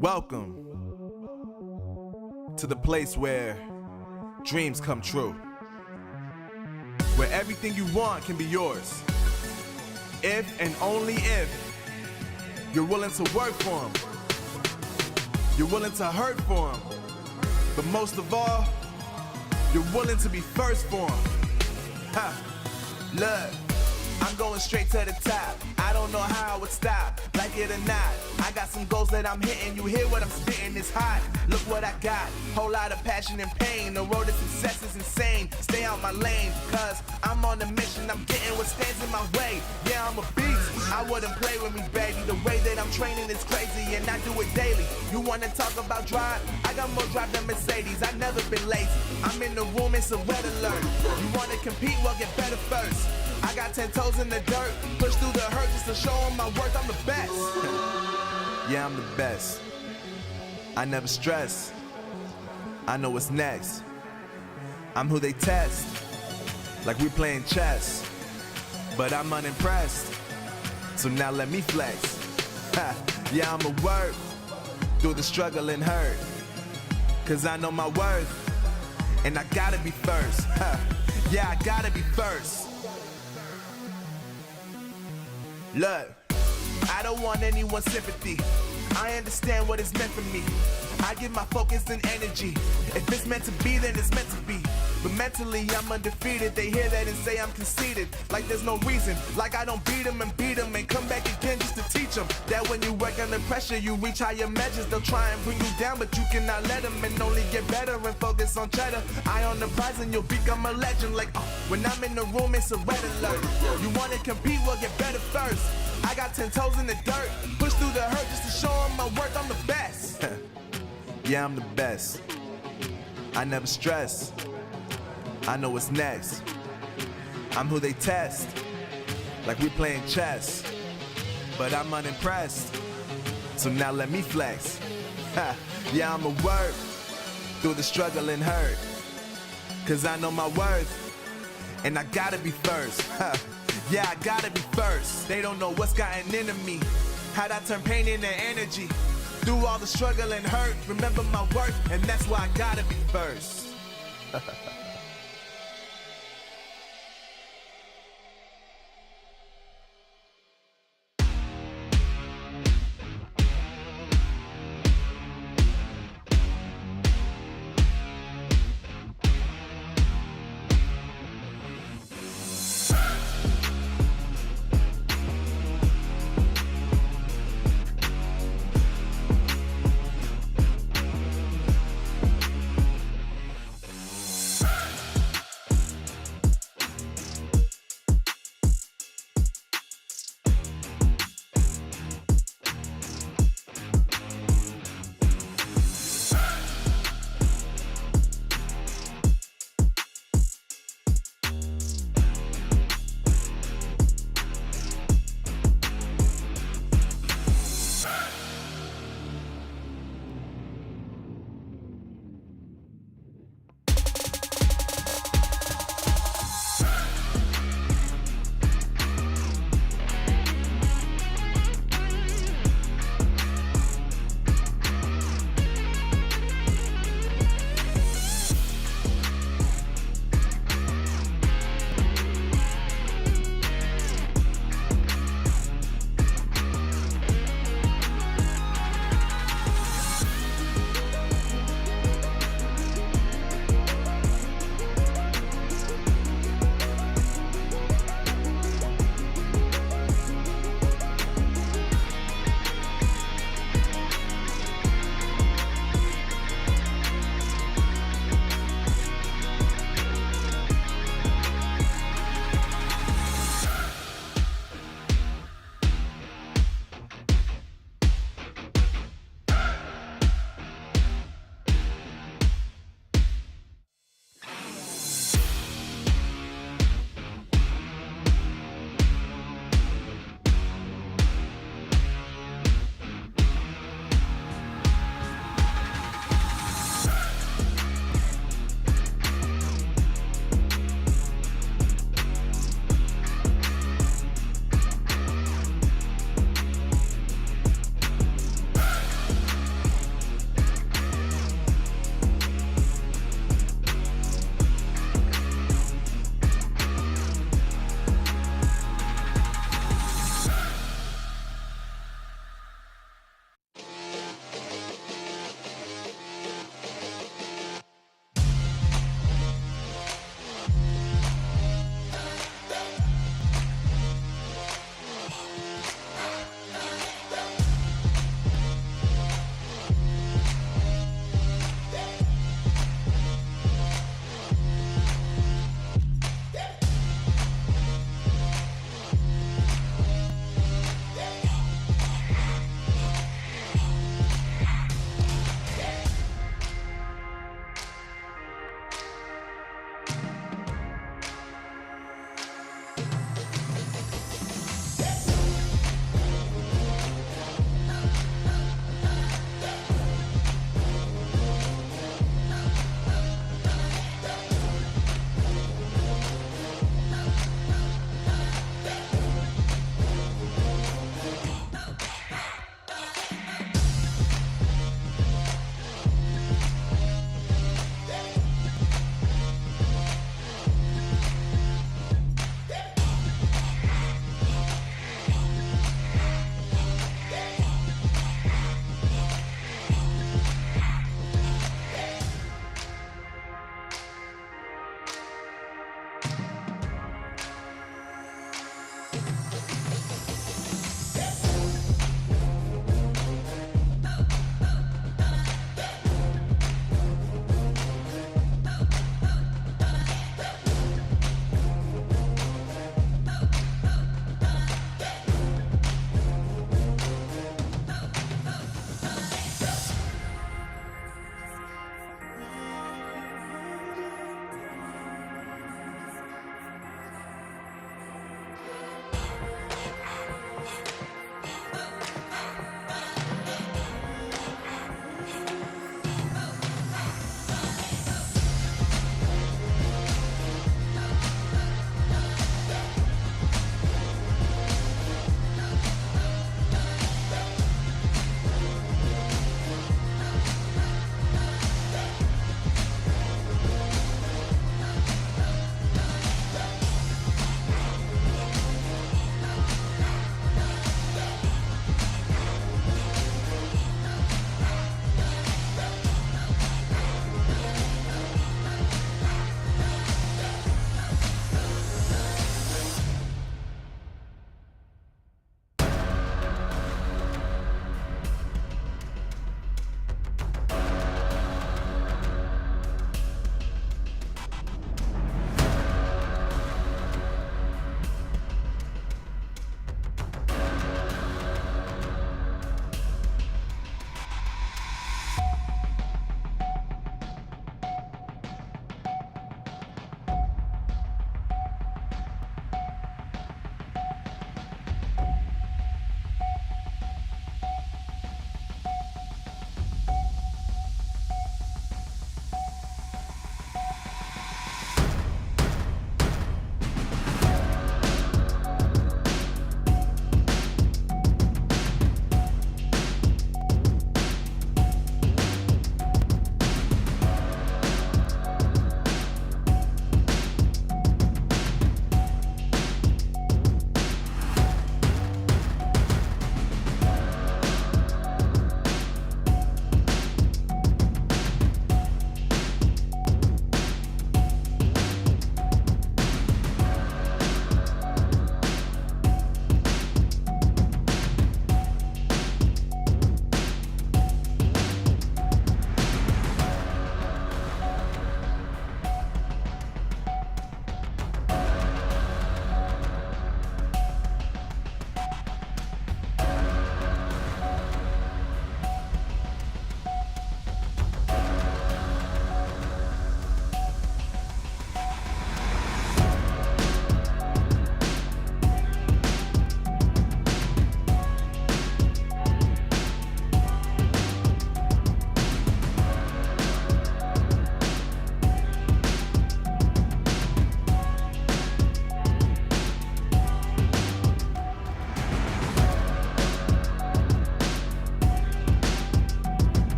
Welcome to the place where dreams come true, where everything you want can be yours, if and only if you're willing to work for them, you're willing to hurt for them, but most of all, you're willing to be first for them. Look, I'm going straight to the top. I don't know how I would stop, like it or not. I got some goals that I'm hitting. You hear what I'm spitting? It's hot. Look what I got. Whole lot of passion and pain. The road to success is insane. Stay out my lane, cause I'm on a mission. I'm getting what stands in my way. Yeah, I'm a beast. I wouldn't play with me, baby. The way that I'm training is crazy, and I do it daily. You wanna talk about drive? I got more drive than Mercedes. I've never been lazy. I'm in the room, it's a red alert. You wanna compete? Well, get better first. I got 10 toes in the dirt, push through the hurt just to show them my worth. I'm the best. Yeah, I'm the best. I never stress. I know what's next. I'm who they test, like we playing chess. But I'm unimpressed, so now let me flex. Yeah, I'ma work through the struggle and hurt, cause I know my worth, and I gotta be first. Yeah, I gotta be first. Look, I don't want anyone's sympathy. I understand what is meant for me. I give my focus and energy. If it's meant to be, then it's meant to be. But mentally, I'm undefeated. They hear that and say I'm conceited, like there's no reason. Like I don't beat them and come back again just to teach them that when you work under pressure, you reach higher measures. They'll try and bring you down, but you cannot let them, and only get better and focus on cheddar. Eye on the prize and you'll become a legend. Like, when I'm in the room, it's a red alert. You wanna compete? Well, get better first. I got 10 toes in the dirt, push through the hurt just to show them my worth. I'm the best. Yeah, I'm the best. I never stress. I know what's next. I'm who they test, like we playing chess. But I'm unimpressed, so now let me flex. Yeah, I'ma work through the struggle and hurt, cause I know my worth, and I gotta be first. Yeah, I gotta be first. They don't know what's gotten into me, how'd I turn pain into energy. Through all the struggle and hurt, remember my worth, and that's why I gotta be first.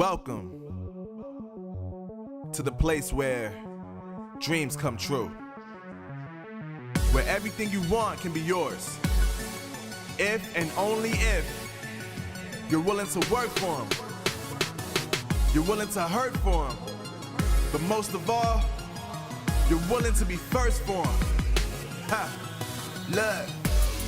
Welcome to the place where dreams come true, where everything you want can be yours, if and only if you're willing to work for them, you're willing to hurt for them, but most of all, you're willing to be first for them. Look,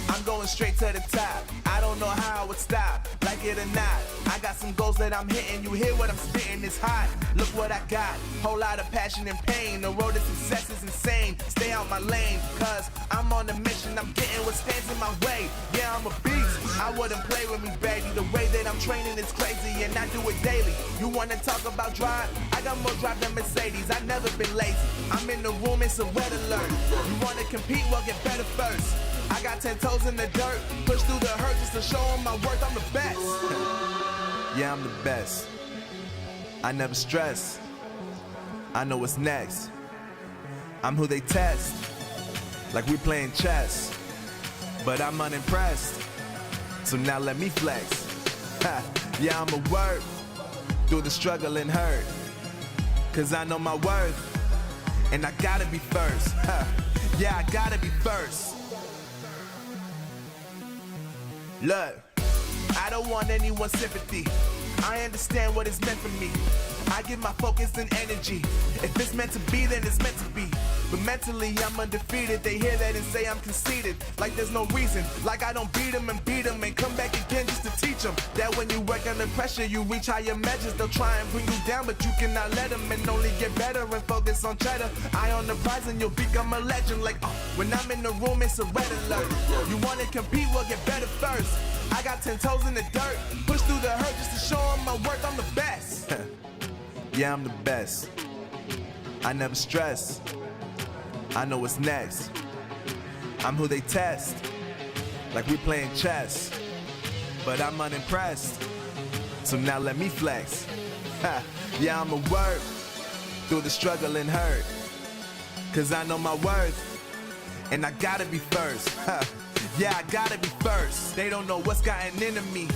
I'm going straight to the top. I don't know how I would stop, like it or not. I got some goals that I'm hitting. You hear what I'm spitting, it's hot. Look what I got, whole lot of passion and pain. The road to success is insane. Stay out my lane, cause I'm on a mission. I'm getting what stands in my way. Yeah, I'm a beast. I wouldn't play with me, baby. The way that I'm training is crazy, and I do it daily. You wanna talk about drive? I got more drive than Mercedes. I've never been lazy. I'm in the room, it's a red alert. You wanna compete? Well, get better first. I got 10 toes in the dirt, push through the hurt just to show them my worth. I'm the best. Yeah, I'm the best. I never stress. I know what's next. I'm who they test, like we playing chess. But I'm unimpressed, so now let me flex. Yeah, I'ma work through the struggle and hurt, cause I know my worth, and I gotta be first. Yeah, I gotta be first. Look, I don't want anyone's sympathy. I understand what is meant for me. I give my focus and energy. If it's meant to be, then it's meant to be. But mentally, I'm undefeated. They hear that and say I'm conceited. Like there's no reason. Like I don't beat them and come back again just to teach them that when you work under pressure, you reach higher measures. They'll try and bring you down, but you cannot let them, and only get better and focus on cheddar. Eye on the prize and you'll become a legend. Like, when I'm in the room, it's a red alert. You want to compete? Well, get better first. I got 10 toes in the dirt, push through the hurt just to show them my worth. I'm the best. Yeah, I'm the best. I never stress. I know what's next. I'm who they test, like we playing chess. But I'm unimpressed, so now let me flex. Yeah, I'ma work through the struggle and hurt, cause I know my worth, and I gotta be first. Yeah, I gotta be first. They don't know what's gotten into me,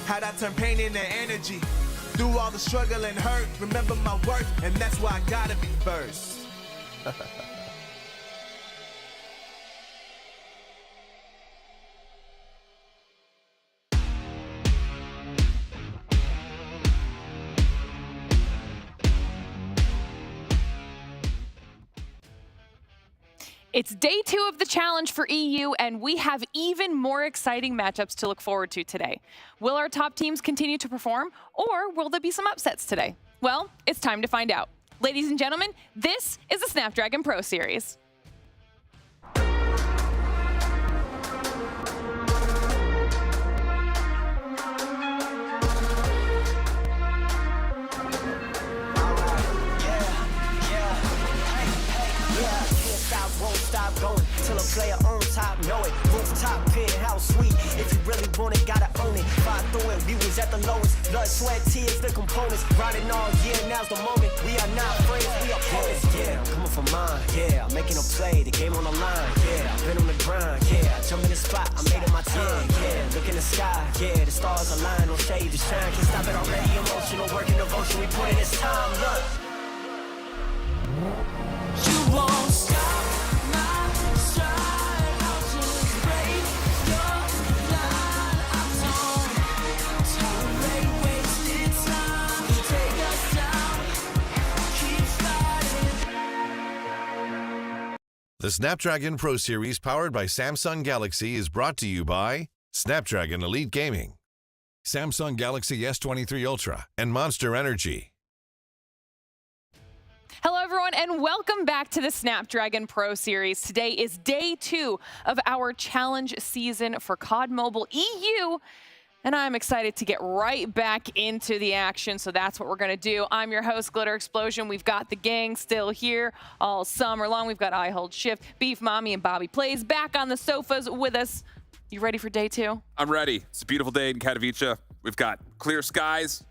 how'd I turn pain into energy. Through all the struggle and hurt, remember my worth, and that's why I gotta be first. It's day 2 of the challenge for EU, and we have even more exciting matchups to look forward to today. Will our top teams continue to perform, or will there be some upsets today? Well, it's time to find out. Ladies and gentlemen, this is the Snapdragon Pro Series. Going till a player on top, know it. Rooftop, penthouse suite. If you really want it, gotta own it. Fly through it, we was at the lowest. Blood, sweat, tears, the components. Riding all year, now's the moment. We are not friends, we are opponents. Yeah, I'm coming for mine. Yeah, I'm making a play, the game on the line. Yeah, I've been on the grind. Yeah, I jump in the spot, I made it my time. Yeah, look in the sky. Yeah, the stars align, no shade to shine. Can't stop it already. Emotional work and devotion. We put in this time. Look, you won't stop. The Snapdragon Pro Series powered by Samsung Galaxy is brought to you by Snapdragon Elite Gaming, Samsung Galaxy S23 Ultra, and Monster Energy. Hello, everyone, and welcome back to the Snapdragon Pro Series. Today is day 2 of our challenge season for COD Mobile EU. And I'm excited to get right back into the action, so that's what we're going to do. I'm your host, Glitter Explosion. We've got the gang still here all summer long. We've got I Hold Shift, Beef Mommy, and Bobby Plays back on the sofas with us. You ready for day 2? I'm ready. It's a beautiful day in Katowice. We've got clear skies,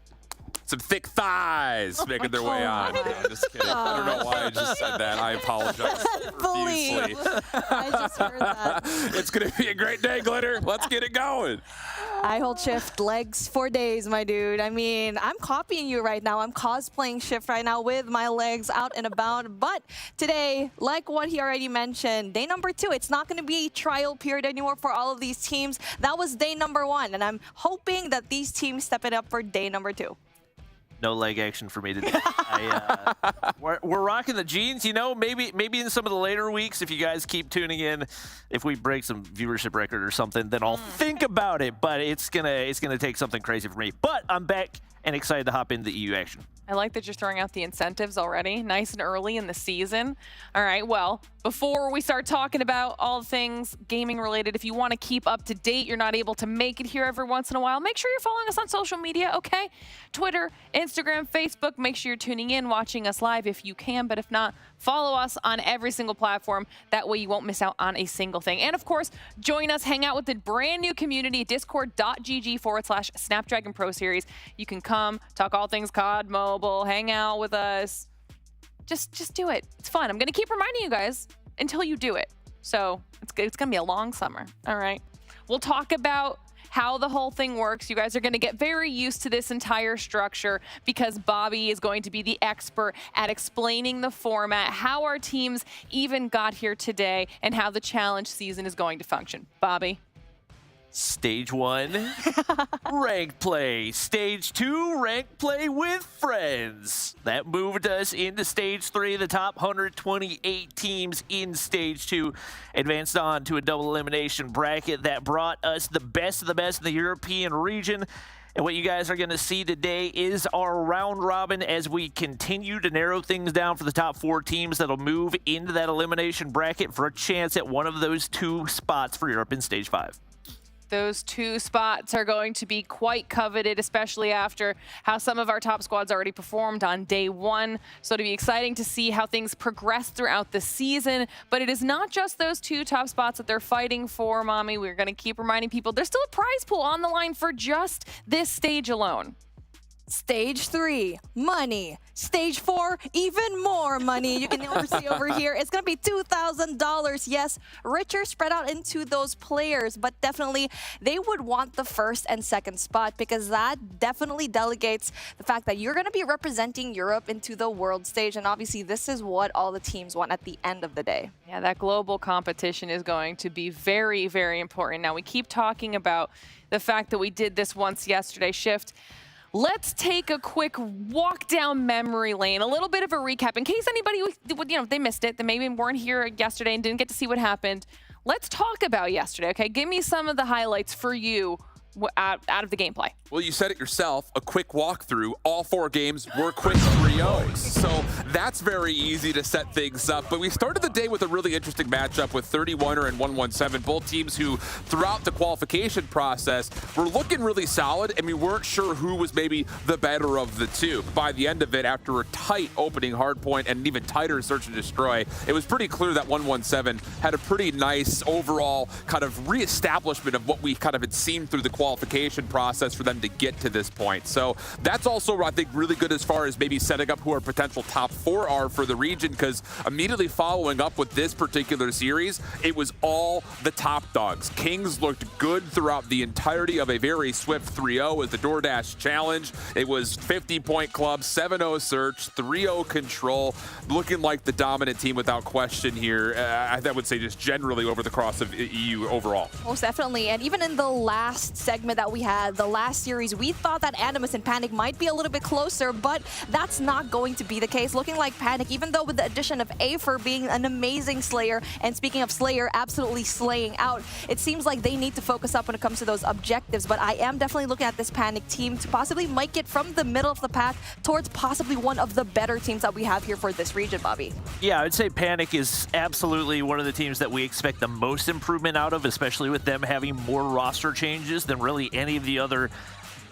some thick thighs making their way on. No, I'm just kidding. I don't know why I just said that. I apologize profusely. I just heard that. It's going to be a great day, Glitter. Let's get it going. I hold Shift legs for days, my dude. I mean, I'm copying you right now. I'm cosplaying Shift right now with my legs out and about. But today, like what he already mentioned, day number 2, it's not going to be a trial period anymore for all of these teams. That was day number 1, and I'm hoping that these teams step it up for day number 2. No leg action for me today. We're rocking the jeans, you know. Maybe in some of the later weeks, if you guys keep tuning in, if we break some viewership record or something, then I'll think about it. But it's gonna take something crazy for me. But I'm back and excited to hop into the EU action. I like that you're throwing out the incentives already, nice and early in the season. All right, well, before we start talking about all things gaming related, if you want to keep up to date, you're not able to make it here every once in a while, make sure you're following us on social media, okay? Twitter, Instagram, Facebook, make sure you're tuning in, watching us live if you can, but if not, follow us on every single platform. That way you won't miss out on a single thing. And of course, join us, hang out with the brand new community, discord.gg/Snapdragon Pro Series. You can come, talk all things COD Mobile, hang out with us. Just do it. It's fun. I'm going to keep reminding you guys until you do it. So it's going to be a long summer. All right. We'll talk about how the whole thing works. You guys are going to get very used to this entire structure because Bobby is going to be the expert at explaining the format, how our teams even got here today, and how the challenge season is going to function. Bobby? Stage 1, ranked play. Stage 2, ranked play with friends. That moved us into Stage 3. The top 128 teams in Stage 2 advanced on to a double elimination bracket that brought us the best of the best in the European region. And what you guys are going to see today is our round robin as we continue to narrow things down for the top 4 teams that'll move into that elimination bracket for a chance at one of those 2 spots for Europe in Stage 5. Those 2 spots are going to be quite coveted, especially after how some of our top squads already performed on day 1. So it'll be exciting to see how things progress throughout the season. But it is not just those 2 top spots that they're fighting for, Mommy. We're going to keep reminding people there's still a prize pool on the line for just this stage alone. Stage 3, money. Stage 4, even more money. You can see over here. It's going to be $2,000. Yes, richer spread out into those players, but definitely they would want the first and second spot because that definitely delegates the fact that you're going to be representing Europe into the world stage. And obviously, this is what all the teams want at the end of the day. Yeah, that global competition is going to be very, very important. Now, we keep talking about the fact that we did this once yesterday. Shift. Let's take a quick walk down memory lane, a little bit of a recap in case anybody, they missed it, they maybe weren't here yesterday and didn't get to see what happened. Let's talk about yesterday, okay? Give me some of the highlights for you out of the gameplay. Well, you said it yourself, a quick walkthrough. All 4 games were quick 3-0s. So that's very easy to set things up. But we started the day with a really interesting matchup with 31er and 117, both teams who throughout the qualification process were looking really solid, and we weren't sure who was maybe the better of the 2. By the end of it, after a tight opening hardpoint and an even tighter search and destroy, it was pretty clear that 117 had a pretty nice overall kind of reestablishment of what we kind of had seen through the qualification process for them to get to this point. So that's also, I think, really good as far as maybe setting up who our potential top 4 are for the region, because immediately following up with this particular series, it was all the top dogs. Kings looked good throughout the entirety of a very swift 3-0 with the DoorDash challenge. It was 50-point club, 7-0 search, 3-0 control, looking like the dominant team without question here. I would say just generally over the course of EU overall. Most definitely. And even in the last segment that we had, the last series, we thought that Animus and Panic might be a little bit closer, but that's not going to be the case. Looking like Panic, even though with the addition of Afer being an amazing Slayer, and speaking of Slayer, absolutely slaying out, it seems like they need to focus up when it comes to those objectives. But I am definitely looking at this Panic team to possibly make it from the middle of the pack towards possibly one of the better teams that we have here for this region, Bobby. Yeah, I'd say Panic is absolutely one of the teams that we expect the most improvement out of, especially with them having more roster changes than really any of the other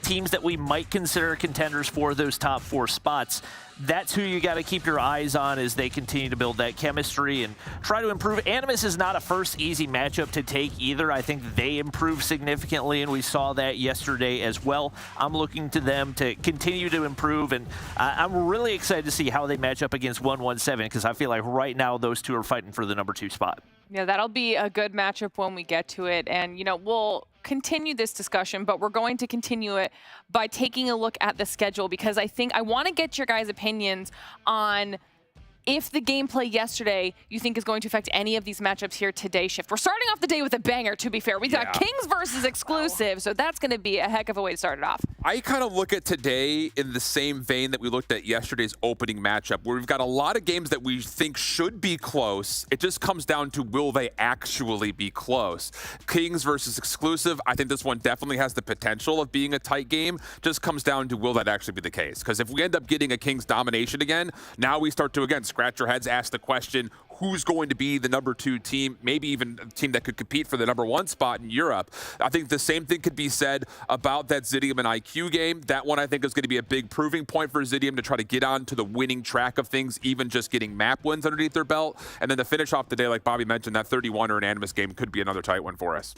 teams that we might consider contenders for those top 4 spots. That's who you got to keep your eyes on as they continue to build that chemistry and try to improve. Animus is not a first easy matchup to take either. I think they improved significantly, and we saw that yesterday as well. I'm looking to them to continue to improve, and I'm really excited to see how they match up against 117, because I feel like right now those two are fighting for the number 2 spot. Yeah, that'll be a good matchup when we get to it. And, we'll continue this discussion, but we're going to continue it by taking a look at the schedule, because I want to get your guys' opinions on if the gameplay yesterday you think is going to affect any of these matchups here today. Shift. We're starting off the day with a banger, to be fair. We got Kings versus Exclusive, so that's going to be a heck of a way to start it off. I kind of look at today in the same vein that we looked at yesterday's opening matchup, where we've got a lot of games that we think should be close. It just comes down to, will they actually be close? Kings versus Exclusive, I think this one definitely has the potential of being a tight game. Just comes down to, will that actually be the case? Because if we end up getting a Kings domination again, now we start to, again, scratch your heads, ask the question, who's going to be the number 2 team, maybe even a team that could compete for the number 1 spot in Europe. I think the same thing could be said about that Zidium and IQ game. That one I think is going to be a big proving point for Zidium to try to get on to the winning track of things, even just getting map wins underneath their belt. And then to finish off the day, like Bobby mentioned, that 31 or an Animus game could be another tight one for us.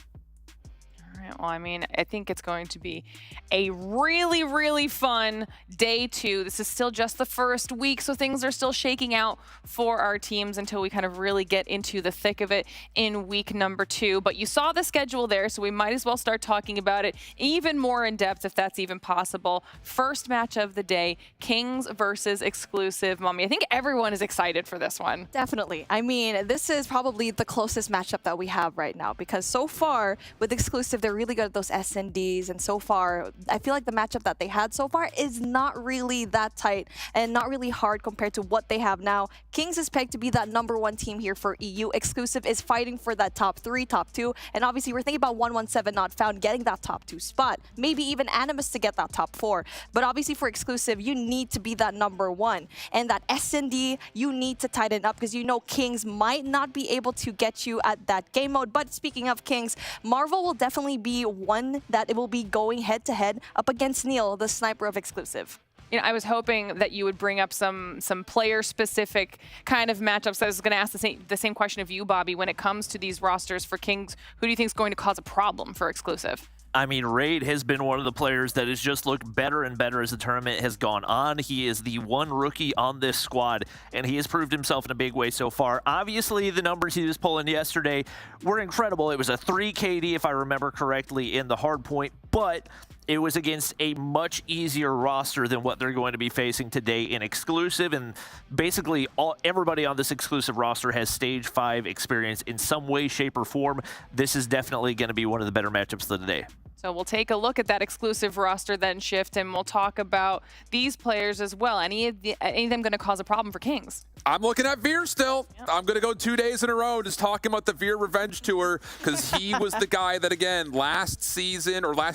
Well, I think it's going to be a really, really fun day 2. This is still just the first week, so things are still shaking out for our teams until we kind of really get into the thick of it in week number 2. But you saw the schedule there, so we might as well start talking about it even more in depth, if that's even possible. First match of the day, Kings versus Exclusive. Mommy, I think everyone is excited for this one. Definitely. This is probably the closest matchup that we have right now, because so far with Exclusive, they're really good at those S&Ds, and so far I feel like the matchup that they had so far is not really that tight and not really hard compared to what they have now. Kings is pegged to be that number 1 team here for EU. Exclusive is fighting for that top 3, top 2, and obviously we're thinking about 117 not found getting that top 2 spot, maybe even Animus to get that top 4. But obviously for Exclusive, you need to be that number 1, and that S&D you need to tighten up, because Kings might not be able to get you at that game mode. But speaking of Kings, Marvel will definitely be one that it will be going head-to-head up against Neil, the sniper of Exclusive. I was hoping that you would bring up some player-specific kind of matchups. I was going to ask the same question of you, Bobby. When it comes to these rosters for Kings, who do you think is going to cause a problem for Exclusive? Raid has been one of the players that has just looked better and better as the tournament has gone on. He is the one rookie on this squad, and he has proved himself in a big way so far. Obviously, the numbers he was pulling yesterday were incredible. It was a 3 KD, if I remember correctly, in the hard point, but it was against a much easier roster than what they're going to be facing today in Exclusive, and basically everybody on this Exclusive roster has Stage 5 experience in some way, shape, or form. This is definitely going to be one of the better matchups of the day. So we'll take a look at that Exclusive roster then, Shift, and we'll talk about these players as well. Any of them going to cause a problem for Kings? I'm looking at Veer still. Yep. I'm going to go 2 days in a row just talking about the Veer Revenge Tour, because he was the guy that, again, last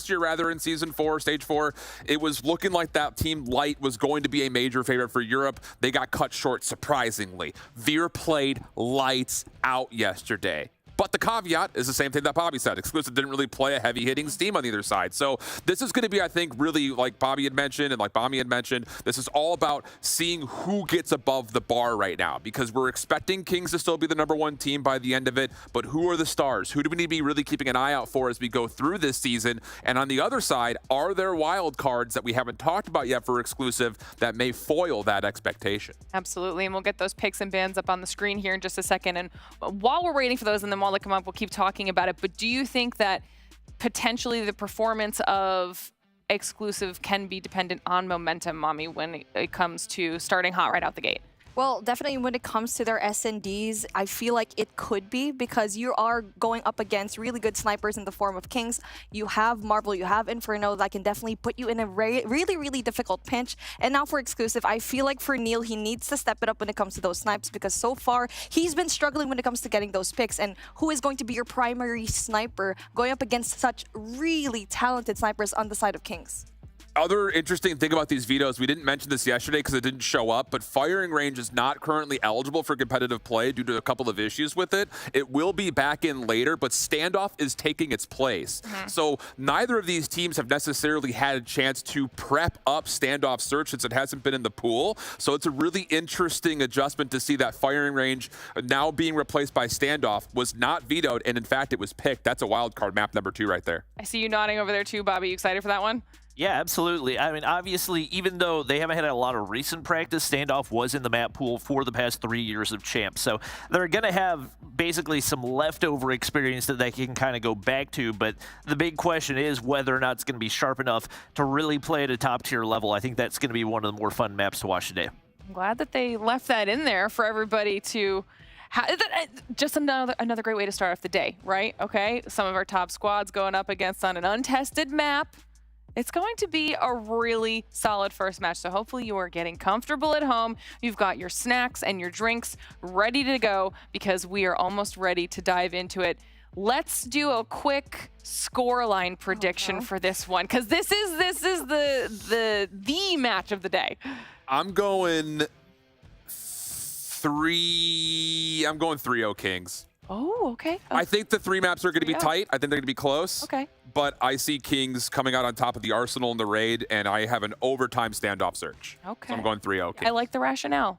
year rather, in Season 4, Stage 4, it was looking like that Team Light was going to be a major favorite for Europe. They got cut short, surprisingly. Veer played lights out yesterday. But the caveat is the same thing that Bobby said. Exclusive didn't really play a heavy-hitting team on either side. So this is going to be, I think, really, like Bobby had mentioned and like Bami had mentioned, this is all about seeing who gets above the bar right now, because we're expecting Kings to still be the number 1 team by the end of it. But who are the stars? Who do we need to be really keeping an eye out for as we go through this season? And on the other side, are there wild cards that we haven't talked about yet for Exclusive that may foil that expectation? Absolutely, and we'll get those picks and bans up on the screen here in just a second. And while we're waiting for those, and then while they come up, we'll keep talking about it. But do you think that potentially the performance of Exclusive can be dependent on momentum, Mommy, when it comes to starting hot right out the gate? Well, definitely when it comes to their S&Ds, I feel like it could be, because you are going up against really good snipers in the form of Kings. You have Marvel, you have Inferno that can definitely put you in a really, really difficult pinch. And now for Exclusive, I feel like for Neil, he needs to step it up when it comes to those snipes, because so far he's been struggling when it comes to getting those picks. And who is going to be your primary sniper going up against such really talented snipers on the side of Kings? Other interesting thing about these vetoes, we didn't mention this yesterday because it didn't show up, but firing range is not currently eligible for competitive play due to a couple of issues with it. It will be back in later, but standoff is taking its place. So neither of these teams have necessarily had a chance to prep up standoff search since it hasn't been in the pool. So it's a really interesting adjustment to see that firing range now being replaced by standoff was not vetoed, and in fact, it was picked. That's a wild card map number 2 right there. I see you nodding over there too, Bobby. You excited for that one? Yeah, absolutely. I mean, obviously, even though they haven't had a lot of recent practice, standoff was in the map pool for the past 3 years of champs. So they're going to have basically some leftover experience that they can kind of go back to. But the big question is whether or not it's going to be sharp enough to really play at a top-tier level. I think that's going to be one of the more fun maps to watch today. I'm glad that they left that in there for everybody to just another great way to start off the day, right? Okay, some of our top squads going up against on an untested map. It's going to be a really solid first match, so hopefully you are getting comfortable at home. You've got your snacks and your drinks ready to go because we are almost ready to dive into it. Let's do a quick scoreline prediction for this one because this is the match of the day. I'm going 3-0 Kings. Oh, okay. I think the 3 maps are going to be tight. I think they're going to be close. Okay. But I see Kings coming out on top of the Arsenal in the raid, and I have an overtime standoff search. Okay. So I'm going 3-0 Kings. I like the rationale.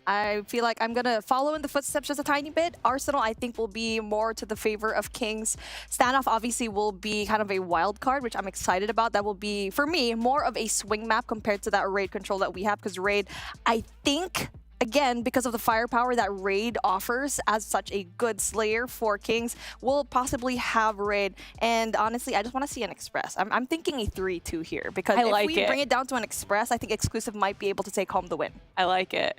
I feel like I'm going to follow in the footsteps just a tiny bit. Arsenal, I think, will be more to the favor of Kings. Standoff, obviously, will be kind of a wild card, which I'm excited about. That will be, for me, more of a swing map compared to that raid control that we have, because raid, I think, again, because of the firepower that raid offers as such a good slayer for Kings, we'll possibly have raid. And honestly, I just want to see an express. I'm thinking a 3-2 here, because if we bring it down to an express, I think exclusive might be able to take home the win. I like it.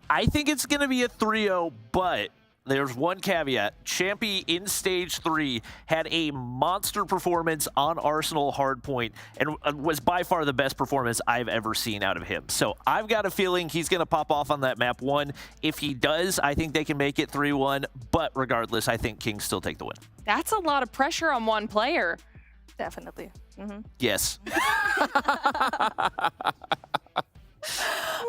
I think it's going to be a 3-0, but there's one caveat. Champy in Stage 3 had a monster performance on Arsenal Hardpoint and was by far the best performance I've ever seen out of him. So I've got a feeling he's going to pop off on that map 1. If he does, I think they can make it 3-1. But regardless, I think Kings still take the win. That's a lot of pressure on one player. Definitely. Yes.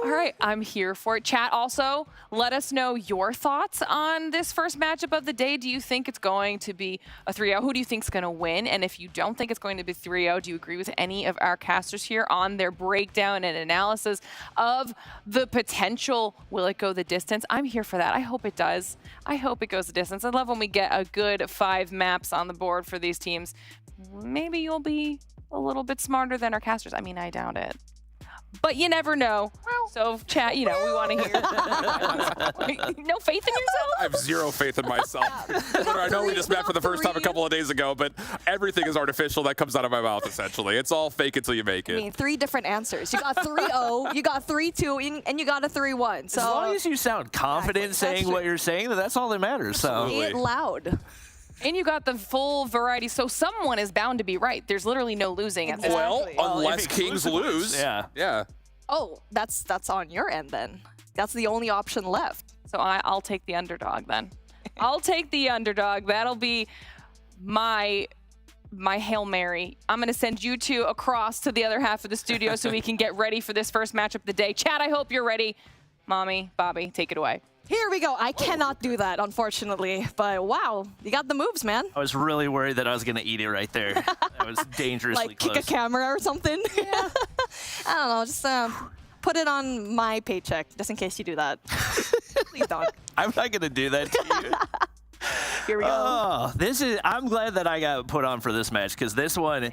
All right, I'm here for it. Chat, also, let us know your thoughts on this first matchup of the day. Do you think it's going to be a 3-0? Who do you think is going to win? And if you don't think it's going to be 3-0, do you agree with any of our casters here on their breakdown and analysis of the potential? Will it go the distance? I'm here for that. I hope it does. I hope it goes the distance. I love when we get a good 5 maps on the board for these teams. Maybe you'll be a little bit smarter than our casters. I mean, I doubt it. But you never know. So, chat, you know, we want to hear. No faith in yourself? I have zero faith in myself. I know we just met for the first time a couple of days ago, but everything is artificial that comes out of my mouth, essentially. It's all fake until you make it. I mean, 3 different answers. You got 3-0, you got 3-2, and you got a 3-1. So as long as you sound confident saying what you're saying, that's all that matters. So say it loud. And you got the full variety, so someone is bound to be right. There's literally no losing at this point. Well, unless Kings lose. Yeah. Oh, that's on your end then. That's the only option left. So I'll take the underdog then. I'll take the underdog. That'll be my Hail Mary. I'm going to send you two across to the other half of the studio so we can get ready for this first matchup of the day. Chat, I hope you're ready. Mommy, Bobby, take it away. Here we go. I cannot do that, unfortunately. But wow, you got the moves, man. I was really worried that I was going to eat it right there. That was dangerously like close. Kick a camera or something. Yeah. I don't know. Just put it on my paycheck, just in case you do that. Please don't. I'm not going to do that to you. Here we go. Oh, I'm glad that I got put on for this match, because this one,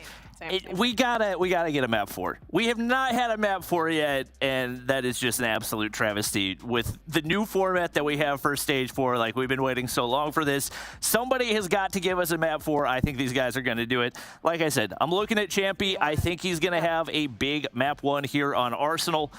we gotta get a map 4. We have not had a map 4 yet, and that is just an absolute travesty. With the new format that we have for Stage 4, like, we've been waiting so long for this. Somebody has got to give us a map 4. I think these guys are going to do it. Like I said, I'm looking at Champy. I think he's going to have a big map 1 here on Arsenal.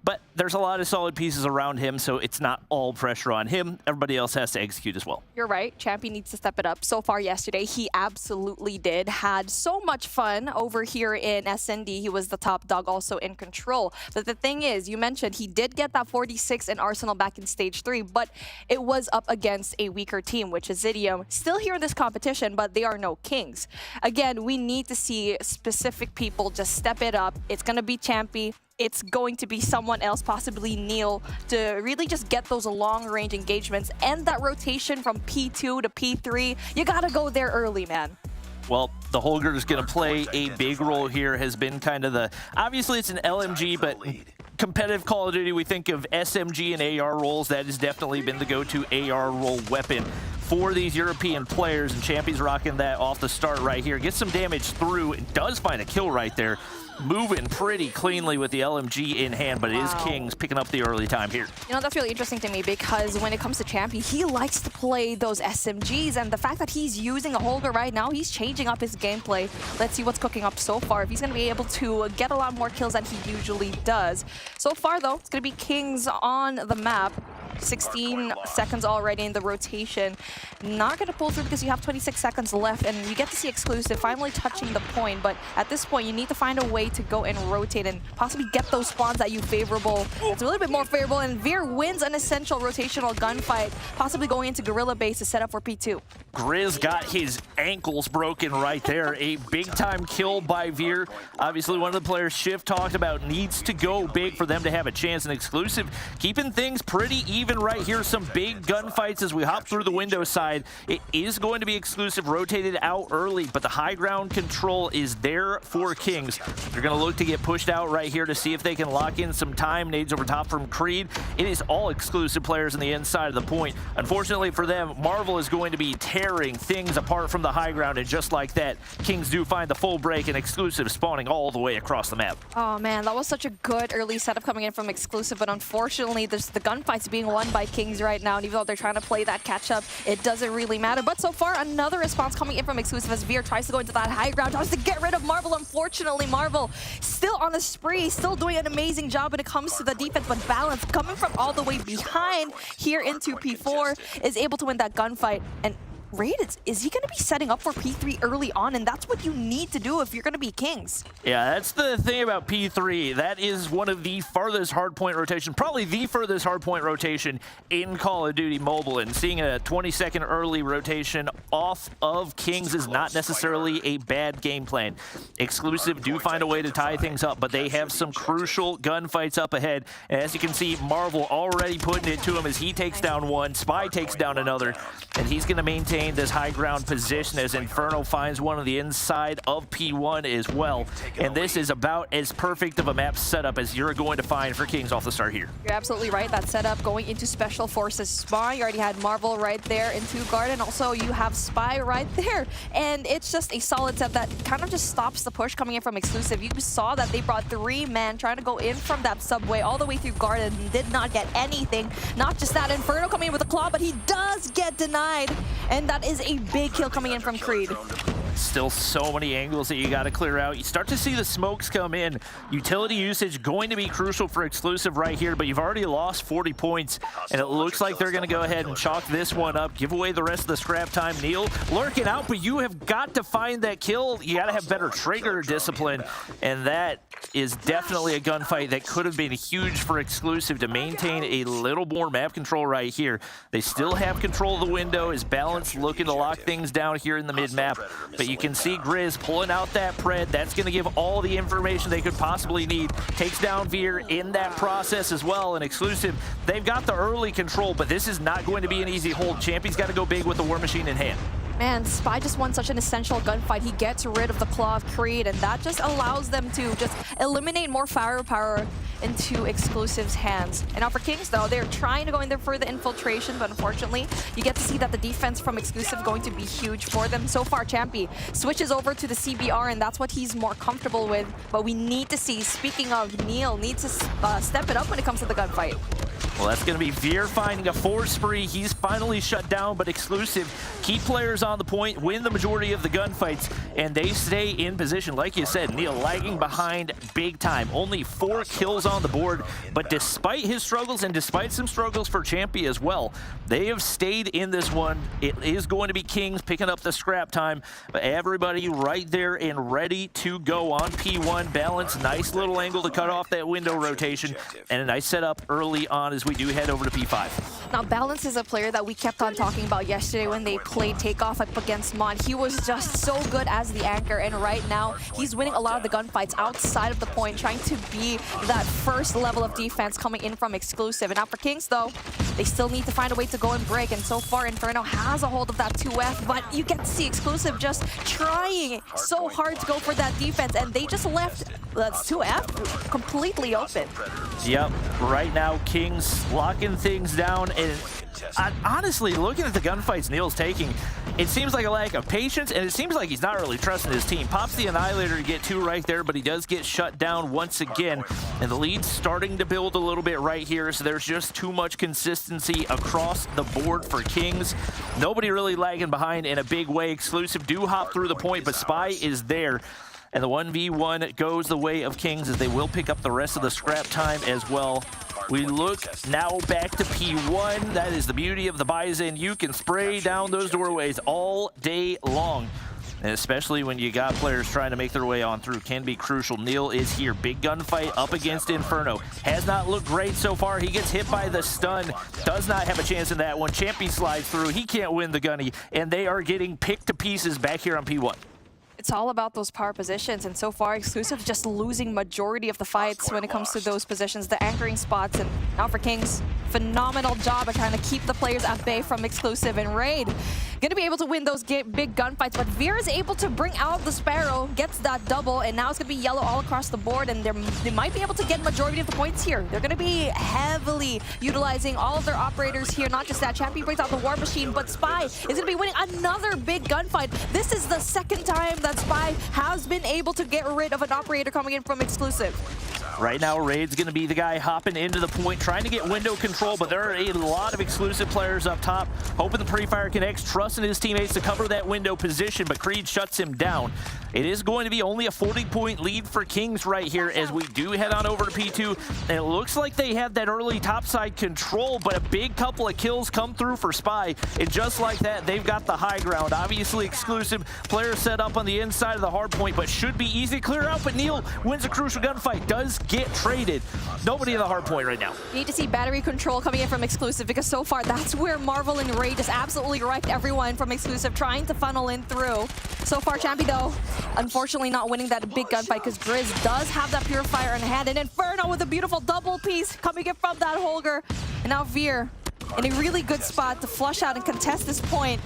but there's a lot of solid pieces around him, so it's not all pressure on him. Everybody else has to execute as well. You're right. Champy needs to step it up. So far yesterday, he absolutely did. Had so much fun over here in SND. He was the top dog, also in control. But the thing is, you mentioned he did get that 46 in Arsenal back in stage 3, but it was up against a weaker team, which is Zidium. Still here in this competition, but they are no kings. Again, we need to see specific people just step it up. It's going to be Champy. It's going to be someone else, possibly Neil, to really just get those long-range engagements and that rotation from P2 to P3. You gotta go there early, man. Well, the Holger is going to play a big role here, has been kind of the... Obviously, it's an LMG, but competitive Call of Duty, we think of SMG and AR roles. That has definitely been the go-to AR role weapon for these European players, and Champy's rocking that off the start right here. Gets some damage through, and does find a kill right there. Moving pretty cleanly with the LMG in hand, but it is Kings picking up the early time here. You know, that's really interesting to me because when it comes to Champy, he likes to play those SMGs, and the fact that he's using a Holger right now, he's changing up his gameplay. Let's see what's cooking up so far. If he's going to be able to get a lot more kills than he usually does. So far, though, it's going to be Kings on the map. 16 seconds already in the rotation. Not going to pull through because you have 26 seconds left, and you get to see Exclusive finally touching the point. But at this point, you need to find a way to go and rotate and possibly get those spawns that you favorable. It's a little bit more favorable, and Veer wins an essential rotational gunfight, possibly going into Gorilla Base to set up for P2. Grizz got his ankles broken right there. A big-time kill by Veer. Obviously, one of the players Shiv talked about needs to go big for them to have a chance. And Exclusive keeping things pretty even right here. Some big gunfights as we hop through the window side. It is going to be Exclusive rotated out early, but the high ground control is there for Kings. They're going to look to get pushed out right here to see if they can lock in some time. Nades over top from Creed. It is all Exclusive players on the inside of the point. Unfortunately for them, Marvel is going to be tearing things apart from the high ground, and just like that, Kings do find the full break and Exclusive spawning all the way across the map. Oh man, that was such a good early setup coming in from Exclusive, but unfortunately the gunfight's being won by Kings right now, and even though they're trying to play that catch-up, it doesn't really matter. But so far, another response coming in from Exclusive as Veer tries to go into that high ground, tries to get rid of Marvel. Unfortunately, Marvel still on the spree, still doing an amazing job when it comes to the defense, but Balance coming from all the way behind here into P4 is able to win that gunfight. And Raid, is he going to be setting up for P3 early on? And that's what you need to do if you're going to be Kings. Yeah, that's the thing about P3. That is one of the farthest hardpoint rotation, probably the furthest hardpoint rotation in Call of Duty Mobile. And seeing a 20-second early rotation off of Kings is not necessarily a bad game plan. Exclusive do find a way to tie things up, but they have some crucial gunfights up ahead. And as you can see, Marvel already putting it to him as he takes down one, Spy takes down another, and he's going to maintain this high ground position as Inferno finds one on the inside of P1 as well. And this is about as perfect of a map setup as you're going to find for Kings off the start here. You're absolutely right. That setup going into Special Forces Spy. You already had Marvel right there into Garden. Also, you have Spy right there. And it's just a solid set that kind of just stops the push coming in from Exclusive. You saw that they brought 3 men trying to go in from that subway all the way through Garden and did not get anything. Not just that, Inferno coming in with a claw, but he does get denied. And that is a big kill coming in from Creed. Still so many angles that you got to clear out. You start to see the smokes come in. Utility usage going to be crucial for Exclusive right here, but you've already lost 40 points, and it looks like they're going to go ahead and chalk this one up, give away the rest of the scrap time. Neil lurking out, but you have got to find that kill. You got to have better trigger discipline, and that is definitely a gunfight that could have been huge for Exclusive to maintain a little more map control right here. They still have control of the window. Is Balance looking to lock things down here in the mid-map, but you can see Grizz pulling out that Pred. That's going to give all the information they could possibly need. Takes down Veer in that process as well. And Exclusive, they've got the early control, but this is not going to be an easy hold. Champion's got to go big with the War Machine in hand. Man, Spy just won such an essential gunfight. He gets rid of the Claw of Creed, and that just allows them to just eliminate more firepower into Exclusive's hands. And now for Kings, though, they're trying to go in there for the infiltration, but unfortunately, you get to see that the defense from Exclusive going to be huge for them. So far, Champy switches over to the CBR, and that's what he's more comfortable with. But we need to see, speaking of, Neil needs to step it up when it comes to the gunfight. Well, that's going to be Veer finding a 4 spree. He's finally shut down, but Exclusive keep players on the point, win the majority of the gunfights, and they stay in position. Like you said, Neil lagging behind big time. Only 4 kills on the board, but despite his struggles and despite some struggles for Champy as well, they have stayed in this one. It is going to be Kings picking up the scrap time, but everybody right there and ready to go on P1. Balance, nice little angle to cut off that window rotation, and a nice setup early on as we do head over to P5. Now, Balance is a player that we kept on talking about yesterday when they played Takeoff up against Mon. He was just so good as the anchor, and right now, he's winning a lot of the gunfights outside of the point, trying to be that first level of defense coming in from Exclusive. And now for Kings, though, they still need to find a way to go and break, and so far, Inferno has a hold of that 2F, but you get to see Exclusive just trying so hard to go for that defense, and they just left that 2F completely open. Yep, right now, Kings locking things down, and honestly, looking at the gunfights Neil's taking, it seems like a lack of patience, and it seems like he's not really trusting his team. Pops the Annihilator to get 2 right there, but he does get shut down once again, and the lead's starting to build a little bit right here, so there's just too much consistency across the board for Kings. Nobody really lagging behind in a big way. Exclusive do hop through the point, but Spy is there. And the 1v1 goes the way of Kings as they will pick up the rest of the scrap time as well. We look now back to P1. That is the beauty of the Bison. You can spray down those doorways all day long. And especially when you got players trying to make their way on through, can be crucial. Neil is here. Big gunfight up against Inferno. Has not looked great so far. He gets hit by the stun. Does not have a chance in that one. Champy slides through. He can't win the gunny. And they are getting picked to pieces back here on P1. It's all about those power positions, and so far Exclusive just losing majority of the fights when it comes to those positions, the anchoring spots. And now for Kings, phenomenal job at trying to keep the players at bay from Exclusive, and Raid gonna be able to win those big gunfights, but Veer is able to bring out the Sparrow, gets that double, and now it's gonna be yellow all across the board, and they might be able to get majority of the points here. They're gonna be heavily utilizing all of their operators here, not just that. Champy brings out the War Machine, but Spy is gonna be winning another big gunfight. This is the second time that Spy has been able to get rid of an operator coming in from Exclusive. Right now, Raid's going to be the guy hopping into the point, trying to get window control, but there are a lot of Exclusive players up top, hoping the pre-fire connects, trusting his teammates to cover that window position, but Creed shuts him down. It is going to be only a 40-point lead for Kings right here as we do head on over to P2, and it looks like they have that early topside control, but a big couple of kills come through for Spy, and just like that, they've got the high ground. Obviously, Exclusive players set up on the inside of the hard point, but should be easy to clear out, but Neil wins a crucial gunfight, does get traded. Nobody in the hard point right now. You need to see battery control coming in from Exclusive, because so far that's where Marvel and Raid just absolutely wrecked everyone from Exclusive, trying to funnel in through. So far, Champy, though, unfortunately not winning that big gunfight, because Grizz does have that Purifier in hand, and Inferno with a beautiful double piece coming in from that Holger. And now Veer in a really good spot to flush out and contest this point.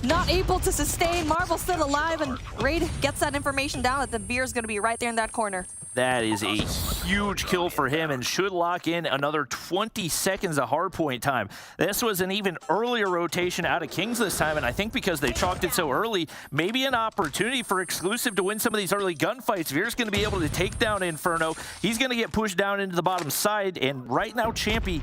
Not able to sustain. Marvel still alive, and Raid gets that information down that the Veer is going to be right there in that corner. That is a huge kill for him and should lock in another 20 seconds of hardpoint time. This was an even earlier rotation out of Kings this time, and I think because they chalked it so early, maybe an opportunity for Exclusive to win some of these early gunfights. Veer's going to be able to take down Inferno. He's going to get pushed down into the bottom side, and right now Champy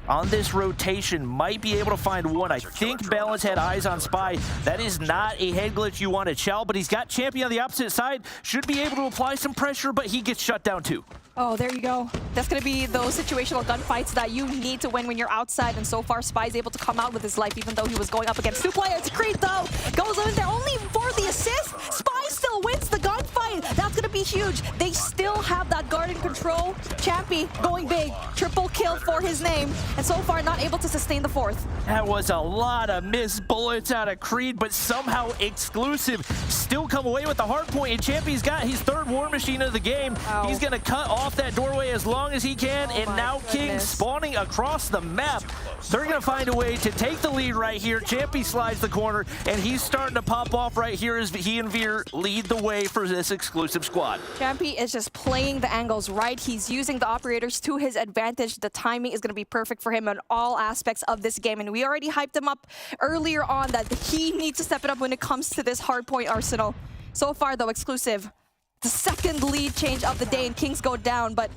on this rotation might be able to find one. I think Balance had eyes on Spy. That is not a head glitch you want to chow, but he's got Champy on the opposite side. Should be able to apply some pressure, but he gets shut down too. Oh, there you go. That's going to be those situational gunfights that you need to win when you're outside, and so far Spy's able to come out with his life, even though he was going up against 2 players. Creed, though, goes in there only for the assist. Spy still wins the gunfight. That's going to be huge. They still have that guard control. Champy going big. Triple kill for his name, and so far not able to sustain the 4th. That was a lot of missed bullets out of Creed, but somehow Exclusive still come away with the hard point, and Champy's got his 3rd War Machine of the game. Wow. He's going to cut off that doorway as long as he can, and now goodness. Kings spawning across the map. They're going to find a way to take the lead right here. Champy slides the corner, and he's starting to pop off right here as he and Veer lead the way for this Exclusive squad. Champy is just playing the angles right. He's using the operators to his advantage. The timing is going to be perfect for him in all aspects of this game, and we already hyped him up earlier on that he needs to step it up when it comes to this hardpoint arsenal. So far, though, Exclusive, the 2nd lead change of the day, and Kings go down, but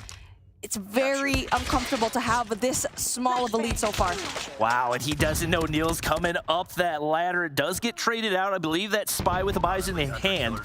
it's very uncomfortable to have this small of a lead so far. Wow, and he doesn't know Neil's coming up that ladder. It does get traded out. I believe that Spy with the Bison in hand,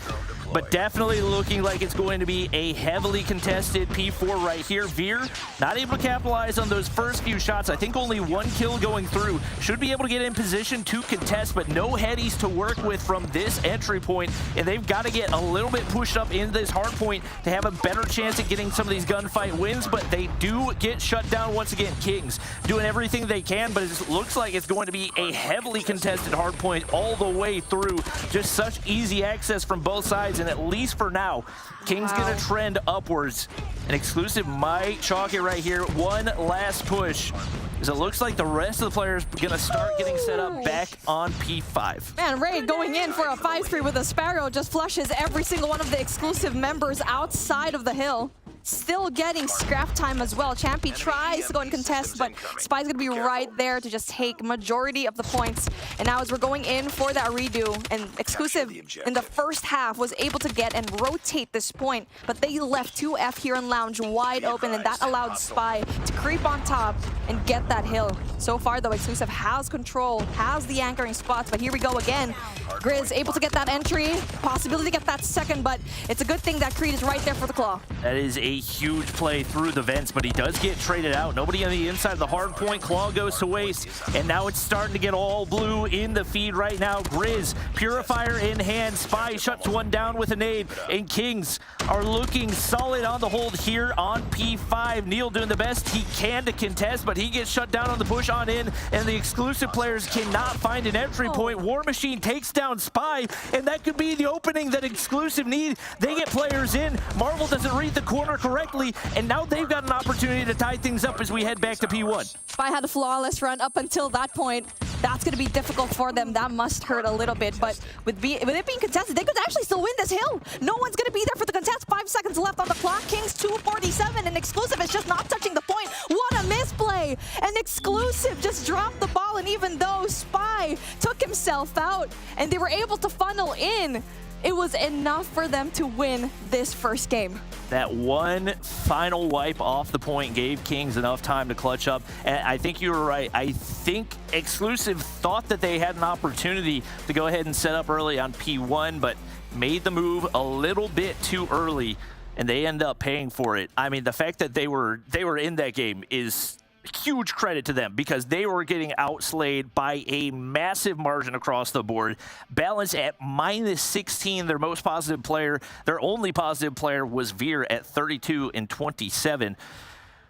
but definitely looking like it's going to be a heavily contested P4 right here. Veer not able to capitalize on those first few shots. I think only 1 kill going through. Should be able to get in position to contest, but no headies to work with from this entry point, and they've got to get a little bit pushed up into this hard point to have a better chance at getting some of these gunfight wins, but they do get shut down once again. Kings doing everything they can, but it looks like it's going to be a heavily contested hard point all the way through. Just such easy access from both sides, and at least for now, Kings gonna trend upwards. An exclusive might chalk it right here. One last push, as it looks like the rest of the players gonna start getting set up back on P5. Man, Raid going in for a 5-3 with a Sparrow just flushes every single one of the exclusive members outside of the hill. Still getting scrap time as well. Champy tries to go and contest, but Spy's gonna be right there to just take majority of the points. And now as we're going in for that redo, and exclusive in the first half was able to get and rotate this point, but they left 2F here in Lounge wide open, and that allowed Spy to creep on top and get that hill. So far though, exclusive has control, has the anchoring spots, but here we go again. Grizz able to get that entry, possibility to get that second, but it's a good thing that Creed is right there for the claw. That is a huge play through the vents, but he does get traded out. Nobody on the inside of the hard point. Claw goes to waste, and now it's starting to get all blue in the feed right now. Grizz, Purifier in hand. Spy shuts one down with a nade, and Kings are looking solid on the hold here on P5. Neil doing the best he can to contest, but he gets shut down on the push on in, and the exclusive players cannot find an entry point. War Machine takes down Spy, and that could be the opening that exclusive need. They get players in. Marvel doesn't read the corner correctly, and now they've got an opportunity to tie things up as we head back to P1. Spy had a flawless run up until that point. That's going to be difficult for them. That must hurt a little bit, but with it being contested, they could actually still win this hill. No one's going to be there for the contest. 5 seconds left on the clock. Kings 247, and exclusive is just not touching the point. What a misplay! And exclusive just dropped the ball, and even though Spy took himself out and they were able to funnel in, it was enough for them to win this first game. That one final wipe off the point gave Kings enough time to clutch up. And I think you were right. I think exclusive thought that they had an opportunity to go ahead and set up early on P1, but made the move a little bit too early, and they end up paying for it. I mean, the fact that they were in that game is huge credit to them, because they were getting outslayed by a massive margin across the board. Balance at -16, their most positive player. Their only positive player was Veer at 32 and 27.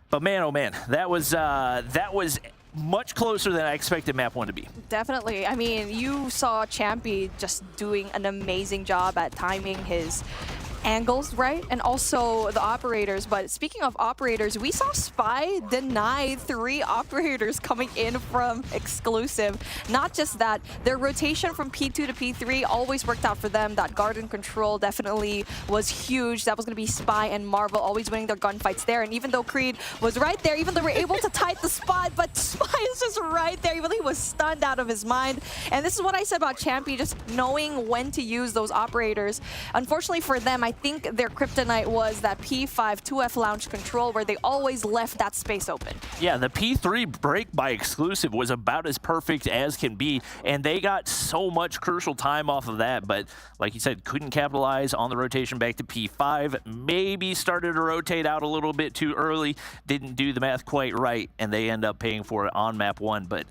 But man, oh man, that was much closer than I expected map 1 to be. Definitely. I mean, you saw Champy just doing an amazing job at timing his angles, right? And also the operators. But speaking of operators, we saw Spy deny 3 operators coming in from exclusive. Not just that, their rotation from P2 to P3 always worked out for them. That garden control definitely was huge. That was going to be Spy and Marvel always winning their gunfights there. And even though Creed was right there, even though they were able to tight the spot, but Spy is just right there, even though he was stunned out of his mind. And this is what I said about Champy, just knowing when to use those operators. Unfortunately for them, I think their kryptonite was that P5 2F launch control, where they always left that space open. Yeah, the P3 break by exclusive was about as perfect as can be, and they got so much crucial time off of that, but like you said, couldn't capitalize on the rotation back to P5. Maybe started to rotate out a little bit too early, didn't do the math quite right, and they end up paying for it on map 1. But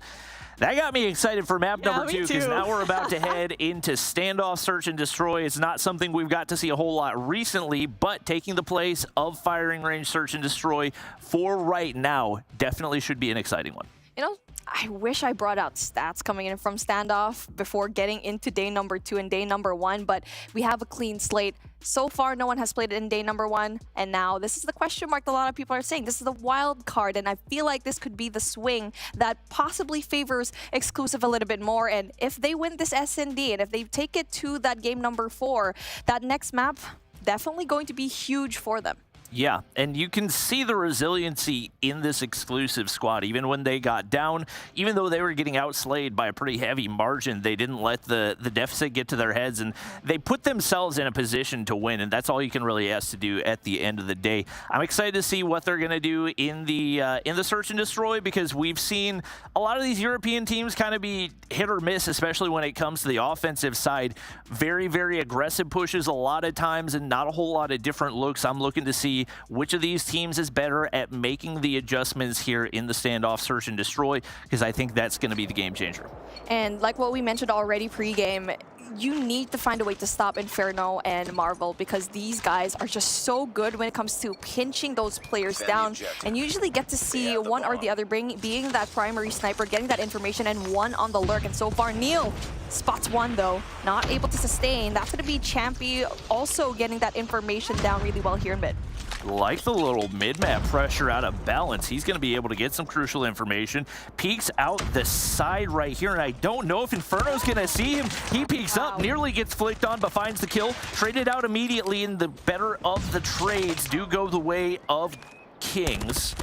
that got me excited for map number 2, because now we're about to head into standoff search and destroy. It's not something we've got to see a whole lot recently, but taking the place of firing range search and destroy for right now definitely should be an exciting one. You know, I wish I brought out stats coming in from standoff before getting into day number 2 and day number 1, but we have a clean slate. So far, no one has played it in day number 1, and now this is the question mark that a lot of people are saying. This is the wild card, and I feel like this could be the swing that possibly favors exclusive a little bit more. And if they win this S&D, and if they take it to that game number 4, that next map definitely going to be huge for them. Yeah, and you can see the resiliency in this exclusive squad. Even when they got down, even though they were getting outslayed by a pretty heavy margin, they didn't let the deficit get to their heads, and they put themselves in a position to win, and that's all you can really ask to do at the end of the day. I'm excited to see what they're going to do in the search and destroy, because we've seen a lot of these European teams kind of be hit or miss, especially when it comes to the offensive side. Very, very aggressive pushes a lot of times and not a whole lot of different looks. I'm looking to see which of these teams is better at making the adjustments here in the standoff search and destroy, because I think that's going to be the game changer. And like what we mentioned already pre-game, you need to find a way to stop Inferno and Marvel, because these guys are just so good when it comes to pinching those players down, and usually get to see one or the other being that primary sniper, getting that information, and one on the lurk. And so far, Neil spots one though, not able to sustain. That's going to be Champy also getting that information down really well here in mid. Like the little mid-map pressure out of balance. He's going to be able to get some crucial information. Peeks out the side right here, and I don't know if Inferno's going to see him. He peeks up, nearly gets flicked on, but finds the kill. Traded out immediately, and the better of the trades do go the way of Kings.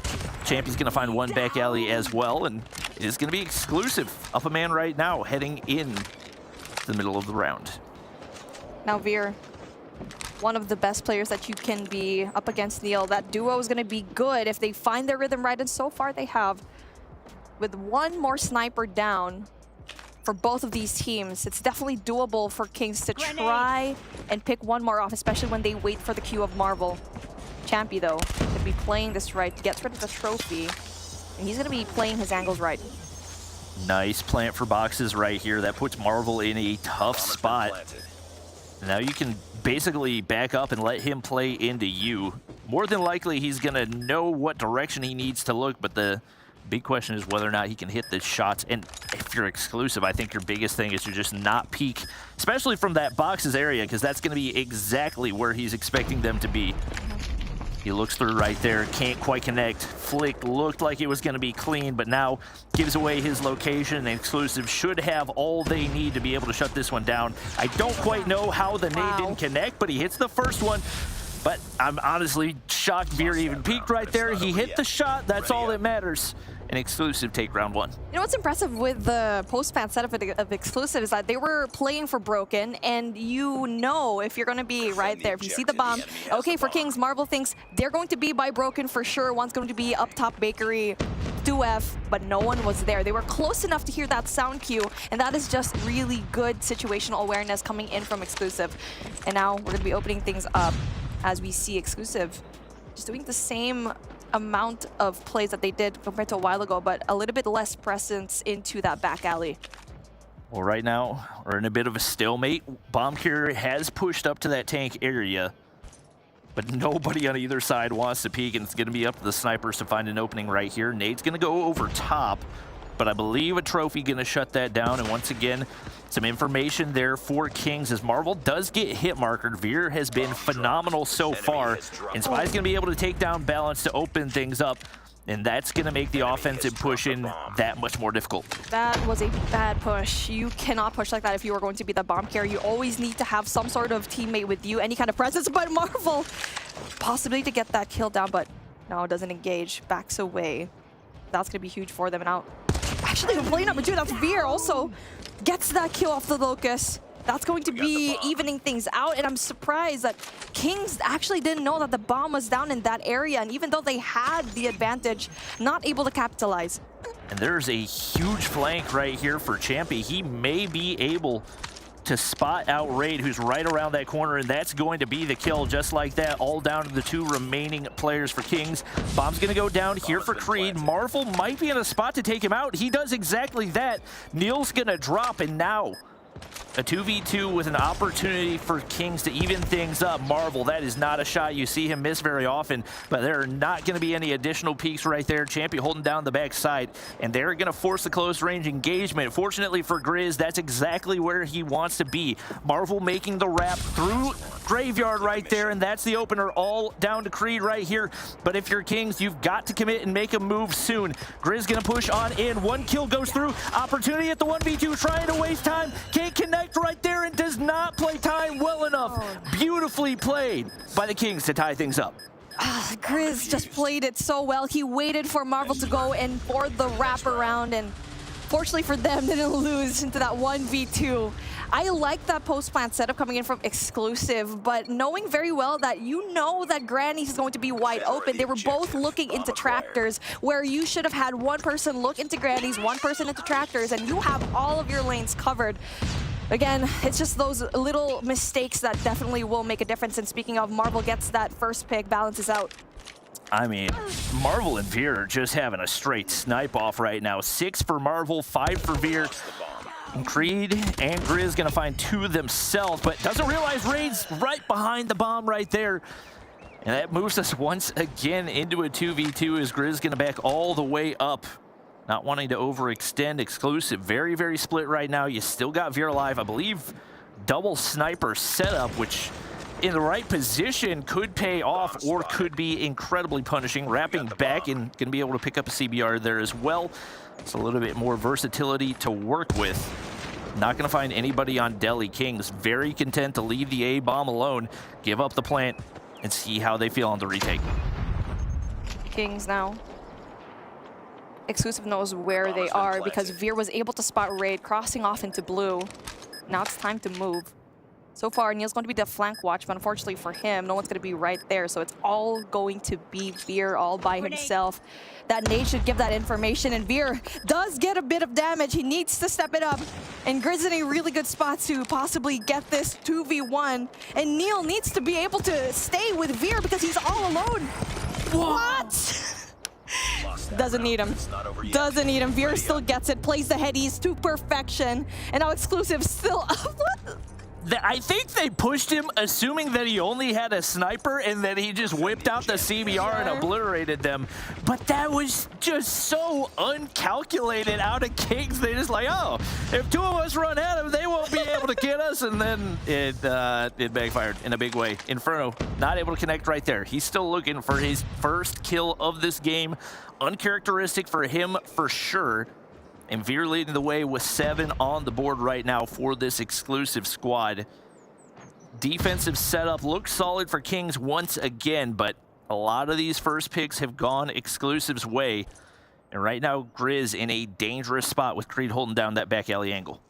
Champy's going to find one back alley as well, and it is going to be exclusive. Up a man right now, heading in the middle of the round. Now, Veer, one of the best players that you can be up against Neil. That duo is going to be good if they find their rhythm right, and so far they have. With one more sniper down for both of these teams, it's definitely doable for Kings to try and pick one more off, especially when they wait for the queue of Marvel. Champy, though, could be playing this right, gets rid of the trophy, and he's going to be playing his angles right. Nice plant for boxes right here. That puts Marvel in a tough spot. Now you can basically back up and let him play into you. More than likely, he's going to know what direction he needs to look, but the big question is whether or not he can hit the shots. And if you're exclusive, I think your biggest thing is to just not peek, especially from that boxes area, because that's going to be exactly where he's expecting them to be. He looks through right there, can't quite connect. Flick looked like it was going to be clean, but now gives away his location. And exclusive should have all they need to be able to shut this one down. I don't quite know how the nade didn't connect, but he hits the first one. But I'm honestly shocked Veer even peeked right there. He hit the shot, that's all that matters. An exclusive take round one. You know what's impressive with the post-fan setup of exclusive is that they were playing for Broken, and you know if you're going to be right there. If you see the bomb, okay, for Kings, Marvel thinks they're going to be by Broken for sure. One's going to be up top Bakery, 2F, but no one was there. They were close enough to hear that sound cue, and that is just really good situational awareness coming in from exclusive. And now we're going to be opening things up as we see exclusive just doing the same amount of plays that they did compared to a while ago, but a little bit less presence into that back alley. Well, right now, we're in a bit of a stalemate. Bomb carrier has pushed up to that tank area, but nobody on either side wants to peek, and it's going to be up to the snipers to find an opening right here. Nade's going to go over top, but I believe a trophy going to shut that down, and once again, some information there for Kings as Marvel does get hit markered. Veer has been phenomenal so far, and Spy's going to be able to take down balance to open things up, and that's going to make the offensive push in that much more difficult. That was a bad push. You cannot push like that if you are going to be the bomb carrier. You always need to have some sort of teammate with you, any kind of presence, but Marvel possibly to get that kill down, but no, it doesn't engage, backs away. That's going to be huge for them. And now, actually, play number 2, that's Veer also gets that kill off the Locust. That's going to be evening things out, and I'm surprised that Kings actually didn't know that the bomb was down in that area, and even though they had the advantage, not able to capitalize. And there's a huge flank right here for Champy. He may be able to spot out Raid, who's right around that corner, and that's going to be the kill just like that, all down to the 2 remaining players for Kings. Bomb's going to go down here for Creed. Marvel might be in a spot to take him out. He does exactly that. Neil's going to drop, and now a 2v2 with an opportunity for Kings to even things up. Marvel, that is not a shot you see him miss very often, but there are not going to be any additional peeks right there. Champy holding down the backside, and they're going to force the close range engagement. Fortunately for Grizz, that's exactly where he wants to be. Marvel making the wrap through Graveyard right there, and that's the opener all down to Creed right here. But if you're Kings, you've got to commit and make a move soon. Grizz going to push on in. One kill goes through. Opportunity at the 1v2, trying to waste time. Can't connect right there and does not play time well enough. Beautifully played by the Kings to tie things up. Grizz just played it so well. He waited for Marvel to go in for the wraparound, and fortunately for them, didn't lose into that 1v2. I like that post-plant setup coming in from Exclusive, but knowing very well that you know that Granny's is going to be wide open. They were both looking into tractors, where you should have had one person look into Granny's, one person into tractors, and you have all of your lanes covered. Again, it's just those little mistakes that definitely will make a difference. And speaking of, Marvel gets that first pick, balances out. I mean, Marvel and Veer are just having a straight snipe off right now. 6 for Marvel, 5 for Veer. And Creed and Grizz gonna find 2 themselves, but doesn't realize Raid's right behind the bomb right there. And that moves us once again into a 2v2 as Grizz gonna back all the way up. Not wanting to overextend. Exclusive, very, very split right now. You still got Veer alive. I believe double sniper setup, which in the right position could pay off or could be incredibly punishing. Wrapping back and going to be able to pick up a CBR there as well. It's a little bit more versatility to work with. Not going to find anybody on Delhi. Kings very content to leave the A bomb alone, give up the plant, and see how they feel on the retake. Kings now. Exclusive knows where they are because Veer was able to spot Raid crossing off into blue. Now it's time to move. So far, Neil's going to be the flank watch, but unfortunately for him, no one's going to be right there. So it's all going to be Veer all by himself. That nade should give that information, and Veer does get a bit of damage. He needs to step it up. And Grizz in a really good spot to possibly get this 2v1. And Neil needs to be able to stay with Veer because he's all alone. What? Doesn't need him. Doesn't need him. Veer still gets it. Plays the headies to perfection. And now Exclusive still up. I think they pushed him assuming that he only had a sniper and that he just whipped out the CBR and obliterated them. But that was just so uncalculated out of Kings. They just like, oh, if 2 of us run at him, they won't be able to get us. And then it backfired in a big way. Inferno not able to connect right there. He's still looking for his first kill of this game. Uncharacteristic for him for sure. And Veer leading the way with 7 on the board right now for this Exclusive squad. Defensive setup looks solid for Kings once again, but a lot of these first picks have gone Exclusive's way. And right now, Grizz in a dangerous spot with Creed holding down that back alley angle.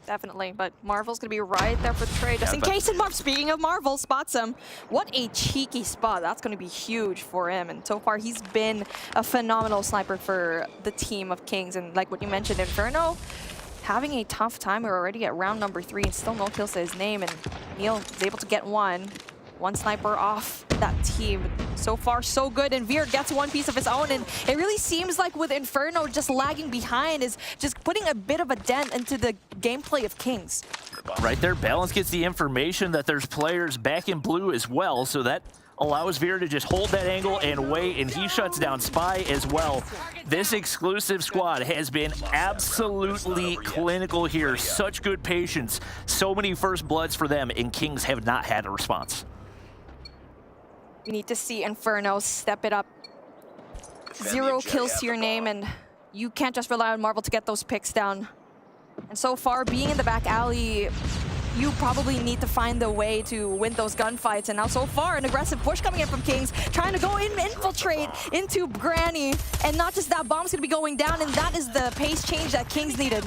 Definitely, but Marvel's going to be right there for the trade. Just in case, and speaking of Marvel, spots him. What a cheeky spot. That's going to be huge for him. And so far, he's been a phenomenal sniper for the team of Kings. And like what you mentioned, Inferno, having a tough time. We're already at round number 3 and still no kills to his name. And Neil is able to get one sniper off that team. So far, so good. And Veer gets one piece of his own. And it really seems like with Inferno just lagging behind is just putting a bit of a dent into the gameplay of Kings. Right there, Balance gets the information that there's players back in blue as well. So that allows Veer to just hold that angle and wait, and he shuts down Spy as well. This Exclusive squad has been absolutely clinical here. Such good patience. So many first bloods for them, and Kings have not had a response. We need to see Inferno step it up. 0 kills to your name, and you can't just rely on Marvel to get those picks down. And so far, being in the back alley, you probably need to find a way to win those gunfights. And now so far, an aggressive push coming in from Kings, trying to go in, infiltrate into Granny. And not just that, bomb's gonna be going down, and that is the pace change that Kings needed.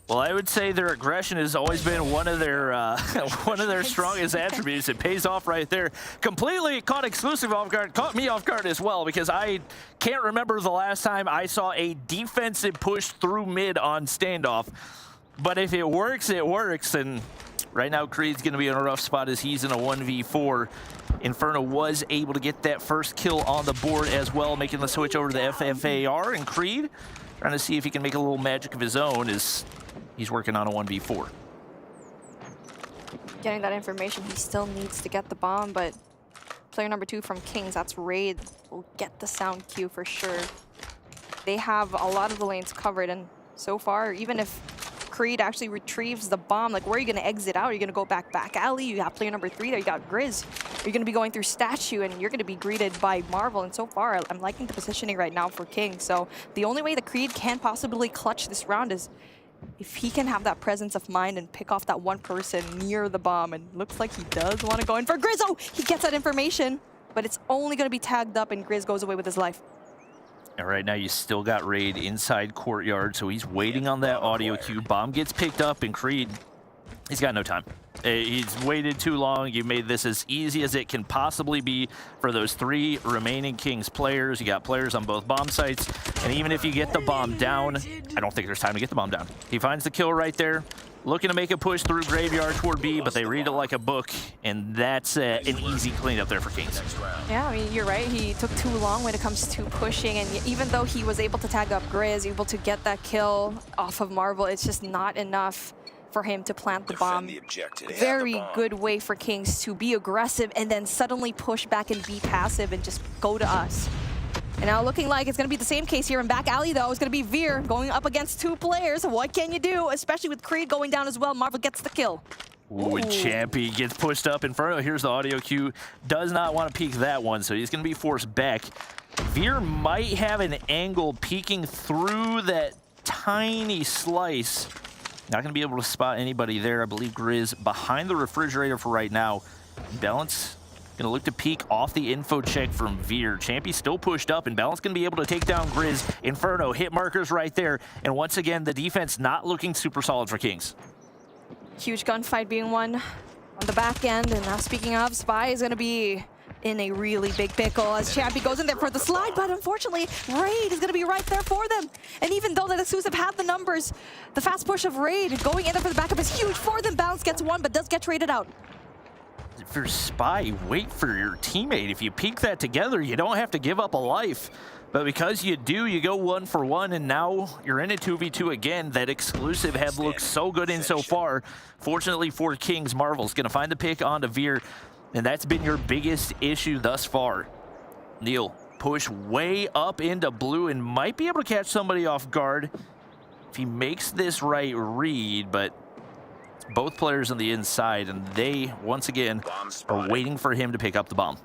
Well, I would say their aggression has always been one of their strongest attributes. It pays off right there. Completely caught Exclusive off guard, caught me off guard as well, because I can't remember the last time I saw a defensive push through mid on standoff. But if it works, it works. And right now, Creed's going to be in a rough spot as he's in a 1v4. Inferno was able to get that first kill on the board as well, making the switch over to the FFAR. And Creed trying to see if he can make a little magic of his own as he's working on a 1v4. Getting that information, he still needs to get the bomb, but player number 2 from Kings, that's Raid, will get the sound cue for sure. They have a lot of the lanes covered, and so far, even if Creed actually retrieves the bomb, like, where are you going to exit out? Are you going to go back alley? You have player number 3 there. You got Grizz. You're going to be going through Statue, and you're going to be greeted by Marvel. And so far, I'm liking the positioning right now for King. So the only way that Creed can possibly clutch this round is if he can have that presence of mind and pick off that one person near the bomb. And looks like he does want to go in for Grizz. Oh, he gets that information. but it's only going to be tagged up and Grizz goes away with his life. And right now you still got Raid inside courtyard, so he's waiting on that audio cue. Bomb gets picked up and Creed, he's got no time. He's waited too long. You made this as easy as it can possibly be for those 3 remaining Kings players. You got players on both bomb sites, and even if you get the bomb down, I don't think there's time to get the bomb down. He finds the kill right there, looking to make a push through Graveyard toward B, but they read it like a book, and that's an easy cleanup there for Kings. Yeah, I mean, you're right. He took too long when it comes to pushing, and even though he was able to tag up Grizz, able to get that kill off of Marvel, it's just not enough for him to plant the bomb. Very good way for Kings to be aggressive and then suddenly push back and be passive and just go to us. And now looking like it's going to be the same case here in back alley, though. It's going to be Veer going up against 2 players. What can you do? Especially with Creed going down as well. Marvel gets the kill. Ooh, and Champy gets pushed up. Inferno, here's the audio cue. Does not want to peek that one, so he's going to be forced back. Veer might have an angle peeking through that tiny slice. Not going to be able to spot anybody there. I believe Grizz behind the refrigerator for right now. Balance going to look to peek off the info check from Veer. Champy still pushed up, and Balance going to be able to take down Grizz. Inferno, hit markers right there. And once again, the defense not looking super solid for Kings. Huge gunfight being won on the back end. And now speaking of, Spy is going to be in a really big pickle as Champy goes in there for the slide, but unfortunately, Raid is going to be right there for them. And even though that Exclusive had the numbers, the fast push of Raid going in there for the backup is huge for them. Balance gets 1, but does get traded out. If you're Spy, wait for your teammate. If you peek that together, you don't have to give up a life. But because you do, you go 1 for 1, and now you're in a 2v2 again. That Exclusive had looked so good in so far. Fortunately for Kings, Marvel's going to find the pick onto Veer, and that's been your biggest issue thus far. Neil, push way up into blue and might be able to catch somebody off guard if he makes this right read, but it's both players on the inside, and they, once again, are waiting for him to pick up the bomb.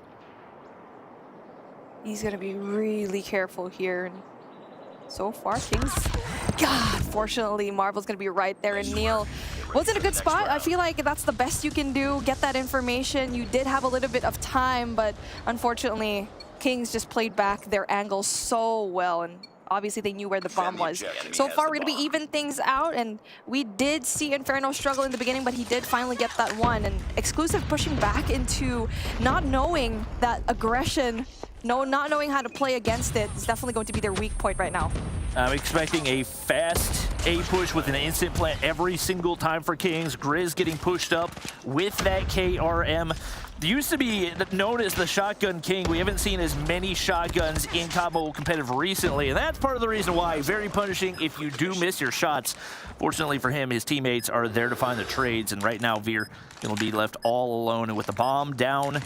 He's going to be really careful here. And so far, Kings, God, fortunately, Marvel's going to be right there. And Neil was in a good spot. I feel like that's the best you can do. Get that information. You did have a little bit of time, but unfortunately, Kings just played back their angles so well. And obviously, they knew where the bomb was. So far, we're going to be even things out. And we did see Inferno struggle in the beginning, but he did finally get that one. And Exclusive pushing back into not knowing that aggression, not knowing how to play against it is definitely going to be their weak point right now. I'm expecting a fast A push with an instant plant every single time for Kings. Grizz getting pushed up with that KRM. Used to be known as the Shotgun King. We haven't seen as many shotguns in CoD Mobile Competitive recently, and that's part of the reason why. Very punishing if you do miss your shots. Fortunately for him, his teammates are there to find the trades, and right now Veer will be left all alone. And with the bomb down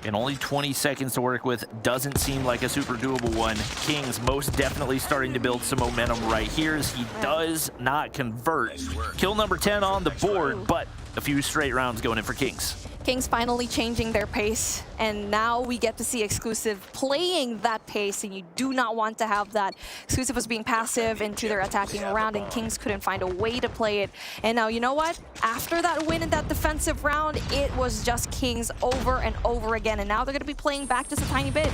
and only 20 seconds to work with, doesn't seem like a super doable one. Kings most definitely starting to build some momentum right here as he does not convert. Kill number 10 on the board, but a few straight rounds going in for Kings. Kings finally changing their pace, and now we get to see Exclusive playing that pace, and you do not want to have that. Exclusive was being passive into their attacking round, and Kings couldn't find a way to play it. And now, you know what? After that win in that defensive round, it was just Kings over and over again, and now they're going to be playing back just a tiny bit.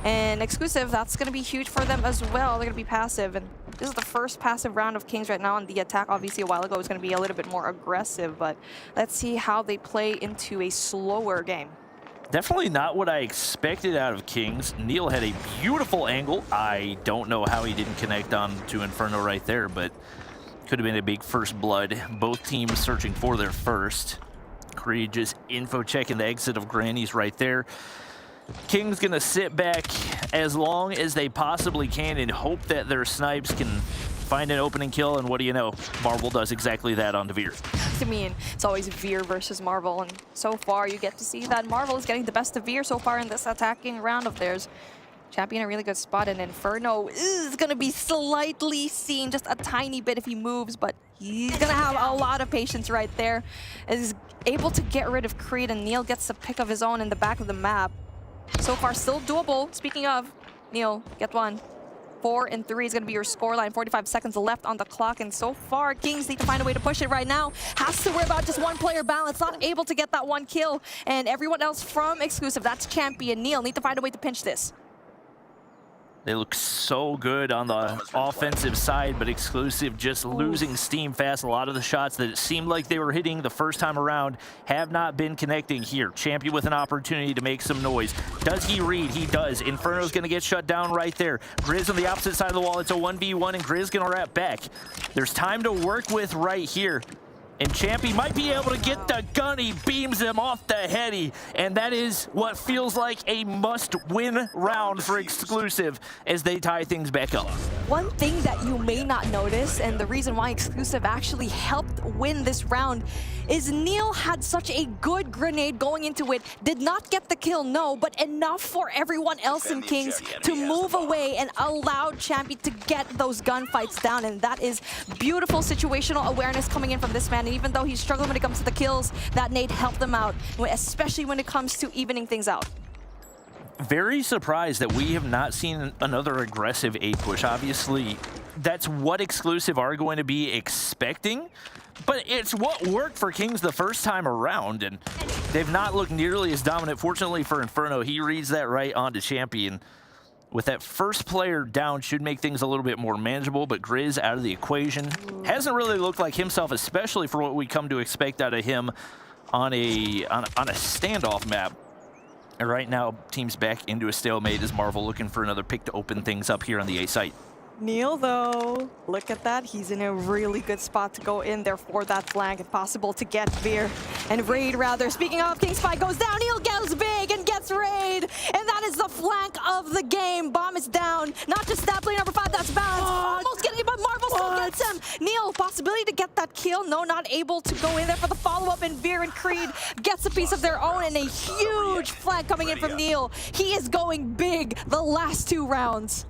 And Exclusive, that's going to be huge for them as well. They're going to be passive, and this is the first passive round of Kings right now, and the attack obviously a while ago was going to be a little bit more aggressive, but let's see how they play into a slower game. Definitely not what I expected out of Kings. Neil had a beautiful angle. I don't know how he didn't connect on to Inferno right there, but could have been a big first blood. Both teams searching for their first. Creed just info checking the exit of Granny's right there. Kings gonna sit back as long as they possibly can and hope that their snipes can find an opening kill, and what do you know? Marvel does exactly that on Veer. I mean, it's always Veer versus Marvel, and so far you get to see that Marvel is getting the best of Veer so far in this attacking round of theirs. Champy in a really good spot, and Inferno is gonna be slightly seen, just a tiny bit if he moves, but he's gonna have a lot of patience right there. Is able to get rid of Creed, and Neil gets a pick of his own in the back of the map. So far, still doable. Speaking of, Neil, get one. 4 and 3 is going to be your scoreline. 45 seconds left on the clock, and so far, Kings need to find a way to push it right now. Has to worry about just one player balance, not able to get that one kill. And everyone else from Exclusive, that's Champion Neil, need to find a way to pinch this. They look so good on the offensive side, but Exclusive just losing steam fast. A lot of the shots that it seemed like they were hitting the first time around have not been connecting here. Champion with an opportunity to make some noise. Does he read? He does. Inferno's going to get shut down right there. Grizz on the opposite side of the wall. It's a 1v1, and Grizz going to wrap back. There's time to work with right here. And Champy might be able to get the gun. He beams him off the heady. And that is what feels like a must-win round for Exclusive as they tie things back up. One thing that you may not notice, and the reason why Exclusive actually helped win this round, is Neil had such a good grenade going into it. Did not get the kill, no, but enough for everyone else in Kings to move away and allowed Champy to get those gunfights down. And that is beautiful situational awareness coming in from this man. And even though he's struggling when it comes to the kills, that nade helped them out, especially when it comes to evening things out. Very surprised that we have not seen another aggressive A push. Obviously, that's what Exclusive are going to be expecting, but it's what worked for Kings the first time around, and they've not looked nearly as dominant. Fortunately for Inferno, he reads that right onto Champion. With that first player down, should make things a little bit more manageable, but Grizz out of the equation. Hasn't really looked like himself, especially for what we come to expect out of him on a standoff map. And right now, team's back into a stalemate as Marvel looking for another pick to open things up here on the A site. Neil, though, look at that. He's in a really good spot to go in there for that flank, if possible, to get Veer. And Raid, rather. Speaking of, King Spy goes down. Neil goes big and gets Raid. And that is the flank of the game. Bomb is down. Not just that player number 5, that's Balance. Almost getting it, but Marvel still gets him. Neil, possibility to get that kill. No, not able to go in there for the follow-up. And Veer and Creed gets a piece of their own. And a huge flank coming in from Neil. He is going big the last 2 rounds.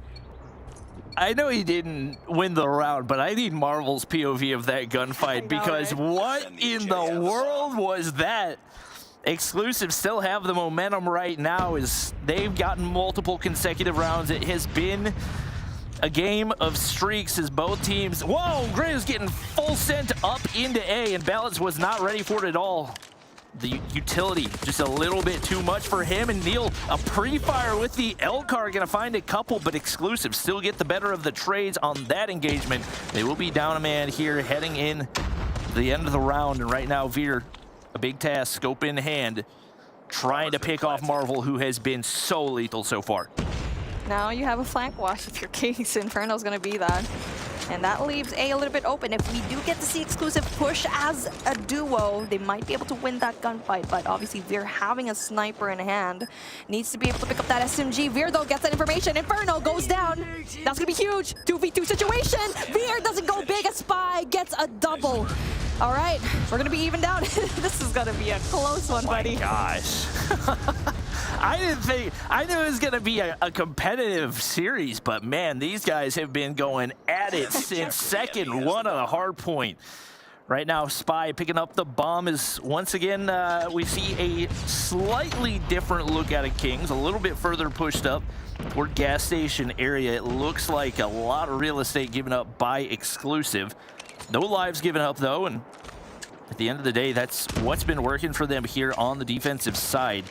I know he didn't win the round, but I need Marvel's POV of that gunfight because what in the world was that? Exclusive still have the momentum right now as they've gotten multiple consecutive rounds. It has been a game of streaks as both teams... Whoa, Grizz getting full sent up into A, and Balance was not ready for it at all. The utility, just a little bit too much for him, and Neil, a pre-fire with the L-car, gonna find a couple, but Exclusive still get the better of the trades on that engagement. They will be down a man here, heading in the end of the round, and right now, Veer, a big task, scope in hand, trying to pick off Marvel, who has been so lethal so far. Now you have a flank wash if your Kings. Inferno's gonna be that. And that leaves A a little bit open. If we do get to see Exclusive push as a duo, they might be able to win that gunfight. But obviously, Veer having a sniper in hand needs to be able to pick up that SMG. Veer, though, gets that information. Inferno goes down. That's going to be huge. 2v2 situation. Veer doesn't go big. A Spy gets a double. All right, we're going to be even down. This is going to be a close one, buddy. Oh my gosh. I knew it was going to be a competitive series, but man, these guys have been going at it since second one on the hard point. Right now, Spy picking up the bomb is once again, we see a slightly different look out of Kings, a little bit further pushed up toward gas station area. It looks like a lot of real estate given up by Exclusive. No lives given up though, and at the end of the day, that's what's been working for them here on the defensive side.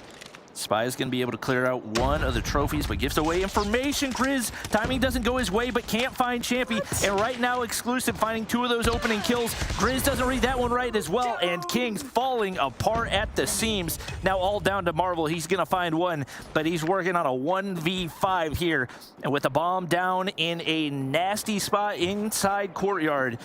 Spy is going to be able to clear out one of the trophies, but gives away information. Grizz, timing doesn't go his way, but can't find Champy. And right now, Exclusive finding 2 of those opening kills. Grizz doesn't read that one right as well, and Kings falling apart at the seams. Now all down to Marvel. He's going to find one, but he's working on a 1v5 here. And with the bomb down in a nasty spot inside courtyard,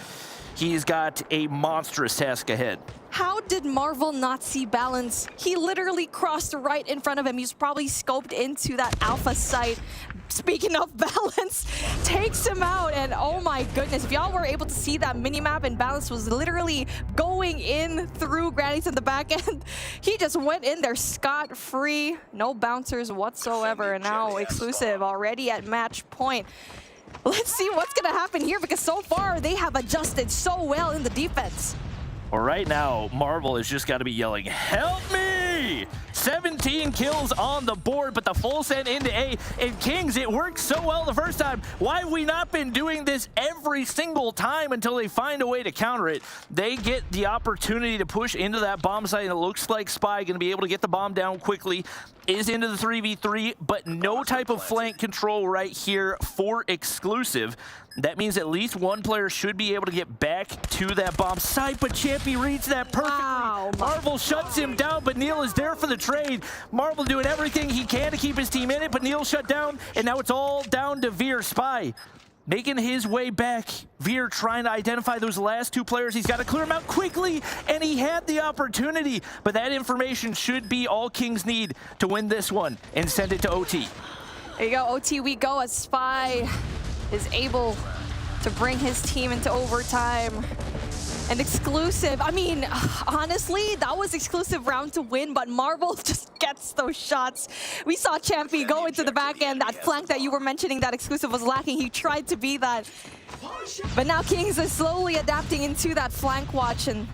he's got a monstrous task ahead. How did Marvel not see Balance? He literally crossed right in front of him. He's probably scoped into that alpha site. Speaking of Balance, takes him out, and oh my goodness, if y'all were able to see that minimap, and Balance was literally going in through Granny's in the back end, he just went in there scot-free, no bouncers whatsoever, and now Exclusive already at match point. Let's see what's gonna happen here, because so far they have adjusted so well in the defense. Well, right now, Marvel has just got to be yelling, "Help me!" 17 kills on the board, but the full send into A. And Kings, it worked so well the first time. Why have we not been doing this every single time until they find a way to counter it? They get the opportunity to push into that bomb site, and it looks like Spy going to be able to get the bomb down quickly. Is into the 3v3, but no type of flank control right here for Exclusive. That means at least one player should be able to get back to that bomb site, but Champy reads that perfectly. Wow. Marvel shuts him down, but Neil is there for the trade. Marvel doing everything he can to keep his team in it, but Neil shut down, and now it's all down to Veer. Spy making his way back. Veer trying to identify those last two players. He's got to clear them out quickly, and he had the opportunity, but that information should be all Kings need to win this one and send it to OT. There you go, OT we go, as Spy is able to bring his team into overtime. And Exclusive, I mean, honestly, that was Exclusive round to win, but Marvel just gets those shots. We saw Champy go into the back end, that flank that you were mentioning that Exclusive was lacking. He tried to be that. But now Kings is slowly adapting into that flank watch, and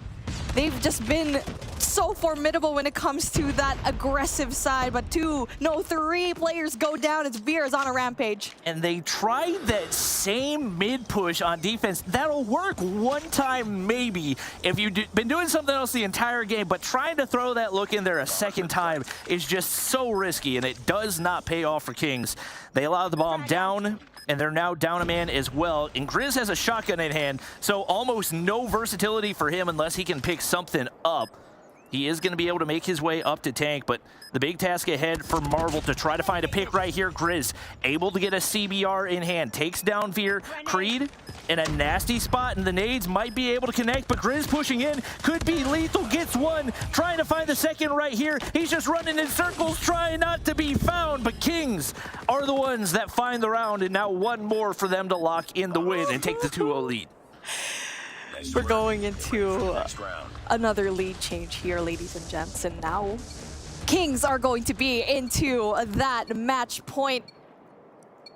they've just been so formidable when it comes to that aggressive side. But three players go down as Veer is on a rampage. And they tried that same mid push on defense. That'll work one time maybe if you've been doing something else the entire game, but trying to throw that look in there a second time is just so risky, and it does not pay off for Kings. They allow the bomb down, and they're now down a man as well. And Grizz has a shotgun in hand, so almost no versatility for him unless he can pick something up. He is going to be able to make his way up to tank, but the big task ahead for Marvel to try to find a pick right here. Grizz able to get a CBR in hand, takes down Veer. Creed in a nasty spot, and the nades might be able to connect, but Grizz pushing in, could be lethal, gets one, trying to find the second right here. He's just running in circles, trying not to be found, but Kings are the ones that find the round, and now one more for them to lock in the win and take the 2-0 lead. We're going into another lead change here, ladies and gents, and now Kings are going to be into that match point.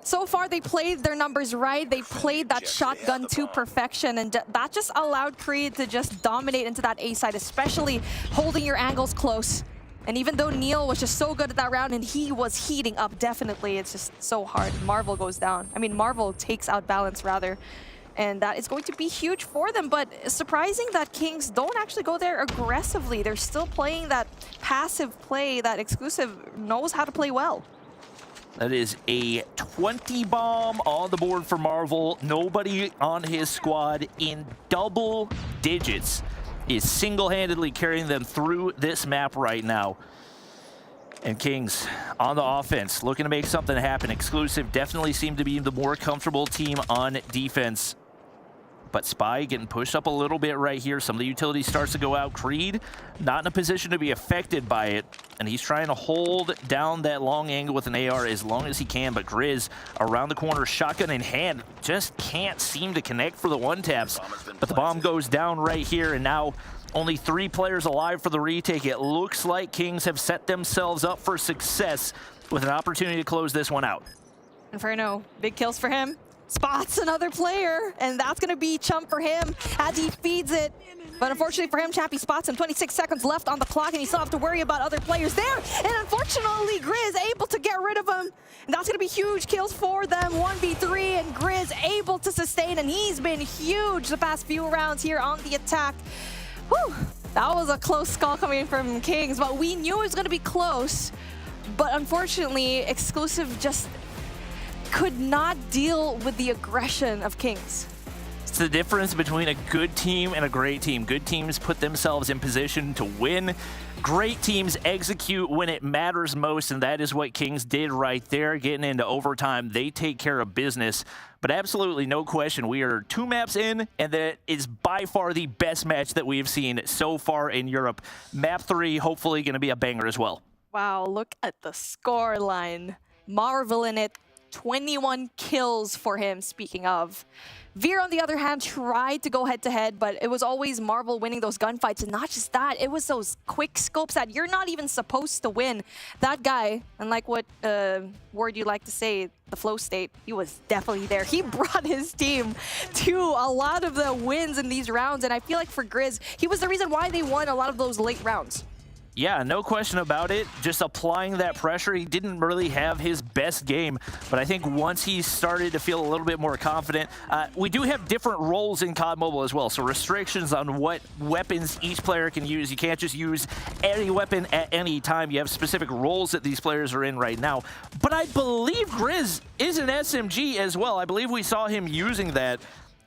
So far, they played their numbers right. They played that shotgun to perfection, and that just allowed Creed to just dominate into that A side, especially holding your angles close. And even though Neil was just so good at that round, and he was heating up, definitely, it's just so hard. Marvel goes down. I mean, Marvel takes out balance, rather. And that is going to be huge for them, but surprising that Kings don't actually go there aggressively. They're still playing that passive play that Exclusive knows how to play well. That is a 20 bomb on the board for Marvel. Nobody on his squad in double digits is single-handedly carrying them through this map right now. And Kings on the offense, looking to make something happen. Exclusive definitely seemed to be the more comfortable team on defense. But Spy getting pushed up a little bit right here. Some of the utility starts to go out. Creed not in a position to be affected by it. And he's trying to hold down that long angle with an AR as long as he can. But Grizz around the corner, shotgun in hand, just can't seem to connect for the one-taps. But the bomb goes down right here, and now only 3 players alive for the retake. It looks like Kings have set themselves up for success with an opportunity to close this one out. Inferno, big kills for him. Spots another player, and that's going to be chump for him as he feeds it. But unfortunately for him, Chappie spots him. 26 seconds left on the clock, and you still have to worry about other players there. And unfortunately, Grizz able to get rid of him. And that's going to be huge kills for them. 1v3, and Grizz able to sustain, and he's been huge the past few rounds here on the attack. Whew, that was a close call coming from Kings, but we knew it was going to be close. But unfortunately, Exclusive just could not deal with the aggression of Kings. It's the difference between a good team and a great team. Good teams put themselves in position to win. Great teams execute when it matters most, and that is what Kings did right there. Getting into overtime, they take care of business. But absolutely no question, we are 2 maps in, and that is by far the best match that we have seen so far in Europe. Map 3, hopefully going to be a banger as well. Wow, look at the score line. Marvel in it. 21 kills for him, speaking of. Veer, on the other hand, tried to go head-to-head, but it was always Marvel winning those gunfights. And not just that, it was those quick scopes that you're not even supposed to win. That guy, unlike what word you like to say, the flow state, he was definitely there. He brought his team to a lot of the wins in these rounds. And I feel like for Grizz, he was the reason why they won a lot of those late rounds. Yeah, no question about it. Just applying that pressure. He didn't really have his best game, but I think once he started to feel a little bit more confident, we do have different roles in COD Mobile as well, so restrictions on what weapons each player can use. You can't just use any weapon at any time. You have specific roles that these players are in right now. But I believe Grizz is an SMG as well. I believe we saw him using that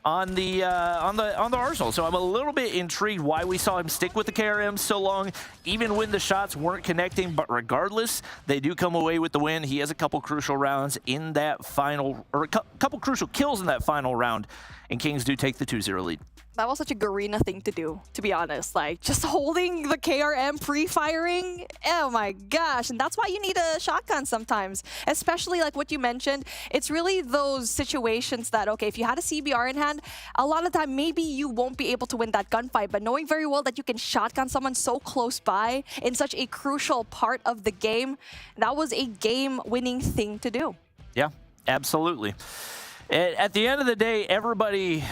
on the Arsenal. So I'm a little bit intrigued why we saw him stick with the KRM so long, even when the shots weren't connecting. But regardless, they do come away with the win. He has a couple crucial rounds in that final, or a couple crucial kills in that final round, and Kings do take the 2-0 lead. That was such a Garena thing to do, to be honest. Like, just holding the KRM pre-firing, oh my gosh. And that's why you need a shotgun sometimes, especially like what you mentioned. It's really those situations that, okay, if you had a CBR in hand, a lot of the time, maybe you won't be able to win that gunfight, but knowing very well that you can shotgun someone so close by in such a crucial part of the game, that was a game-winning thing to do. Yeah, absolutely. At the end of the day, everybody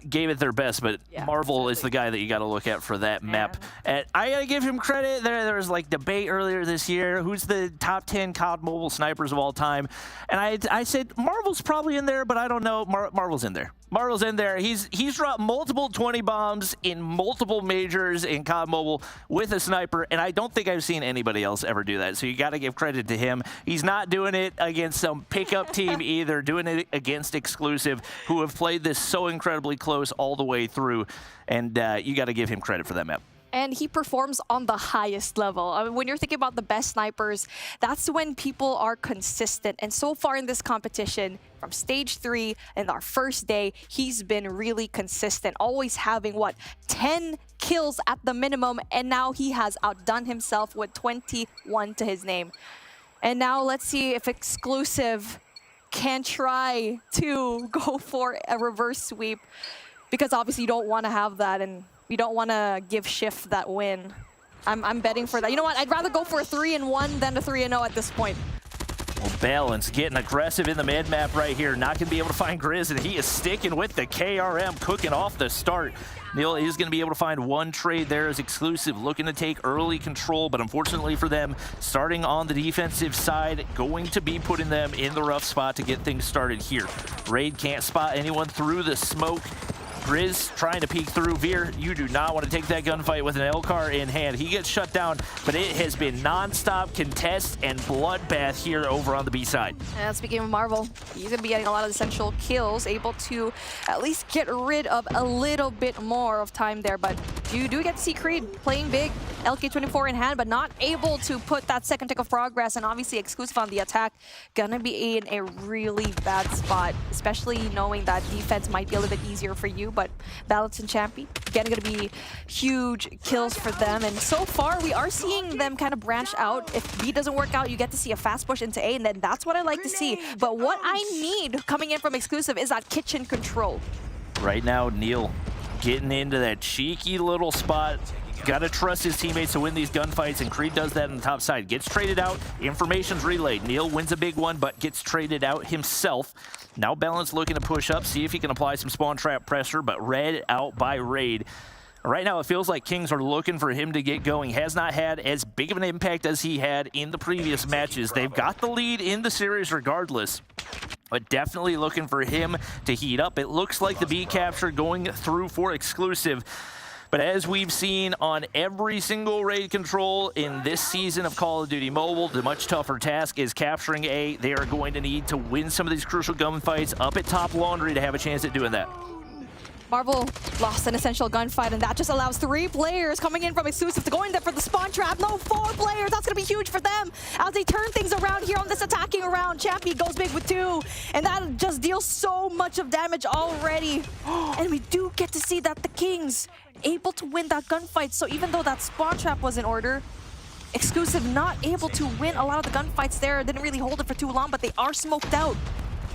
gave it their best, but Yeah, Marvel is the guy that you got to look at for that map. And I got to give him credit. There was like debate earlier this year. Who's the top 10 COD Mobile snipers of all time? And I said Marvel's probably in there, but I don't know. Marvel's in there. Marvel's in there. He's dropped multiple 20 bombs in multiple majors in COD Mobile with a sniper, and I don't think I've seen anybody else ever do that. So you got to give credit to him. He's not doing it against some pickup team either, doing it against Exclusive, who have played this so incredibly close all the way through, and you got to give him credit for that map. And he performs on the highest level. I mean, when you're thinking about the best snipers, that's when people are consistent. And so far in this competition, from stage 3 and our first day, he's been really consistent, always having, what, 10 kills at the minimum. And now he has outdone himself with 21 to his name. And now let's see if Exclusive can try to go for a reverse sweep, because obviously you don't want to have that, and you don't want to give Shift that win. I'm betting for that. You know what? I'd rather go for a 3-1 than a 3-0 at this point. Well, Balance getting aggressive in the mid map right here. Not going to be able to find Grizz, and he is sticking with the KRM, cooking off the start. Neil is going to be able to find one trade there as Exclusive, looking to take early control, but unfortunately for them, starting on the defensive side, going to be putting them in the rough spot to get things started here. Raid can't spot anyone through the smoke. Grizz trying to peek through. Veer, you do not want to take that gunfight with an Elcar in hand. He gets shut down, but it has been non-stop contest and bloodbath here over on the B side. And speaking of Marvel, he's going to be getting a lot of essential kills, able to at least get rid of a little bit more of time there. But you do get to see Creed playing big, LK24 in hand, but not able to put that second tick of progress. And obviously Exclusive on the attack, gonna be in a really bad spot, especially knowing that defense might be a little bit easier for you. But Balance and Champy, again, going to be huge kills for them. And so far, we are seeing them kind of branch out. If B doesn't work out, you get to see a fast push into A, and then that's what I like to see. But what I need coming in from Exclusive is that kitchen control. Right now, Neil getting into that cheeky little spot. Got to trust his teammates to win these gunfights, and Creed does that on the top side. Gets traded out, information's relayed. Neil wins a big one, but gets traded out himself. Now Balance looking to push up, see if he can apply some spawn trap pressure, but read out by Raid. Right now, it feels like Kings are looking for him to get going. Has not had as big of an impact as he had in the previous matches. They've got the lead in the series regardless, but definitely looking for him to heat up. It looks like the B capture going through for Exclusive. But as we've seen on every single raid control in this season of Call of Duty Mobile, the much tougher task is capturing A. They are going to need to win some of these crucial gunfights up at top laundry to have a chance at doing that. Marvel lost an essential gunfight, and that just allows 3 players coming in from Exclusive to go in there for the spawn trap. No, 4 players. That's going to be huge for them as they turn things around here on this attacking round. Champy goes big with 2, and that just deals so much of damage already. And we do get to see that the Kings able to win that gunfight. So even though that spawn trap was in order, Exclusive not able to win a lot of the gunfights there. Didn't really hold it for too long, but they are smoked out.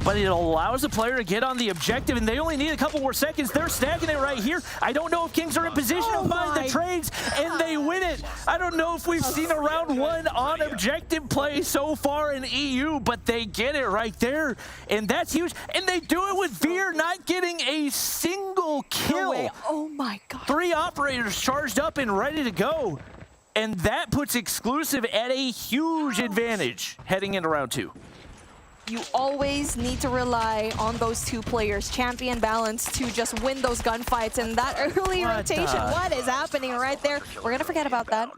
But it allows the player to get on the objective, and they only need a couple more seconds. They're stacking it right here. I don't know if Kings are in position to find the trades, and they win it. I don't know if we've seen a round 1 on objective play so far in EU, but they get it right there, and that's huge. And they do it with Veer not getting a single kill. No way. Oh my God. 3 operators charged up and ready to go. And that puts Exclusive at a huge advantage heading into round 2. You always need to rely on those two players, Champion Balance, to just win those gunfights. And that early rotation, what is happening right there? We're gonna forget about that.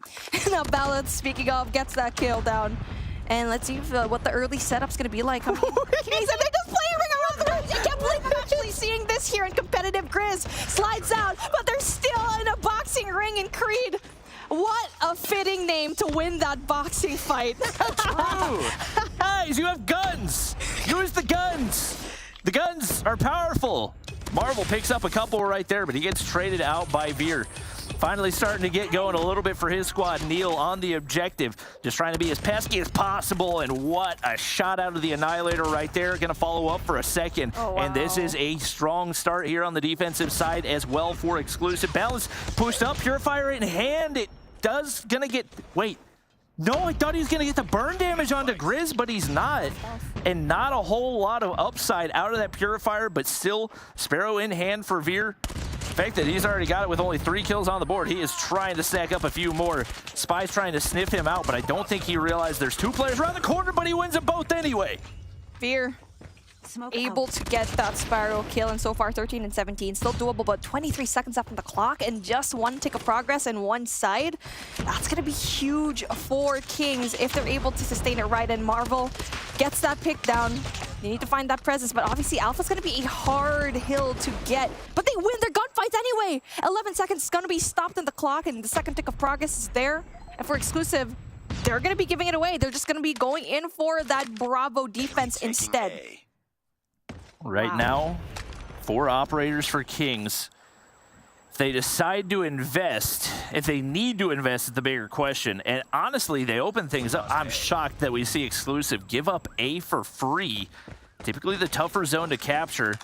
Now Balance, speaking of, gets that kill down. And let's see what the early setup's gonna be like. I mean, they're just playing around the room. I can't believe I'm actually seeing this here in competitive. Grizz slides out, but they're still in a boxing ring in Creed. What a fitting name to win that boxing fight. True. Guys, you have guns. Use the guns. The guns are powerful. Marvel picks up a couple right there, but he gets traded out by Veer. Finally starting to get going a little bit for his squad. Neil on the objective, just trying to be as pesky as possible. And what a shot out of the Annihilator right there. Gonna follow up for a second. Oh, wow. And this is a strong start here on the defensive side as well for Exclusive. Balance pushed up, Purifier in hand. It does gonna get, wait. No, I thought he was gonna get the burn damage onto Grizz, but he's not. And not a whole lot of upside out of that Purifier, but still Sparrow in hand for Veer. The fact that he's already got it with only 3 kills on the board, he is trying to stack up a few more. Spy's trying to sniff him out, but I don't think he realized there's 2 players around the corner, but he wins them both anyway. Veer able to get that Sparrow kill, and so far 13 and 17, still doable, but 23 seconds left on the clock and just 1 tick of progress in one side. That's gonna be huge for Kings if they're able to sustain it right, and Marvel gets that pick down. You need to find that presence, but obviously Alpha's gonna be a hard hill to get, but they win their gunfights anyway. 11 seconds is gonna be stopped in the clock, and the second tick of progress is there. And for Exclusive, they're gonna be giving it away. They're just gonna be going in for that Bravo defense instead. Right now, 4 operators for Kings. If they decide to invest, if they need to invest is the bigger question. And honestly, they open things up. I'm shocked that we see Exclusive give up A for free. Typically the tougher zone to capture.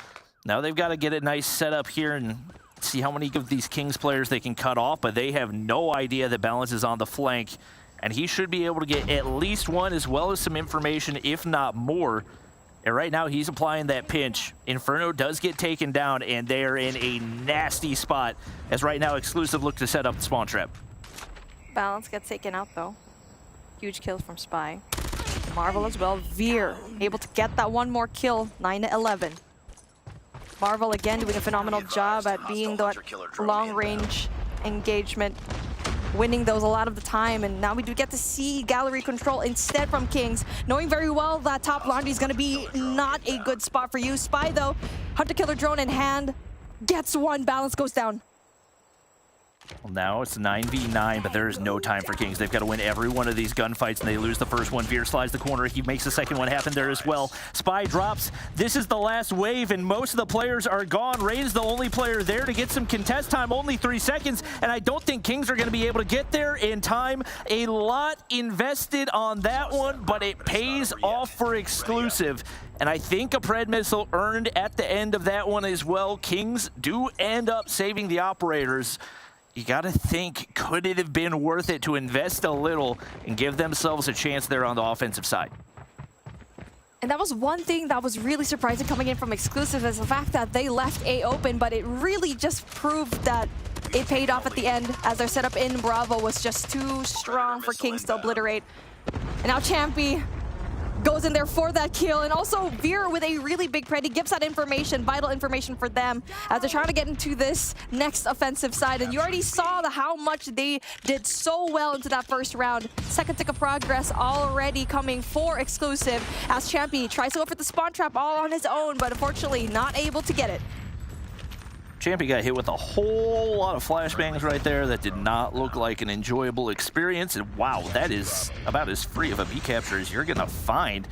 Now they've got to get a nice setup here and see how many of these Kings players they can cut off, but they have no idea that Balance is on the flank. And he should be able to get at least 1 as well as some information, if not more. And right now, he's applying that pinch. Inferno does get taken down, and they are in a nasty spot, as right now, Exclusive look to set up the spawn trap. Balance gets taken out, though. Huge kills from Spy. Marvel as well. Veer able to get that 1 more kill, 9-11. Marvel again doing a phenomenal job at being that long-range engagement, winning those a lot of the time, and now we do get to see gallery control instead from Kings, knowing very well that top laundry is going to be not a good spot for you. Spy though, Hunter Killer drone in hand, gets 1, Balance goes down. Well, now it's 9v9, but there is no time for Kings. They've got to win every one of these gunfights, and they lose the first one. Veer slides the corner. He makes the second one happen there as well. Spy drops. This is the last wave, and most of the players are gone. Raid's the only player there to get some contest time, only 3 seconds, and I don't think Kings are going to be able to get there in time. A lot invested on that one, but it pays off for Exclusive. And I think a Pred missile earned at the end of that one as well. Kings do end up saving the operators. You gotta think, could it have been worth it to invest a little and give themselves a chance there on the offensive side? And that was one thing that was really surprising coming in from Exclusive, is the fact that they left A open, but it really just proved that it paid off at the end, as their setup in Bravo was just too strong for Kings to obliterate. And now Champy goes in there for that kill, and also Veer with a really big Pred. He gives that information, vital information for them as they're trying to get into this next offensive side. And you already saw how much they did so well into that first round. Second tick of progress already coming for Exclusive as Champy tries to go for the spawn trap all on his own, but unfortunately not able to get it. Champy got hit with a whole lot of flashbangs right there. That did not look like an enjoyable experience. And wow, that is about as free of a B capture as you're gonna find.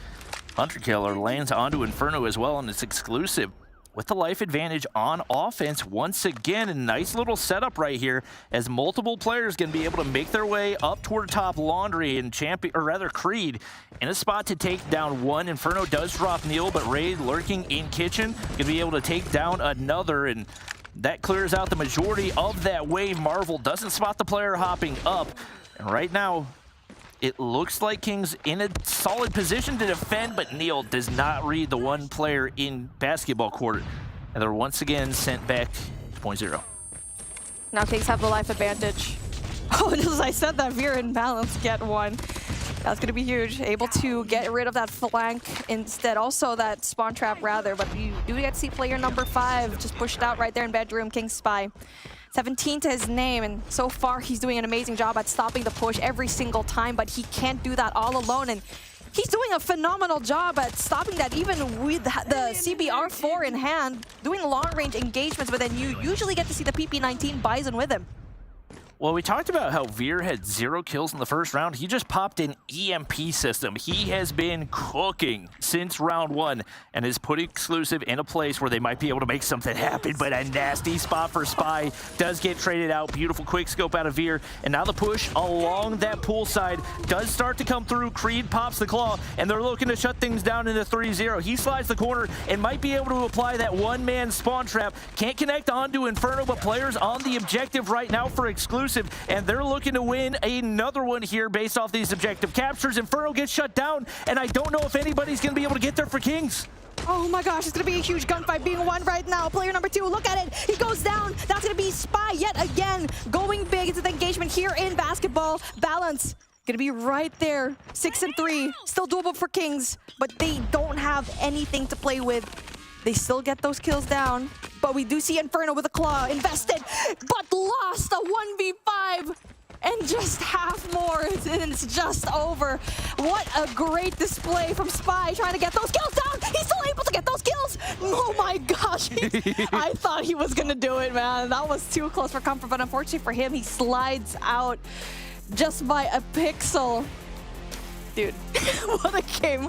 Hunter Killer lands onto Inferno as well, and it's Exclusive with the life advantage on offense once again. A nice little setup right here as multiple players gonna be able to make their way up toward top laundry, and Champy, or rather Creed, in a spot to take down 1. Inferno does drop Neil, but Raid lurking in kitchen, gonna be able to take down another, and that clears out the majority of that wave. Marvel doesn't spot the player hopping up. And right now, it looks like Kings in a solid position to defend, but Neil does not read the 1 player in basketball court. And they're once again sent back to 0.0. Now Kings have the life advantage. Oh, just as I said that, Veer and Balance get one. That's going to be huge. Able to get rid of that flank instead. Also that spawn trap rather, but you do get to see player number 5 just pushed out right there in bedroom, King Spy. 17 to his name, and so far he's doing an amazing job at stopping the push every single time, but he can't do that all alone, and he's doing a phenomenal job at stopping that even with the CBR4 in hand, doing long-range engagements, but then you usually get to see the PP19 Bison with him. Well, we talked about how Veer had 0 kills in the first round. He just popped an EMP system. He has been cooking since round 1 and has put Exclusive in a place where they might be able to make something happen, but a nasty spot for Spy does get traded out. Beautiful quick scope out of Veer, and now the push along that pool side does start to come through. Creed pops the claw, and they're looking to shut things down into 3-0. He slides the corner and might be able to apply that one-man spawn trap. Can't connect onto Inferno, but players on the objective right now for Exclusive, and they're looking to win another one here based off these objective captures. Inferno gets shut down, and I don't know if anybody's going to be able to get there for Kings. Oh my gosh, it's going to be a huge gunfight being won right now. Player number 2, look at it. He goes down. That's going to be Spy yet again. Going big into the engagement here in basketball. Balance going to be right there. 6 and 3. Still doable for Kings, but they don't have anything to play with. They still get those kills down, but we do see Inferno with a claw invested, but lost a 1v5 and just half more, and it's just over. What a great display from Spy trying to get those kills down. He's still able to get those kills. Oh my gosh. I thought he was going to do it, man. That was too close for comfort, but unfortunately for him, he slides out just by a pixel. Dude, what a game.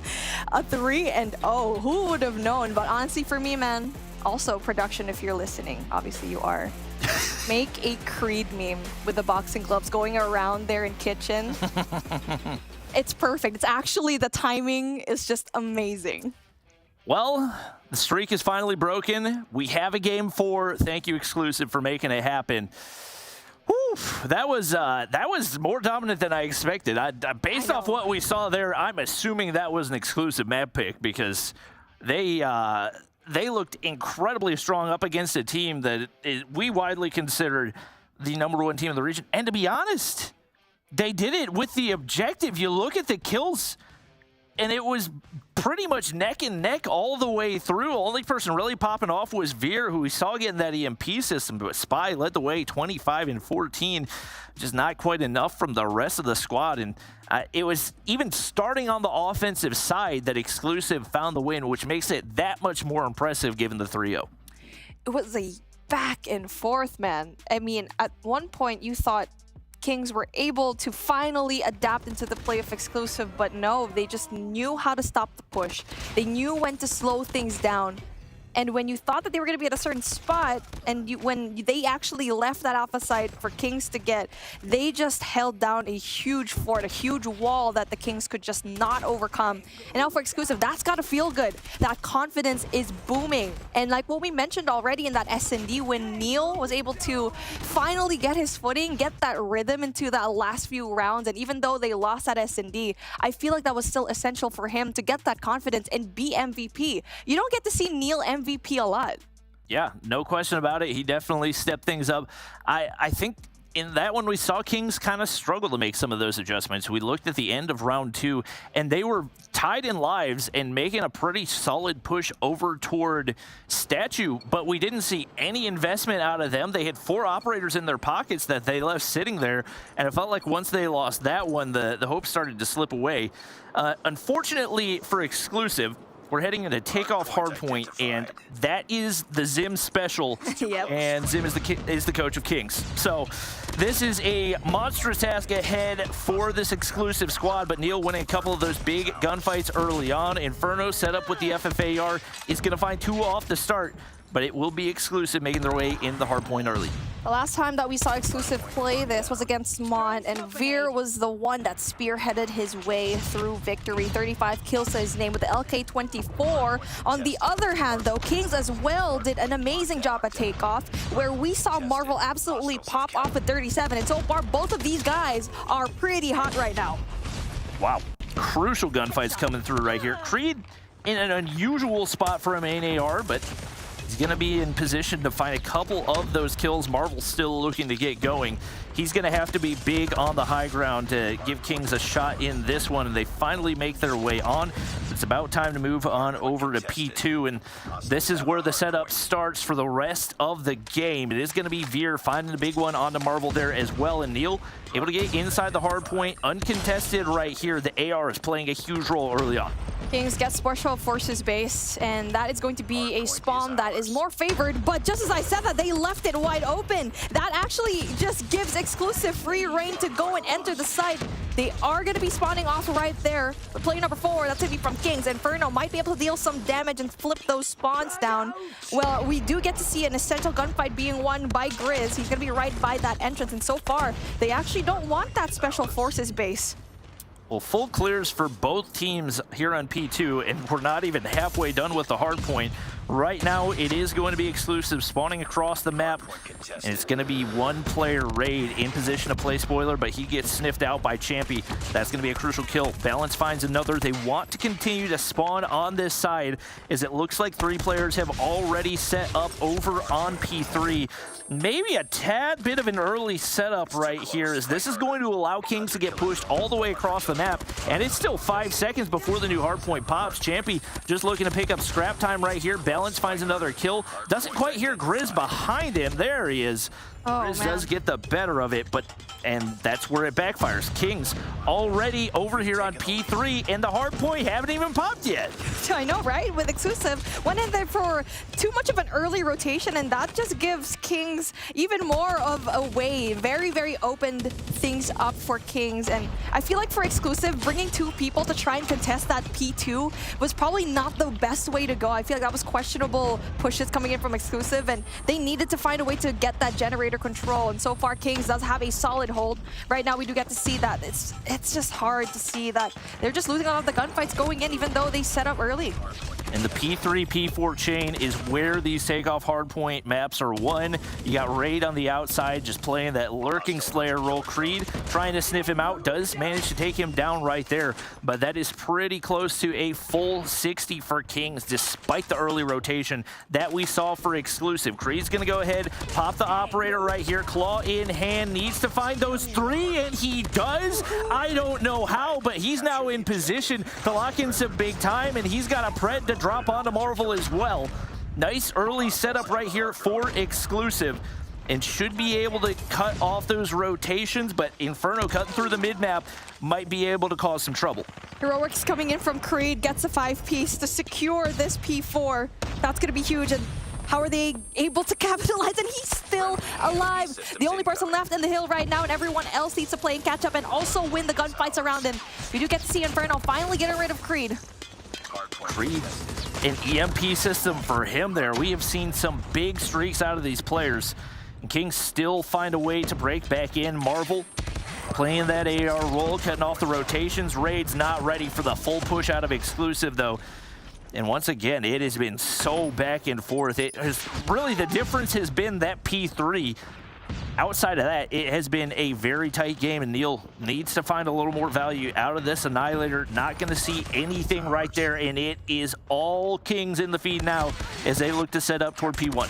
A 3-0. Who would have known? But honestly, for me, man, also production, if you're listening, obviously you are. Make a Creed meme with the boxing gloves going around there in kitchen. It's perfect. It's actually, the timing is just amazing. Well, the streak is finally broken. We have a game 4. Thank you, Exclusive, for making it happen. Whew, that was more dominant than I expected. Based off what we saw there, I'm assuming that was an Exclusive map pick because they looked incredibly strong up against a team that we widely considered the #1 team in the region. And to be honest, they did it with the objective. You look at the kills, and it was pretty much neck and neck all the way through. Only person really popping off was Veer, who we saw getting that EMP system, but Spy led the way 25 and 14, just not quite enough from the rest of the squad. And it was even starting on the offensive side that Exclusive found the win, which makes it that much more impressive given the 3-0. It was a back and forth, man. I mean, at one point you thought Kings were able to finally adapt into the play of Exclusive, but no, they just knew how to stop the push. They knew when to slow things down. And when you thought that they were going to be at a certain spot, and when they actually left that alpha site for Kings to get, they just held down a huge fort, a huge wall that the Kings could just not overcome. And now for Exclusive, that's got to feel good. That confidence is booming. And like what we mentioned already in that S&D, when Neil was able to finally get his footing, get that rhythm into that last few rounds, and even though they lost that S&D, I feel like that was still essential for him to get that confidence and be MVP. You don't get to see Neil MVP a lot. Yeah, no question about it. He definitely stepped things up. I think in that one, we saw Kings kind of struggle to make some of those adjustments. We looked at the end of round 2, and they were tied in lives and making a pretty solid push over toward Statue, but we didn't see any investment out of them. They had 4 operators in their pockets that they left sitting there, and it felt like once they lost that one, the hope started to slip away. Unfortunately for Exclusive, we're heading into takeoff hardpoint, and that is the Zim special. Yep. And Zim is the coach of Kings. So this is a monstrous task ahead for this Exclusive squad, but Neil winning a couple of those big gunfights early on. Inferno set up with the FFAR is going to find 2 off the start, but it will be Exclusive making their way in the hardpoint early. The last time that we saw Exclusive play this was against Mon, and Veer was the one that spearheaded his way through victory. 35 kills to his name with the LK24. On the other hand, though, Kings as well did an amazing job at takeoff, where we saw Marvel absolutely pop off with 37. And so far, both of these guys are pretty hot right now. Wow. Crucial gunfights coming through right here. Creed in an unusual spot for a main AR, but He's going to be in position to find a couple of those kills. Marvel's still looking to get going. He's going to have to be big on the high ground to give Kings a shot in this one, and they finally make their way on. It's about time to move on over to P2, and this is where the setup starts for the rest of the game. It is going to be Veer finding the big one onto Marvel there as well, and Neil able to get inside the hard point, uncontested right here. The AR is playing a huge role early on. Kings get Special Forces base, and that is going to be a spawn that is more favored, but just as I said that, they left it wide open. That actually just gives Exclusive free reign to go and enter the site. They are going to be spawning off right there. But player number 4, that's going to be from Kings. Inferno might be able to deal some damage and flip those spawns down. Well, we do get to see an essential gunfight being won by Grizz. He's going to be right by that entrance, and so far, they actually don't want that Special Forces base. Well, full clears for both teams here on P2, and we're not even halfway done with the hard point. Right now, it is going to be Exclusive spawning across the map, and it's going to be one player raid in position to play spoiler, but he gets sniffed out by Champy. That's going to be a crucial kill. Balance finds another. They want to continue to spawn on this side, as it looks like 3 players have already set up over on P3. Maybe a tad bit of an early setup right here, as this is going to allow Kings to get pushed all the way across the map, and it's still 5 seconds before the new hardpoint pops. Champy just looking to pick up scrap time right here. Balance finds another kill. Doesn't quite hear Grizz behind him. There he is. Grizz does get the better of it, and that's where it backfires. Kings already over here on P3, and the hard point haven't even popped yet. I know, right? With Exclusive, went in there for too much of an early rotation, and that just gives Kings even more of a way. Very, very opened things up for Kings, and I feel like for Exclusive, bringing 2 people to try and contest that P2 was probably not the best way to go. I feel like that was questionable pushes coming in from Exclusive, and they needed to find a way to get that generator control, and so far Kings does have a solid hold. Right now we do get to see that it's just hard to see that they're just losing a lot of the gunfights going in, even though they set up early. And the P3, P4 chain is where these takeoff hardpoint maps are won. You got Raid on the outside just playing that lurking Slayer role. Creed trying to sniff him out, does manage to take him down right there, but that is pretty close to a full 60 for Kings, despite the early rotation that we saw for Exclusive. Creed's gonna go ahead, pop the operator right here, claw in hand, needs to find those 3, and he does. I don't know how, but he's now in position to lock in some big time, and he's got a pred to drop onto Marvel as well. Nice early setup right here for Exclusive, and should be able to cut off those rotations, but Inferno cutting through the mid-map might be able to cause some trouble. Heroics coming in from Creed, gets a 5-piece to secure this P4. That's going to be huge, and how are they able to capitalize? And he's still alive. The only person left in the hill right now, and everyone else needs to play and catch up and also win the gunfights around him. We do get to see Inferno finally getting rid of Creed. Creed, an EMP system for him there. We have seen some big streaks out of these players. And Kings still find a way to break back in. Marvel playing that AR role, cutting off the rotations. Raid's not ready for the full push out of Exclusive though. And once again, it has been so back and forth. It has really, the difference has been that P3. Outside of that, it has been a very tight game, and Neil needs to find a little more value out of this Annihilator. Not going to see anything right there, and it is all Kings in the feed now as they look to set up toward P1.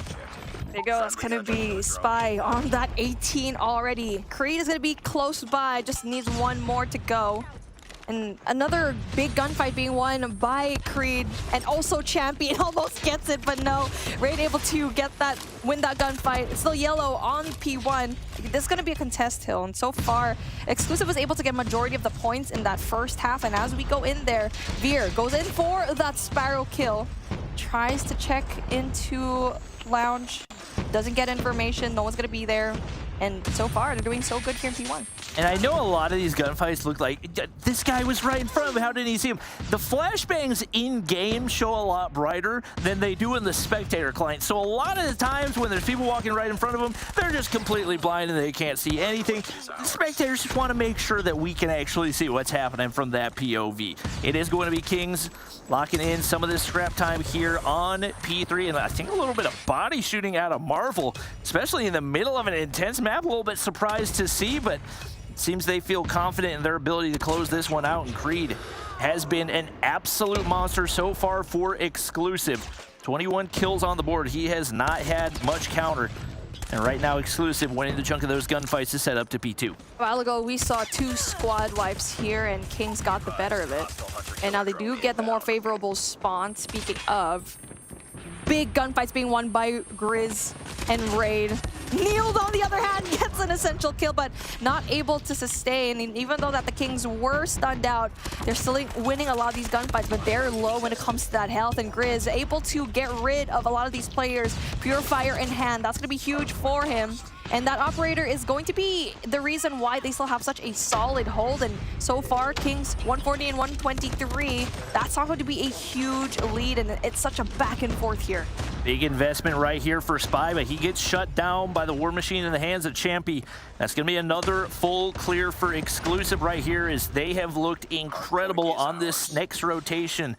There you go, that's going to be Spy on that 18 already. Creed is going to be close by, just needs one more to go. And another big gunfight being won by Creed, and also Champion almost gets it, but no. Raid able to win that gunfight. It's still yellow on P1. This is going to be a contest hill, and so far, Exclusive was able to get majority of the points in that first half, and as we go in there, Veer goes in for that Sparrow kill. Tries to check into Lounge, doesn't get information, no one's going to be there. And so far, they're doing so good here in P1. And I know a lot of these gunfights look like, this guy was right in front of him, how didn't he see him? The flashbangs in-game show a lot brighter than they do in the spectator client. So a lot of the times when there's people walking right in front of them, they're just completely blind and they can't see anything. The spectators just want to make sure that we can actually see what's happening from that POV. It is going to be Kings locking in some of this scrap time here on P3, and I think a little bit of body shooting out of Marvel, especially in the middle of an intense map. A little bit surprised to see, but it seems they feel confident in their ability to close this one out, and Creed has been an absolute monster so far for Exclusive. 21 kills on the board. He has not had much counter. And right now, Exclusive winning the chunk of those gunfights to set up to P2. A while ago, we saw 2 squad wipes here, and Kings got the better of it. And now they do get the more favorable spawn. Speaking of, big gunfights being won by Grizz and Raid. Neil, on the other hand, gets an essential kill, but not able to sustain. And even though that the Kings were stunned out, they're still winning a lot of these gunfights, but they're low when it comes to that health. And Grizz able to get rid of a lot of these players, Purifier in hand. That's going to be huge for him. And that operator is going to be the reason why they still have such a solid hold. And so far, Kings 140 and 123. That's not going to be a huge lead, and it's such a back and forth here. Big investment right here for Spy, but he gets shut down by the War Machine in the hands of Champy. That's going to be another full clear for Exclusive right here, as they have looked incredible on this next rotation.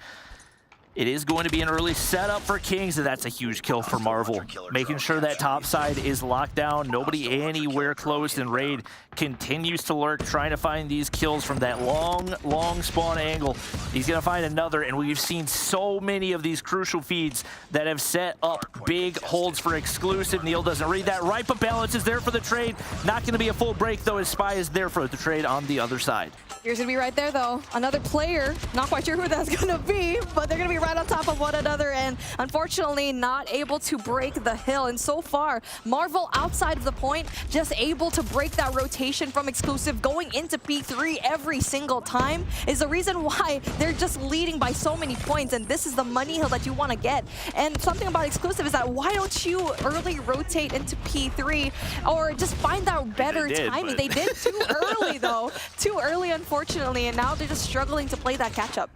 It is going to be an early setup for Kings, and that's a huge kill for Marvel. Making sure that top side is locked down. Nobody anywhere close, and Raid continues to lurk, trying to find these kills from that long spawn angle. He's going to find another, and we've seen so many of these crucial feeds that have set up big holds for Exclusive. Neil doesn't read that right, but Balance is there for the trade. Not going to be a full break, though, as Spy is there for the trade on the other side. Here's going to be right there, though. Another player. Not quite sure who that's going to be, but they're going to be right on top of one another, and unfortunately not able to break the hill. And so far, Marvel outside of the point, just able to break that rotation from Exclusive, going into P3 every single time, is the reason why they're just leading by so many points. And this is the money hill that you want to get. And something about Exclusive is that why don't you early rotate into P3 or just find that better timing? They did too early, though. Too early, unfortunately, and now they're just struggling to play that catch-up.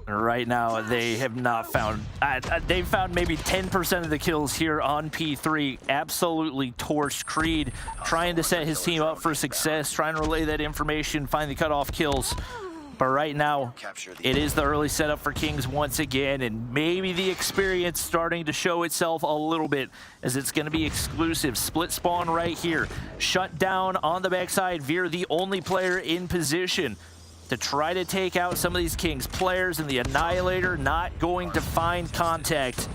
Right now, they have not found, they've found maybe 10% of the kills here on P3. Absolutely torched. Creed trying to set his team up for success, trying to relay that information, find the cutoff kills. But right now, it is the early setup for Kings once again, and maybe the experience starting to show itself a little bit, as it's going to be Exclusive. Split spawn right here. Shut down on the backside. Veer, the only player in position to try to take out some of these Kings players, and the Annihilator not going to find contact.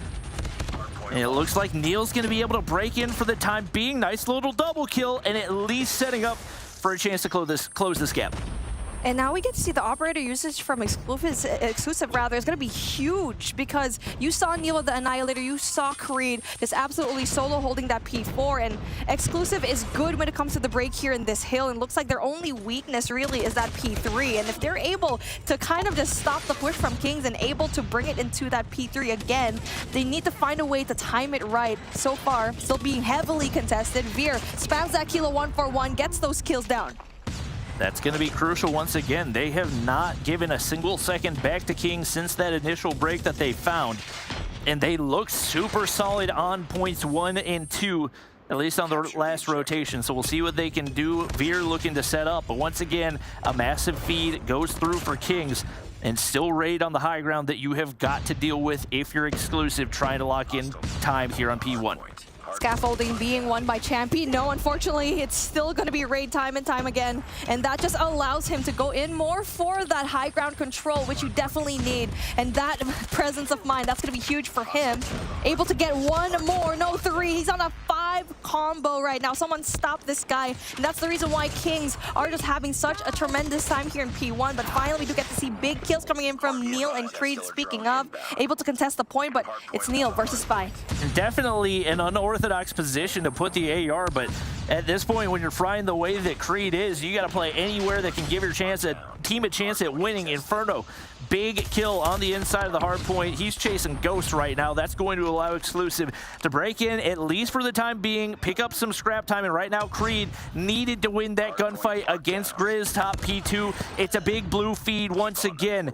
And it looks like Neil's going to be able to break in for the time being. Nice little double kill, and at least setting up for a chance to close this gap. And now we get to see the operator usage from Exclusive rather is going to be huge, because you saw Neil the Annihilator, you saw Creed just absolutely solo holding that P4, and Exclusive is good when it comes to the break here in this hill, and looks like their only weakness really is that P3. And if they're able to kind of just stop the push from Kings and able to bring it into that P3 again, they need to find a way to time it right. So far, still being heavily contested. Veer spams that Kilo 141, gets those kills down. That's going to be crucial once again. They have not given a single second back to Kings since that initial break that they found. And they look super solid on points 1 and 2, at least on the last rotation. So we'll see what they can do. Veer looking to set up. But once again, a massive feed goes through for Kings. And still Raid on the high ground that you have got to deal with if you're Exclusive trying to lock in time here on P1. Scaffolding being won by Champy. No, unfortunately, it's still going to be Raid time and time again. And that just allows him to go in more for that high ground control, which you definitely need. And that presence of mind, that's going to be huge for him. Able to get one more, no 3. He's on a 5 combo right now. Someone stop this guy. And that's the reason why Kings are just having such a tremendous time here in P1. But finally, we do get to see big kills coming in from Neil and Creed. Speaking of, able to contest the point, but it's Neil versus Spy. Definitely an unorthodox position to put the AR, but at this point, when you're frying the way that Creed is, you got to play anywhere that can give your team a chance at winning. Inferno, big kill on the inside of the hard point. He's chasing Ghost right now. That's going to allow Exclusive to break in, at least for the time being, pick up some scrap time. And right now, Creed needed to win that gunfight against Grizz, top P2. It's a big blue feed once again.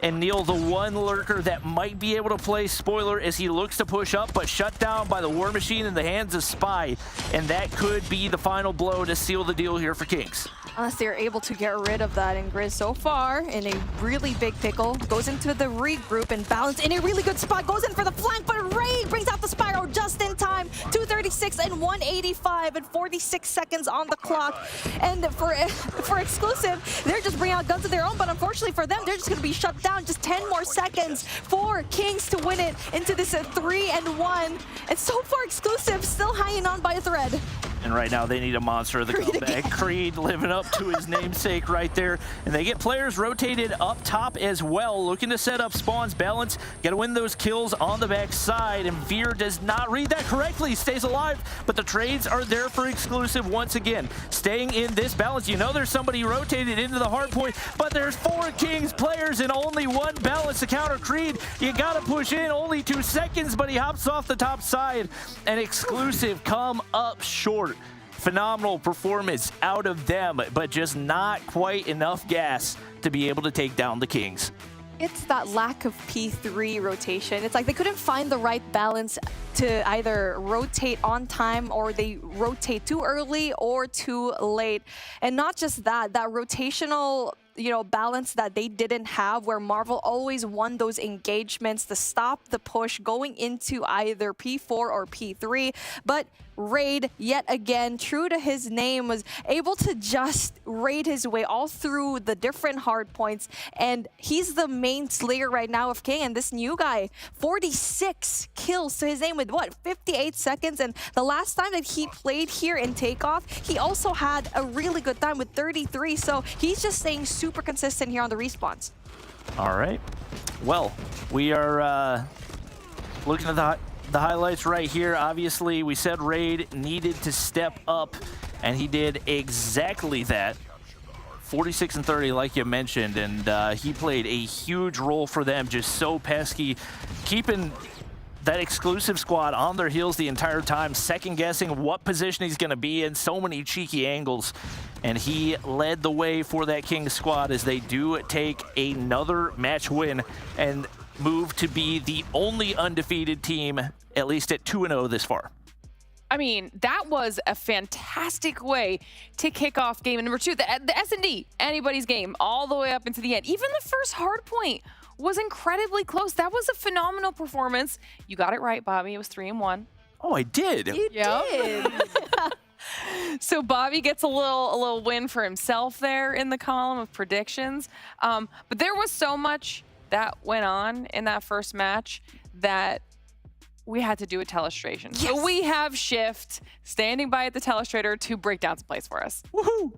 And Neil, the one lurker that might be able to play spoiler as he looks to push up, but shut down by the War Machine in the hands of Spy. And that could be the final blow to seal the deal here for Kings. Unless they're able to get rid of that, and Grizz so far in a really big pickle. Goes into the regroup and balance in a really good spot. Goes in for the flank, but Ray brings out the spiral just in time. 236 and 185 and 46 seconds on the clock. And for exclusive, they're just bringing out guns of their own, but unfortunately for them, they're just going to be shut down. Just 10 more seconds for Kings to win it into this 3-1. And so far, exclusive still hanging on by a thread. And right now they need a monster of the comeback. Creed living up to his namesake right there. And they get players rotated up top as well, looking to set up spawns. Balance, got to win those kills on the back side. And Veer does not read that correctly, stays alive. But the trades are there for exclusive once again. Staying in this balance, you know there's somebody rotated into the hard point, but there's 4 Kings players and only 1 balance to counter Creed. You got to push in, only 2 seconds, but he hops off the top side. And exclusive come up short. Phenomenal performance out of them, but just not quite enough gas to be able to take down the Kings. It's that lack of P3 rotation. It's like they couldn't find the right balance to either rotate on time, or they rotate too early or too late. And not just that, that rotational balance that they didn't have, where Marvel always won those engagements to stop the push going into either P4 or P3. But Raid, yet again, true to his name, was able to just raid his way all through the different hard points. And he's the main slayer right now of King. And this new guy, 46 kills to his name with, 58 seconds? And the last time that he played here in Takeoff, he also had a really good time with 33. So he's just staying super consistent here on the respawns. All right. Well, we are looking at the highlights right here. Obviously, we said Raid needed to step up, and he did exactly that. 46 and 30, like you mentioned, and he played a huge role for them, just so pesky, keeping that exclusive squad on their heels the entire time, second-guessing what position he's going to be in, so many cheeky angles. And he led the way for that King squad as they do take another match win and move to be the only undefeated team, at least at 2-0 this far. I mean, that was a fantastic way to kick off game number 2. The S&D, anybody's game, all the way up into the end. Even the first hard point was incredibly close. That was a phenomenal performance. You got it right, Bobby. It was 3-1. Oh, I did. You did. So Bobby gets a little win for himself there in the column of predictions. But there was so much that went on in that first match that we had to do a telestration. Yes. So we have Shift standing by at the telestrator to break down some plays for us. Woohoo!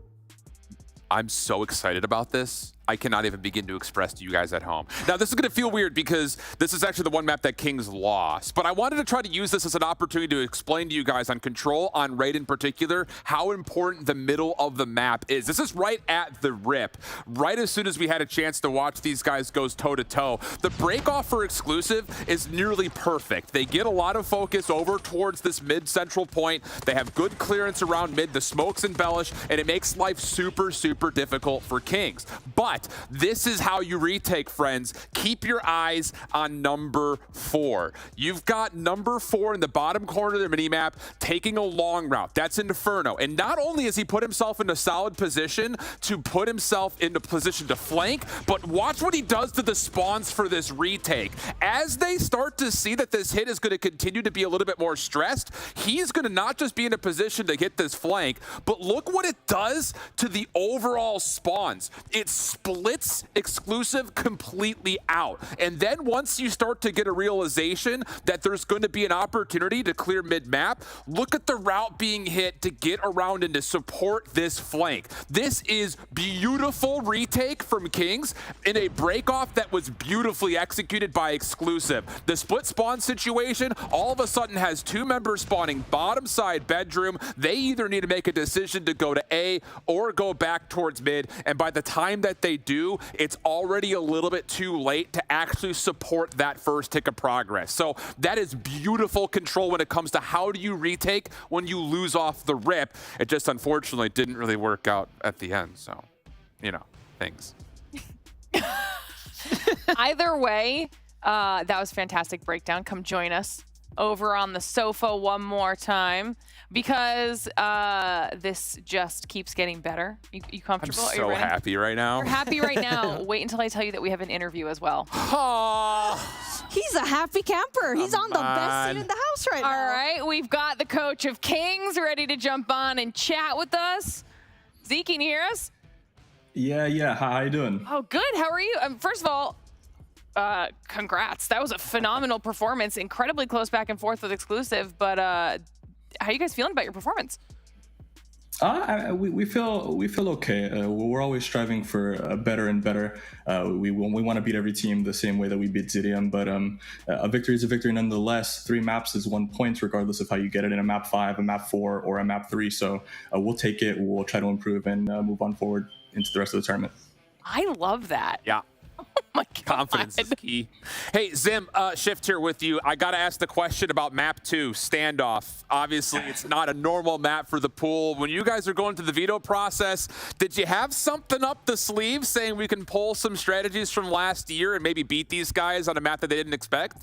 I'm so excited about this. I cannot even begin to express to you guys at home. Now, this is going to feel weird because this is actually the one map that Kings lost, but I wanted to try to use this as an opportunity to explain to you guys on Control, on Raid in particular, how important the middle of the map is. This is right at the rip. Right as soon as we had a chance to watch these guys go toe-to-toe, the break-off for exclusive is nearly perfect. They get a lot of focus over towards this mid-central point. They have good clearance around mid. The smokes embellish, and it makes life super, super difficult for Kings. But this is how you retake, friends. Keep your eyes on number 4. You've got number 4 in the bottom corner of the minimap taking a long route. That's Inferno. And not only has he put himself in a solid position to put himself into position to flank, but watch what he does to the spawns for this retake. As they start to see that this hit is going to continue to be a little bit more stressed, he's going to not just be in a position to hit this flank, but look what it does to the overall spawns. It splits exclusive completely out. And then once you start to get a realization that there's going to be an opportunity to clear mid-map, look at the route being hit to get around and to support this flank. This is beautiful retake from Kings in a break-off that was beautifully executed by exclusive. The split spawn situation all of a sudden has 2 members spawning bottom side bedroom. They either need to make a decision to go to A or go back towards mid, and by the time that they do, it's already a little bit too late to actually support that first tick of progress. So that is beautiful control when it comes to how do you retake when you lose off the rip. It just unfortunately didn't really work out at the end. So, you know, things. Either way, that was fantastic breakdown. Come join us over on the sofa one more time. because this just keeps getting better. You comfortable? I'm Are you so ready? happy right now. You're happy right now. Wait until I tell you that we have an interview as well. He's a happy camper. He's on the best seat in the house right now. All right, we've got the coach of Kings ready to jump on and chat with us. Zeke, can you hear us? Yeah. How you doing? Oh, good. How are you? First of all, congrats. That was a phenomenal performance. Incredibly close back and forth with exclusive. But how are you guys feeling about your performance? We feel okay. We're always striving for better and better. We want to beat every team the same way that we beat CoDM, but a victory is a victory nonetheless. 3 maps is 1 point, regardless of how you get it in a map 5, a map 4, or a map 3. So we'll take it. We'll try to improve and move on forward into the rest of the tournament. I love that. Yeah. Oh my God. Confidence is key. Hey, Zim, Shift here with you. I got to ask the question about map 2, standoff. Obviously, it's not a normal map for the pool. When you guys are going through the veto process, did you have something up the sleeve saying we can pull some strategies from last year and maybe beat these guys on a map that they didn't expect?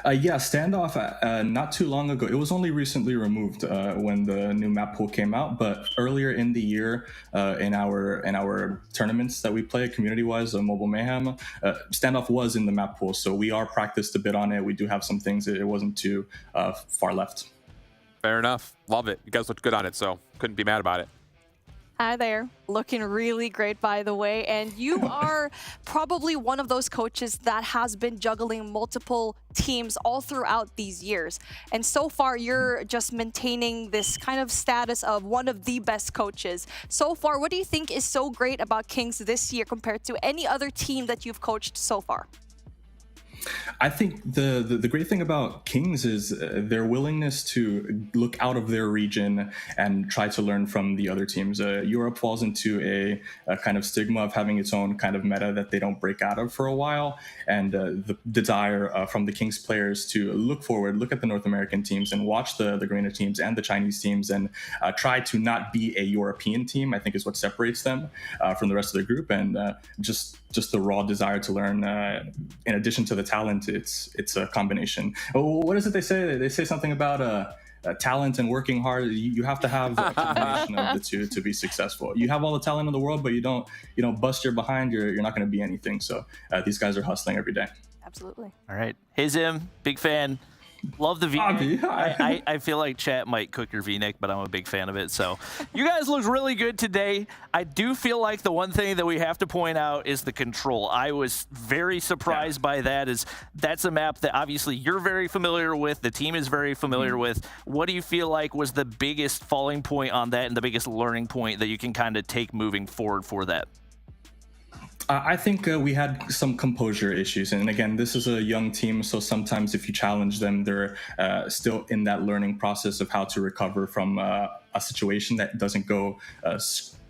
Yeah, standoff not too long ago. It was only recently removed when the new map pool came out, but earlier in the year in our tournaments that we play community-wise, Mobile Mayhem, standoff was in the map pool, so we are practiced a bit on it. We do have some things. It wasn't too far left. Fair enough. Love it. You guys looked good on it, so couldn't be mad about it. Hi there. Looking really great, by the way. And you are probably one of those coaches that has been juggling multiple teams all throughout these years. And so far, you're just maintaining this kind of status of one of the best coaches. So far, what do you think is so great about Kings this year compared to any other team that you've coached so far? I think the great thing about Kings is their willingness to look out of their region and try to learn from the other teams. Europe falls into a kind of stigma of having its own kind of meta that they don't break out of for a while, and the desire from the Kings players to look forward, look at the North American teams and watch the Greener teams and the Chinese teams and try to not be a European team, I think is what separates them from the rest of the group, and just the raw desire to learn. In addition to the talent, it's a combination. What is it they say? They say something about talent and working hard. You have to have a combination of the two to be successful. You have all the talent in the world, but you don't bust your behind, you're not going to be anything. So these guys are hustling every day. Absolutely. All right. Hey, Zim, big fan. Love the V-neck. I feel like chat might cook your V-neck, but I'm a big fan of it. So you guys look really good today. I do feel like the one thing that we have to point out is the control. I was very surprised by that. That's a map that obviously you're very familiar with, the team is very familiar with. What do you feel like was the biggest falling point on that and the biggest learning point that you can kind of take moving forward for that? I think we had some composure issues. And again, this is a young team, so sometimes if you challenge them, they're still in that learning process of how to recover from a situation that doesn't go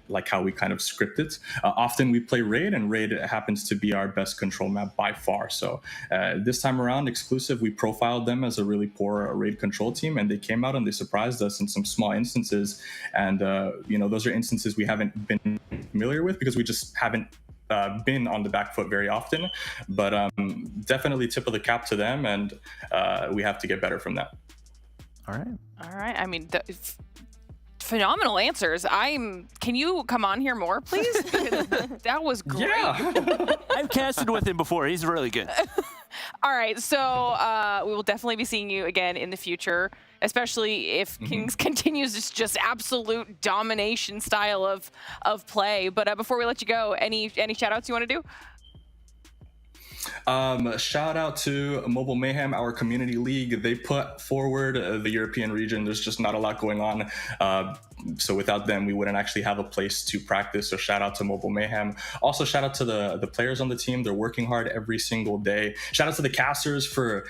like how we kind of script it. Often we play Raid, and Raid happens to be our best control map by far. So this time around, exclusive, we profiled them as a really poor Raid control team, and they came out and they surprised us in some small instances. And those are instances we haven't been familiar with because we just haven't been on the back foot very often, but definitely tip of the cap to them, and we have to get better from that. All right. I mean, phenomenal answers. Can you come on here more, please? That was great. Yeah. I've casted with him before. He's really good. All right, so we will definitely be seeing you again in the future, especially if Kings continues this just absolute domination style of play. But before we let you go, any shout outs you want to do? Shout out to Mobile Mayhem, our community league. They put forward the European region. There's just not a lot going on. So without them, we wouldn't actually have a place to practice. So shout out to Mobile Mayhem. Also, shout out to the players on the team. They're working hard every single day. Shout out to the casters for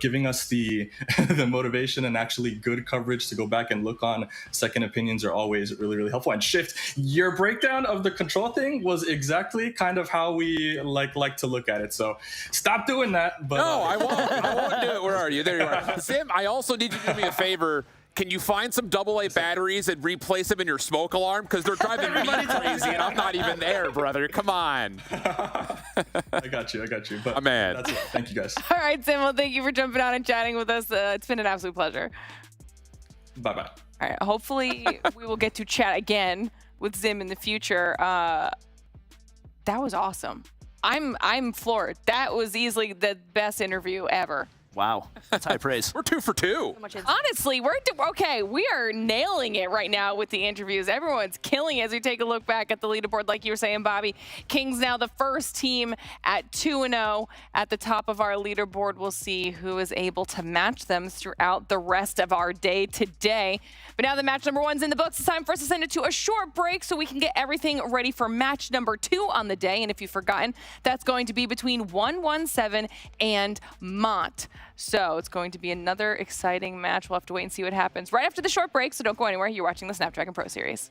giving us the the motivation and actually good coverage to go back and look on. Second opinions are always really, really helpful. And Shift, your breakdown of the control thing was exactly kind of how we like to look at it. So stop doing that. But no, I won't do it. Where are you? There you are. Zim, I also need you to do me a favor. Can you find some AA batteries and replace them in your smoke alarm? Because they're driving me crazy, and I'm not even there, brother. Come on. I got you. But I'm mad. That's it. Thank you, guys. All right, Zim. Well, thank you for jumping on and chatting with us. It's been an absolute pleasure. Bye-bye. All right, hopefully we will get to chat again with Zim in the future. That was awesome. I'm floored. That was easily the best interview ever. Wow, that's high praise. We're 2 for 2. Honestly, we are nailing it right now with the interviews. Everyone's killing it as we take a look back at the leaderboard, like you were saying, Bobby. Kings now the first team at 2-0 at the top of our leaderboard. We'll see who is able to match them throughout the rest of our day today. But now that match number 1's in the books, it's time for us to send it to a short break so we can get everything ready for match number 2 on the day. And if you've forgotten, that's going to be between 117 and Mont. So it's going to be another exciting match. We'll have to wait and see what happens right after the short break, so don't go anywhere. You're watching the Snapdragon Pro Series.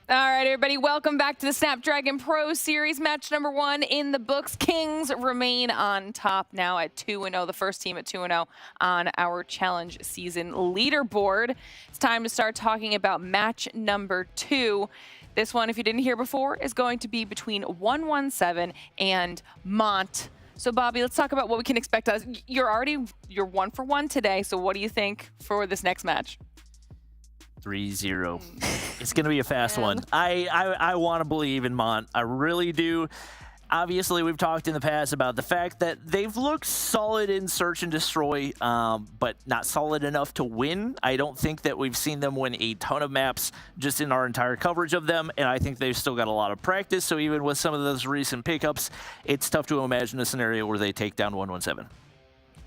All right, everybody, welcome back to the Snapdragon Pro Series. Match number 1 in the books. Kings remain on top now at 2-0, the first team at 2-0 on our challenge season leaderboard. It's time to start talking about match number 2. This one, if you didn't hear before, is going to be between 117 and Mont. So, Bobby, let's talk about what we can expect. You're 1 for 1 today, so what do you think for this next match? 3-0. It's going to be a fast one. I want to believe in Mont. I really do. Obviously, we've talked in the past about the fact that they've looked solid in Search and Destroy, but not solid enough to win. I don't think that we've seen them win a ton of maps just in our entire coverage of them, and I think they've still got a lot of practice. So even with some of those recent pickups, it's tough to imagine a scenario where they take down 117.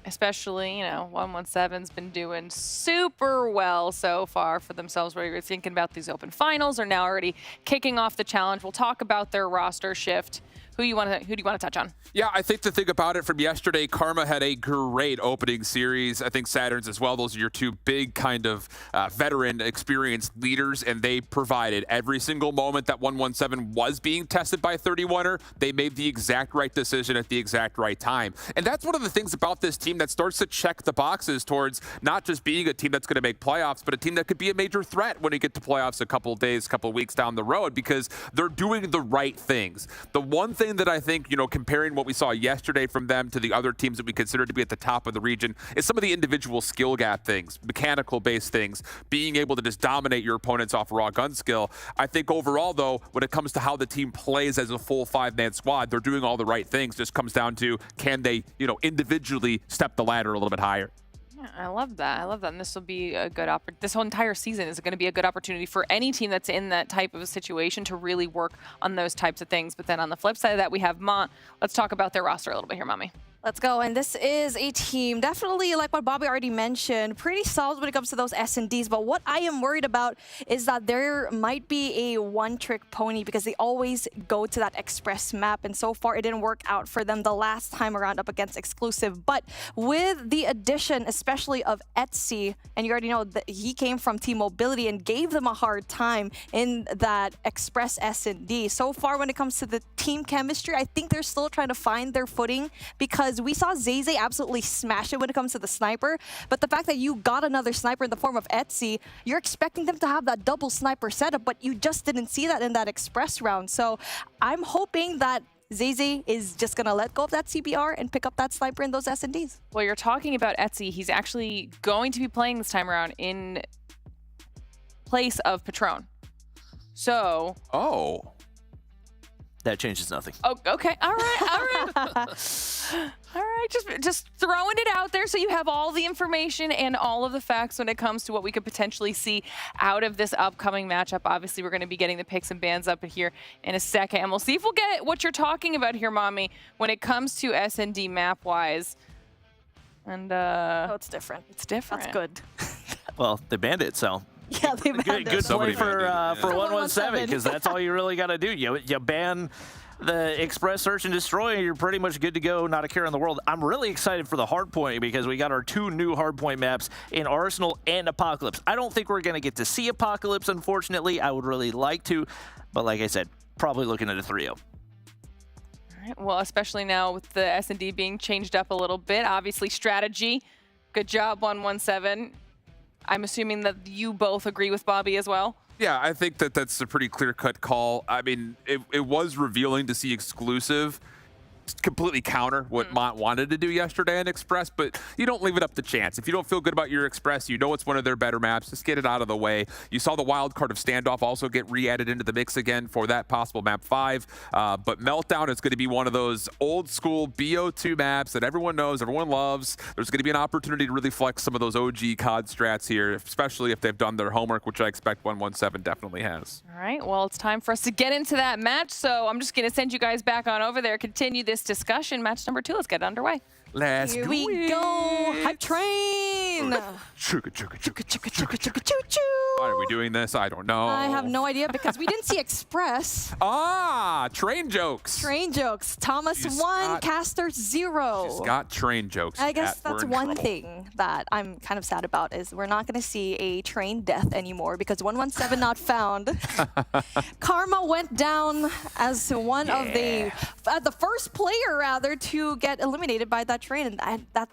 Especially, 117's been doing super well so far for themselves, where you're thinking about these open finals are now already kicking off the challenge. We'll talk about their roster shift. Who do you want to touch on? Yeah, I think the thing about it from yesterday, Karma had a great opening series. I think Saturn's as well. Those are your two big kind of veteran experienced leaders, and they provided every single moment that 117 was being tested by 31er. They made the exact right decision at the exact right time. And that's one of the things about this team that starts to check the boxes towards not just being a team that's going to make playoffs, but a team that could be a major threat when you get to playoffs a couple days, couple weeks down the road, because they're doing the right things. The one thing that I think, comparing what we saw yesterday from them to the other teams that we consider to be at the top of the region is some of the individual skill gap things, mechanical-based things, being able to just dominate your opponents off raw gun skill. I think overall, though, when it comes to how the team plays as a full 5-man squad, they're doing all the right things. Just comes down to, can they, individually step the ladder a little bit higher? Yeah, I love that. And this will be a good this whole entire season is going to be a good opportunity for any team that's in that type of a situation to really work on those types of things. But then on the flip side of that, we have Mont. Let's talk about their roster a little bit here, Mommy. Let's go. And this is a team, definitely like what Bobby already mentioned, pretty solid when it comes to those S&Ds. But what I am worried about is that there might be a one-trick pony because they always go to that Express map. And so far, it didn't work out for them the last time around up against Exclusive. But with the addition, especially of Etsy, and you already know that he came from Team Mobility and gave them a hard time in that Express S&D. So far, when it comes to the team chemistry, I think they're still trying to find their footing because we saw Zay absolutely smash it when it comes to the sniper, but the fact that you got another sniper in the form of Etsy, you're expecting them to have that double sniper setup, but you just didn't see that in that Express round. So I'm hoping that Zay is just going to let go of that CBR and pick up that sniper in those S&Ds. Well, you're talking about Etsy. He's actually going to be playing this time around in place of Patron. So... Oh. That changes nothing. Oh, okay. All right. All right. Just throwing it out there so you have all the information and all of the facts when it comes to what we could potentially see out of this upcoming matchup. Obviously, we're going to be getting the picks and bans up here in a second, and we'll see if we'll get what you're talking about here, Mommy, when it comes to S&D map-wise. And oh, it's different. It's different. That's good. Well, they banned it, so... Yeah, they banned it. Good play for 117, 117 because that's all you really got to do. You ban the Express Search and Destroy, and you're pretty much good to go, not a care in the world. I'm really excited for the Hardpoint because we got our 2 new Hardpoint maps in Arsenal and Apocalypse. I don't think we're going to get to see Apocalypse, unfortunately. I would really like to, but like I said, probably looking at a 3-0. All right. Well, especially now with the S&D being changed up a little bit. Obviously, strategy. Good job, 117. I'm assuming that you both agree with Bobby as well? Yeah, I think that that's a pretty clear-cut call. I mean, it was revealing to see Exclusive completely counter what Mont wanted to do yesterday in Express, but you don't leave it up to chance. If you don't feel good about your Express, you know it's one of their better maps, just get it out of the way. You saw the wild card of Standoff also get re-added into the mix again for that possible map 5, but Meltdown is going to be one of those old school BO2 maps that everyone knows, everyone loves. There's going to be an opportunity to really flex some of those OG COD strats here, especially if they've done their homework, which I expect 117 definitely has. All right, well, it's time for us to get into that match, so I'm just going to send you guys back on over there, continue this discussion. Match number 2, let's get it underway. Let's Here do we it. go. Hype train. Chugga, chugga, chugga. Choo-choo. Why are we doing this? I don't know. I have no idea because we didn't see Express. Train jokes. Train jokes. Thomas 1, Caster 0. She's got train jokes. I guess We're that's in one trouble. thing that I'm kind of sad about is we're not going to see a train death anymore because 117 not found. Karma went down as one of the first player rather to get eliminated by that train, and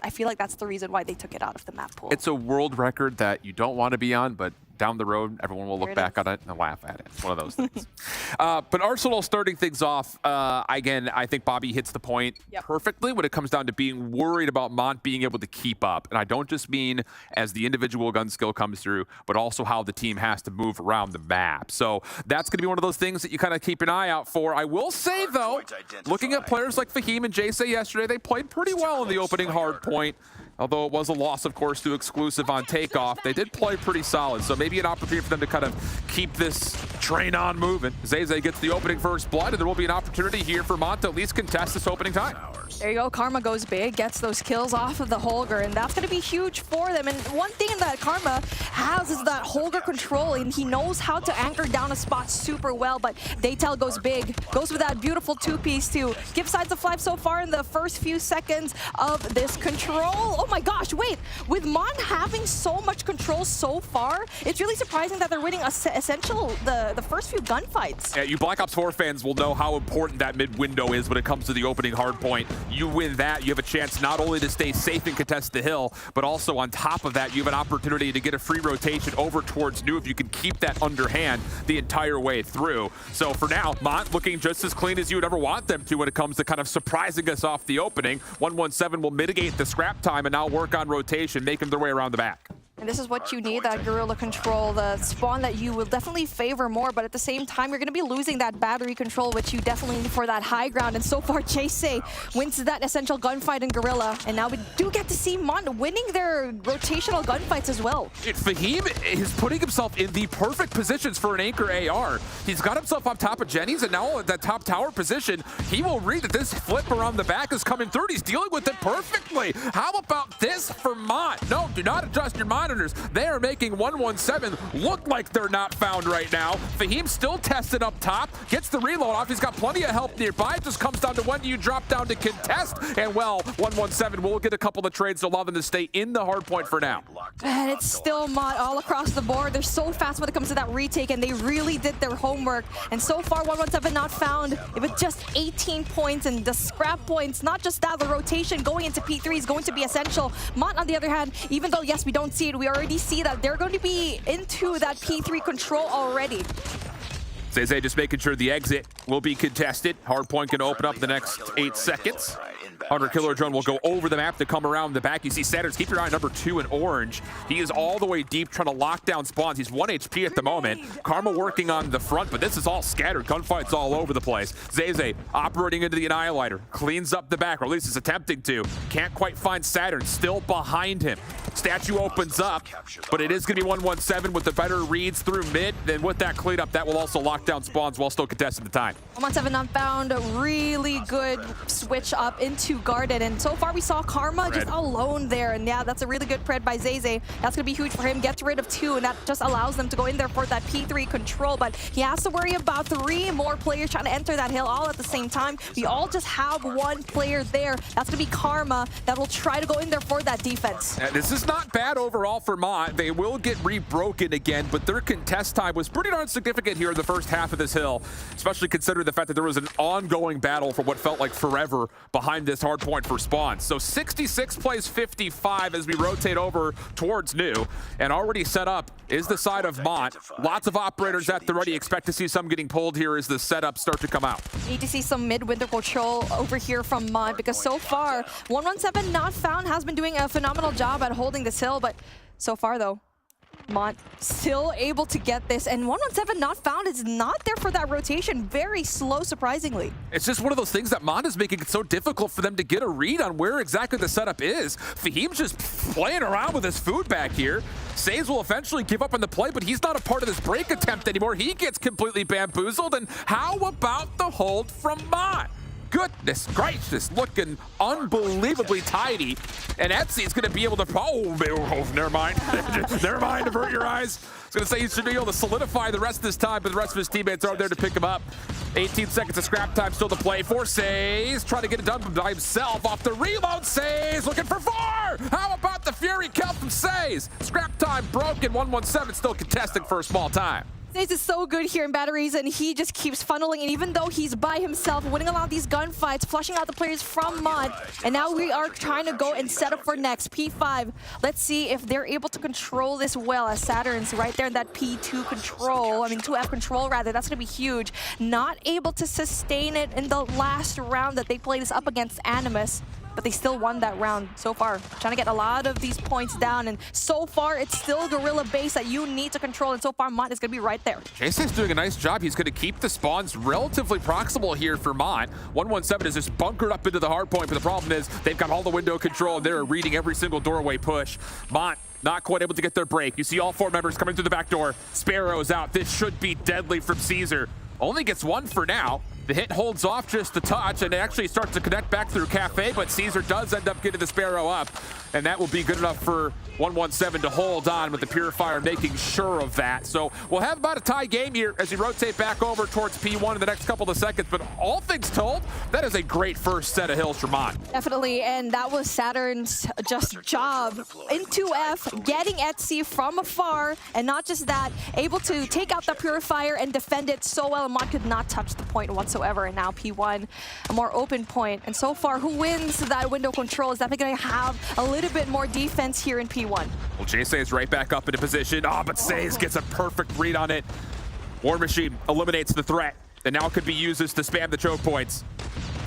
I feel like that's the reason why they took it out of the map pool. It's a world record that you don't want to be on, but down the road, everyone will look back on it and laugh at it. It's one of those things. But Arsenal starting things off, again, I think Bobby hits the point perfectly when it comes down to being worried about Mont being able to keep up. And I don't just mean as the individual gun skill comes through, but also how the team has to move around the map. So that's going to be one of those things that you kind of keep an eye out for. I will say, though, looking at players like Fahim and Jay yesterday, they played pretty well in the opening hard point. Although it was a loss, of course, to Exclusive on takeoff, they did play pretty solid. So maybe an opportunity for them to kind of keep this train on moving. Zay gets the opening first blood, and there will be an opportunity here for Mont to at least contest this opening time. There you go. Karma goes big, gets those kills off of the Holger, and that's going to be huge for them. And one thing that Karma has is that Holger control, and he knows how to anchor down a spot super well, but Daytel goes big, goes with that beautiful two-piece to give sides of life so far in the first few seconds of this control. Oh my gosh, wait. With Mon having so much control so far, it's really surprising that they're winning essential the first few gunfights. Yeah, you Black Ops 4 fans will know how important that mid window is when it comes to the opening hard point. You win that, you have a chance not only to stay safe and contest the hill, but also on top of that, you have an opportunity to get a free rotation over towards New if you can keep that underhand the entire way through. So for now, Mont looking just as clean as you would ever want them to when it comes to kind of surprising us off the opening. 117 will mitigate the scrap time and now work on rotation, making their way around the back. And this is what you need, that guerrilla control, the spawn that you will definitely favor more, but at the same time, you're going to be losing that battery control, which you definitely need for that high ground. And so far, Chase wins that essential gunfight in guerrilla. And now we do get to see Mon winning their rotational gunfights as well. Fahim is putting himself in the perfect positions for an anchor AR. He's got himself on top of Jenny's, and now at that top tower position, he will read that this flip around the back is coming through. He's dealing with it perfectly. How about this for Mont? No, do not adjust your monitors. They are making 117 look like they're not found right now. Fahim still tested up top, gets the reload off. He's got plenty of help nearby. It just comes down to when do you drop down to contest. And well, 117 will get a couple of trades to allow them to stay in the hard point for now. And it's still Mont all across the board. They're so fast when it comes to that retake, and they really did their homework. And so far, 117 not found with just 18 points, and the scrap points, not just that, the rotation going into P3 is going to be essential. Mont, on the other hand, even though, yes, we don't see it, we already see that they're going to be into that P3 control already. Zay just making sure the exit will be contested. Hardpoint can open up the next 8 seconds. Hunter Killer Drone will go over the map to come around the back. You see Saturn's, keep your eye on number 2 in orange. He is all the way deep trying to lock down spawns. He's 1 HP at the moment. Karma working on the front, but this is all scattered. Gunfights all over the place. Zay operating into the Annihilator. Cleans up the back, or at least is attempting to. Can't quite find Saturn, still behind him. Statue opens up, but it is going to be 117 with the better reads through mid. Then with that cleanup, that will also lock down spawns while still contesting the time. 117 not found. Really good switch up into Garden, and so far we saw Karma just alone there, and yeah, that's a really good pred by Zay. That's gonna be huge for him. Gets rid of 2, and that just allows them to go in there for that P3 control, but he has to worry about 3 more players trying to enter that hill all at the same time. We all just have 1 player there. That's gonna be Karma that will try to go in there for that defense. This is not bad overall for Mont. They will get rebroken again, but their contest time was pretty darn significant here in the first half of this hill, especially considering the fact that there was an ongoing battle for what felt like forever behind this hard point for spawns. So 66 plays 55 as we rotate over towards New, and already set up is the side of Mont. Lots of operators at the ready. Expect to see some getting pulled here as the setups start to come out. Need to see some mid-winter control over here from Mont, because so far 117 not found has been doing a phenomenal job at holding this hill, but so far though, Mont still able to get this, and 117 not found is not there for that rotation. Very slow, surprisingly. It's just one of those things that Mont is making it so difficult for them to get a read on where exactly the setup is. Fahim's just playing around with his food back here. Saves will eventually give up on the play, but he's not a part of this break attempt anymore. He gets completely bamboozled, and how about the hold from Mont? goodness gracious, looking unbelievably tidy. And Etsy's going to be able to, oh, never mind. Never mind, avert your eyes. I was going to say he should be able to solidify the rest of this time, but the rest of his teammates are there to pick him up. 18 seconds of scrap time still to play for Says. Trying to get it done by himself off the reload. Says looking for 4. How about the Fury kill from Says? Scrap time broken. 117 still contesting for a small time. Says is so good here in batteries, and he just keeps funneling, and even though he's by himself, winning a lot of these gunfights, flushing out the players from Mod, and now we are trying to go and set up for next. P5, let's see if they're able to control this well, as Saturn's right there in that P2 control, 2F control rather, that's gonna be huge. Not able to sustain it in the last round that they played this up against Animus, but they still won that round so far. Trying to get a lot of these points down, and so far it's still Gorilla base that you need to control, and so far Mont is going to be right there. Jason's doing a nice job. He's going to keep the spawns relatively proximal here for Mont. 117 is just bunkered up into the hard point, but the problem is they've got all the window control, and they're reading every single doorway push. Mont not quite able to get their break. You see all 4 members coming through the back door. Sparrow's out. This should be deadly from Caesar. Only gets 1 for now. The hit holds off just a touch, and it actually starts to connect back through Cafe, but Caesar does end up getting the Sparrow up, and that will be good enough for 117 to hold on, with the Purifier making sure of that. So we'll have about a tie game here as we rotate back over towards P1 in the next couple of seconds, but all things told, that is a great first set of hills for Mont. Definitely, and that was Saturn's just job into F, getting Etsy from afar, and not just that, able to take out the Purifier and defend it so well, and Mont could not touch the point whatsoever. And now P1, a more open point. And so far, who wins that window control is definitely going to have a little bit more defense here in P1. Well, Jay is right back up into position. But Says gets a perfect read on it. War Machine eliminates the threat, and now could be used to spam the choke points.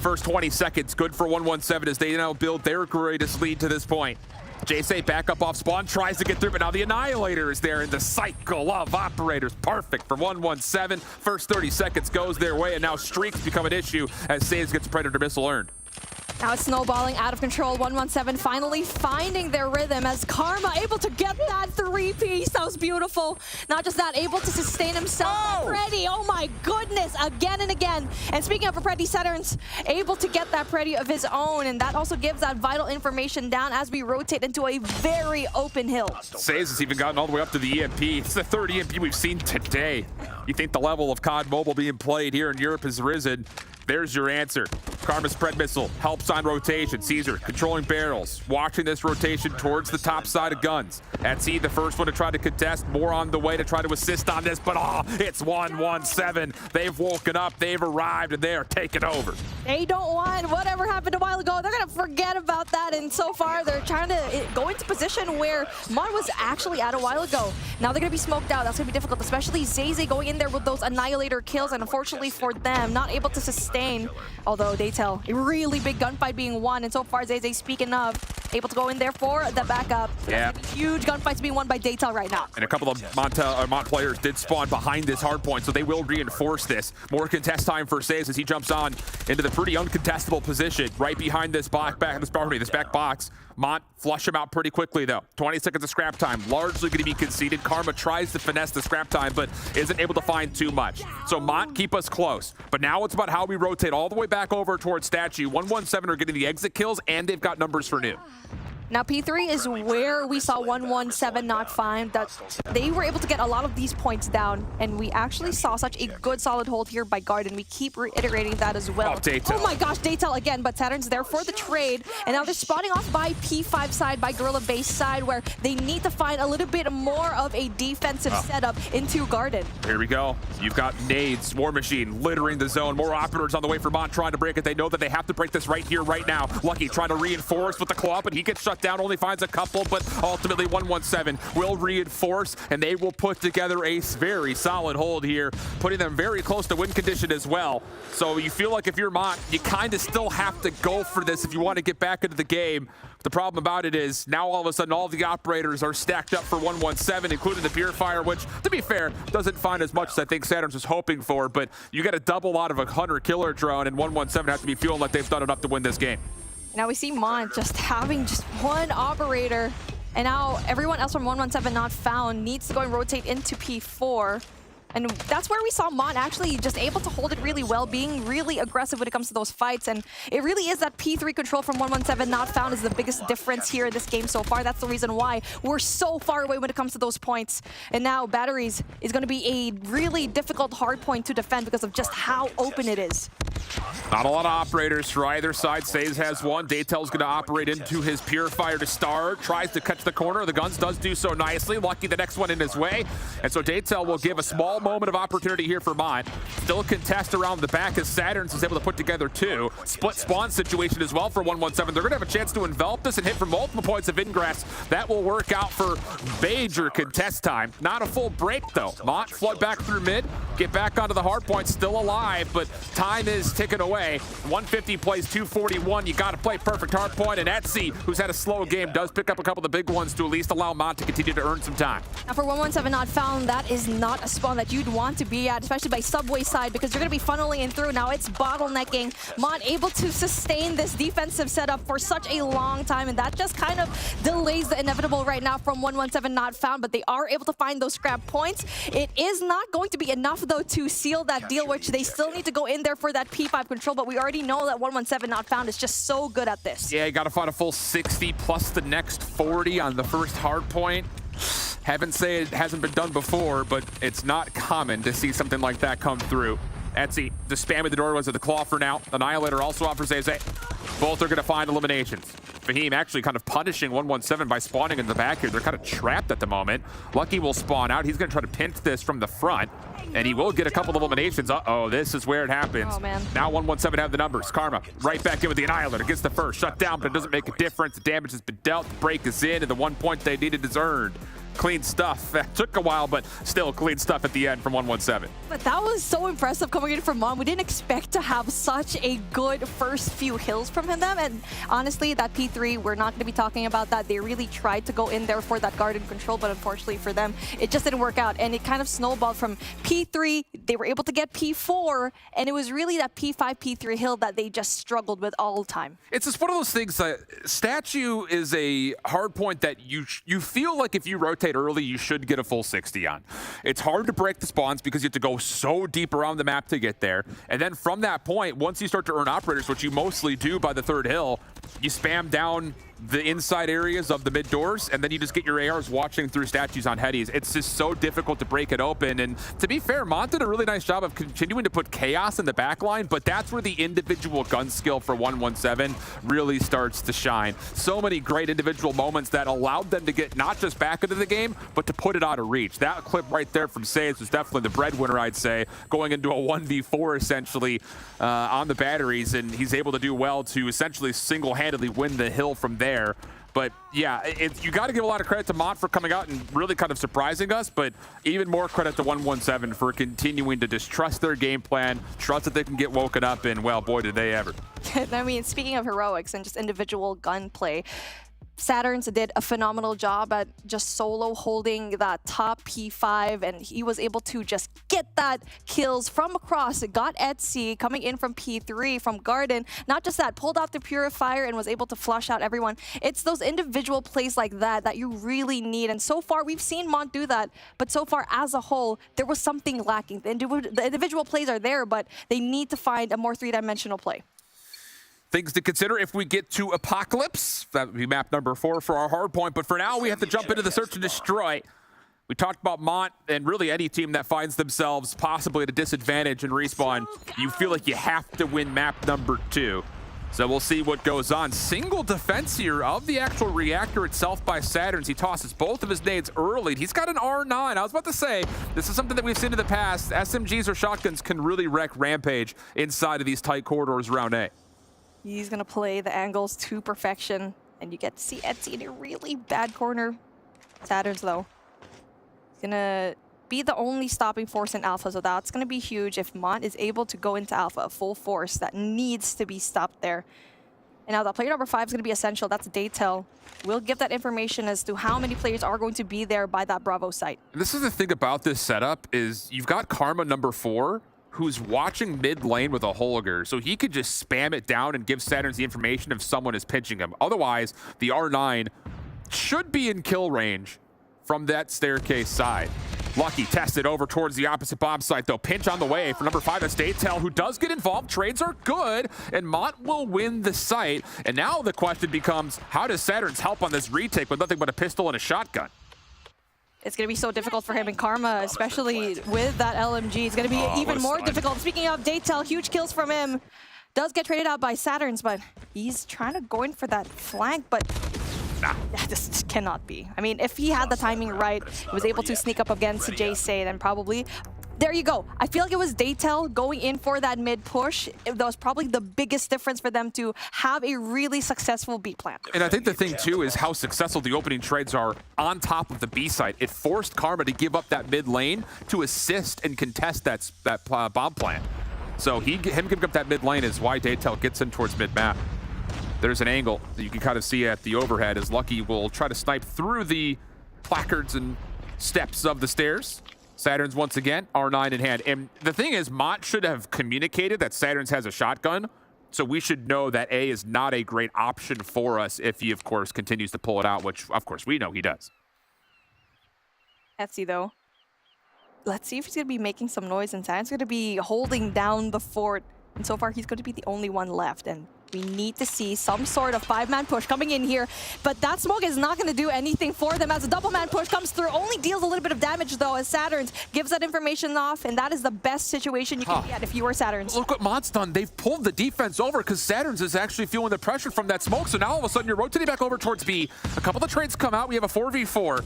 First 20 seconds, good for 117 as they now build their greatest lead to this point. Jay back up off spawn, tries to get through, but now the Annihilator is there in the cycle of operators. Perfect for 117. First 30 seconds goes their way, and now streaks become an issue as Saves gets a Predator missile earned. Now it's snowballing out of control. 117 finally finding their rhythm as Karma able to get that 3-piece. That was beautiful. Not just that, able to sustain himself. Preddy, oh my goodness, again and again. And speaking of Preddy, Saturn's able to get that Preddy of his own, and that also gives that vital information down as we rotate into a very open hill. Says has even gotten all the way up to the EMP. It's the 3rd EMP we've seen today. You think the level of COD Mobile being played here in Europe has risen? There's your answer. Karma's spread missile helps on rotation. Caesar controlling barrels, watching this rotation towards the top side of guns. Etsy, the first one to try to contest, more on the way to try to assist on this, but it's 117. They've woken up, they've arrived, and they are taking over. They don't want whatever happened a while ago. They're going to forget about that, and so far they're trying to go into position where Mon was actually at a while ago. Now they're going to be smoked out. That's going to be difficult, especially Zay going in there with those Annihilator kills, and unfortunately for them, not able to sustain. Although Daytel, a really big gunfight being won, and so far Zay, speaking of, able to go in there for the backup. Yeah. Huge gunfights being won by Daytel right now. And a couple of Mont players did spawn behind this hard point, so they will reinforce this. More contest time for Says as he jumps on into the pretty uncontestable position right behind this back box. Mont flush him out pretty quickly though. 20 seconds of scrap time, largely going to be conceded. Karma tries to finesse the scrap time, but isn't able to find too much. So Mont, keep us close. But now it's about how we rotate all the way back over towards Statue. 117 are getting the exit kills, and they've got numbers for new. Now P3 is where we saw 117 not find that they were able to get a lot of these points down, and we actually saw such a good solid hold here by Garden. We keep reiterating that as well. Oh my gosh, Daytel again, but Saturn's there for the trade, and now they're spotting off by P5 side, by Gorilla base side, where they need to find a little bit more of a defensive setup into Garden. Here we go. You've got nades, War Machine littering the zone, more operators on the way for Mont trying to break it. They know that they have to break this right here, right now. Lucky trying to reinforce with the claw, but he gets shut down, only finds a couple, but ultimately 117 will reinforce, and they will put together a very solid hold here, putting them very close to win condition as well. So you feel like if you're Mont, you kind of still have to go for this if you want to get back into the game. The problem about it is now all of a sudden all the operators are stacked up for 117, including the Purifier, which, to be fair, doesn't find as much as I think Saturn's was hoping for, but you got a double out of a hunter-killer drone, and 117 have to be feeling like they've done enough to win this game. Now we see Mont just having just one operator, and now everyone else from 117 not found needs to go and rotate into P4. And that's where we saw Mon actually just able to hold it really well, being really aggressive when it comes to those fights. And it really is that P3 control from 117 not found is the biggest difference here in this game so far. That's the reason why we're so far away when it comes to those points. And now Batteries is going to be a really difficult hard point to defend because of just how open it is. Not a lot of operators for either side. Says has one. Daytel's going to operate into his Purifier to start. Tries to catch the corner. The Guns does do so nicely. Lucky the next one in his way. And so Daytel will give a small moment of opportunity here for Mont. Still a contest around the back as Saturns is able to put together two. Split spawn situation as well for 117. They're going to have a chance to envelop this and hit from multiple points of ingress. That will work out for major contest time. Not a full break though. Mont flood back through mid. Get back onto the hard point. Still alive, but time is ticking away. 150 plays 241. You got to play perfect hard point. And Etsy, who's had a slow game, does pick up a couple of the big ones to at least allow Mont to continue to earn some time. Now for 117 not found, that is not a spawn that you'd want to be at, especially by Subway side, because you're going to be funneling in through. Now it's bottlenecking. Mon able to sustain this defensive setup for such a long time, and that just kind of delays the inevitable right now from 117 not found, but they are able to find those scrap points. It is not going to be enough though to seal that deal, which they still need to go in there for that P5 control, but we already know that 117 not found is just so good at this. Yeah, you got to find a full 60 plus the next 40 on the first hard point. Haven't said it hasn't been done before, but it's not common to see something like that come through. Etsy just spamming the doorways of the claw for now. Annihilator also offers Eze. Both are going to find eliminations. Fahim actually kind of punishing 117 by spawning in the back here. They're kind of trapped at the moment. Lucky will spawn out. He's going to try to pinch this from the front, and he will get a couple of eliminations. Uh-oh, this is where it happens. Oh, man. Now 117 have the numbers. Karma right back in with the Annihilator. Gets the first. Shut down, but it doesn't make a difference. The damage has been dealt. The break is in, and the 1 point they needed is earned. Clean stuff. That took a while, but still clean stuff at the end from 117. But that was so impressive coming in from Mon. We didn't expect to have such a good first few hills from them. And honestly, that P3, we're not going to be talking about that. They really tried to go in there for that garden control, but unfortunately for them, it just didn't work out. And it kind of snowballed from P3. They were able to get P4, and it was really that P5, P3 hill that they just struggled with all the time. It's just one of those things that Statue is a hard point that you feel like if you rotate early, you should get a full 60 on. It's hard to break the spawns because you have to go so deep around the map to get there. And then from that point, once you start to earn operators, which you mostly do by the third hill, you spam down the inside areas of the mid doors, and then you just get your ARs watching through statues on headies. It's just so difficult to break it open. And to be fair, Mont did a really nice job of continuing to put chaos in the back line, but that's where the individual gun skill for 117 really starts to shine. So many great individual moments that allowed them to get not just back into the game, but to put it out of reach. That clip right there from Saves was definitely the breadwinner, I'd say, going into a 1v4 essentially on the batteries, and he's able to do well to essentially single-handedly win the hill from there. But yeah, you got to give a lot of credit to Mont for coming out and really kind of surprising us, but even more credit to 117 for continuing to distrust their game plan, trust that they can get woken up, and well, boy, did they ever. I mean, speaking of heroics and just individual gunplay, Saturns did a phenomenal job at just solo holding that top P5, and he was able to just get that kills from across. It got Etsy coming in from P3 from Garden. Not just that, pulled out the Purifier and was able to flush out everyone. It's those individual plays like that that you really need, and so far we've seen Mont do that, but so far as a whole there was something lacking. The individual plays are there, but they need to find a more three-dimensional play. Things to consider if we get to Apocalypse. That would be map number 4 for our hard point. But for now, we have to jump into the search and destroy. We talked about Mont and really any team that finds themselves possibly at a disadvantage in respawn. You feel like you have to win map number 2. So we'll see what goes on. Single defense here of the actual reactor itself by Saturns. He tosses both of his nades early. He's got an R9. I was about to say, this is something that we've seen in the past. SMGs or shotguns can really wreck Rampage inside of these tight corridors around A. He's going to play the angles to perfection, and you get to see Etsy in a really bad corner. Saturns, though, he's going to be the only stopping force in Alpha, so that's going to be huge if Mont is able to go into Alpha, full force. That needs to be stopped there. And now that player number 5 is going to be essential. That's Daytel. We'll give that information as to how many players are going to be there by that Bravo site. This is the thing about this setup is you've got Karma number 4, who's watching mid lane with a Holger, so he could just spam it down and give Saturns the information if someone is pinching him. Otherwise, the R9 should be in kill range from that staircase side. Lucky tested over towards the opposite bomb site, though. Pinch on the way for number 5, that's Daytel, who does get involved. Trades are good, and Mont will win the site. And now the question becomes, how does Saturn's help on this retake with nothing but a pistol and a shotgun? It's going to be so difficult for him in Karma, especially with that LMG. It's going to be even more difficult. Speaking of Daytel, huge kills from him. Does get traded out by Saturns, but he's trying to go in for that flank, but this cannot be. I mean, if he had the timing right, he was able to sneak up against Jay-Say, then probably... There you go. I feel like it was Daytel going in for that mid push. That was probably the biggest difference for them to have a really successful B plan. And I think the thing, too, is how successful the opening trades are on top of the B site. It forced Karma to give up that mid lane to assist and contest that bomb plant. So him giving up that mid lane is why Daytel gets in towards mid map. There's an angle that you can kind of see at the overhead as Lucky will try to snipe through the placards and steps of the stairs. Saturn's once again, R9 in hand. And the thing is, Mont should have communicated that Saturn's has a shotgun, so we should know that A is not a great option for us if he, of course, continues to pull it out, which, of course, we know he does. Etsy, though. Let's see if he's going to be making some noise, and Saturn's going to be holding down the fort. And so far, he's going to be the only one left. And we need to see some sort of 5-man push coming in here. But that smoke is not going to do anything for them as a double-man push comes through. Only deals a little bit of damage, though, as Saturns gives that information off. And that is the best situation you can get if you were Saturns. Look what Mont's done. They've pulled the defense over because Saturns is actually feeling the pressure from that smoke. So now all of a sudden, you're rotating back over towards B. A couple of trades come out. We have a 4v4.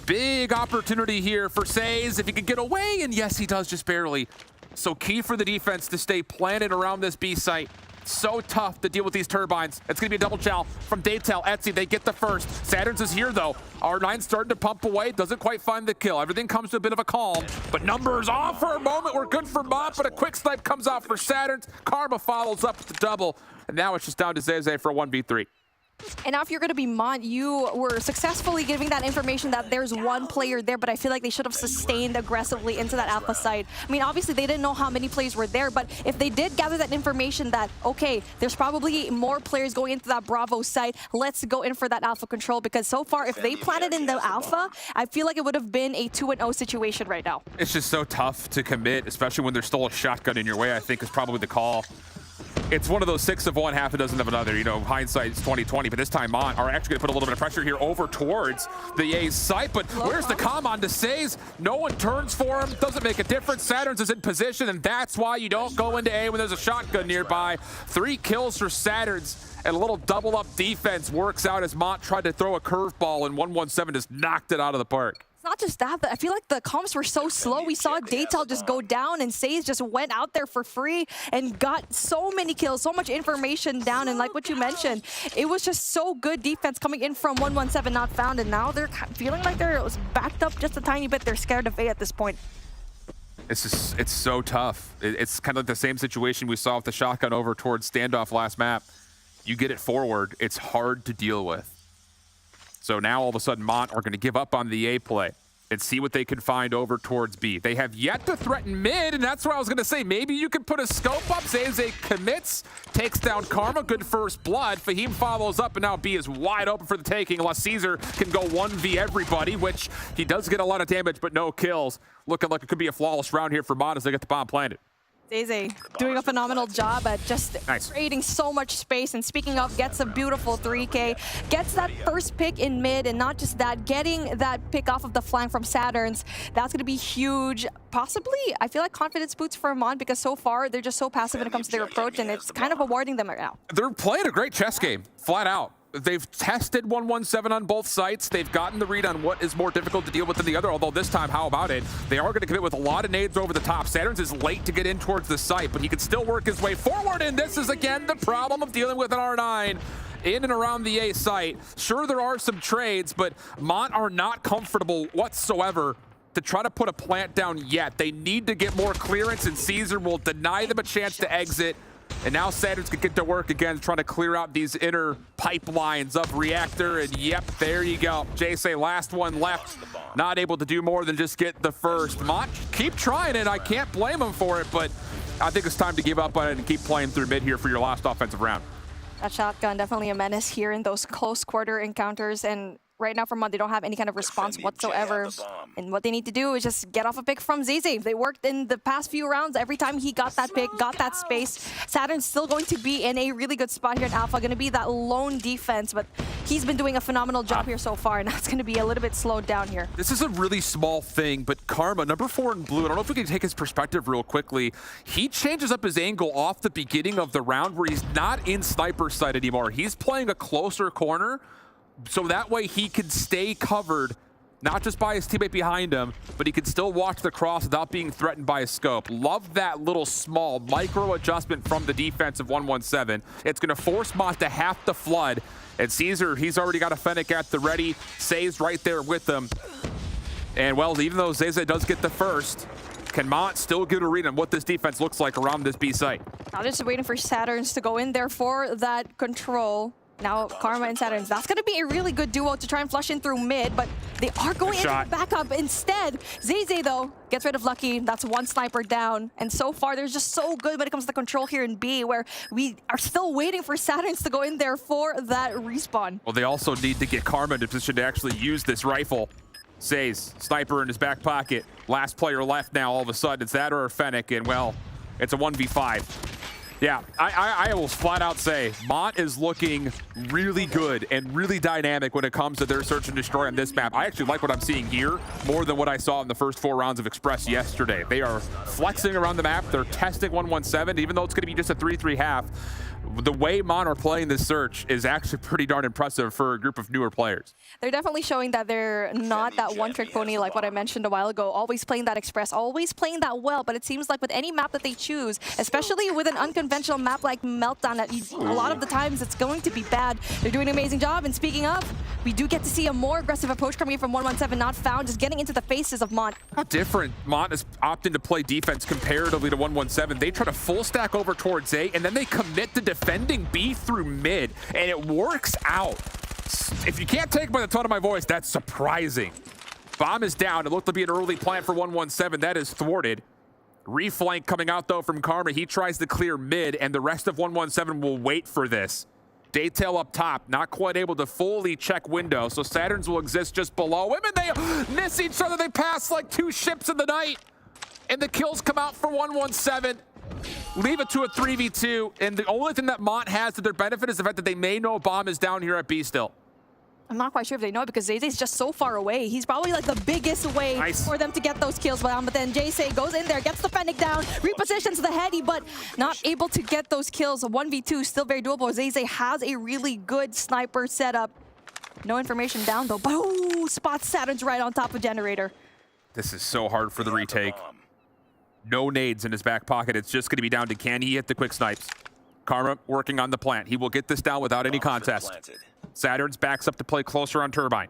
Big opportunity here for Says if he can get away. And yes, he does, just barely. So key for the defense to stay planted around this B site. So tough to deal with these turbines. It's going to be a double chow from Daytel. Etsy, they get the first. Saturns is here, though. R9 starting to pump away. Doesn't quite find the kill. Everything comes to a bit of a calm. But numbers off for a moment. We're good for Mont, but a quick snipe comes out for Saturns. Karma follows up with the double. And now it's just down to Zeze for a 1v3. And now if you're going to be Mont, you were successfully giving that information that there's one player there, but I feel like they should have sustained aggressively into that alpha site. I mean, obviously, they didn't know how many players were there, but if they did gather that information that, okay, there's probably more players going into that Bravo site, let's go in for that alpha control, because so far, if they planted in the alpha, I feel like it would have been a 2-0 situation right now. It's just so tough to commit, especially when there's still a shotgun in your way, I think is probably the call. It's one of those 6 of one, half a dozen of another. You know, hindsight's 20/20, but this time Mont are actually going to put a little bit of pressure here over towards the A's site. But where's the comm on to Says? No one turns for him. Doesn't make a difference. Saturns is in position, and that's why you don't go into A when there's a shotgun nearby. 3 kills for Saturns, and a little double-up defense works out as Mont tried to throw a curveball, and 117 just knocked it out of the park. It's not just that, but I feel like the comps were so slow. We saw Daytel just go down, and Says just went out there for free and got so many kills, so much information down. And like what you mentioned, it was just so good defense coming in from 117 not found. And now they're feeling like they're backed up just a tiny bit. They're scared of A at this point. It's so tough. It's kind of like the same situation we saw with the shotgun over towards standoff last map. You get it forward, it's hard to deal with. So now all of a sudden Mont are going to give up on the A play and see what they can find over towards B. They have yet to threaten mid, and that's what I was going to say. Maybe you could put a scope up. Zeze commits, takes down Karma. Good first blood. Fahim follows up, and now B is wide open for the taking. unless Caesar can go 1v everybody, which he does get a lot of damage, but no kills. Looking like it could be a flawless round here for Mont as they get the bomb planted. Zeze doing a phenomenal job at just creating so much space. And speaking of, gets a beautiful 3K, gets that first pick in mid, and not just that, getting that pick off of the flank from Saturns. That's going to be huge. Possibly, I feel like confidence boots for Mont, because so far they're just so passive when it comes to their approach, and it's kind of awarding them right now. They're playing a great chess game, flat out. They've tested 117 on both sites. They've gotten the read on what is more difficult to deal with than the other, although this time, how about it? They are going to commit with a lot of nades over the top. Saturns is late to get in towards the site, but he can still work his way forward, and this is, again, the problem of dealing with an R9 in and around the A site. Sure, there are some trades, but Mont are not comfortable whatsoever to try to put a plant down yet. They need to get more clearance, and Caesar will deny them a chance to exit. And now Saturns can get to work again, trying to clear out these inner pipelines of Reactor. And yep, there you go. Jay-Say, last one left. Not able to do more than just get the first. Mont, keep trying it. I can't blame him for it, but I think it's time to give up on it and keep playing through mid here for your last offensive round. That shotgun definitely a menace here in those close quarter encounters. And right now for Mon. They don't have any kind of response whatsoever. And what they need to do is just get off a pick from Zeze. They worked in the past few rounds. Every time he got that pick, got that space, Saturn's still going to be in a really good spot here in Alpha. Going to be that lone defense, but he's been doing a phenomenal job here so far, and that's going to be a little bit slowed down here. This is a really small thing, but Karma, number 4 in blue, I don't know if we can take his perspective real quickly. He changes up his angle off the beginning of the round where he's not in sniper sight anymore. He's playing a closer corner, so that way he can stay covered, not just by his teammate behind him, but he can still watch the cross without being threatened by a scope. Love that little small micro adjustment from the defense of 117. It's going to force Mont to have to flood. And Caesar, he's already got a Fennec at the ready. Say's right there with him. And well, even though Zeze does get the first, can Mont still get a read on what this defense looks like around this B site? Now just waiting for Saturns to go in there for that control. Now Karma and Saturns, that's going to be a really good duo to try and flush in through mid, but they are going into the backup instead. Zeze, though, gets rid of Lucky. That's one sniper down. And so far, they're just so good when it comes to control here in B, where we are still waiting for Saturns to go in there for that respawn. Well, they also need to get Karma in a position to actually use this rifle. Says, sniper in his back pocket. Last player left now, all of a sudden. It's that or Fennec, and well, it's a 1v5. Yeah, I will flat out say Mont is looking really good and really dynamic when it comes to their search and destroy on this map. I actually like what I'm seeing here more than what I saw in the first 4 rounds of Express yesterday. They are flexing around the map. They're testing 117, even though it's going to be just a 3-3 half. The way Mon are playing this search is actually pretty darn impressive for a group of newer players. They're definitely showing that they're not that one-trick pony like what I mentioned a while ago, always playing that Express, always playing that well, but it seems like with any map that they choose, especially with an unconventional map like Meltdown, that a lot of the times it's going to be bad. They're doing an amazing job, and speaking of, we do get to see a more aggressive approach coming in from 117, not found, just getting into the faces of Mont. How different Mont is opting to play defense comparatively to 117. They try to full stack over towards A, and then they commit to defending B through mid, and it works out. If you can't take by the tone of my voice, that's surprising. Bomb is down. It looked to be an early plant for 117. That is thwarted. Reflank coming out, though, from Karma. He tries to clear mid, and the rest of 117 will wait for this. Daytail up top, not quite able to fully check window, so Saturns will exist just below him, and they miss each other. They pass like 2 ships in the night, and the kills come out for 117. Leave it to a 3v2, and the only thing that Mont has to their benefit is the fact that they may know Bomb is down here at B still. I'm not quite sure if they know because Zeze's just so far away. He's probably like the biggest way for them to get those kills. But then Jayce goes in there, gets the Fennec down, repositions the Heady, but not able to get those kills. 1v2 still very doable. Zeze has a really good sniper setup. No information down though, but ooh, spots Saturn's right on top of Generator. This is so hard for the retake. No nades in his back pocket. It's just going to be down to can he hit the quick snipes. Karma working on the plant. He will get this down without any contest. Saturn's backs up to play closer on Turbine.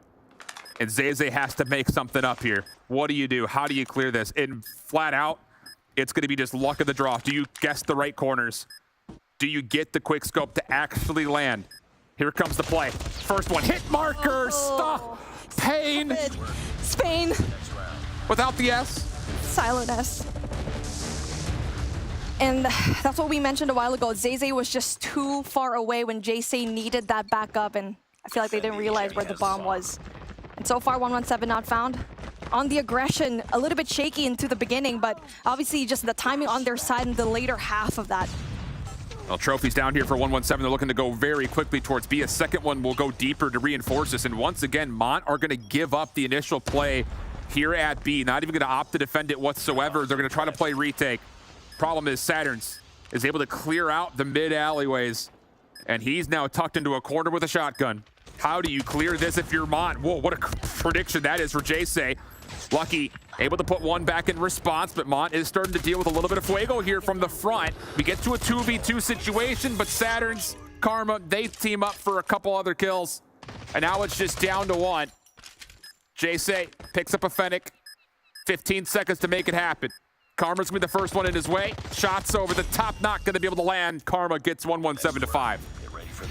And Zeze has to make something up here. What do you do? How do you clear this? And flat out, it's going to be just luck of the draw. Do you guess the right corners? Do you get the quick scope to actually land? Here comes the play. First one, hit marker, stop, pain. Spain. Without the S. Silent S. And that's what we mentioned a while ago. Zeze was just too far away when Jayce needed that backup, and I feel like they didn't realize where the bomb was. And so far, 117 not found. On the aggression, a little bit shaky into the beginning, but obviously just the timing on their side in the later half of that. Well, trophies down here for 117. They're looking to go very quickly towards B. A second one will go deeper to reinforce this. And once again, Mont are going to give up the initial play here at B. Not even going to opt to defend it whatsoever. They're going to try to play retake. Problem is Saturns is able to clear out the mid alleyways, and he's now tucked into a corner with a shotgun. How do you clear this if you're Mont? Whoa, what a prediction that is for Jayce. Lucky able to put one back in response, but Mont is starting to deal with a little bit of fuego here from the front. We get to a 2v2 situation, but Saturns, Karma, they team up for a couple other kills, and now it's just down to 1. Jayce picks up a Fennec. 15 seconds to make it happen. Karma's gonna be the first one in his way. Shots over the top, not gonna be able to land. Karma gets 117 to 5.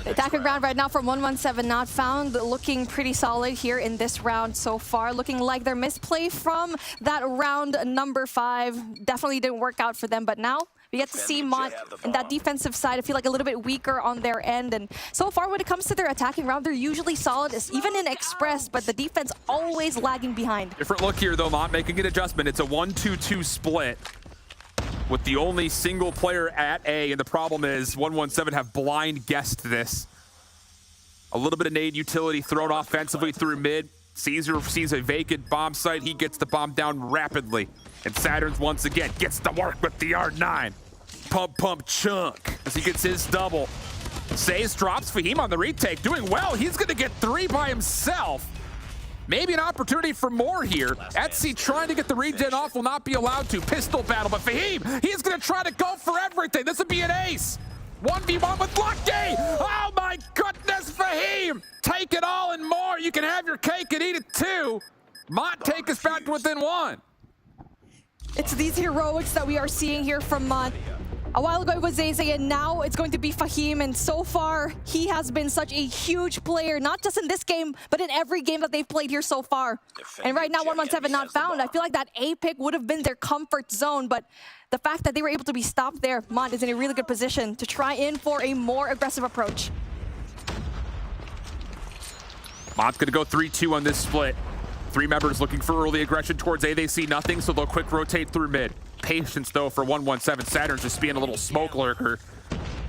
Attacking round right now from 117 not found, looking pretty solid here in this round so far. Looking like their misplay from that round number 5 definitely didn't work out for them, but now we get to see Mont in that defensive side. I feel like a little bit weaker on their end, and so far when it comes to their attacking round, they're usually solid, even in Express, but the defense always lagging behind. Different look here though, Mont making an adjustment. It's a 1-2-2 split with the only single player at A, and the problem is 117 have blind guessed this. A little bit of nade utility thrown offensively through mid. Caesar sees a vacant bomb site. He gets the bomb down rapidly. And Saturn's once again gets to work with the R9. Pump chunk as he gets his double. Says drops Fahim on the retake, doing well. He's gonna get 3 by himself. Maybe an opportunity for more here. Etsy trying to get the regen off, will not be allowed to. Pistol battle, but Fahim, he's gonna try to go for everything. This would be an ace. 1v1 with Lucky. Oh my goodness, Fahim. Take it all and more. You can have your cake and eat it too. Mont take us back to within 1. It's these heroics that we are seeing here from Mont. A while ago it was Zeze, and now it's going to be Fahim, and so far he has been such a huge player, not just in this game, but in every game that they've played here so far. And right now 117 not found. I feel like that A pick would have been their comfort zone, but the fact that they were able to be stopped there, Mont is in a really good position to try in for a more aggressive approach. Mont's gonna go 3-2 on this split. 3 members looking for early aggression towards A. They see nothing, so they'll quick rotate through mid. Patience, though, for 117. Saturn's just being a little smoke lurker,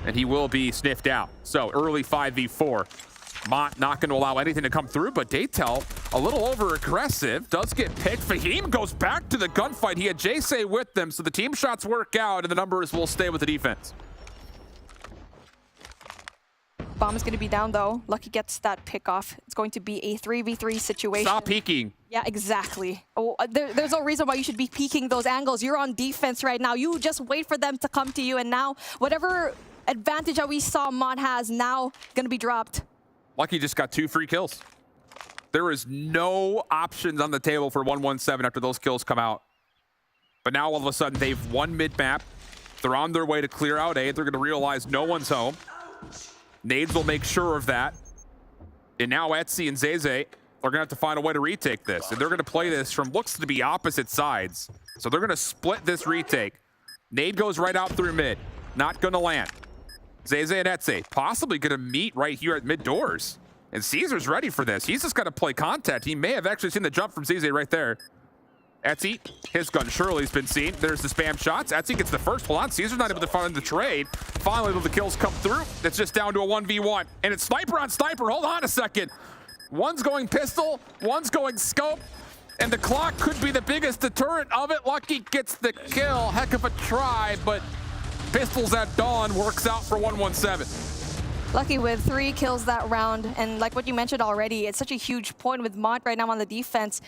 and he will be sniffed out. So early 5v4. Mont not going to allow anything to come through, but Daytel a little over-aggressive. Does get picked. Fahim goes back to the gunfight. He had Jay with them, so the team shots work out, and the numbers will stay with the defense. Bomb is going to be down, though. Lucky gets that pick off. It's going to be a 3v3 situation. Stop peeking. Yeah, exactly. Oh, there's no reason why you should be peeking those angles. You're on defense right now. You just wait for them to come to you, and now whatever advantage that we saw Mont has now going to be dropped. Lucky just got 2 free kills. There is no options on the table for 117 after those kills come out. But now all of a sudden they've won mid-map. They're on their way to clear out A. They're going to realize no one's home. Nades will make sure of that. And now Etsy and Zeze are going to have to find a way to retake this. And they're going to play this from looks to be opposite sides. So they're going to split this retake. Nade goes right out through mid. Not going to land. Zeze and Etsy possibly going to meet right here at mid doors. And Caesar's ready for this. He's just got to play contact. He may have actually seen the jump from Zeze right there. Etsy, his gun surely has been seen. There's the spam shots. Etsy gets the first. Hold on, Caesar's not able to find the trade. Finally, the kills come through. It's just down to a 1v1. And it's sniper on sniper. Hold on a second. One's going pistol, one's going scope. And the clock could be the biggest deterrent of it. Lucky gets the kill. Heck of a try, but pistols at dawn works out for 117. Lucky with 3 kills that round. And like what you mentioned already, it's such a huge point with Mont right now on the defense.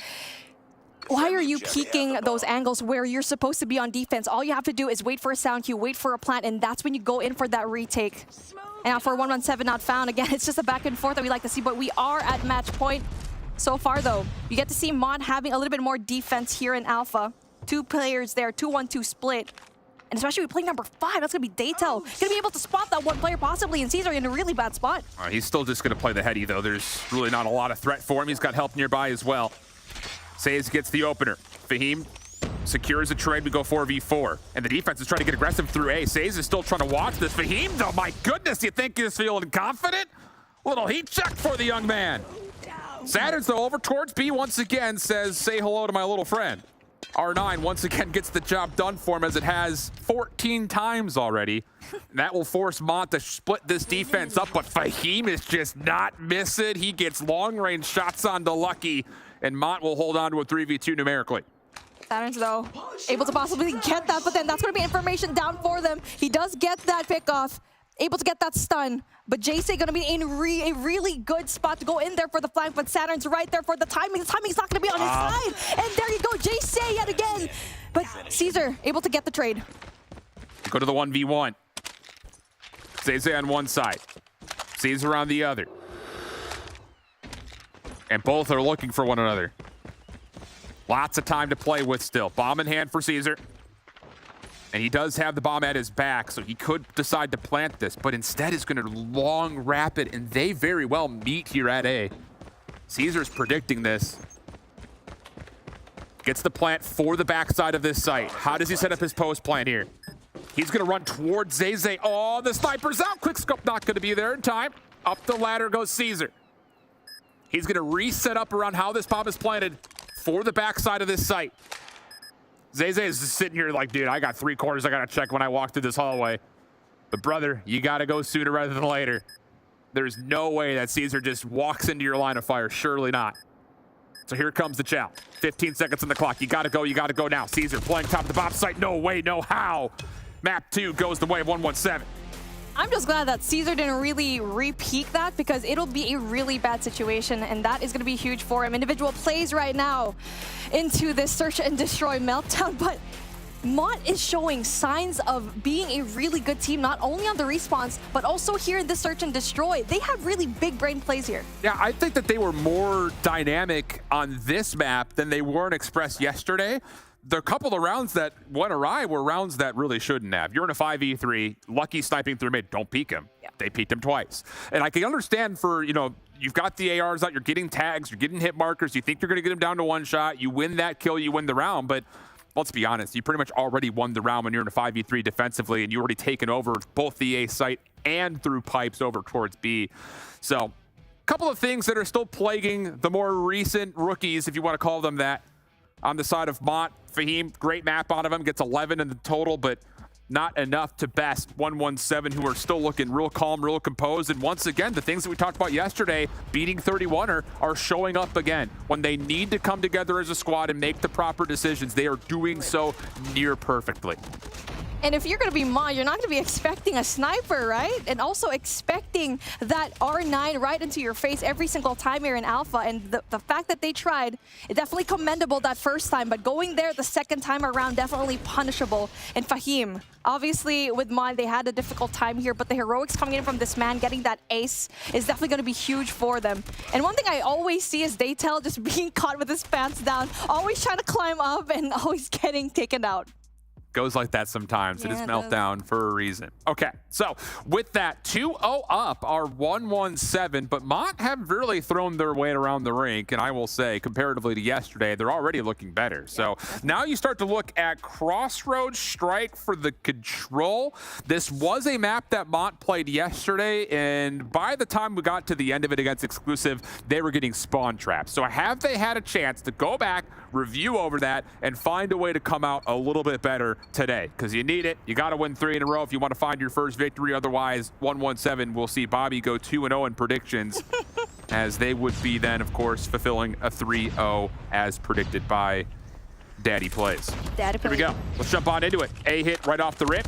Why are you peeking those angles where you're supposed to be on defense? All you have to do is wait for a sound cue, wait for a plant, and that's when you go in for that retake. And now for 117 not found, again, it's just a back and forth that we like to see, but we are at match point. So far, though, you get to see Mont having a little bit more defense here in Alpha. 2 players there, 2-1-2 split. And especially with play number 5, that's going to be Daytel. Going to be able to spot that one player possibly, and Caesar in a really bad spot. He's still just going to play the heady, though. There's really not a lot of threat for him. He's got help nearby as well. Says gets the opener. Fahim secures a trade. We go 4v4. And the defense is trying to get aggressive through A. Says is still trying to watch this. Fahim, though, my goodness, you think he's feeling confident? Little heat check for the young man. Saturn's, though, over towards B once again, says, say hello to my little friend. R9 once again gets the job done for him, as it has 14 times already. And that will force Mont to split this defense up, but Fahim is just not missing. He gets long-range shots onto Lucky, and Mont will hold on to a 3v2 numerically. Saturn's, though, able to possibly get that, but then that's going to be information down for them. He does get that pick off, able to get that stun, but Jayce going to be in a really good spot to go in there for the flank, but Saturn's right there for the timing. The timing's not going to be on his side, and there you go, Jayce yet again. But Caesar able to get the trade. Go to the 1v1. Zeze on one side, Caesar on the other. And both are looking for one another. Lots of time to play with still. Bomb in hand for Caesar. And he does have the bomb at his back, so he could decide to plant this, but instead is going to long wrap it, and they very well meet here at A. Caesar's predicting this. Gets the plant for the backside of this site. How does he set up his post plant here? He's going to run towards Zay. Oh, the sniper's out. Quick scope not going to be there in time. Up the ladder goes Caesar. He's going to reset up around how this bomb is planted for the backside of this site. Zay is just sitting here like, dude, I got 3 corners I got to check when I walk through this hallway. But brother, you got to go sooner rather than later. There's no way that Caesar just walks into your line of fire. Surely not. So here comes the challenge. 15 seconds on the clock. You got to go now. Caesar playing top of the bomb site. No way, no how. Map 2 goes the way of 117. I'm just glad that Caesar didn't really repeat that, because it'll be a really bad situation, and that is going to be huge for him. Individual plays right now into this search and destroy meltdown, but Mott is showing signs of being a really good team, not only on the respawns, but also here in the search and destroy. They have really big brain plays here. Yeah, I think that they were more dynamic on this map than they were in Express yesterday. The couple of rounds that went awry were rounds that really shouldn't have. You're in a 5v3, Lucky sniping through mid, don't peek him. Yeah. They peeked him twice. And I can understand for, you know, you've got the ARs out, you're getting tags, you're getting hit markers, you think you're going to get him down to 1 shot, you win that kill, you win the round, but let's be honest, you pretty much already won the round when you're in a 5v3 defensively, and you already taken over both the A site and through pipes over towards B. So, a couple of things that are still plaguing the more recent rookies, if you want to call them that. On the side of Mott, Fahim, great map out of him, gets 11 in the total, but not enough to best 117, who are still looking real calm, real composed. And once again, the things that we talked about yesterday, beating 31er, are showing up again. When they need to come together as a squad and make the proper decisions, they are doing so near perfectly. And if you're going to be Mott, you're not going to be expecting a sniper, right? And also expecting that R9 right into your face every single time you're in Alpha. And the fact that they tried, it's definitely commendable that first time. But going there the second time around, definitely punishable. And Fahim, obviously with Mott, they had a difficult time here. But the heroics coming in from this man, getting that ace, is definitely going to be huge for them. And one thing I always see is Daytel just being caught with his pants down, always trying to climb up and always getting taken out. Goes like that sometimes. Yeah, it is meltdown for a reason. Okay, so with that, 2-0 up are 117, but Mott have really thrown their weight around the rink, and I will say, comparatively to yesterday, they're already looking better. So now you start to look at Crossroads Strike for the control. This was a map that Mott played yesterday, and by the time we got to the end of it against Exclusive, they were getting spawn traps. So have they had a chance to go back, review over that, and find a way to come out a little bit better today? Because you need it. You got to win 3 in a row if you want to find your first victory. Otherwise, 117 will see Bobby go 2-0 in predictions, as they would be then, of course, fulfilling a 3-0 as predicted by Daddy Plays. Daddy Here we go. Let's jump on into it. A hit right off the rip.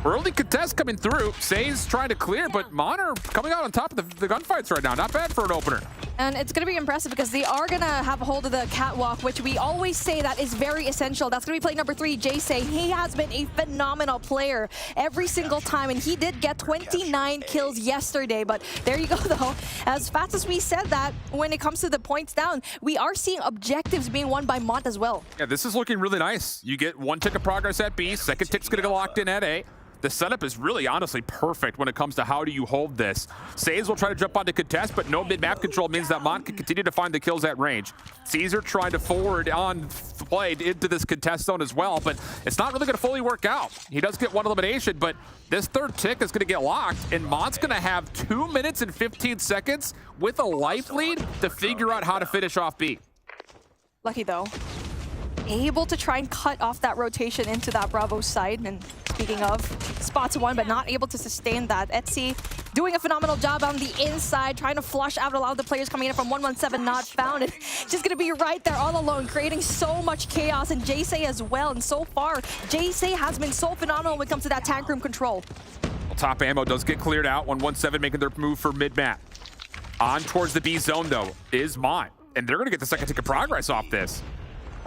Early contest coming through. Say's trying to clear, but Mon are coming out on top of the gunfights right now. Not bad for an opener. And it's going to be impressive because they are going to have a hold of the catwalk, which we always say that is very essential. That's going to be play number 3, Jay. He has been a phenomenal player every single time, and he did get 29 kills yesterday. But there you go, though. As fast as we said that, when it comes to the points down, we are seeing objectives being won by Mont as well. Yeah, this is looking really nice. You get 1 tick of progress at B, second tick's going to get locked in at A. The setup is really honestly perfect when it comes to how do you hold this. Says will try to jump onto contest, but no mid-map control means that Mont can continue to find the kills at range. Caesar trying to forward on play into this contest zone as well, but it's not really going to fully work out. He does get 1 elimination, but this 3rd tick is going to get locked, and Mont's going to have 2 minutes and 15 seconds with a life lead to figure out how to finish off B. Lucky, though. Able to try and cut off that rotation into that Bravo side. And speaking of, spots 1, but not able to sustain that. Etsy doing a phenomenal job on the inside, trying to flush out a lot of the players coming in from 117 not found. And just going to be right there all alone, creating so much chaos. And Jay as well. And so far, Jay has been so phenomenal when it comes to that tank room control. Well, top ammo does get cleared out. 117 making their move for mid-map. On towards the B zone, though, is Mont. And they're going to get the second tick of progress off this.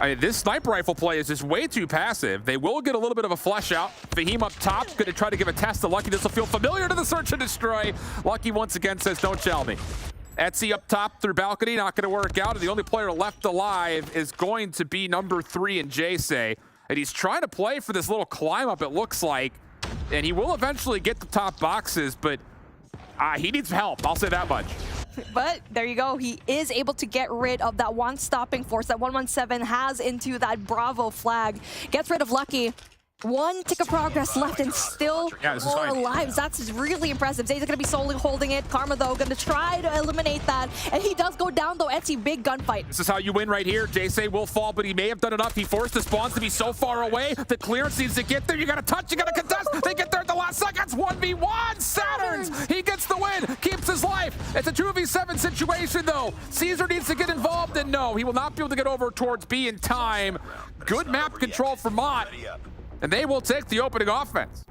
I mean, this sniper rifle play is just way too passive. They will get a little bit of a flush out. Fahim up top, going to try to give a test to Lucky. This will feel familiar to the search and destroy. Lucky once again says, don't shell me. Etsy up top through balcony, not going to work out. And the only player left alive is going to be number 3 in Jay. and he's trying to play for this little climb up, it looks like, and he will eventually get the top boxes, but he needs help, I'll say that much. But there you go. He is able to get rid of that one stopping force that 117 has into that Bravo flag. Gets rid of Lucky. One tick of progress left and still more lives. That's really impressive. Zay's going to be solely holding it. Karma, though, going to try to eliminate that. And he does go down, though. Etsy, big gunfight. This is how you win right here. JSay will fall, but he may have done enough. He forced the spawns to be so far away. The clearance needs to get there. You got to touch, you got to contest. They get there at the last seconds. 1v1. Saturns. He gets the win. Keeps his life. It's a 2v7 situation, though. Caesar needs to get involved, and no, he will not be able to get over towards B in time. Good map control for Mott. And they will take the opening offense.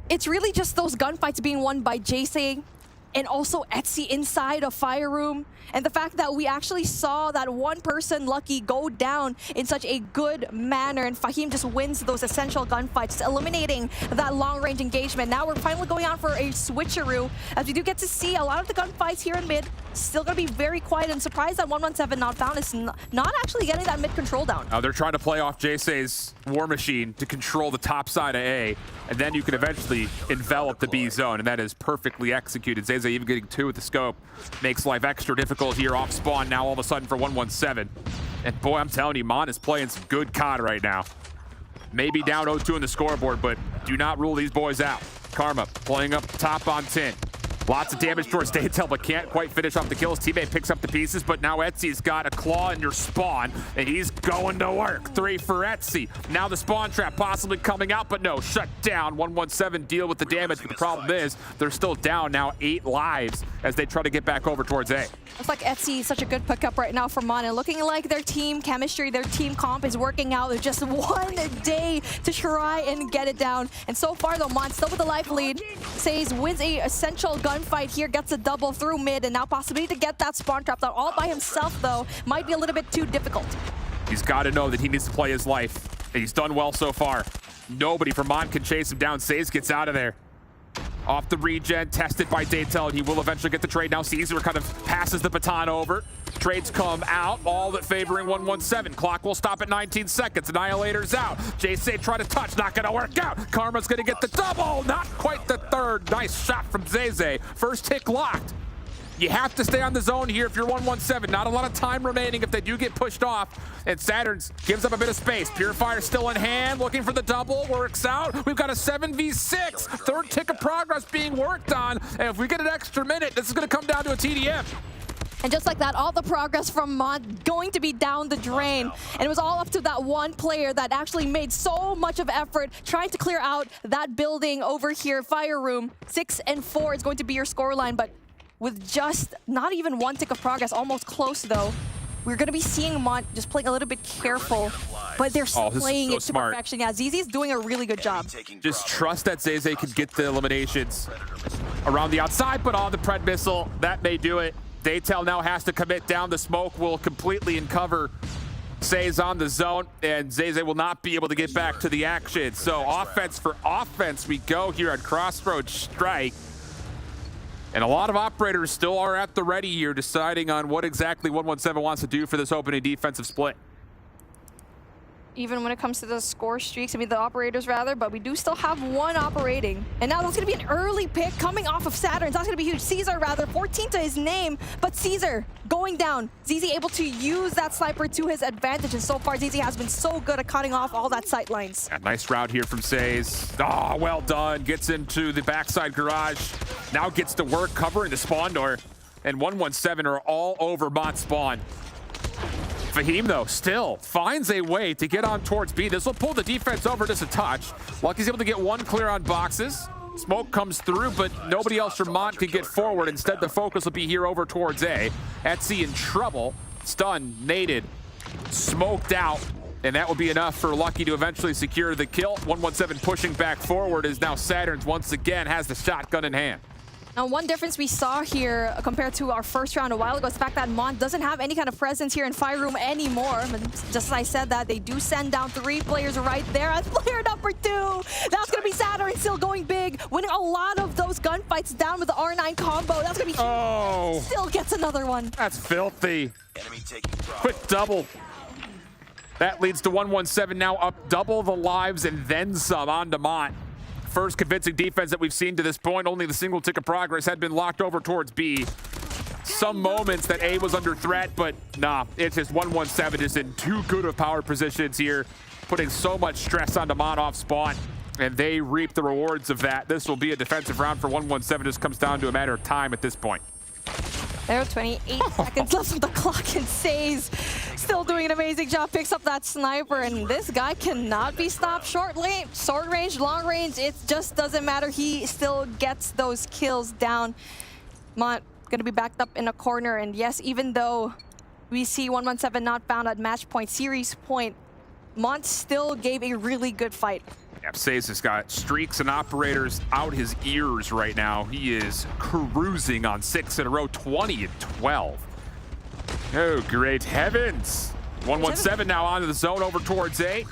It's really just those gunfights being won by JSay and also Etsy inside a fire room. And the fact that we actually saw that one person, Lucky, go down in such a good manner. And Fahim just wins those essential gunfights, eliminating that long-range engagement. Now we're finally going on for a switcheroo, as we do get to see a lot of the gunfights here in mid. Still going to be very quiet, and surprised that 117 not found is not actually getting that mid control down. Now they're trying to play off JSay's War Machine to control the top side of A, and then you can eventually envelop the B zone, and that is perfectly executed. Zayzay even getting 2 with the scope makes life extra difficult here off spawn now all of a sudden for 117. And boy, I'm telling you, Mon is playing some good COD right now. Maybe down 0-2 on the scoreboard, but do not rule these boys out. Karma playing up top on 10. Lots of damage towards Daytel, but can't quite finish off the kill. His teammate picks up the pieces, but now Etsy's got a claw in your spawn, and he's going to work. 3 for Etsy. Now the spawn trap possibly coming out, but no, shut down. 117 deal with the damage, but the problem is they're still down now 8 lives as they try to get back over towards A. Looks like Etsy is such a good pickup right now for Mon, and looking like their team chemistry, their team comp is working out. There's just one day to try and get it down. And so far, though, Mon still with the life lead. Says wins a essential gunfight here, gets a double through mid, and now possibility to get that spawn trap out all by himself, though, might be a little bit too difficult. He's got to know that he needs to play his life, and he's done well so far. Nobody from Mon can chase him down. Says gets out of there. Off the regen, tested by Daytel, and he will eventually get the trade. Now Caesar kind of passes the baton over. Trades come out, all that favoring 117. Clock will stop at 19 seconds. Annihilator's out. JSay try to touch, not gonna work out. Karma's gonna get the double, not quite the third. Nice shot from Zayzay. First tick locked. You have to stay on the zone here if you're 117. Not a lot of time remaining if they do get pushed off. And Saturns gives up a bit of space. Purifier still in hand, looking for the double. Works out. We've got a 7v6. Third tick of progress being worked on. And if we get an extra minute, this is going to come down to a TDM. And just like that, all the progress from Mod going to be down the drain. And it was all up to that one player that actually made so much of effort trying to clear out that building over here, Fire Room. 6 and 4 is going to be your scoreline, but with just not even one tick of progress, almost close though, we're going to be seeing Mont just playing a little bit careful, but they're playing it to perfection. Yeah, ZZ's doing a really good job. Just trust that Zayzay can get the eliminations around the outside, but on the Pred missile, that may do it. Daytel now has to commit down. The smoke will completely uncover Say's on the zone, and Zayzay will not be able to get back to the action. So offense for offense we go here at Crossroads Strike. And a lot of operators still are at the ready here, deciding on what exactly 117 wants to do for this opening defensive split. Even when it comes to the score streaks, I mean the operators rather, but we do still have one operating. And now that's going to be an early pick coming off of Saturn. That's going to be huge. Caesar rather, 14 to his name, but Caesar going down. ZZ able to use that sniper to his advantage, and so far ZZ has been so good at cutting off all that sight lines. Yeah, nice route here from Says. Oh, well done. Gets into the backside garage. Now gets to work covering the spawn door. And 117 are all over Mont spawn. Fahim, though, still finds a way to get on towards B. This will pull the defense over just a touch. Lucky's able to get one clear on boxes. Smoke comes through, but nobody else from Mont can get forward. Instead, the focus will be here over towards A. Etsy in trouble. Stunned, naded, smoked out. And that will be enough for Lucky to eventually secure the kill. 117 pushing back forward as now Saturns once again has the shotgun in hand. Now, one difference we saw here compared to our first round a while ago is the fact that Mont doesn't have any kind of presence here in Fire Room anymore. But just as I said that, they do send down 3 players right there. That's player number 2. That's going to be Saturn still going big, winning a lot of those gunfights down with the R9 combo. That's going to be huge. Oh, still gets another one. That's filthy. Quick double. That leads to 117 now up double the lives and then some on to Mont. First convincing defense that we've seen to this point. Only the single tick of progress had been locked over towards B. Some moments that A was under threat, but nah, it's just 117 just in too good of power positions here, putting so much stress onto Mont off spawn, and they reap the rewards of that. This will be a defensive round for 117. Just comes down to a matter of time at this point. There are 28 seconds left on the clock, and Says still doing an amazing job, picks up that sniper, and this guy cannot be stopped. Short range, long range, it just doesn't matter. He still gets those kills down. Mont gonna be backed up in a corner, and yes, even though we see 117 not found at match point, series point, Mont still gave a really good fight. Yep, Says has got streaks and operators out his ears right now. He is cruising on 6 in a row, 20 and 12. Oh, great heavens. 117 now onto the zone over towards A.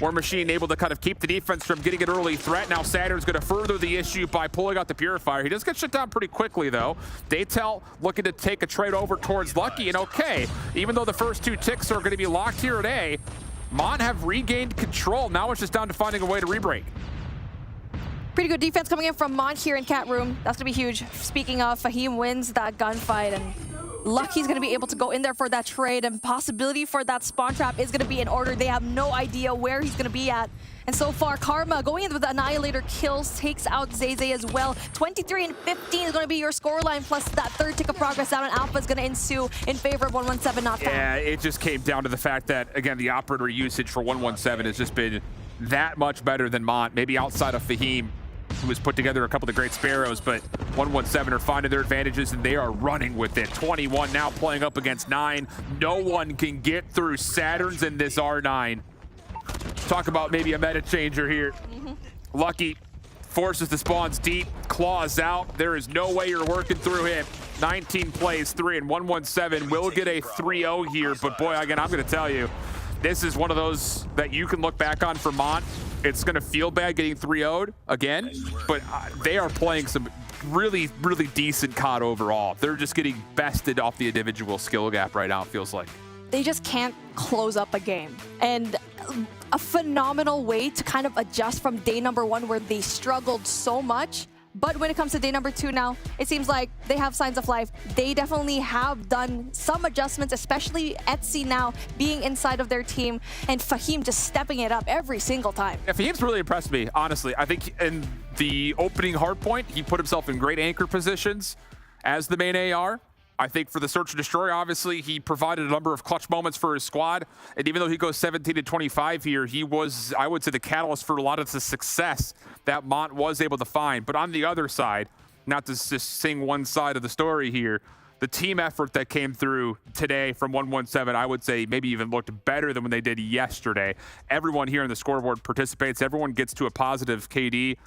War Machine able to kind of keep the defense from getting an early threat. Now Saturn's going to further the issue by pulling out the Purifier. He does get shut down pretty quickly, though. Daytel looking to take a trade over towards Lucky. And okay, even though the first 2 ticks are going to be locked here at A, Mont have regained control. Now it's just down to finding a way to rebreak. Pretty good defense coming in from Mont here in Cat Room. That's going to be huge. Speaking of, Fahim wins that gunfight, and Lucky's going to be able to go in there for that trade, and possibility for that spawn trap is going to be in order. They have no idea where he's going to be at. And so far, Karma going in with the Annihilator kills, takes out Zay as well. 23 and 15 is going to be your scoreline, plus that third tick of progress down, and Alpha is going to ensue in favor of 117 not found. Yeah, it just came down to the fact that, again, the operator usage for 117 has just been that much better than Mont, maybe outside of Fahim, who has put together a couple of great Sparrows, but 117 are finding their advantages and they are running with it. 21 now playing up against 9. No one can get through Saturns in this R9. Talk about maybe a meta changer here. Lucky forces the spawns deep, claws out. There is no way you're working through him. 19 plays 3, and 117 will get a 3-0 here, but boy, again, I'm gonna tell you, this is one of those that you can look back on for Mont. It's going to feel bad getting 3-0'd again, but they are playing some really, really decent COD overall. They're just getting bested off the individual skill gap right now, it feels like. They just can't close up a game. And a phenomenal way to kind of adjust from day number 1 where they struggled so much. But when it comes to day number 2 now, it seems like they have signs of life. They definitely have done some adjustments, especially Etsy now being inside of their team, and Fahim just stepping it up every single time. Yeah, Fahim's really impressed me, honestly. I think in the opening hardpoint, he put himself in great anchor positions as the main AR. I think for the Search and Destroy, obviously, he provided a number of clutch moments for his squad. And even though he goes 17 to 25 here, he was, I would say, the catalyst for a lot of the success that Mont was able to find. But on the other side, not to just sing one side of the story here, the team effort that came through today from 117, I would say maybe even looked better than when they did yesterday. Everyone here on the scoreboard participates. Everyone gets to a positive KD.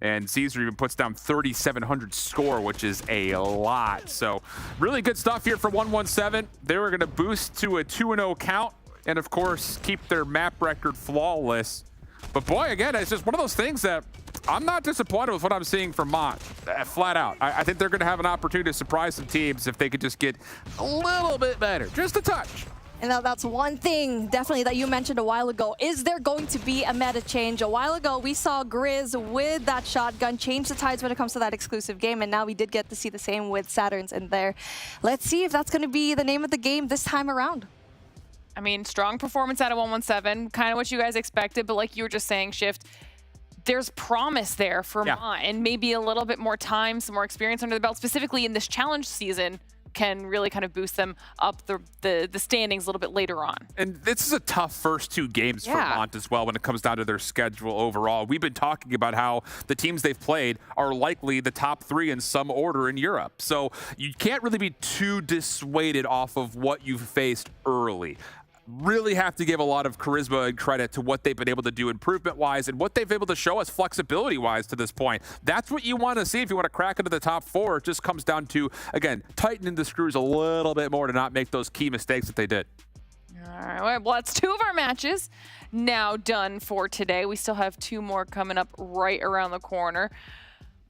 And Caesar even puts down 3,700 score, which is a lot. So really good stuff here for 117. They were going to boost to a 2-0 count and, of course, keep their map record flawless. But, boy, again, it's just one of those things that I'm not disappointed with what I'm seeing from Mont, flat out. I think they're going to have an opportunity to surprise some teams if they could just get a little bit better, just a touch. And that's one thing definitely that you mentioned a while ago. Is there going to be a meta change? A while ago, we saw Grizz with that shotgun change the tides when it comes to that exclusive game, and now we did get to see the same with Saturns in there. Let's see if that's going to be the name of the game this time around. I mean, strong performance out of 117, kind of what you guys expected, but like you were just saying, Shift, there's promise there for Mont, and maybe a little bit more time, some more experience under the belt, specifically in this challenge season, can really kind of boost them up the standings a little bit later on. And this is a tough first 2 games for Mont as well when it comes down to their schedule overall. We've been talking about how the teams they've played are likely the top 3 in some order in Europe. So you can't really be too dissuaded off of what you've faced early. Really have to give a lot of charisma and credit to what they've been able to do improvement-wise and what they've been able to show us flexibility-wise to this point. That's what you want to see if you want to crack into the top 4. It just comes down to, again, tightening the screws a little bit more to not make those key mistakes that they did. All right, well, that's 2 of our matches now done for today. We still have 2 more coming up right around the corner.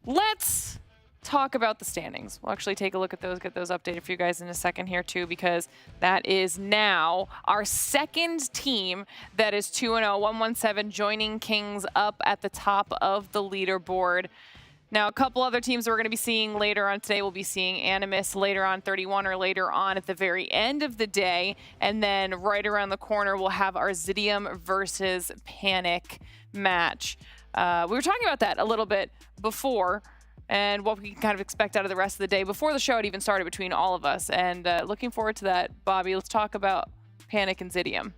Let's talk about the standings. We'll actually take a look at those, get those updated for you guys in a second here too, because that is now our second team that is 2-0, 117, joining Kings up at the top of the leaderboard. Now, a couple other teams that we're going to be seeing later on today, we'll be seeing Animus later on 31 or later on at the very end of the day. And then right around the corner, we'll have our Zidium versus Panic match. We were talking about that a little bit before and what we can kind of expect out of the rest of the day before the show had even started between all of us. And looking forward to that. Bobby, let's talk about Panic and Zidium.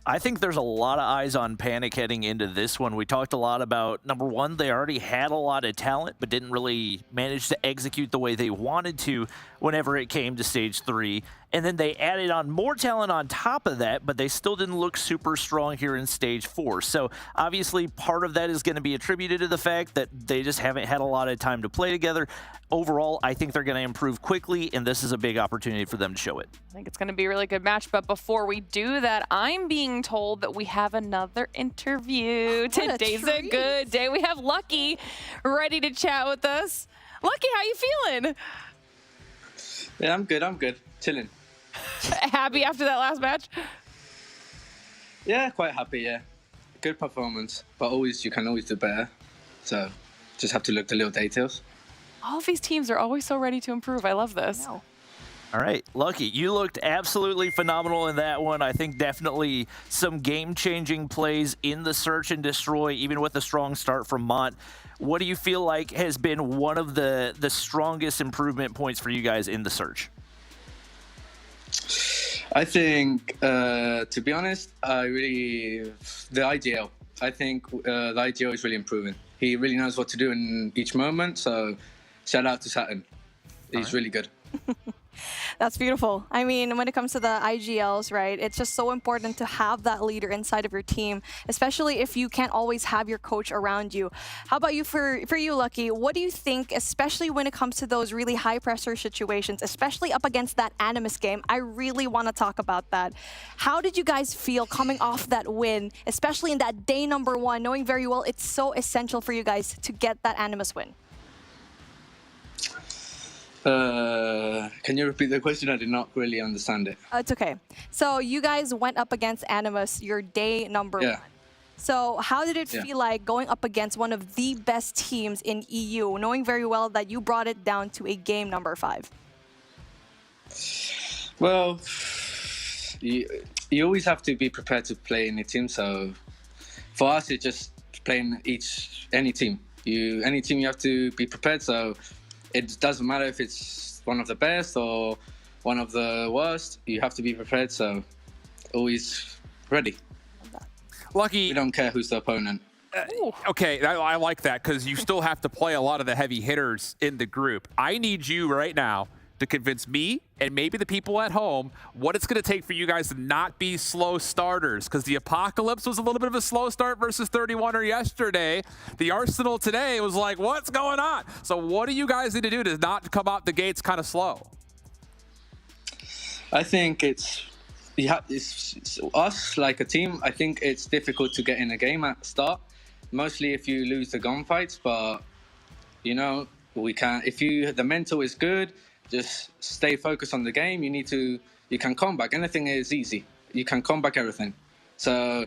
I think there's a lot of eyes on Panic heading into this one. We talked a lot about, number one, they already had a lot of talent, but didn't really manage to execute the way they wanted to whenever it came to stage 3. And then they added on more talent on top of that, but they still didn't look super strong here in stage 4. So obviously part of that is going to be attributed to the fact that they just haven't had a lot of time to play together. Overall, I think they're going to improve quickly, and this is a big opportunity for them to show it. I think it's going to be a really good match, but before we do that, I'm being told that we have another interview. Today's a good day. We have Lucky ready to chat with us. Lucky, how you feeling? Yeah, I'm good. Chilling. Happy after that last match? Yeah, quite happy, yeah. Good performance, but you can always do better. So just have to look at the little details. All of these teams are always so ready to improve. I love this. All right, Lucky, you looked absolutely phenomenal in that one. I think definitely some game-changing plays in the search and destroy, even with a strong start from Mont. What do you feel like has been one of the strongest improvement points for you guys in the search? I think, to be honest, the IGL. I think the IGL is really improving. He really knows what to do in each moment, so shout out to Saturn. He's really good. That's beautiful. I mean, when it comes to the IGLs, right, it's just so important to have that leader inside of your team, especially if you can't always have your coach around you. How about you, for you, Lucky? What do you think, especially when it comes to those really high-pressure situations, especially up against that Animus game? I really want to talk about that. How did you guys feel coming off that win, especially in that day number 1, knowing very well it's so essential for you guys to get that Animus win? Can you repeat the question? I did not really understand it. It's okay. So you guys went up against Animus your day number 1. So how did it feel like going up against one of the best teams in EU, knowing very well that you brought it down to a game number 5? Well, you always have to be prepared to play in a team. So for us, it's just playing any team. Any team you have to be prepared. So it doesn't matter if it's one of the best or one of the worst. You have to be prepared, so always ready. Lucky. We don't care who's the opponent. Okay, I like that because you still have to play a lot of the heavy hitters in the group. I need you right now to convince me and maybe the people at home what it's going to take for you guys to not be slow starters, because the Apocalypse was a little bit of a slow start versus 31er yesterday. The Arsenal today was like, what's going on? So what do you guys need to do to not come out the gates kind of slow? I think it's us like a team. I think it's difficult to get in a game at the start, mostly if you lose the gunfights, but you know, we can. If the mental is good, just stay focused on the game. You can come back. Anything is easy. You can come back everything. So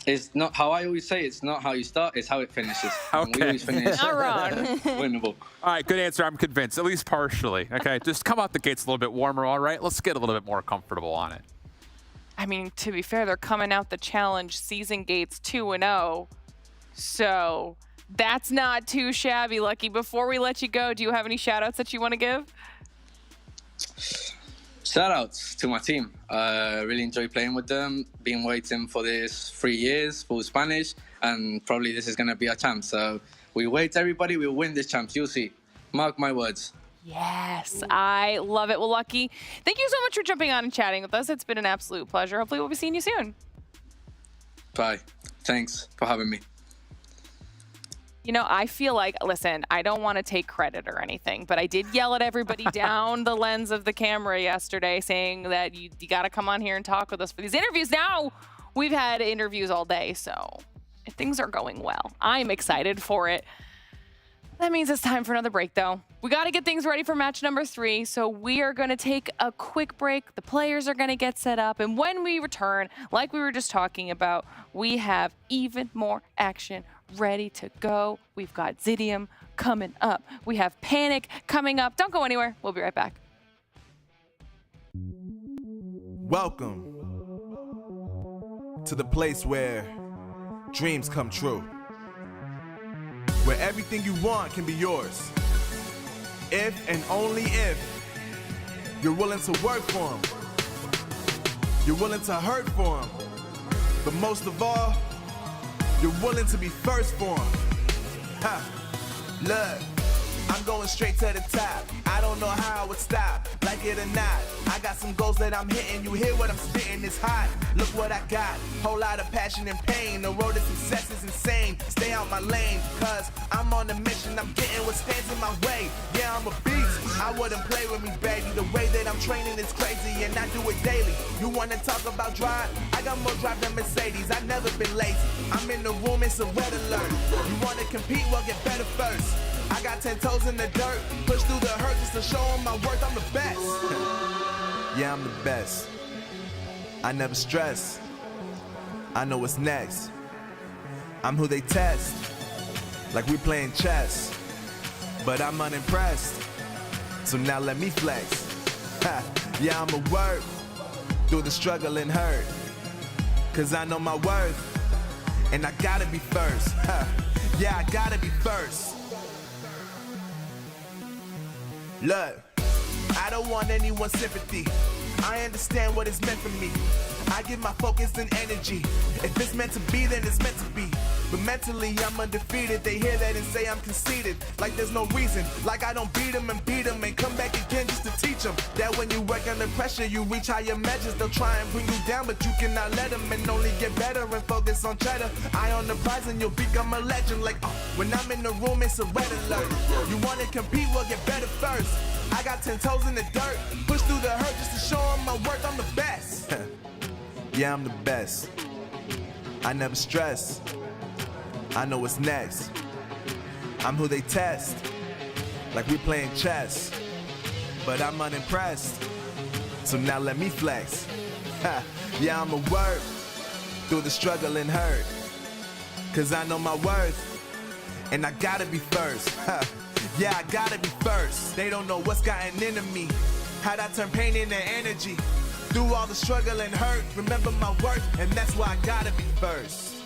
it's not how I always say, it's not how you start, it's how it finishes. Okay. And we always finish All right. winnable. All right, good answer. I'm convinced, at least partially. Okay, just come out the gates a little bit warmer, all right? Let's get a little bit more comfortable on it. I mean, to be fair, they're coming out the challenge season gates 2-0. So that's not too shabby, Lucky. Before we let you go, do you have any shout-outs that you want to give? Shout-outs to my team. I really enjoy playing with them. Been waiting for this 3 years, full Spanish, and probably this is going to be our champ. So we wait, everybody. We'll win this champ. You'll see. Mark my words. Yes, I love it. Well, Lucky, thank you so much for jumping on and chatting with us. It's been an absolute pleasure. Hopefully we'll be seeing you soon. Bye. Thanks for having me. You know, I feel like, listen, I don't want to take credit or anything, but I did yell at everybody down the lens of the camera yesterday saying that you got to come on here and talk with us for these interviews. Now we've had interviews all day, so things are going well. I'm excited for it. That means it's time for another break, though. We got to get things ready for match number 3, so we are going to take a quick break. The players are going to get set up, and when we return, like we were just talking about, we have even more action ready to go. We've got Zidium coming up. We have Panic coming up. Don't go anywhere. We'll be right back. Welcome to the place where dreams come true, where everything you want can be yours, if and only if you're willing to work for them, you're willing to hurt for them, but most of all, you're willing to be first for them. Ha! Look, I'm going straight to the top. I don't know how I would stop, like it or not. I got some goals that I'm hitting. You hear what I'm spitting? It's hot. Look what I got. Whole lot of passion and pain. The road to success is insane. Stay out my lane, cause I'm on a mission. I'm getting what stands in my way. Yeah, I'm a beast. I wouldn't play with me, baby. The way that I'm training is crazy, and I do it daily. You wanna talk about drive? I got more drive than Mercedes. I've never been lazy. I'm in the room, it's a red alert. You wanna compete? Well, get better first. I got 10 toes in the dirt, push through the hurt just to show them my worth. I'm the best. Yeah, I'm the best. I never stress. I know what's next. I'm who they test, like we playing chess. But I'm unimpressed, so now let me flex. Ha. Yeah, I'ma work through the struggle and hurt, cause I know my worth, and I gotta be first. Ha. Yeah, I gotta be first. Look, I don't want anyone's sympathy. I understand what is meant for me. I give my focus and energy. If it's meant to be, then it's meant to be. But mentally, I'm undefeated. They hear that and say I'm conceited. Like there's no reason. Like I don't beat them and come back again just to teach them that when you work under pressure, you reach higher measures. They'll try and bring you down, but you cannot let them, and only get better and focus on cheddar. Eye on the prize and you'll become a legend. Like, when I'm in the room, it's a red alert. You want to compete? Well, get better first. I got 10 toes in the dirt, push through the hurt just to show them my worth. I'm the best. Yeah, I'm the best. I never stress. I know what's next. I'm who they test, like we playing chess. But I'm unimpressed, so now let me flex. Ha. Yeah, I'ma work through the struggle and hurt, cause I know my worth, and I gotta be first. Ha. Yeah, I gotta be first. They don't know what's gotten into me, how'd I turn pain into energy. Through all the struggle and hurt, remember my worth, and that's why I gotta be first.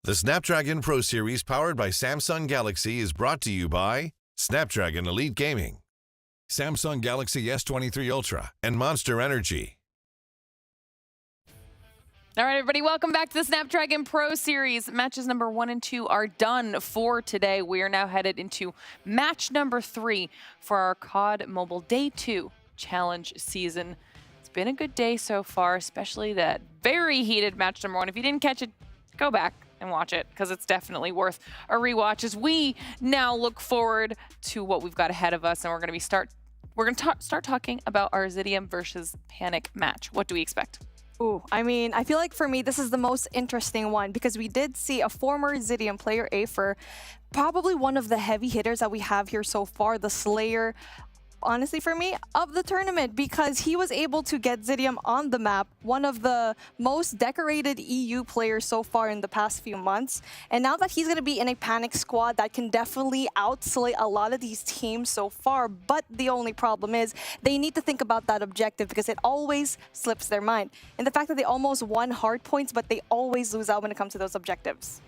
The Snapdragon Pro Series powered by Samsung Galaxy is brought to you by Snapdragon Elite Gaming, Samsung Galaxy S23 Ultra, and Monster Energy. All right, everybody, welcome back to the Snapdragon Pro Series. Matches number 1 and 2 are done for today. We are now headed into match number 3 for our COD Mobile Day 2 Challenge season. It's been a good day so far, especially that very heated match number 1. If you didn't catch it, go back and watch it because it's definitely worth a rewatch as we now look forward to what we've got ahead of us, and we're going to start talking about our Zidium versus Panic match. What do we expect? Ooh, I mean, I feel like for me, this is the most interesting one because we did see a former Zidium player, EUR, probably one of the heavy hitters that we have here so far, the Slayer, honestly for me, of the tournament because he was able to get Zidium on the map, one of the most decorated EU players so far in the past few months. And now that he's going to be in a Panic squad that can definitely outslay a lot of these teams so far, but the only problem is they need to think about that objective because it always slips their mind. And the fact that they almost won hard points, but they always lose out when it comes to those objectives.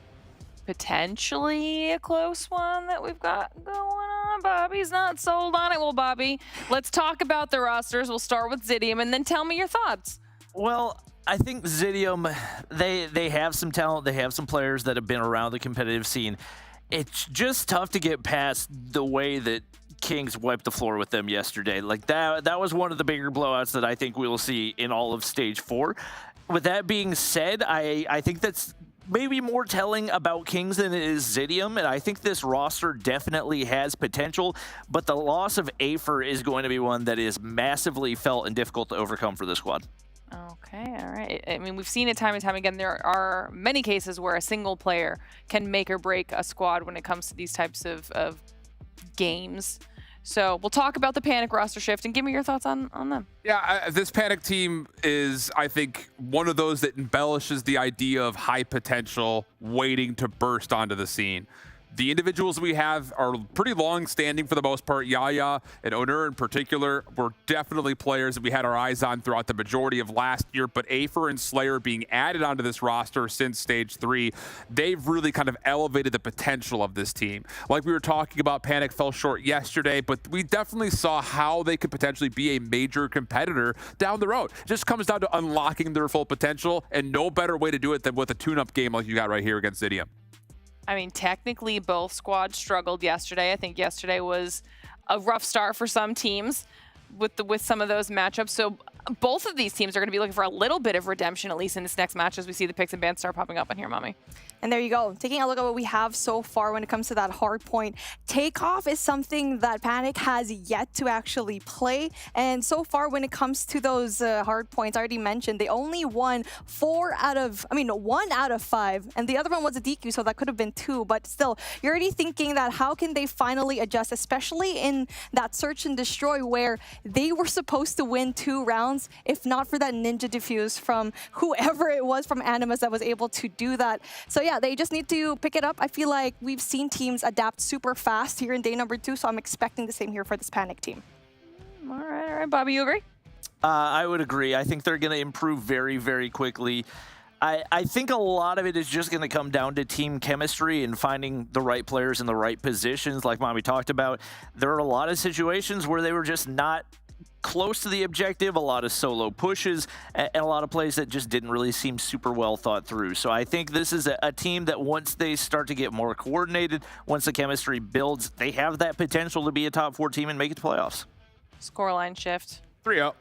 Potentially a close one that we've got going on. Bobby's not sold on it. Well, Bobby, let's talk about the rosters. We'll start with Zidium and then tell me your thoughts. Well, I think Zidium, they have some talent. They have some players that have been around the competitive scene. It's just tough to get past the way that Kings wiped the floor with them yesterday. Like that was one of the bigger blowouts that I think we will see in all of Stage 4. With that being said, I think that's maybe more telling about Kings than it is Zidium, and I think this roster definitely has potential, but the loss of EUR is going to be one that is massively felt and difficult to overcome for this squad. Okay, all right. I mean, we've seen it time and time again. There are many cases where a single player can make or break a squad when it comes to these types of games. So we'll talk about the Panic roster shift and give me your thoughts on them. Yeah, this Panic team is, I think, one of those that embellishes the idea of high potential waiting to burst onto the scene. The individuals we have are pretty long-standing for the most part. Yaya and Onur in particular were definitely players that we had our eyes on throughout the majority of last year, but EUR and Slayer being added onto this roster since Stage 3, they've really kind of elevated the potential of this team. Like we were talking about, Panic fell short yesterday, but we definitely saw how they could potentially be a major competitor down the road. It just comes down to unlocking their full potential, and no better way to do it than with a tune-up game like you got right here against Zidium. I mean, technically, both squads struggled yesterday. I think yesterday was a rough start for some teams with some of those matchups. So both of these teams are going to be looking for a little bit of redemption, at least in this next match, as we see the picks and bans start popping up on here, Mommy. And there you go. Taking a look at what we have so far when it comes to that hard point. Takeoff is something that Panic has yet to actually play. And so far, when it comes to those hard points, I already mentioned, they only won 1 out of 5. And the other one was a DQ, so that could have been 2. But still, you're already thinking that how can they finally adjust, especially in that search and destroy where they were supposed to win 2 rounds, if not for that ninja defuse from whoever it was from Animus that was able to do that. So yeah, they just need to pick it up. I feel like we've seen teams adapt super fast here in day number 2, so I'm expecting the same here for this Panic team. All right, Bobby, you agree? I would agree. I think they're going to improve very, very quickly. I think a lot of it is just going to come down to team chemistry and finding the right players in the right positions. Like Mommy talked about, there are a lot of situations where they were just not close to the objective, a lot of solo pushes, and a lot of plays that just didn't really seem super well thought through. So I think this is a team that once they start to get more coordinated, once the chemistry builds, they have that potential to be a top 4 team and make it to playoffs. Scoreline shift. 3-0.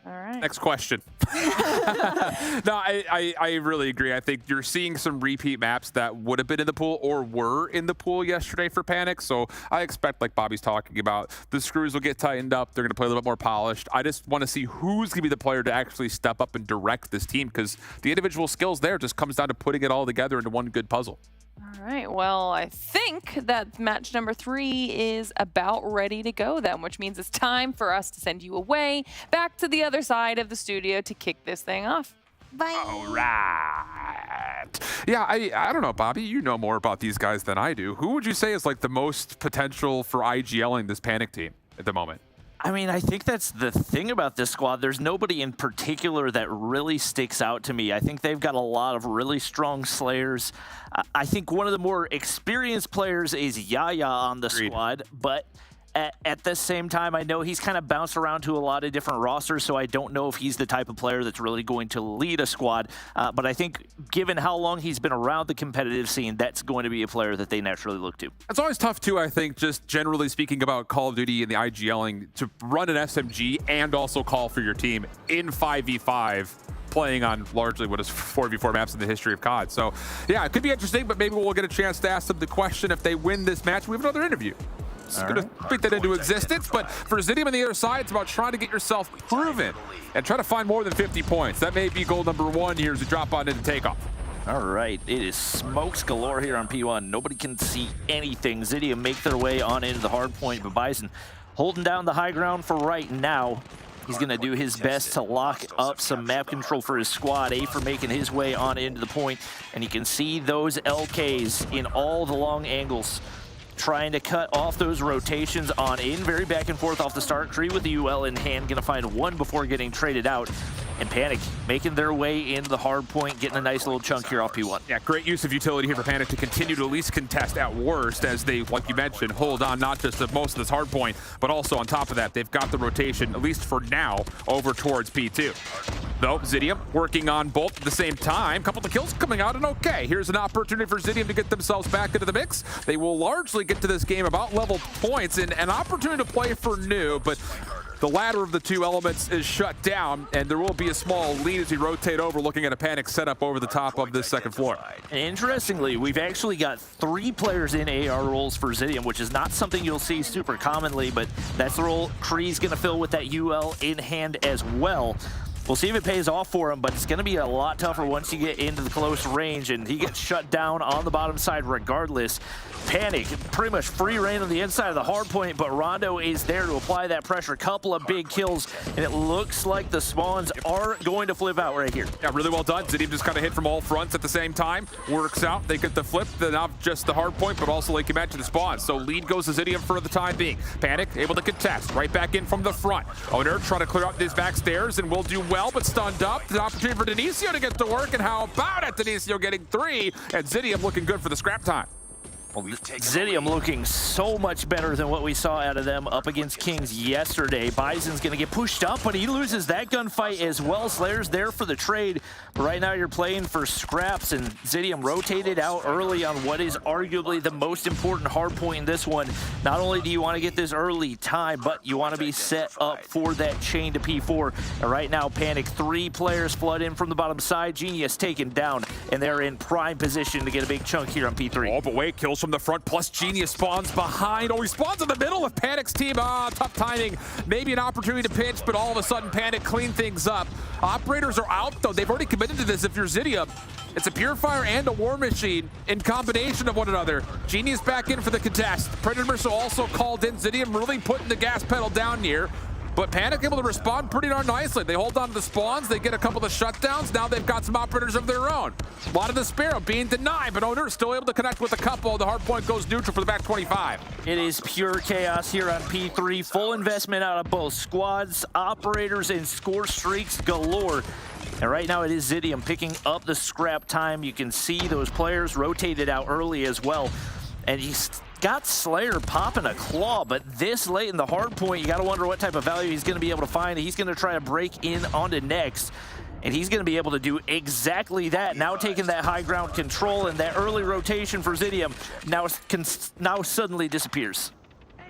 All right. Next question. No, I really agree. I think you're seeing some repeat maps that would have been in the pool or were in the pool yesterday for Panic. So I expect, like Bobby's talking about, the screws will get tightened up. They're going to play a little bit more polished. I just want to see who's going to be the player to actually step up and direct this team, because the individual skills there just comes down to putting it all together into one good puzzle. All right, well, I think that match number 3 is about ready to go then, which means it's time for us to send you away back to the other side of the studio to kick this thing off. Bye. All right. Yeah, I don't know, Bobby. You know more about these guys than I do. Who would you say is like the most potential for IGLing this Panic team at the moment? I mean, I think that's the thing about this squad. There's nobody in particular that really sticks out to me. I think they've got a lot of really strong Slayers. I think one of the more experienced players is Yaya on the squad, but at the same time, I know he's kind of bounced around to a lot of different rosters, so I don't know if he's the type of player that's really going to lead a squad. But I think given how long he's been around the competitive scene, that's going to be a player that they naturally look to. It's always tough, too, I think, just generally speaking about Call of Duty and the IGLing, to run an SMG and also call for your team in 5v5. Playing on largely what is 4v4 maps in the history of COD. So, yeah, it could be interesting, but maybe we'll get a chance to ask them the question if they win this match. We have another interview. It's going to speak that into existence, but for Zidium on the other side, it's about trying to get yourself proven and try to find more than 50 points. That may be goal number 1 here as we drop on into takeoff. All right, it is smokes galore here on P1. Nobody can see anything. Zidium make their way on into the hard point, but Bison holding down the high ground for right now. He's going to do his best to lock up some map control for his squad. Afer making his way on into the point, and you can see those LKs in all the long angles, trying to cut off those rotations on in. Very back and forth off the start tree with the UL in hand. Going to find one before getting traded out. And Panic making their way into the hard point, getting a nice little chunk here off P1. Yeah, great use of utility here for Panic to continue to at least contest at worst as they, like you mentioned, hold on not just to most of this hard point, but also on top of that, they've got the rotation, at least for now, over towards P2. Though, Zidium working on both at the same time. Couple of kills coming out, and okay, here's an opportunity for Zidium to get themselves back into the mix. They will largely get to this game about level points and an opportunity to play for new, but the latter of the two elements is shut down, and there will be a small lead as we rotate over, looking at a Panic setup over the top of this second floor. And interestingly, we've actually got 3 players in AR roles for Zidium, which is not something you'll see super commonly, but that's the role Kree's going to fill with that UL in hand as well. We'll see if it pays off for him, but it's going to be a lot tougher once you get into the close range, and he gets shut down on the bottom side regardless. Panic, pretty much free reign on the inside of the hard point, but Rondo is there to apply that pressure. Couple of big kills, and it looks like the spawns are going to flip out right here. Yeah, really well done. Zidium just kind of hit from all fronts at the same time. Works out. They get the flip, not just the hard point, but also, like you mentioned, the spawns. So lead goes to Zidium for the time being. Panic able to contest right back in from the front. Owner trying to clear out these back stairs and will do well, but stunned up. The opportunity for Denicio to get to work, and how about it? Denicio getting 3, and Zidium looking good for the scrap time. Well, Zidium looking so much better than what we saw out of them up against Kings yesterday. Bison's going to get pushed up, but he loses that gunfight as well. Slayer's there for the trade. But right now you're playing for scraps, and Zidium rotated out early on what is arguably the most important hard point in this one. Not only do you want to get this early time, but you want to be set up for that chain to P4. And right now, Panic, 3 players flood in from the bottom side. Genius taken down, and they're in prime position to get a big chunk here on P3. Oh, but wait, kills from the front, plus Genius spawns behind. Oh, he spawns in the middle of Panic's team. Tough timing. Maybe an opportunity to pinch, but all of a sudden Panic clean things up. Operators are out, though. They've already committed to this. If you're Zidium, it's a Purifier and a War Machine in combination of one another. Genius back in for the contest. Predator Missile also called in. Zidium really putting the gas pedal down here. But Panic able to respond pretty darn nicely. They hold on to the spawns. They get a couple of shutdowns. Now they've got some operators of their own. A lot of the Sparrow being denied, but Owner still able to connect with a couple. The hard point goes neutral for the back 25. It is pure chaos here on P3. Full investment out of both squads, operators, and score streaks galore. And right now it is Zidium picking up the scrap time. You can see those players rotated out early as well. And he's got Slayer popping a claw, but this late in the hard point, you got to wonder what type of value he's going to be able to find. He's going to try to break in onto next, and he's going to be able to do exactly that. Now taking that high ground control, and that early rotation for Zidium now suddenly disappears.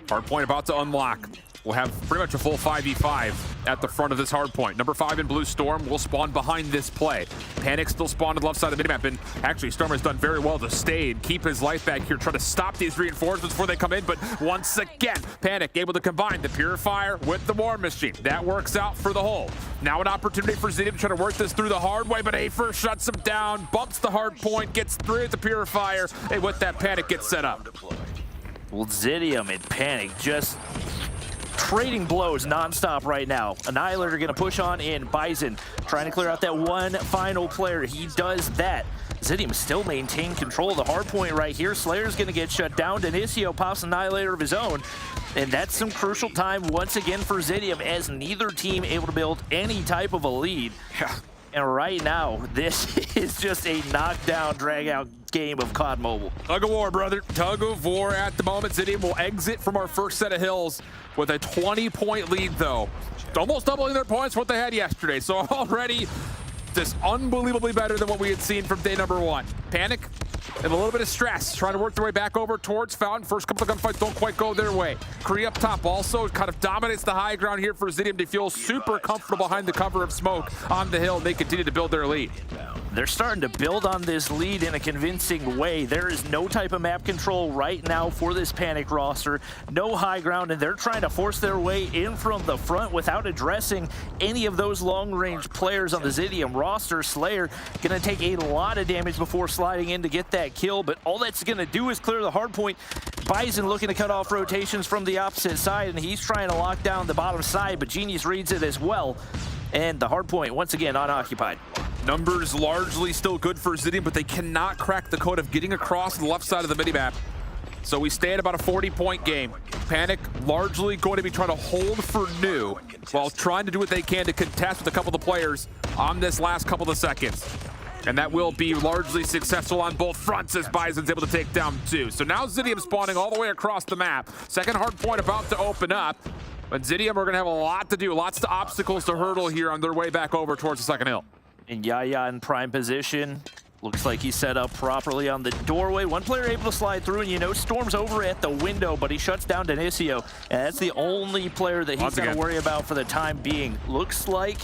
Hard point about to unlock. We'll have pretty much a full 5v5 at the front of this hard point. Number 5 in Blue Storm will spawn behind this play. Panic still spawned on the left side of the minimap, and actually Storm has done very well to stay and keep his life back here, try to stop these reinforcements before they come in, but once again, Panic able to combine the Purifier with the War Machine. That works out for the whole. Now an opportunity for Zidium to try to work this through the hard way, but Afer shuts him down, bumps the hard point, gets through with the Purifier, and with that Panic gets set up. Well, Zidium and Panic just trading blows nonstop right now. Annihilator going to push on in. Bison trying to clear out that one final player. He does that. Zidium still maintain control of the hard point right here. Slayer's going to get shut down. Denisio pops Annihilator of his own. And that's some crucial time once again for Zidium, as neither team able to build any type of a lead. And right now, this is just a knockdown, drag-out game of COD Mobile. Tug of war, brother. Tug of war at the moment. Zidium will exit from our first set of hills with a 20-point lead, though. Almost doubling their points what they had yesterday. So already just unbelievably better than what we had seen from day number 1. Panic and a little bit of stress, trying to work their way back over towards Fountain. First couple of gunfights don't quite go their way. Kree up top also kind of dominates the high ground here for Zidium to feel super comfortable behind the cover of smoke on the hill. They continue to build their lead. They're starting to build on this lead in a convincing way. There is no type of map control right now for this Panic roster. No high ground, and they're trying to force their way in from the front without addressing any of those long-range players on the Zidium roster. Slayer going to take a lot of damage before sliding in to get that kill, but all that's going to do is clear the hard point. Bison looking to cut off rotations from the opposite side, and he's trying to lock down the bottom side, but Genius reads it as well. And the hard point, once again, unoccupied. Numbers largely still good for Zidium, but they cannot crack the code of getting across the left side of the minimap. So we stay at about a 40-point game. Panic largely going to be trying to hold for new while trying to do what they can to contest with a couple of the players on this last couple of seconds. And that will be largely successful on both fronts as Bison's able to take down 2. So now Zidium spawning all the way across the map. Second hard point about to open up. But Zidium are going to have a lot to do, lots of obstacles to hurdle here on their way back over towards the second hill. And Yaya in prime position. Looks like he's set up properly on the doorway. One player able to slide through, and you know Storm's over at the window, but he shuts down Denisio. And that's the only player that he's got to worry about for the time being. Looks like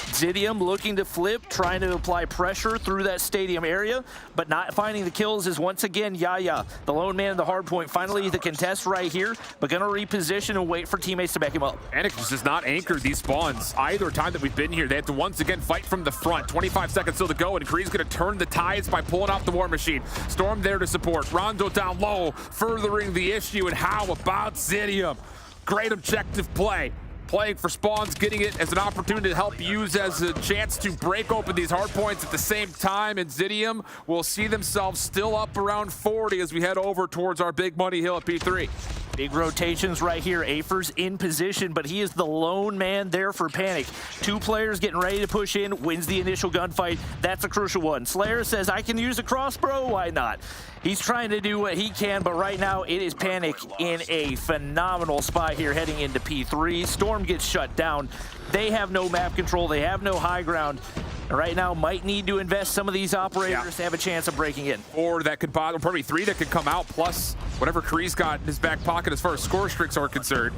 Zidium looking to flip, trying to apply pressure through that stadium area, but not finding the kills is once again Yaya, the lone man in the hard point. Finally, the contest right here, but gonna reposition and wait for teammates to back him up. Panic just does not anchor these spawns either time that we've been here. They have to once again fight from the front. 25 seconds still to go, and Kree's gonna turn the tides by pulling off the war machine. Storm there to support. Rondo down low, furthering the issue. And how about Zidium? Great objective play. Playing for spawns, getting it as an opportunity to help use as a chance to break open these hard points at the same time. And Zidium will see themselves still up around 40 as we head over towards our big money hill at P3. Big rotations right here. Afer's in position, but he is the lone man there for Panic. 2 players getting ready to push in, wins the initial gunfight. That's a crucial one. Slayer says, I can use a crossbow, why not? He's trying to do what he can, but right now it is Panic in a phenomenal spot here heading into P3. Storm gets shut down. They have no map control. They have no high ground. Right now might need to invest some of these operators to have a chance of breaking in. Or that could bother, probably 3 that could come out, plus whatever Kree's got in his back pocket as far as score streaks are concerned.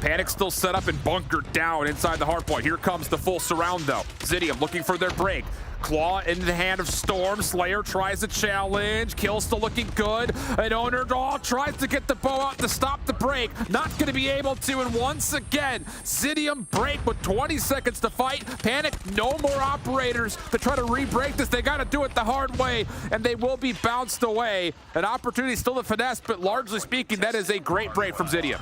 Panic still set up and bunkered down inside the hard point. Here comes the full surround though. Zidium looking for their break. Claw into the hand of Storm. Slayer tries a challenge. Kill still looking good. And Owner tries to get the bow out to stop the break. Not going to be able to. And once again, Zidium break with 20 seconds to fight. Panic, no more operators to try to re-break this. They got to do it the hard way, and they will be bounced away. An opportunity still to finesse, but largely speaking, that is a great break from Zidium.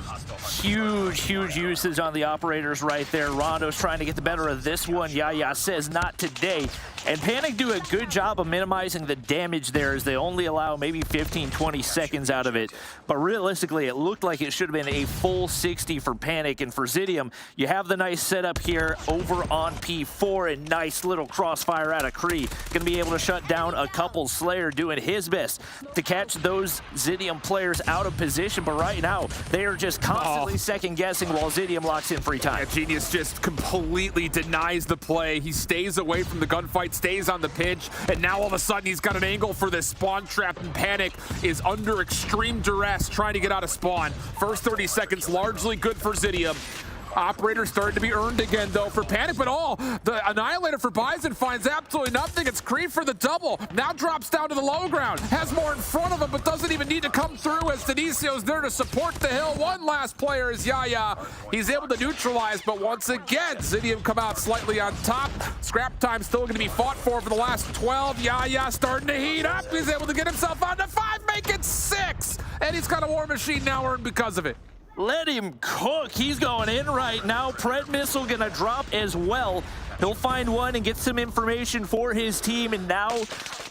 Huge usage on the operators right there. Rondo's trying to get the better of this one. Yaya says not today. And Panic do a good job of minimizing the damage there as they only allow maybe 15-20 seconds out of it. But realistically, it looked like it should have been a full 60 for Panic. And for Zidium, you have the nice setup here over on P4, and nice little crossfire out of Kree. Gonna be able to shut down a couple. Slayer doing his best to catch those Zidium players out of position. But right now, they are just constantly second-guessing while Zidium locks in free time. Yeah, Genius just completely denies the play. He stays away from the gunfight, stays on the pinch, and now all of a sudden he's got an angle for this spawn trap, and Panic is under extreme duress trying to get out of spawn. First 30 seconds largely good for Zidium. Operators starting to be earned again, though, for Panic, but the Annihilator for Bison finds absolutely nothing. It's Kree for the double. Now drops down to the low ground. Has more in front of him, but doesn't even need to come through as Denisio's there to support the hill. One last player is Yaya. He's able to neutralize, but once again, Zidium come out slightly on top. Scrap time still going to be fought for the last 12. Yaya starting to heat up. He's able to get himself onto 5, make it 6. And he's got a war machine now earned because of it. Let him cook. He's going in right now. Pred missile gonna drop as well. He'll find one and get some information for his team, and now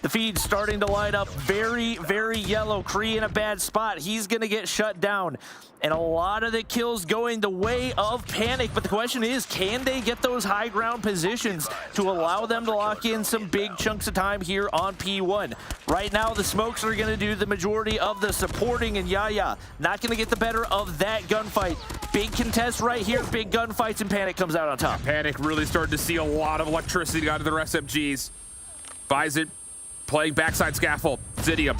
the feed's starting to light up very, very yellow. Kree in a bad spot. He's gonna get shut down. And a lot of the kills going the way of Panic, but the question is, can they get those high ground positions to allow them to lock in some big chunks of time here on P1? Right now, the smokes are gonna do the majority of the supporting, and Yaya not gonna get the better of that gunfight. Big contest right here, big gunfights, and Panic comes out on top. Panic really started to see a lot of electricity out of their SMGs. Bison playing backside scaffold. Zidium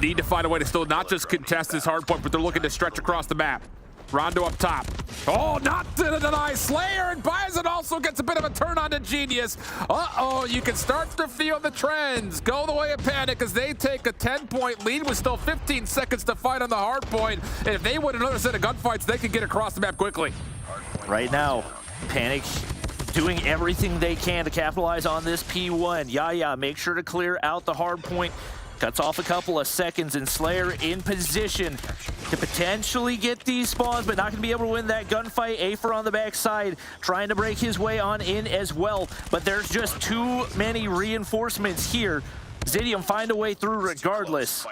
need to find a way to still not just contest this hard point, but they're looking to stretch across the map. Rondo up top. Oh, not to deny Slayer, and Bison also gets a bit of a turn on to Genius. Uh-oh, you can start to feel the trends go the way of Panic as they take a 10-point lead with still 15 seconds to fight on the hard point. And if they win another set of gunfights, they can get across the map quickly. Right now, Panic doing everything they can to capitalize on this P1. Yaya, make sure to clear out the hard point. Cuts off a couple of seconds, and Slayer in position to potentially get these spawns, but not going to be able to win that gunfight. Afer on the backside, trying to break his way on in as well, but there's just too many reinforcements here. Zidium find a way through regardless,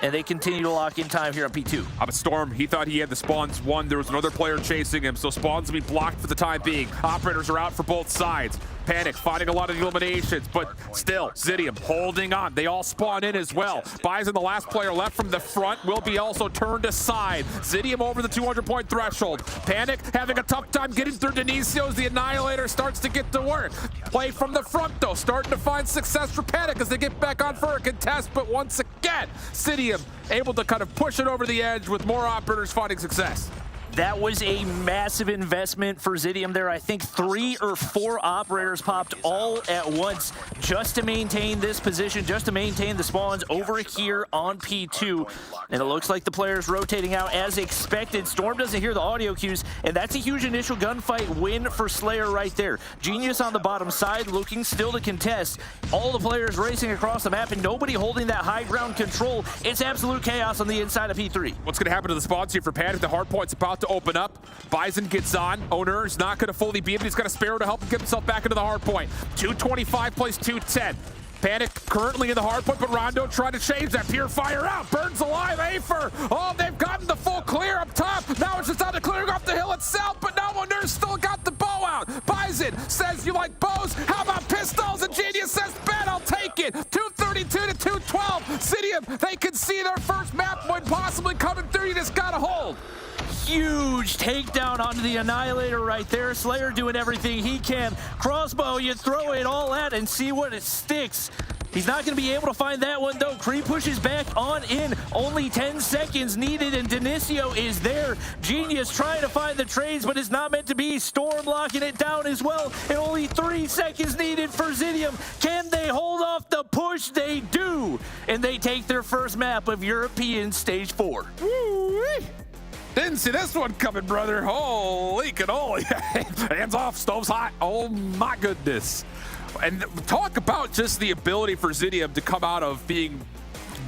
and they continue to lock in time here on P2. Up at Storm, he thought he had the spawns won. There was another player chasing him, so spawns will be blocked for the time being. Operators are out for both sides. Panic finding a lot of eliminations, but still, Zidium holding on. They all spawn in as well. Bison, the last player left from the front, will be also turned aside. Zidium over the 200-point threshold. Panic having a tough time getting through Denicio as the Annihilator starts to get to work. Play from the front, though, starting to find success for Panic as they get back on for a contest, but once again, Zidium able to kind of push it over the edge with more operators finding success. That was a massive investment for Zidium there. I think 3 or 4 operators popped all at once just to maintain this position, just to maintain the spawns over here on P2. And it looks like the players rotating out as expected. Storm doesn't hear the audio cues, and that's a huge initial gunfight win for Slayer right there. Genius on the bottom side looking still to contest. All the players racing across the map and nobody holding that high ground control. It's absolute chaos on the inside of P3. What's going to happen to the spawns here for Panic? The hard point's about to open up. Bison gets on. Owner is not going to fully beat him. He's got a Sparrow to help him get himself back into the hard point. 225 plays 210. Panic currently in the hard point, but Rondo trying to change that. Pure fire out. Burns alive. Afer. Oh, they've gotten the full clear up top. Now it's just on to clearing off the hill itself, but no one there's still got the bow out. Bison says, you like bows? How about pistols? And Genius says, bet, I'll take it. 232 to 212. Zidium, they can see their first map win possibly coming through. You just got to hold. Huge takedown onto the Annihilator right there. Slayer doing everything he can. Crossbow, you throw it all at and see what it sticks. He's not going to be able to find that one, though. Kree pushes back on in. Only 10 seconds needed, and Denicio is there. Genius trying to find the trades, but it's not meant to be. Storm locking it down as well, and only 3 seconds needed for Zidium. Can they hold off the push? They do, and they take their first map of European Stage 4. Woo-wee. Didn't see this one coming, brother. Holy cannoli. Hands off, stove's hot. Oh, my goodness. And talk about just the ability for Zidium to come out of being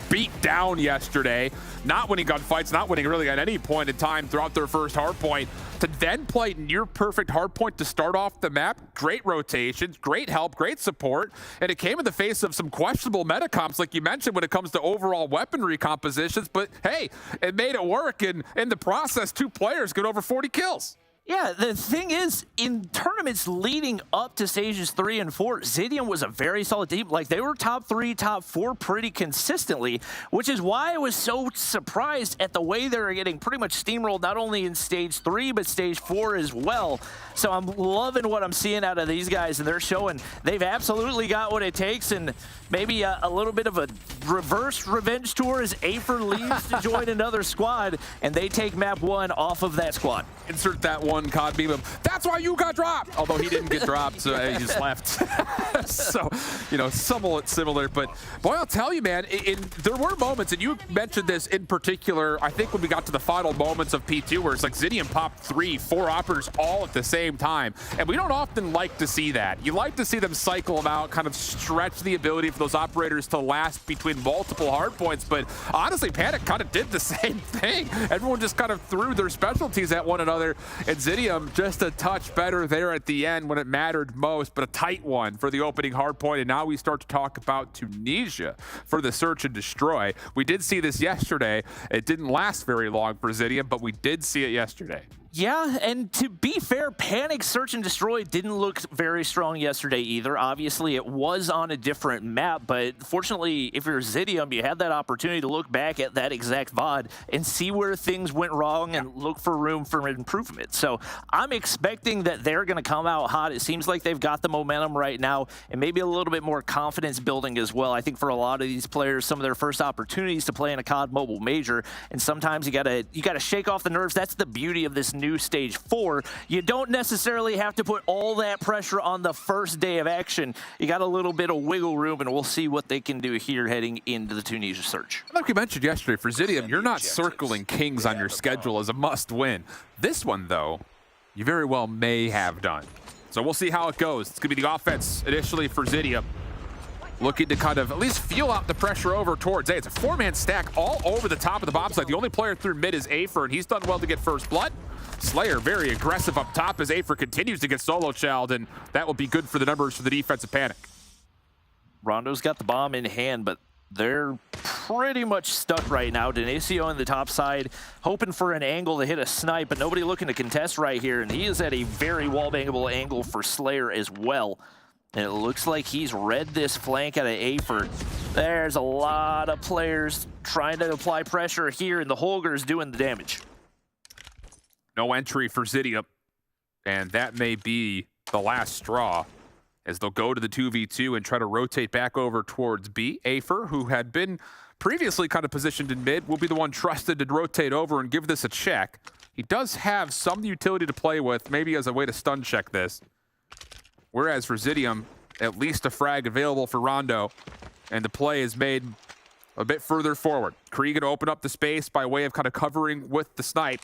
beat down yesterday, not winning gunfights, not winning really at any point in time throughout their first hardpoint, to then play near perfect hardpoint to start off the map. Great rotations, great help, great support, and it came in the face of some questionable meta comps, like you mentioned, when it comes to overall weaponry compositions, but hey, it made it work, and in the process, 2 players get over 40 kills. Yeah, the thing is, in tournaments leading up to stages 3 and 4, Zidium was a very solid team. Like, they were top 3, top 4 pretty consistently, which is why I was so surprised at the way they were getting pretty much steamrolled, not only in stage 3, but stage 4 as well. So I'm loving what I'm seeing out of these guys, and they're showing they've absolutely got what it takes, and maybe a little bit of a reverse revenge tour as Afer leaves to join another squad, and they take map 1 off of that squad. Insert that one COD meme of, that's why you got dropped. Although he didn't get dropped, so he just left. So, you know, somewhat similar. But boy, I'll tell you, man, there were moments, and you mentioned this in particular, I think when we got to the final moments of P2, where it's like Zidium popped 3-4 operators all at the same time. And we don't often like to see that. You like to see them cycle them out, kind of stretch the ability for those operators to last between multiple hard points. But honestly, Panic kind of did the same thing. Everyone just kind of threw their specialties at one another, and Zidium just a touch better there at the end when it mattered most, but a tight one for the opening hard point. And now we start to talk about Tunisia for the search and destroy. We did see this yesterday. It didn't last very long for Zidium, but we did see it yesterday. Yeah, and to be fair, Panic Search and Destroy didn't look very strong yesterday either. Obviously, it was on a different map, but fortunately, if you're Zidium, you had that opportunity to look back at that exact VOD and see where things went wrong and look for room for improvement. So I'm expecting that they're going to come out hot. It seems like they've got the momentum right now and maybe a little bit more confidence building as well. I think for a lot of these players, some of their first opportunities to play in a COD Mobile Major, and sometimes you gotta shake off the nerves. That's the beauty of this new Stage 4. You don't necessarily have to put all that pressure on the first day of action. You got a little bit of wiggle room, and we'll see what they can do here heading into the Tunisia search. Like we mentioned yesterday, for Zidium, you're not circling Kings on your schedule as a must-win. This one, though, you very well may have done. So we'll see how it goes. It's going to be the offense initially for Zidium, looking to kind of at least feel out the pressure over towards A. It's a four-man stack all over the top of the bomb site. The only player through mid is Afer, and he's done well to get first blood. Slayer very aggressive up top as Afer continues to get solo challenged, and that will be good for the numbers for the defensive Panic. Rondo's got the bomb in hand, but they're pretty much stuck right now. Denacio on the top side, hoping for an angle to hit a snipe, but nobody looking to contest right here, and he is at a very wall-bangable angle for Slayer as well. And it looks like he's read this flank out of Afer. There's a lot of players trying to apply pressure here, and the Holger's doing the damage. No entry for Zidium, and that may be the last straw as they'll go to the 2v2 and try to rotate back over towards B. Afer, who had been previously kind of positioned in mid, will be the one trusted to rotate over and give this a check. He does have some utility to play with, maybe as a way to stun check this. Whereas for Zidium, at least a frag available for Rondo, and the play is made a bit further forward. Kree gonna open up the space by way of kind of covering with the snipe.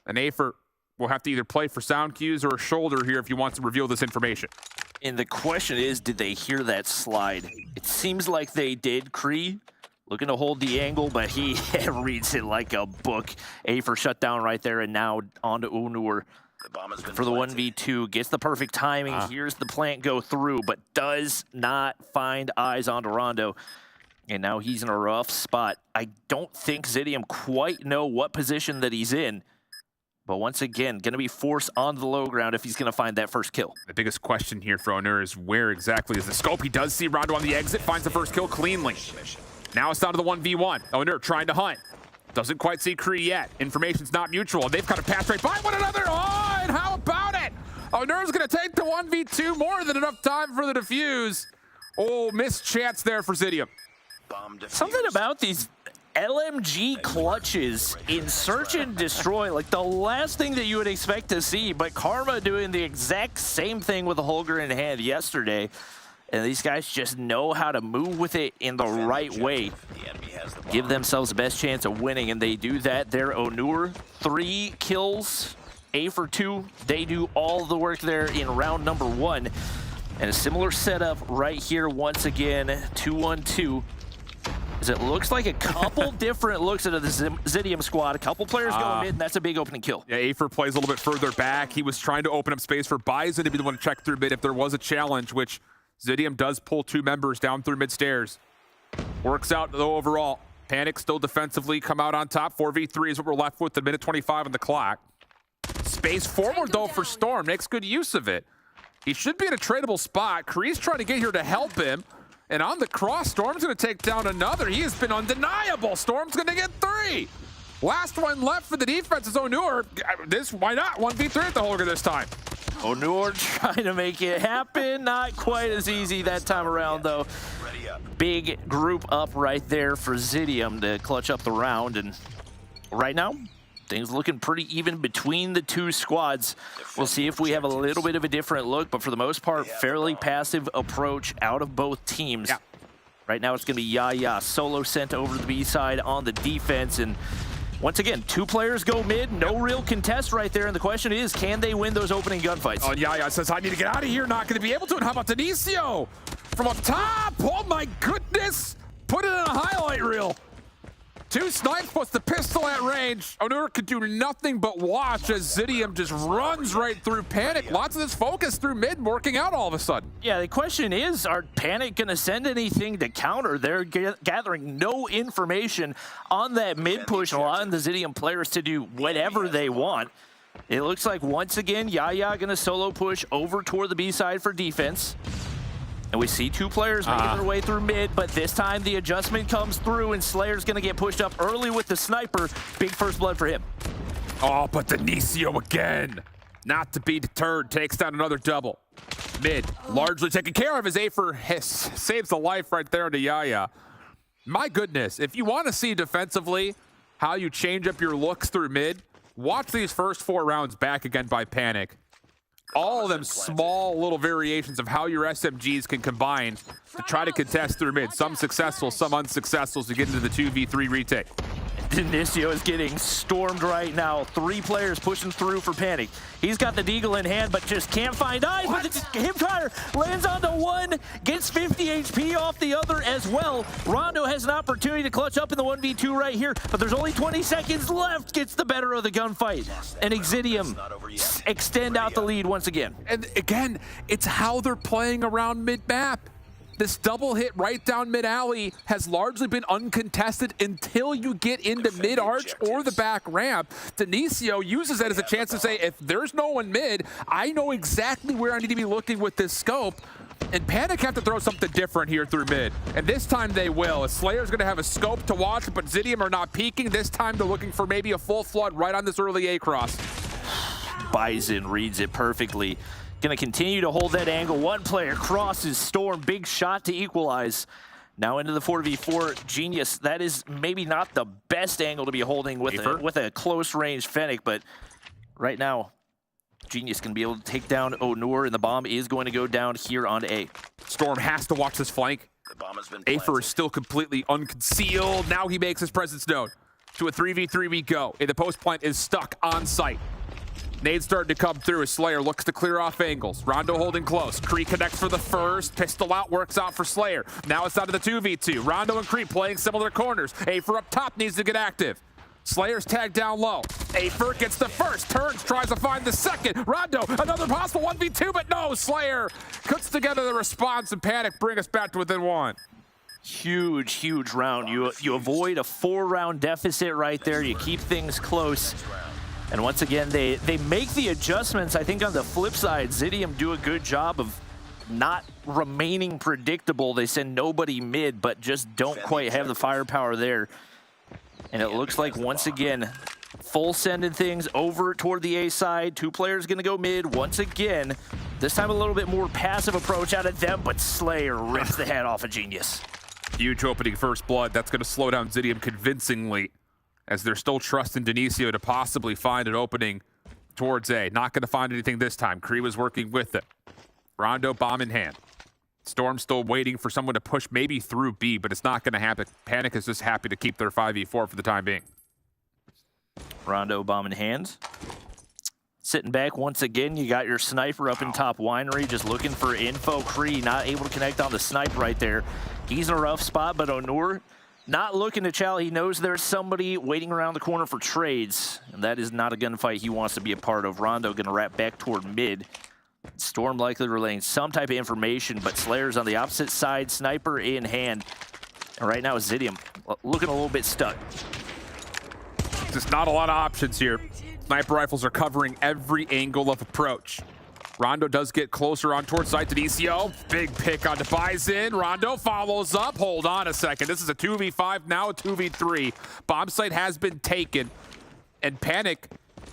And Afer will have to either play for sound cues or a shoulder here if he wants to reveal this information. And the question is, did they hear that slide? It seems like they did. Kree looking to hold the angle, but he reads it like a book. Afer shut down right there, and now on to Onur for the 1v2. Gets the perfect timing. Here's the plant go through, but does not find eyes onto Rondo. And now he's in a rough spot. I don't think Zidium quite know what position that he's in. But once again, going to be forced on the low ground if he's going to find that first kill. The biggest question here for Onur is where exactly is the scope? He does see Rondo on the exit, finds the first kill cleanly. Now it's down to the 1v1. Onur trying to hunt. Doesn't quite see Kree yet. Information's not mutual. They've kind of passed right by one another. Oh, and how about it? Onur's going to take the 1v2, more than enough time for the defuse. Oh, missed chance there for Zidium. Something about these LMG clutches in Search and Destroy, like the last thing that you would expect to see, but Karma doing the exact same thing with the Holger in hand yesterday. And these guys just know how to move with it in the right way. Give themselves the best chance of winning, and they do that. They're Onur, 3 kills, Afer 2. They do all the work there in round number 1. And a similar setup right here once again, 2-1-2. It looks like a couple different looks at the Zidium squad. A couple players going mid, and that's a big opening kill. Yeah, Afer plays a little bit further back. He was trying to open up space for Bison to be the one to check through mid if there was a challenge, which Zidium does pull 2 members down through mid stairs. Works out, though, overall. Panic still defensively come out on top. 4v3 is what we're left with, the minute 25 on the clock. Space forward, though, for Storm. Makes good use of it. He should be in a tradable spot. Kree's trying to get here to help him. And on the cross, Storm's going to take down another. He has been undeniable. Storm's going to get 3. Last one left for the defense is Onur. Why not? 1v3 at the Holger this time. Onur trying to make it happen. Not quite as easy that time around, though. Big group up right there for Zidium to clutch up the round. And right now, Things looking pretty even between the two squads. We'll see if we have a little bit of a different look, but for the most part, fairly passive approach out of both teams. Yeah. Right now, it's going to be Yaya solo sent over to the B side on the defense. And once again, 2 players go mid, no real contest right there. And the question is, can they win those opening gunfights? Oh, Yaya says, I need to get out of here. Not going to be able to. And how about Denicio from up top? Oh, my goodness. Put it in a highlight reel. 2 snipes plus the pistol at range. EUR could do nothing but watch as Zidium just runs right through Panic. Lots of this focus through mid working out all of a sudden. Yeah, the question is, are Panic going to send anything to counter? They're gathering no information on that mid push, allowing the Zidium players to do whatever they want. It looks like once again, Yaya going to solo push over toward the B side for defense. And we see 2 players making their way through mid, but this time the adjustment comes through and Slayer's gonna get pushed up early with the sniper. Big first blood for him. Oh, but Denicio again. Not to be deterred, takes down another double. Mid, largely taken care of as Afer saves the life right there to Yaya. My goodness, if you want to see defensively how you change up your looks through mid, watch these first 4 rounds back again by Panic. All of them small little variations of how your SMGs can combine to try to contest through mid. Some successful, some unsuccessful to get into the 2v3 retake. Denicio is getting stormed right now. 3 players pushing through for Panic. He's got the deagle in hand, but just can't find eyes. But the hip fire lands onto 1, gets 50 HP off the other as well. Rondo has an opportunity to clutch up in the 1v2 right here, but there's only 20 seconds left. Gets the better of the gunfight. And Exidium extend out the lead once again. And again, it's how they're playing around mid-map. This double hit right down mid-alley has largely been uncontested until you get into mid-arch or the back ramp. Denicio uses that as a chance to say, if there's no one mid, I know exactly where I need to be looking with this scope. And Panic have to throw something different here through mid. And this time they will. Slayer's going to have a scope to watch, but Zidium are not peeking. This time they're looking for maybe a full flood right on this early A-cross. Bison reads it perfectly. Going to continue to hold that angle. 1 player crosses Storm. Big shot to equalize. Now into the 4v4. Genius. That is maybe not the best angle to be holding with a close range Fennec, but right now, Genius can be able to take down EUR, and the bomb is going to go down here on A. Storm has to watch this flank. Afer is still completely unconcealed. Now he makes his presence known. To a 3v3 we go. And the post plant is stuck on site. Nade starting to come through as Slayer looks to clear off angles. Rondo holding close. Kree connects for the first. Pistol out, works out for Slayer. Now it's out of the 2v2. Rondo and Kree playing similar corners. Afer up top needs to get active. Slayer's tagged down low. Afer gets the first. Turns, tries to find the second. Rondo, another possible 1v2, but no. Slayer cuts together the response, and Panic bring us back to within 1. Huge round. You avoid a 4-round deficit right there. You keep things close. And once again, they make the adjustments. I think on the flip side, Zidium do a good job of not remaining predictable. They send nobody mid, but just don't quite have the firepower there. And it looks like, once again, full sending things over toward the A side. 2 players going to go mid once again. This time a little bit more passive approach out of them, but Slayer rips the head off of Genius. Huge opening first blood. That's going to slow down Zidium convincingly, as they're still trusting Denicio to possibly find an opening towards A. Not going to find anything this time. Kree was working with it. Rondo bomb in hand. Storm still waiting for someone to push maybe through B, but it's not going to happen. Panic is just happy to keep their 5v4 for the time being. Rondo bomb in hand. Sitting back once again, you got your sniper up in top winery, just looking for info. Kree not able to connect on the snipe right there. He's in a rough spot, but EUR not looking to chow. He knows there's somebody waiting around the corner for trades, and that is not a gunfight he wants to be a part of. Rondo going to wrap back toward mid. Storm likely relaying some type of information, but Slayer's on the opposite side, sniper in hand. And right now, Zidium looking a little bit stuck. Just not a lot of options here. Sniper rifles are covering every angle of approach. Rondo does get closer on towards site to Denicio. Big pick onto Bison. Rondo follows up. Hold on a second. This is a 2v5, now a 2v3. Bomb site has been taken. And Panic,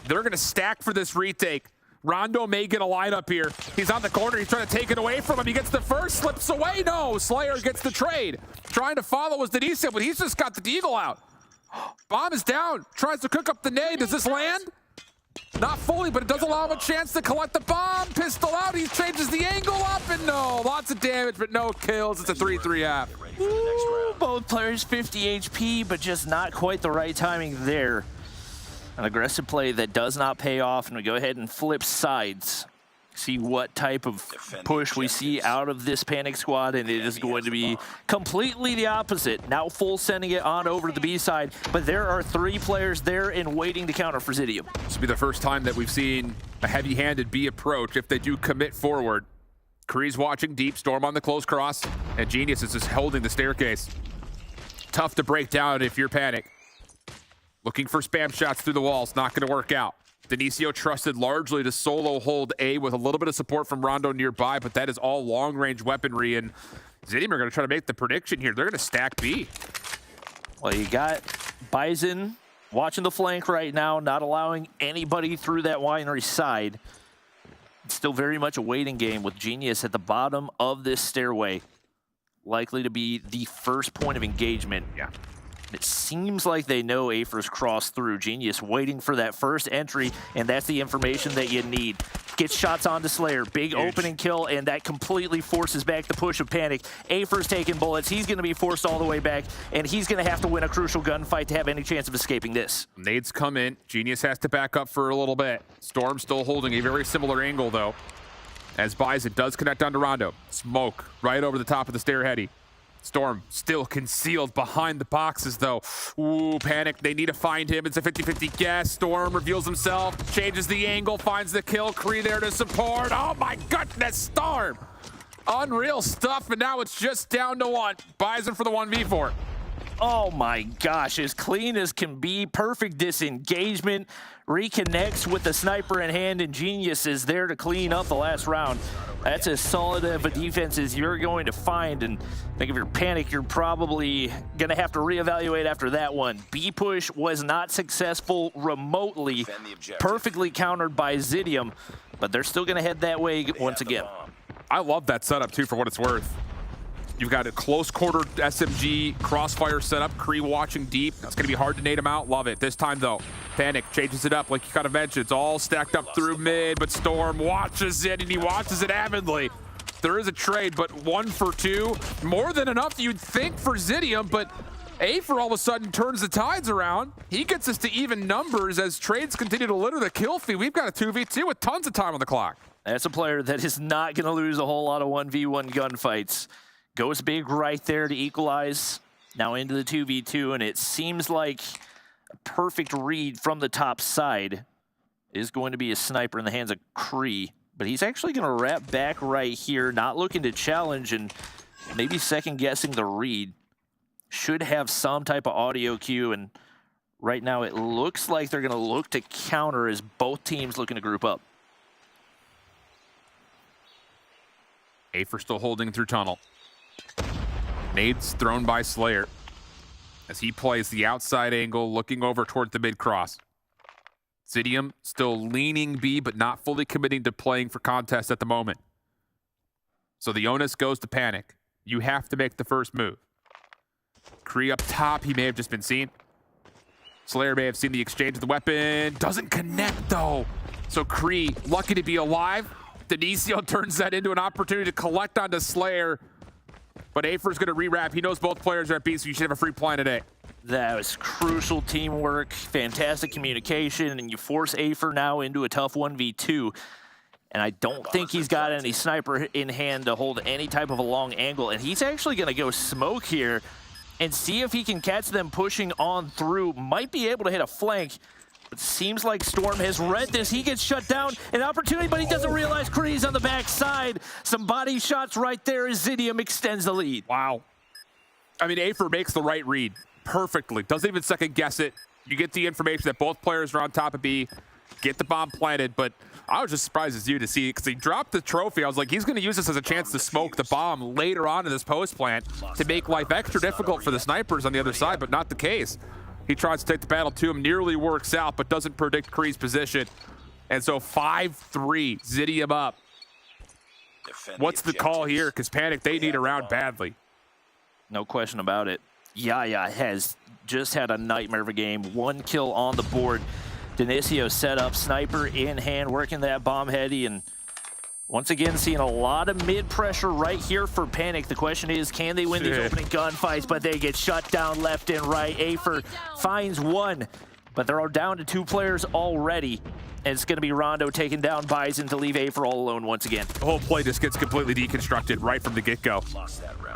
they're going to stack for this retake. Rondo may get a lineup here. He's on the corner. He's trying to take it away from him. He gets the first, slips away. No, Slayer gets the trade. Trying to follow was Denicio, but he's just got the deagle out. Bomb is down. Tries to cook up the nade. Does this land? Not fully, but it does allow him a chance to collect the bomb. Pistol out. He changes the angle up, and no. Lots of damage, but no kills. It's a 3-3 half. Ooh, both players 50 HP, but just not quite the right timing there. An aggressive play that does not pay off, and we go ahead and flip sides. See what type of push we see out of this Panic squad, and it is going to be completely the opposite. Now full sending it on over to the B side, but there are 3 players there and waiting to counter for Zidium. This will be the first time that we've seen a heavy-handed B approach if they do commit forward. Kree's watching deep, Storm on the close cross, and Genius is just holding the staircase. Tough to break down if you're Panic. Looking for spam shots through the walls, not going to work out. Denisio trusted largely to solo hold A with a little bit of support from Rondo nearby, but that is all long-range weaponry, and Zidium are going to try to make the prediction here. They're going to stack B. Well, you got Bison watching the flank right now, not allowing anybody through that winery side. It's still very much a waiting game with Genius at the bottom of this stairway. Likely to be the first point of engagement. Yeah. It seems like they know Afer's crossed through. Genius waiting for that first entry, and that's the information that you need. Gets shots onto Slayer, big opening kill, and that completely forces back the push of Panic. Afer's taking bullets. He's going to be forced all the way back, and he's going to have to win a crucial gunfight to have any chance of escaping this. Nades come in. Genius has to back up for a little bit. Storm still holding a very similar angle, though, as Bison does connect onto Rondo. Smoke right over the top of the stairheady. Storm still concealed behind the boxes, though. Ooh, Panic, they need to find him. It's a 50-50 guess. Storm reveals himself, changes the angle, finds the kill. Kree there to support. Oh my goodness, Storm. Unreal stuff, and now it's just down to 1. Bison for the 1v4. Oh my gosh, as clean as can be. Perfect disengagement. Reconnects with the sniper in hand, and Genius is there to clean up the last round. That's as solid of a defense as you're going to find, and I think if you're Panic, you're probably going to have to reevaluate after that one. B push was not successful remotely, perfectly countered by Zidium, but they're still going to head that way once again. I love that setup, too, for what it's worth. You've got a close quarter SMG crossfire setup. Kree watching deep. It's going to be hard to nade him out. Love it. This time, though, Panic changes it up like you kind of mentioned. It's all stacked up through mid, but Storm watches it, and he watches it avidly. There is a trade, but 1 for 2. More than enough, you'd think, for Zidium, but Afer all of a sudden turns the tides around. He gets us to even numbers as trades continue to litter the kill feed. We've got a 2v2 with tons of time on the clock. That's a player that is not going to lose a whole lot of 1v1 gunfights. Goes big right there to equalize. Now into the 2v2, and it seems like a perfect read from the top side is going to be a sniper in the hands of Kree. But he's actually going to wrap back right here, not looking to challenge and maybe second-guessing the read. Should have some type of audio cue, and right now it looks like they're going to look to counter as both teams looking to group up. Afer still holding through tunnel. Nades thrown by Slayer as he plays the outside angle, looking over toward the mid-cross. Zidium still leaning B, but not fully committing to playing for contest at the moment. So the onus goes to Panic. You have to make the first move. Kree up top, he may have just been seen. Slayer may have seen the exchange of the weapon. Doesn't connect, though. So Kree, lucky to be alive. Denisio turns that into an opportunity to collect onto Slayer. But Afer's going to rewrap. He knows both players are at B, so you should have a free plan today. That was crucial teamwork, fantastic communication, and you force Afer now into a tough 1v2. And I don't think he's got any sniper in hand to hold any type of a long angle. And he's actually going to go smoke here and see if he can catch them pushing on through. Might be able to hit a flank. It seems like Storm has read this. He gets shut down. An opportunity, but he doesn't realize Kree's on the backside. Some body shots right there as Zidium extends the lead. Wow. I mean, Afer makes the right read perfectly. Doesn't even second guess it. You get the information that both players are on top of B. Get the bomb planted, but I was just surprised as you to see, because he dropped the trophy. I was like, he's going to use this as a chance to smoke the bomb later on in this post plant to make life extra difficult for the snipers on the other side, but not the case. He tries to take the battle to him, nearly works out, but doesn't predict Kree's position. And so 5-3, Zidium up. What's the call here? Because Panic, they need a round badly. No question about it. Yaya has just had a nightmare of a game. 1 kill on the board. Denicio set up, sniper in hand, working that bomb heady, and once again seeing a lot of mid pressure right here for Panic. The question is, can they win these opening gunfights? But they get shut down left and right. Afer finds 1, but they're all down to 2 players already. And it's going to be Rondo taking down Bison to leave Afer all alone once again. The whole play just gets completely deconstructed right from the get-go.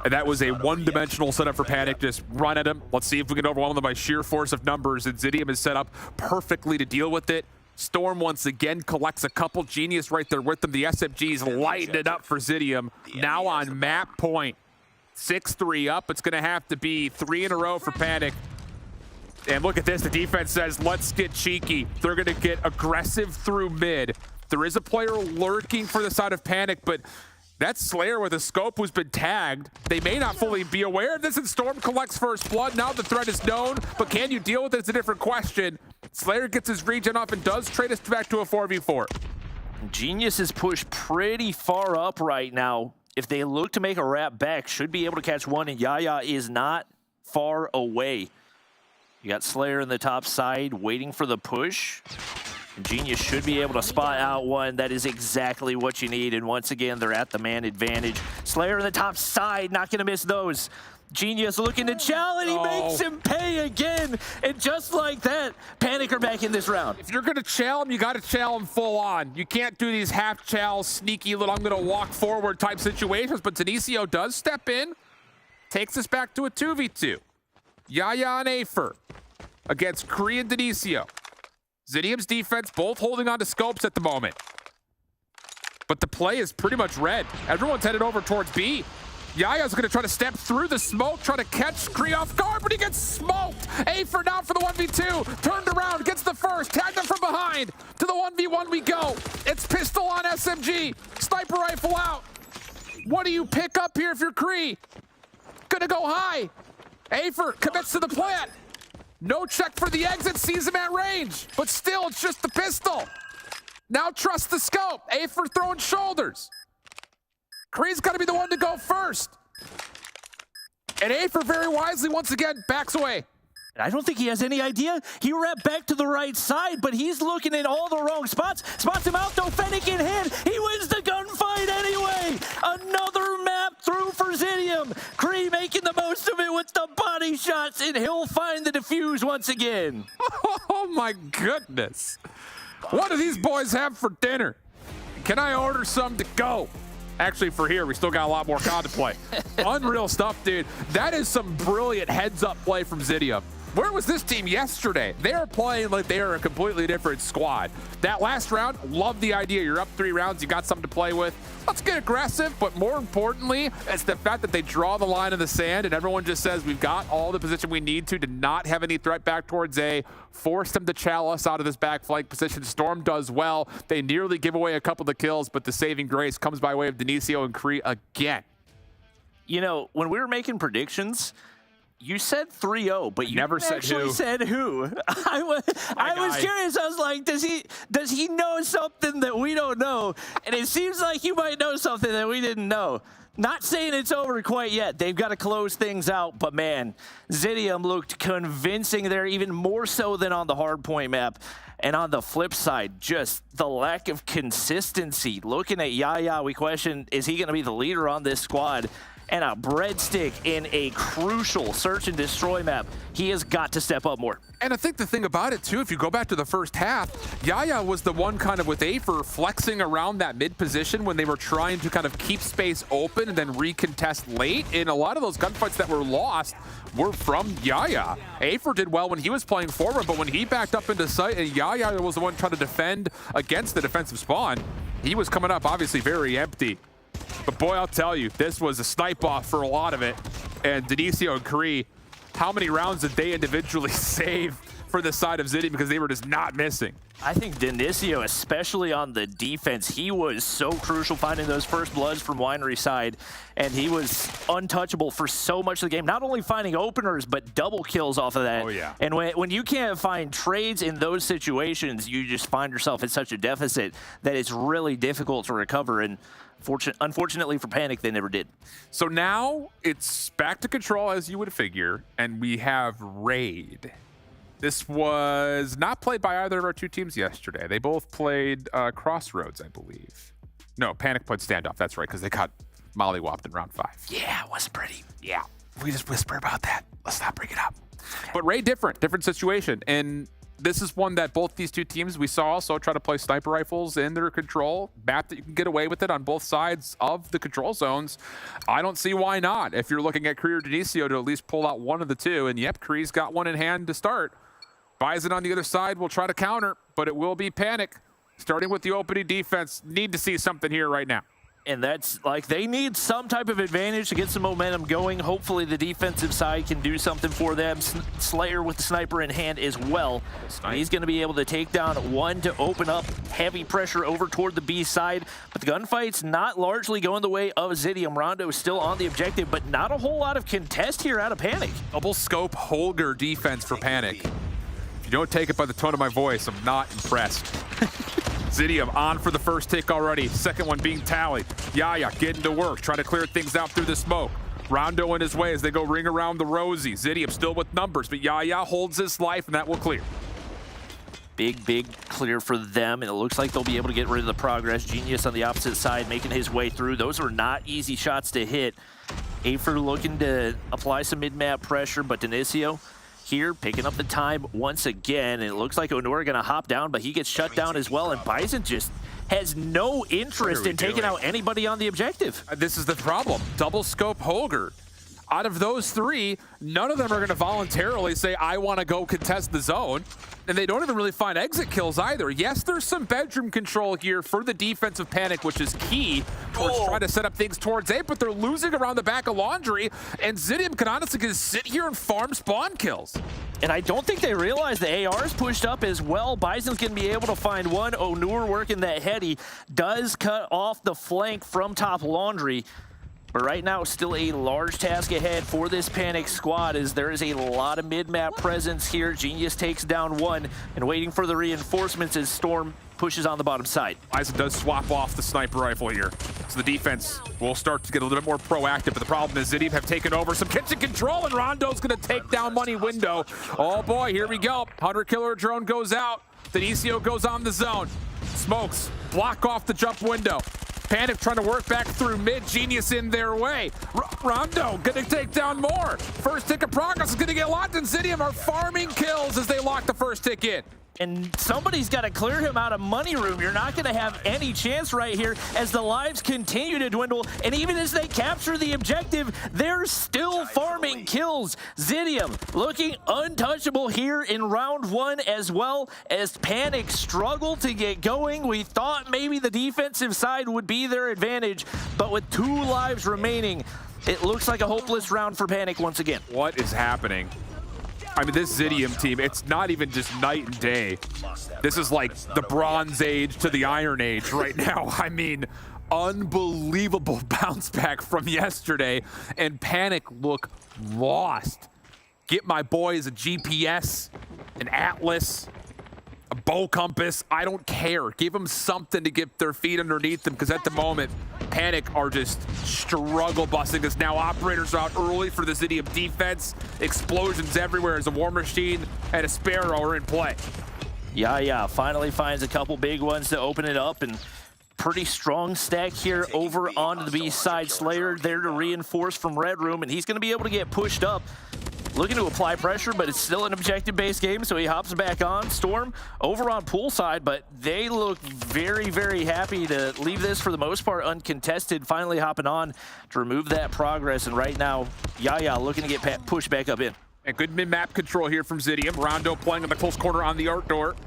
And that was a one-dimensional setup for Panic. Just run at him. Let's see if we can overwhelm them by sheer force of numbers. And Zidium is set up perfectly to deal with it. Storm once again collects a couple. Genius right there with them. The SMGs lighten it up for Zidium. Now on map point. 6-3 up. It's going to have to be 3 in a row for Panic. And look at this, the defense says, let's get cheeky. They're gonna get aggressive through mid. There is a player lurking for the side of Panic, but that's Slayer with a scope who's been tagged. They may not fully be aware of this, and Storm collects first blood. Now the threat is known, but can you deal with it? It's a different question. Slayer gets his regen off and does trade us back to a 4v4. Genius is pushed pretty far up right now. If they look to make a wrap back, should be able to catch 1, and Yaya is not far away. You got Slayer in the top side waiting for the push. Genius should be able to spot out 1. That is exactly what you need. And once again, they're at the man advantage. Slayer in the top side, not going to miss those. Genius looking to chow, and he makes him pay again. And just like that, Panic are back in this round. If you're going to chow him, you got to chow him full on. You can't do these half chows, sneaky little I'm going to walk forward type situations. But Denicio does step in, takes us back to a 2v2. Yaya and Afer against Kree and Denicio. Zidium's defense both holding on to scopes at the moment. But the play is pretty much red. Everyone's headed over towards B. Yaya's gonna try to step through the smoke, try to catch Kree off guard, but he gets smoked. Afer down for the 1v2, turned around, gets the first, tagged him from behind. To the 1v1 we go. It's pistol on SMG, sniper rifle out. What do you pick up here if you're Kree? Gonna go high. Afer commits to the plant. No check for the exit, sees him at range, but still it's just the pistol. Now trust the scope. Afer throwing shoulders. Kree's got to be the one to go first. And Afer very wisely once again backs away. I don't think he has any idea. He wrapped back to the right side, but he's looking in all the wrong spots. Spots him out though, Fennec in hand. He wins the gunfight anyway. Another map through for Zidium. Kree making the most of it with the body shots, and he'll find the defuse once again. Oh my goodness. What do these boys have for dinner? Can I order some to go? Actually, for here, we still got a lot more COD to play. Unreal stuff, dude. That is some brilliant heads-up play from Zidium. Where was this team yesterday? They are playing like they are a completely different squad. That last round, love the idea. You're up 3 rounds, you got something to play with. Let's get aggressive, but more importantly, it's the fact that they draw the line in the sand and everyone just says, we've got all the position we need to not have any threat back towards A, force them to chow us out of this back flank position. Storm does well. They nearly give away a couple of the kills, but the saving grace comes by way of Denicio and Kree again. You know, when we were making predictions, you said 3-0, but you never actually said who. I was curious. I was like, does he know something that we don't know? And it seems like you might know something that we didn't know. Not saying it's over quite yet. They've got to close things out, but man, Zidium looked convincing there, even more so than on the hardpoint map. And on the flip side, just the lack of consistency. Looking at Yaya, we question, is he going to be the leader on this squad? And a breadstick in a crucial search and destroy map. He has got to step up more. And I think the thing about it too, if you go back to the first half, Yaya was the one kind of with Afer flexing around that mid position when they were trying to kind of keep space open and then recontest late. And a lot of those gunfights that were lost were from Yaya. Afer did well when he was playing forward, but when he backed up into sight and Yaya was the one trying to defend against the defensive spawn, he was coming up obviously very empty. But boy, I'll tell you, this was a snipe off for a lot of it. And Denicio and Kree, how many rounds did they individually save for the side of Zidium because they were just not missing? I think Denicio, especially on the defense, he was so crucial finding those first bloods from Winery side, and he was untouchable for so much of the game. Not only finding openers, but double kills off of that. Oh, yeah. And when you can't find trades in those situations, you just find yourself in such a deficit that it's really difficult to recover. And Unfortunately for Panic, they never did. So now it's back to control, as you would figure, and we have Raid. This was not played by either of our two teams yesterday. They both played Crossroads, I believe. No, Panic played Standoff. That's right, because they got mollywopped in round 5. Yeah, it wasn't pretty. Yeah, we just whisper about that. Let's not bring it up. But Raid different situation. And this is one that both these two teams we saw also try to play sniper rifles in their control map that you can get away with it on both sides of the control zones. I don't see why not. If you're looking at Kree or Denisio to at least pull out one of the two, and yep, Kree's got one in hand to start. Bison on the other side will try to counter, but it will be Panic. Starting with the opening defense, need to see something here right now. And that's like they need some type of advantage to get some momentum going. Hopefully the defensive side can do something for them. Slayer with the sniper in hand as well. He's going to be able to take down one to open up heavy pressure over toward the B side. But the gunfight's not largely going the way of Zidium. Rondo is still on the objective, but not a whole lot of contest here out of Panic. Double scope Holger defense for Panic. If you don't take it by the tone of my voice, I'm not impressed. Zidium on for the first tick already. Second one being tallied. Yaya getting to work, trying to clear things out through the smoke. Rondo in his way as they go ring around the Rosie. Zidium still with numbers, but Yaya holds his life, and that will clear. Big clear for them, and it looks like they'll be able to get rid of the progress. Genius on the opposite side making his way through. Those were not easy shots to hit. Afer looking to apply some mid-map pressure, but Denisio here picking up the time once again, and it looks like Onur gonna hop down, but he gets shut down as well, and Bison just has no interest in taking out anybody on the objective. This is the problem. Double scope Holger. Out of those three, none of them are going to voluntarily say, I want to go contest the zone. And they don't even really find exit kills either. Yes, there's some bedroom control here for the defensive Panic, which is key towards trying to set up things towards A, but they're losing around the back of Laundry, and Zidium can honestly just sit here and farm spawn kills. And I don't think they realize the AR is pushed up as well. Bison's going to be able to find one. Onur working that heady does cut off the flank from top Laundry. But right now, still a large task ahead for this Panic squad as there is a lot of mid-map presence here. Genius takes down one, and waiting for the reinforcements as Storm pushes on the bottom side. Bison does swap off the sniper rifle here. So the defense will start to get a little bit more proactive, but the problem is Zidium have taken over some kitchen control, and Rondo's gonna take down Money Window. Oh boy, here we go. Hunter Killer drone goes out. Denisio goes on the zone. Smokes, block off the jump window. Panic trying to work back through mid. Genius in their way. Rondo gonna take down more. First tick of progress is gonna get locked, and Zidium are farming kills as they lock the first tick in. And somebody's got to clear him out of money room. You're not going to have any chance right here as the lives continue to dwindle. And even as they capture the objective, they're still farming kills. Zidium looking untouchable here in round one as well as Panic struggle to get going. We thought maybe the defensive side would be their advantage, but with 2 lives remaining, it looks like a hopeless round for Panic once again. What is happening? I mean, this Zidium team, it's not even just night and day. This is like the Bronze Age to the Iron Age right now. I mean, unbelievable bounce back from yesterday, and Panic look lost. Get my boys a GPS, an Atlas, a bow compass. I don't care. Give them something to get their feet underneath them, because at the moment, Panic are just struggle busting this. Now operators are out early for the Zidium defense. Explosions everywhere as a War Machine and a Sparrow are in play. Yeah, finally finds a couple big ones to open it up, and pretty strong stack here over onto the B side. Slayer there to reinforce from Red Room, and he's going to be able to get pushed up. Looking to apply pressure, but it's still an objective-based game, so he hops back on. Storm over on poolside, but they look very happy to leave this, for the most part, uncontested, finally hopping on to remove that progress. And right now, Yaya looking to get pushed back up in. And good mid-map control here from Zidium. Rondo playing in the close corner on the art door.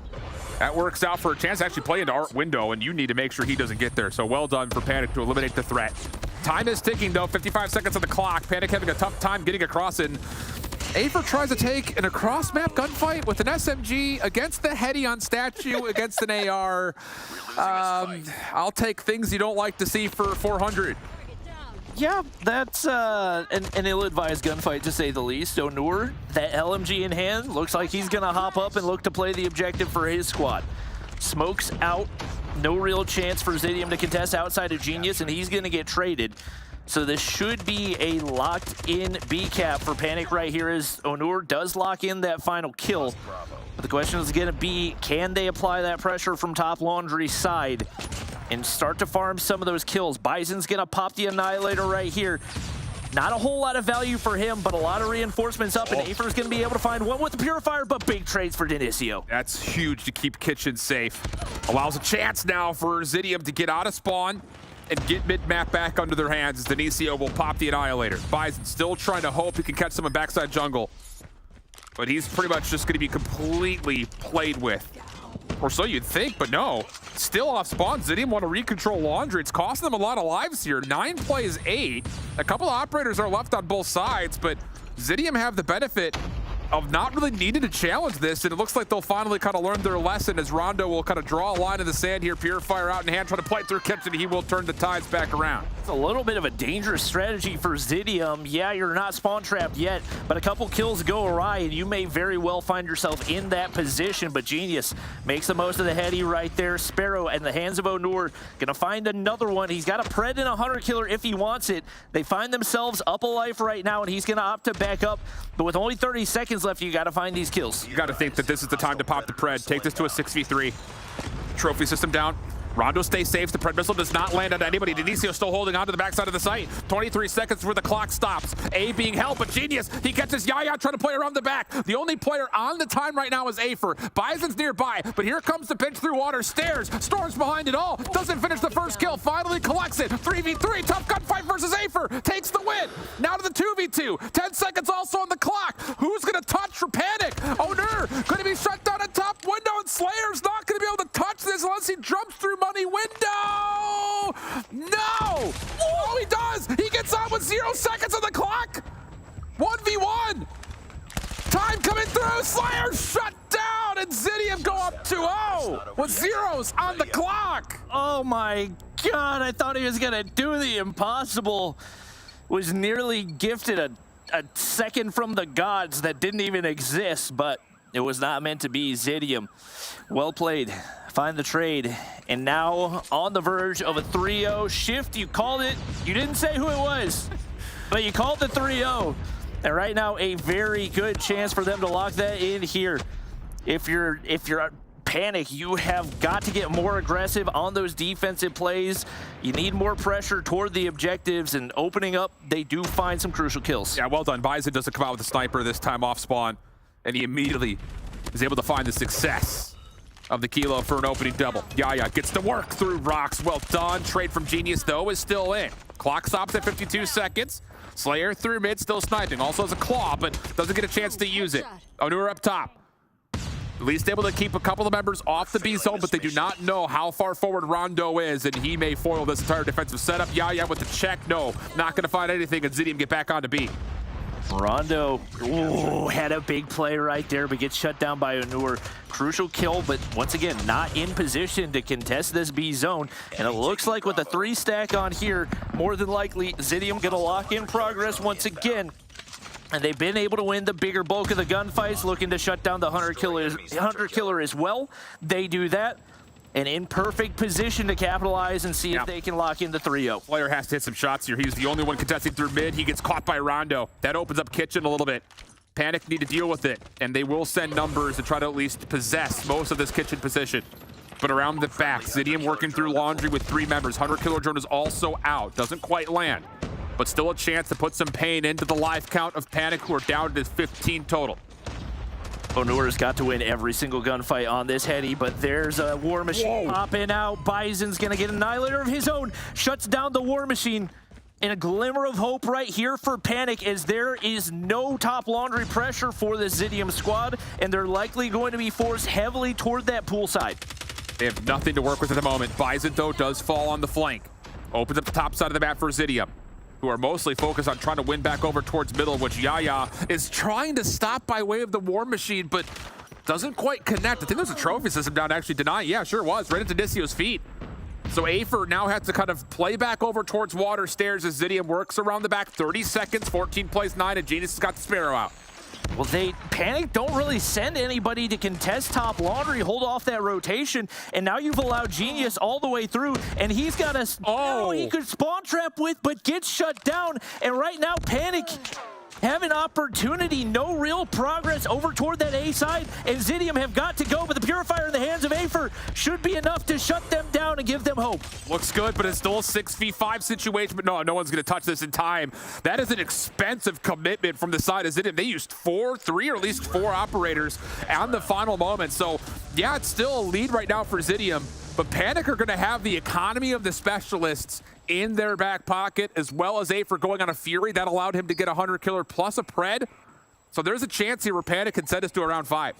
That works out for a chance to actually play into art window, and you need to make sure he doesn't get there. So well done for Panic to eliminate the threat. Time is ticking, though. 55 seconds on the clock. Panic having a tough time getting across in. Afer tries to take an across-map gunfight with an SMG against the heady on statue against an AR. I'll take things you don't like to see for 400. Yeah, that's an ill-advised gunfight, to say the least. Onur, that LMG in hand, looks like he's going to hop up and look to play the objective for his squad. Smokes out No real chance for Zidium to contest outside of Genius, and he's going to get traded. So this should be a locked-in B cap for Panic right here as Onur does lock in that final kill. But the question is going to be, can they apply that pressure from top laundry side and start to farm some of those kills? Bison's going to pop the Annihilator right here. Not a whole lot of value for him, but a lot of reinforcements up, and Afer's going to be able to find one with the Purifier, but big trades for Denicio. That's huge to keep Kitchen safe. Allows a chance now for Zidium to get out of spawn and get mid-map back under their hands as Denicio will pop the Annihilator. Bison still trying to hope he can catch someone backside jungle, but he's pretty much just going to be completely played with. Or so you'd think, but no. Still off spawn. Zidium want to recontrol Laundry. It's costing them a lot of lives here. 9 plays 8. A couple of operators are left on both sides, but Zidium have the benefit of not really needing to challenge this, and it looks like they'll finally kind of learn their lesson as Rondo will kind of draw a line in the sand here. Purifier out in hand, trying to play through Kitchen. He will turn the tides back around. It's a little bit of a dangerous strategy for Zidium. Yeah, you're not spawn trapped yet, but a couple kills go awry, and you may very well find yourself in that position, but Genius makes the most of the heady right there. Sparrow in the hands of Onur, gonna find another one. He's got a Pred and a Hunter Killer if he wants it. They find themselves up a life right now, and he's gonna opt to back up, but with only 30 seconds left, you gotta find these kills. You gotta think that this is the time to pop the Pred. Take this to a 6v3. Trophy system down. Rondo stays safe. The Pred missile does not land on anybody. Denicio still holding on to the backside of the site. 23 seconds before the clock stops. A being held, but Genius, he catches Yaya trying to play around the back. The only player on the time right now is Afer. Bison's nearby, but here comes the pinch through water. Stairs, Storm's behind it all. Doesn't finish the first kill, finally collects it. 3v3, tough gunfight versus Afer. Takes the win. Now to the 2v2. 10 seconds also on the clock. Who's gonna touch for Panic? Onur gonna be shut down at top window, and Slayer's not gonna be able to touch this unless he jumps through money window. No! Oh, he does! He gets on with 0 seconds on the clock. 1v1. Time coming through. Slayer shut down, and Zidium go up 2-0 with zeros on the clock. Oh my God, I thought he was gonna do the impossible. Was nearly gifted a second from the gods that didn't even exist, but it was not meant to be. Zidium, well played. Find the trade, and now on the verge of a 3-0 shift. You called it. You didn't say who it was, but you called the 3-0. And right now, a very good chance for them to lock that in here. If you're Panic, you have got to get more aggressive on those defensive plays. You need more pressure toward the objectives, and opening up, they do find some crucial kills. Yeah, well done. Bison doesn't come out with a sniper this time off spawn, and he immediately is able to find the success of the Kilo for an opening double. Yaya gets to work through rocks. Well done. Trade from Genius, though, is still in. Clock stops at 52 seconds. Slayer through mid, still sniping. Also has a claw, but doesn't get a chance to use it. Onur up top. At least able to keep a couple of members off the B zone, but they do not know how far forward Rondo is, and he may foil this entire defensive setup. Yaya with the check. No, not going to find anything, and Zidium get back onto B. Rondo had a big play right there, but gets shut down by Onur. Crucial kill, but once again, not in position to contest this B zone. And it looks like with a 3-stack on here, more than likely, Zidium gonna lock in progress once again. And they've been able to win the bigger bulk of the gunfights, looking to shut down the Hunter Killer as well. They do that. And in perfect position to capitalize and see if they can lock in the 3-0. Player has to hit some shots here. He's the only one contesting through mid. He gets caught by Rondo. That opens up Kitchen a little bit. Panic need to deal with it, and they will send numbers to try to at least possess most of this Kitchen position. But around the back, Zidium working through Laundry with 3 members. Hunter Killer drone is also out. Doesn't quite land, but still a chance to put some pain into the life count of Panic, who are down to 15 total. Onur's got to win every single gunfight on this heady, but there's a War Machine popping out. Bison's gonna get an Annihilator of his own, shuts down the War Machine. And a glimmer of hope right here for Panic, as there is no top laundry pressure for the Zidium squad, and they're likely going to be forced heavily toward that pool side. They have nothing to work with at the moment. Bison, though, does fall on the flank. Opens up the top side of the map for Zidium, who are mostly focused on trying to win back over towards middle, which Yaya is trying to stop by way of the War Machine, but doesn't quite connect. I think there's a trophy system down to actually deny. Yeah, sure was. Right into Denicio's feet. So Afer now has to kind of play back over towards water stairs as Zidium works around the back. 30 seconds, 14 plays 9, and Genius has got the Sparrow out. Well, Panic don't really send anybody to contest top laundry, hold off that rotation, and now you've allowed Genius all the way through, and he's got a he could spawn trap with, but gets shut down. And right now, Panic have an opportunity, no real progress over toward that A side, and Zidium have got to go, but the Purifier in the hands of Afer should be enough to shut them down and give them hope. Looks good, but it's still a 6v5 situation, but no one's going to touch this in time. That is an expensive commitment from the side of Zidium. They used 3 or at least 4 operators on the final moment, so yeah, it's still a lead right now for Zidium, but Panic are going to have the economy of the specialists in their back pocket, as well as Afer going on a Fury. That allowed him to get a 100 killer plus a Pred. So there's a chance here where Panic can send us to around 5.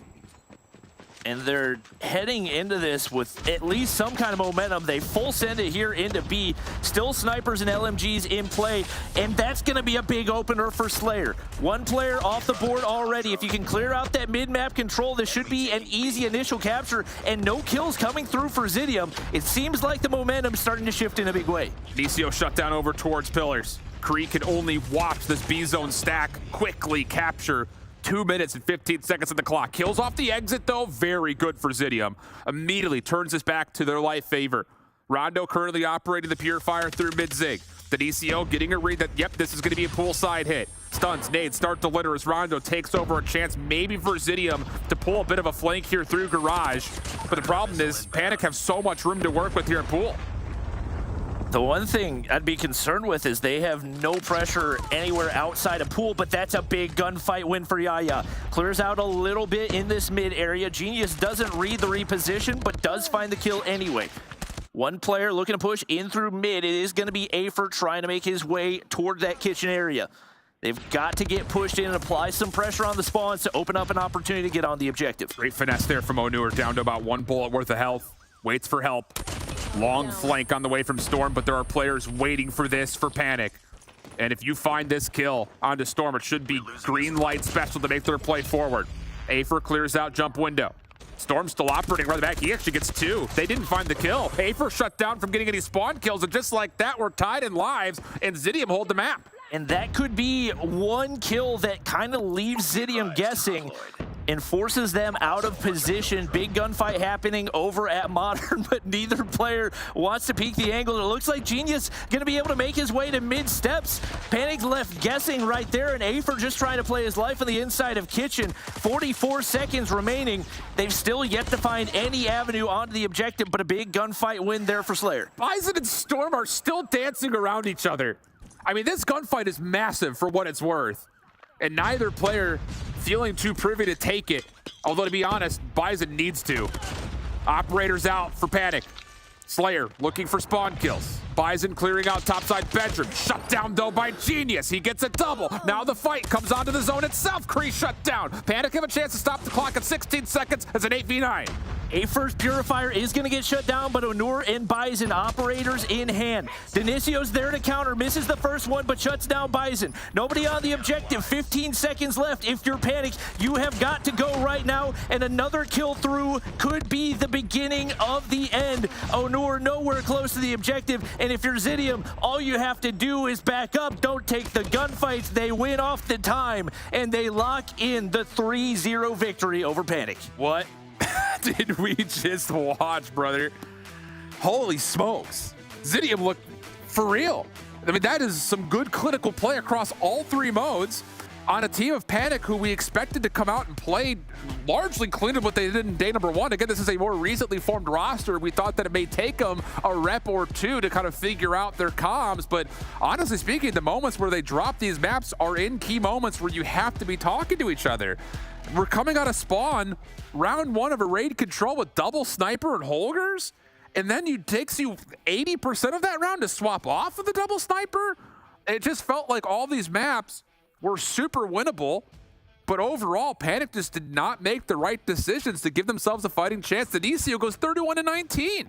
And they're heading into this with at least some kind of momentum. They full send it here into B. Still snipers and LMGs in play, and that's going to be a big opener for Slayer. 1 player off the board already. If you can clear out that mid-map control, this should be an easy initial capture, and no kills coming through for Zidium. It seems like the momentum's starting to shift in a big way. Nicio shut down over towards Pillars. Kree can only watch this B-zone stack quickly capture. 2 minutes and 15 seconds on the clock. Kills off the exit, though. Very good for Zidium. Immediately turns this back to their life favor. Rondo currently operating the Purifier through mid-zig. Denicio getting a read that, yep, this is going to be a poolside hit. Stuns, nades, start to litter as Rondo takes over a chance maybe for Zidium to pull a bit of a flank here through Garage. But the problem is Panic have so much room to work with here in pool. The one thing I'd be concerned with is they have no pressure anywhere outside of pool, but that's a big gunfight win for Yaya. Clears out a little bit in this mid area. Genius doesn't read the reposition, but does find the kill anyway. 1 player looking to push in through mid. It is going to be Afer trying to make his way toward that kitchen area. They've got to get pushed in and apply some pressure on the spawns to open up an opportunity to get on the objective. Great finesse there from Onur, down to about 1 bullet worth of health. Waits for help. Long flank on the way from Storm, but there are players waiting for this for Panic. And if you find this kill onto Storm, it should be green light special to make their play forward. Afer clears out jump window. Storm still operating right back. He actually gets 2. They didn't find the kill. Afer shut down from getting any spawn kills, and just like that, we're tied in lives, and Zidium hold the map. And that could be 1 kill that kind of leaves Zidium guessing and forces them out of position. Big gunfight happening over at Modern, but neither player wants to peek the angle. It looks like Genius going to be able to make his way to mid steps. Panic's left guessing right there, and Afer just trying to play his life on the inside of Kitchen. 44 seconds remaining. They've still yet to find any avenue onto the objective, but a big gunfight win there for Slayer. Bison and Storm are still dancing around each other. I mean, this gunfight is massive for what it's worth, and neither player feeling too privy to take it. Although, to be honest, Bison needs to. Operators out for Panic. Slayer looking for spawn kills. Bison clearing out topside bedroom. Shut down, though, by Genius. He gets a double. Now the fight comes onto the zone itself. Kree shut down. Panic have a chance to stop the clock at 16 seconds as an 8v9. Afer's Purifier is going to get shut down, but Onur and Bison operators in hand. Denicio's there to counter, misses the first one, but shuts down Bison. Nobody on the objective, 15 seconds left. If you're Panic, you have got to go right now, and another kill through could be the beginning of the end. Onur nowhere close to the objective, and if you're Zidium, all you have to do is back up. Don't take the gunfights. They win off the time, and they lock in the 3-0 victory over Panic. What did we just watch, brother? Holy smokes. Zidium looked for real. I mean, that is some good clinical play across all 3 modes on a team of Panic who we expected to come out and play largely clean of what they did in day number 1. Again, this is a more recently formed roster. We thought that it may take them a rep or 2 to kind of figure out their comms, but honestly speaking, the moments where they drop these maps are in key moments where you have to be talking to each other. We're coming out of spawn, round 1 of a raid control with double sniper and Holgers, and then it takes you 80% of that round to swap off of the double sniper. It just felt like all these maps were super winnable, but overall, Panic just did not make the right decisions to give themselves a fighting chance. Denicio goes 31-19.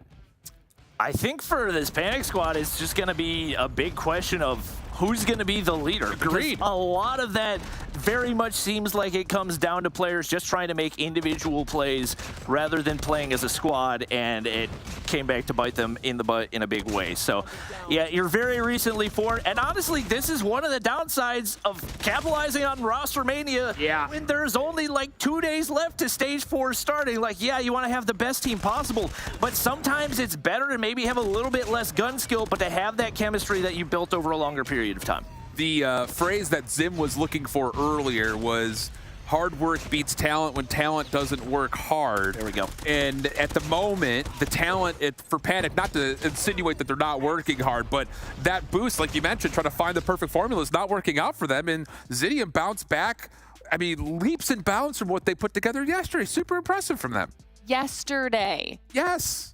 I think for this Panic squad, it's just going to be a big question of who's going to be the leader. Agreed. A lot of that very much seems like it comes down to players just trying to make individual plays rather than playing as a squad, and it came back to bite them in the butt in a big way. So, yeah, you're very recently formed, and honestly, this is one of the downsides of capitalizing on roster mania. Yeah. When there's only like 2 days left to stage 4 starting, like, yeah, you want to have the best team possible, but sometimes it's better to maybe have a little bit less gun skill, but to have that chemistry that you built over a longer period of time. The phrase that Zim was looking for earlier was hard work beats talent when talent doesn't work hard. There we go. And at the moment, the talent for Panic, not to insinuate that they're not working hard, but that boost, like you mentioned, trying to find the perfect formula is not working out for them. And Zidium bounced back, I mean, leaps and bounds from what they put together yesterday. Super impressive from them. Yesterday. Yes.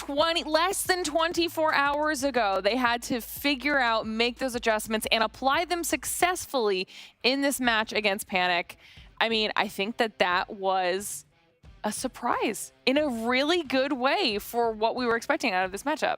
Less than 24 hours ago, they had to figure out, make those adjustments, and apply them successfully in this match against Panic. I mean, I think that was a surprise in a really good way for what we were expecting out of this matchup.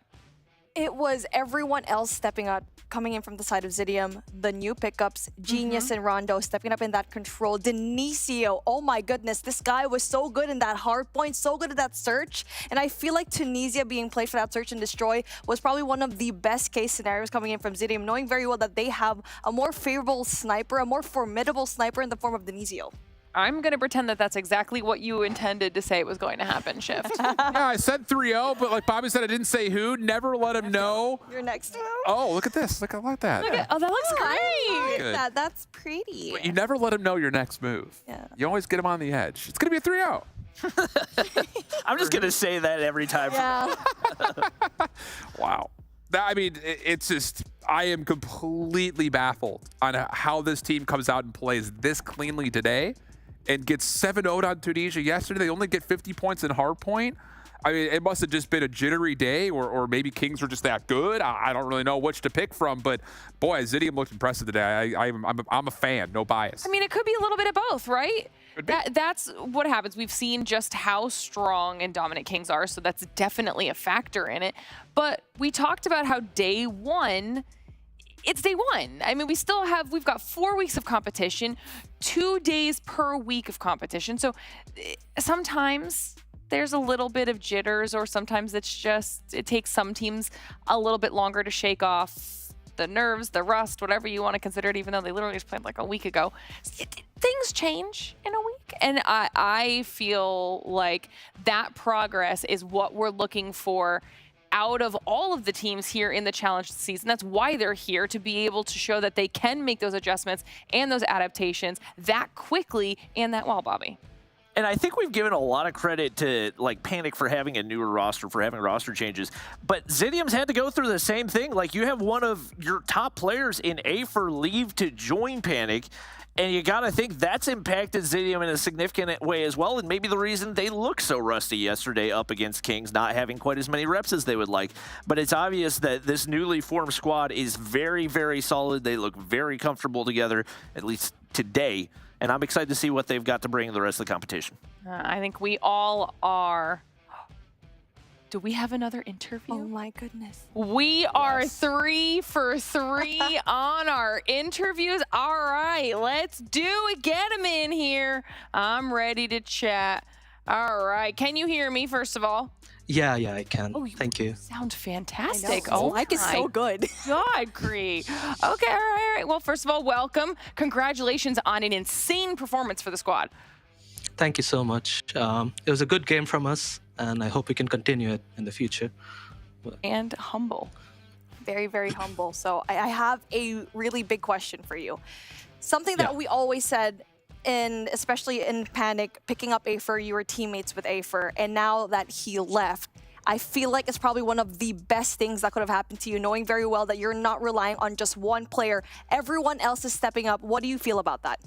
It was everyone else stepping up, coming in from the side of Zidium, the new pickups, Genius and Rondo stepping up in that control. Denisio, oh my goodness, this guy was so good in that hard point, so good at that search. And I feel like Tunisia being played for that search and destroy was probably one of the best case scenarios coming in from Zidium, knowing very well that they have a more favorable sniper, a more formidable sniper in the form of Denisio. I'm going to pretend that that's exactly what you intended to say was going to happen, Shift. Yeah, I said 3-0, but like Bobby said, I didn't say who. Never let him know. You're next. Oh, look at this. Look at that. Oh, that looks great. I like Good. that. That's pretty. But you never let him know your next move. Yeah. You always get him on the edge. It's going to be a 3-0. I'm just going to say that every time. Yeah. Wow. I mean, it's just, I am completely baffled on how this team comes out and plays this cleanly today and gets 7-0'd on Tunisia yesterday. They only get 50 points in hardpoint. I mean, it must have just been a jittery day, or maybe Kings were just that good. I don't really know which to pick from, but boy, Zidium looked impressive today. I'm a fan, no bias. I mean, it could be a little bit of both, right? That's what happens. We've seen just how strong and dominant Kings are, so that's definitely a factor in it. But we talked about how day one, it's day one. I mean, we've got 4 weeks of competition, 2 days per week of competition. So sometimes there's a little bit of jitters, or sometimes it takes some teams a little bit longer to shake off the nerves, the rust, whatever you want to consider it, even though they literally just played like a week ago. Things change in a week. And I feel like that progress is what we're looking for out of all of the teams here in the challenge season. That's why they're here, to be able to show that they can make those adjustments and those adaptations that quickly and that well, Bobby. And I think we've given a lot of credit to like Panic for having a newer roster, for having roster changes. But Zidium's had to go through the same thing. Like, you have one of your top players in AFER leave to join Panic, and you got to think that's impacted Zidium in a significant way as well, and maybe the reason they looked so rusty yesterday up against Kings, not having quite as many reps as they would like. But it's obvious that this newly formed squad is very, very solid. They look very comfortable together, at least today, and I'm excited to see what they've got to bring the rest of the competition. I think we all are. Do we have another interview? Oh my goodness. We are 3 for 3 on our interviews. All right, let's do it. Get them in here. I'm ready to chat. All right. Can you hear me, first of all? Yeah, I can. Oh, Thank you. Sound fantastic. Oh, the mic is so good. God, Cree. Okay, all right. Well, first of all, welcome. Congratulations on an insane performance for the squad. Thank you so much. It was a good game from us, and I hope we can continue it in the future. And humble. Very, very humble. So I have a really big question for you. Something that we always said, especially in Panic, picking up AFER, you were teammates with AFER, and now that he left, I feel like it's probably one of the best things that could have happened to you, knowing very well that you're not relying on just one player. Everyone else is stepping up. What do you feel about that?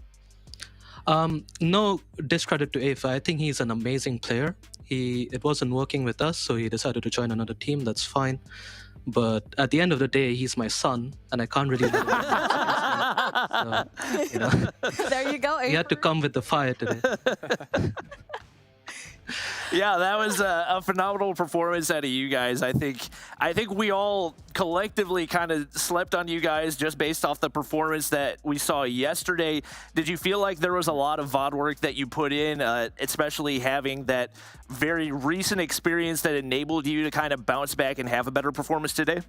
No discredit to AFER. I think he's an amazing player. It wasn't working with us, so he decided to join another team. That's fine. But at the end of the day, he's my son, and I can't really let him. So, There you go. he had to come with the fire today. Yeah, that was a phenomenal performance out of you guys. I think we all collectively kind of slept on you guys just based off the performance that we saw yesterday. Did you feel like there was a lot of VOD work that you put in, especially having that very recent experience that enabled you to kind of bounce back and have a better performance today?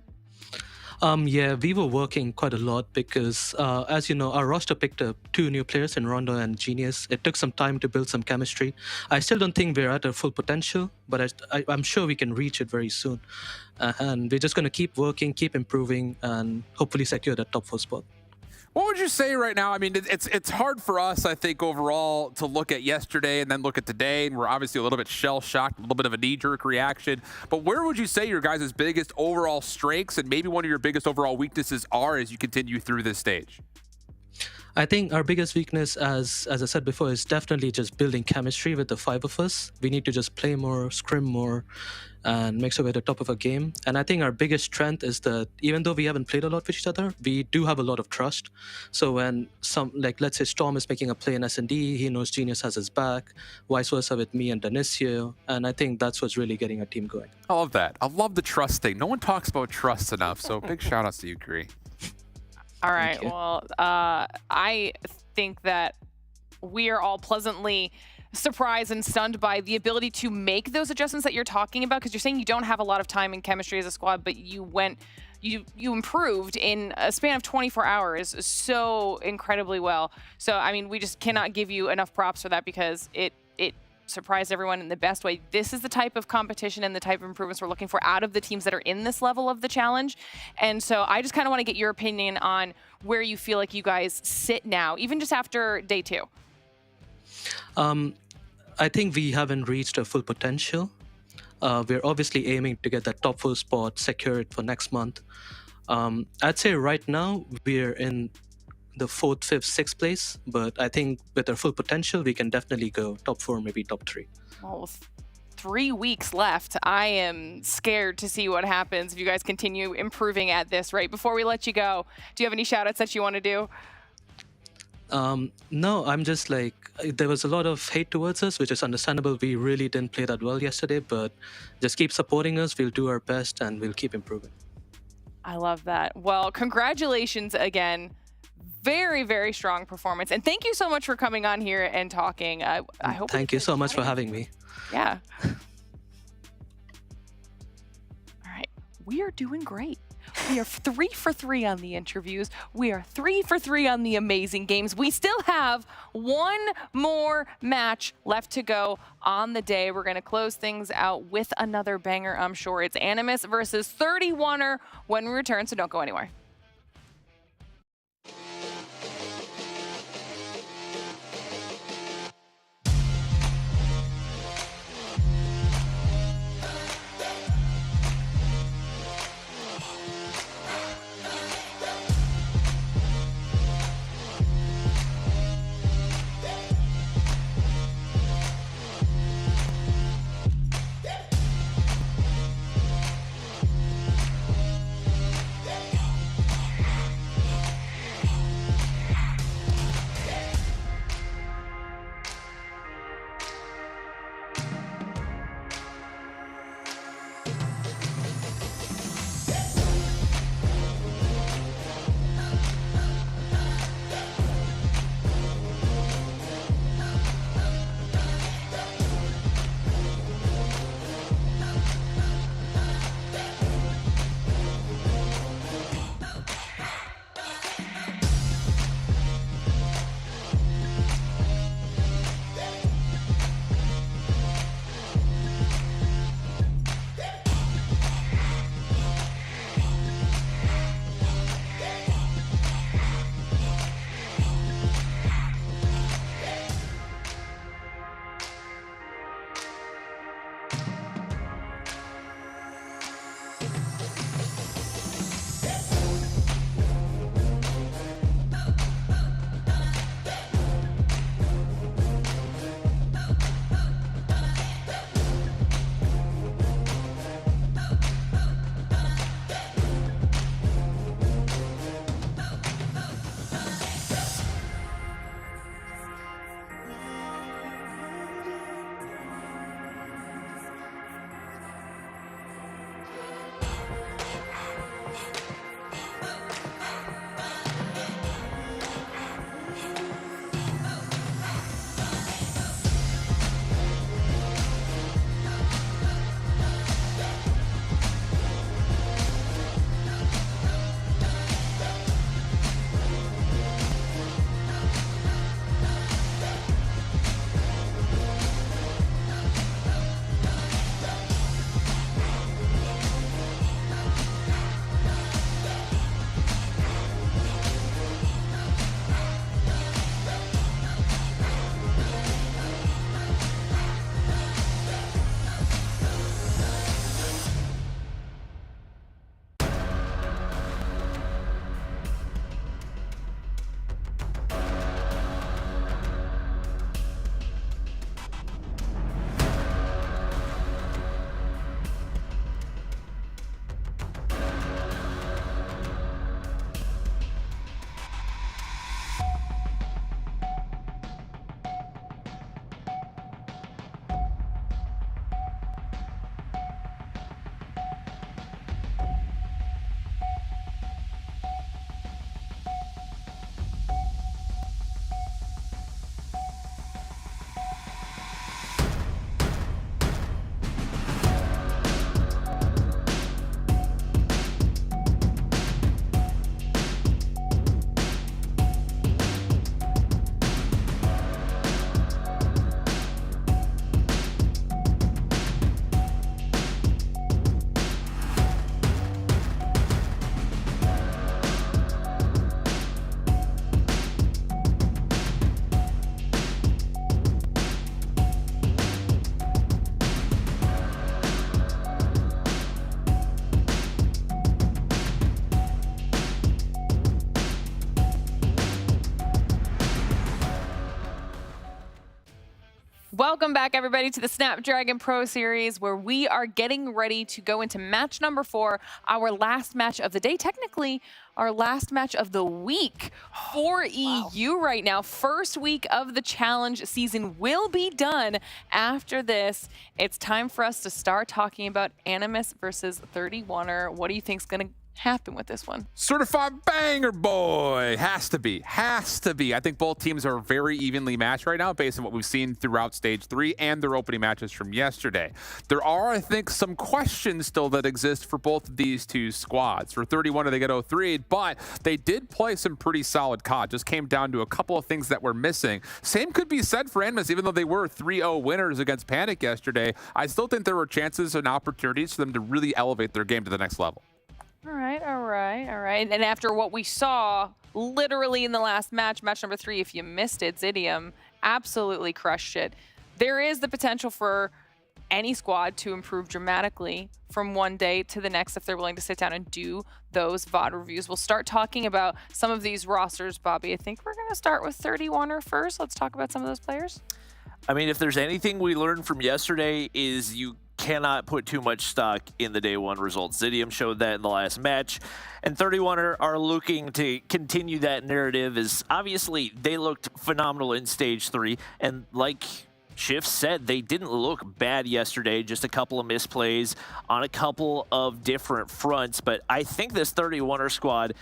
Yeah, we were working quite a lot because, as you know, our roster picked up 2 new players in Rondo and Genius. It took some time to build some chemistry. I still don't think we're at our full potential, but I'm sure we can reach it very soon. And we're just going to keep working, keep improving, and hopefully secure that top 4 spot. What would you say right now? I mean, it's hard for us, I think, overall to look at yesterday and then look at today, and we're obviously a little bit shell-shocked, a little bit of a knee-jerk reaction. But where would you say your guys' biggest overall strengths and maybe one of your biggest overall weaknesses are as you continue through this stage? I think our biggest weakness, as I said before, is definitely just building chemistry with the 5 of us. We need to just play more, scrim more, and make sure we're at the top of our game. And I think our biggest strength is that even though we haven't played a lot with each other, we do have a lot of trust. So when let's say Storm is making a play in S&D, he knows Genius has his back, vice versa with me and Denisio. And I think that's what's really getting our team going. I love that. I love the trust thing. No one talks about trust enough. So big shout outs to you, Kree. All right, well, I think that we are all pleasantly surprised and stunned by the ability to make those adjustments that you're talking about, because you're saying you don't have a lot of time in chemistry as a squad, but you improved in a span of 24 hours so incredibly well. So, I mean, we just cannot give you enough props for that because it surprised everyone in the best way. This is the type of competition and the type of improvements we're looking for out of the teams that are in this level of the challenge. And so I just kind of want to get your opinion on where you feel like you guys sit now, even just after day 2. I think we haven't reached our full potential. We're obviously aiming to get that top 4 spot secured for next month. I'd say right now we're in the 4th, 5th, 6th place, but I think with our full potential, we can definitely go top 4, maybe top 3. Well, with 3 weeks left, I am scared to see what happens if you guys continue improving at this rate. Before we let you go, do you have any shout outs that you want to do? No, I'm just like, there was a lot of hate towards us, which is understandable. We really didn't play that well yesterday, but just keep supporting us. We'll do our best and we'll keep improving. I love that. Well, congratulations again. Very, very strong performance. And thank you so much for coming on here and talking. I hope. Thank you so much for having me. Yeah. All right. We are doing great. We are 3 for 3 on the interviews. We are 3 for 3 on the amazing games. We still have 1 more match left to go on the day. We're going to close things out with another banger, I'm sure. It's Animus versus 31er when we return, so don't go anywhere. Welcome back, everybody, to the Snapdragon Pro Series, where we are getting ready to go into match number 4, our last match of the day, technically our last match of the week for EU right now. First week of the challenge season will be done. After this, it's time for us to start talking about Animus versus 31er. What do you think is going to happen with this one? Certified banger, boy. Has to be. I think both teams are very evenly matched right now based on what we've seen throughout stage 3 and their opening matches from yesterday. There are, I think, some questions still that exist for both of these two squads. For 31er, they get 0-3, but they did play some pretty solid COD. Just came down to a couple of things that were missing. Same could be said for Animus, even though they were 3-0 winners against Panic yesterday. I still think there were chances and opportunities for them to really elevate their game to the next level. All right. And after what we saw literally in the last match, match number 3, if you missed it, Zidium absolutely crushed it. There is the potential for any squad to improve dramatically from one day to the next if they're willing to sit down and do those VOD reviews. We'll start talking about some of these rosters, Bobby. I think we're going to start with 31er first. Let's talk about some of those players. I mean, if there's anything we learned from yesterday is you cannot put too much stock in the day 1 results. Zidium showed that in the last match, and 31 are looking to continue that narrative, as obviously they looked phenomenal in stage 3, and like Schiff said, they didn't look bad yesterday, just a couple of misplays on a couple of different fronts, but I think this 31er squad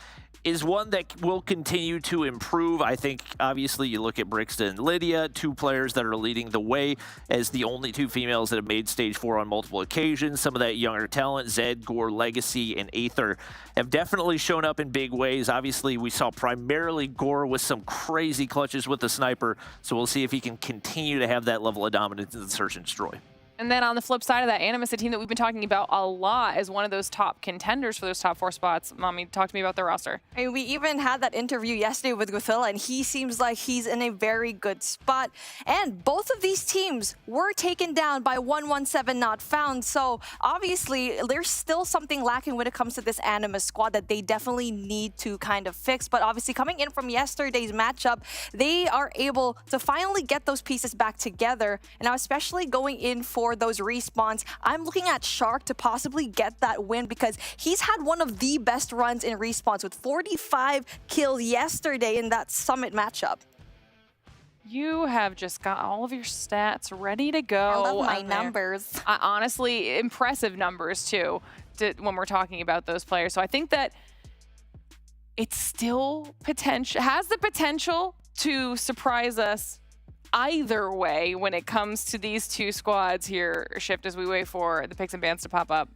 is one that will continue to improve. I think, obviously, you look at Brixton and Lydia, 2 players that are leading the way as the only 2 females that have made stage 4 on multiple occasions. Some of that younger talent, Zed, Gore, Legacy, and Aether, have definitely shown up in big ways. Obviously, we saw primarily Gore with some crazy clutches with the sniper, so we'll see if he can continue to have that level of dominance in the Search and Destroy. And then on the flip side of that, Animus, a team that we've been talking about a lot as one of those top contenders for those top 4 spots. Mommy, talk to me about their roster. I mean, we even had that interview yesterday with Guthilla, and he seems like he's in a very good spot. And both of these teams were taken down by 117 not found. So obviously, there's still something lacking when it comes to this Animus squad that they definitely need to kind of fix. But obviously, coming in from yesterday's matchup, they are able to finally get those pieces back together. And now, especially going in for those respawns, I'm looking at Shark to possibly get that win because he's had one of the best runs in respawns with 45 kills yesterday in that Summit matchup. You have just got all of your stats ready to go. I love my numbers. Honestly, impressive numbers too, when we're talking about those players. So I think that it's still has the potential to surprise us either way when it comes to these 2 squads here, Shift, as we wait for the picks and bans to pop up.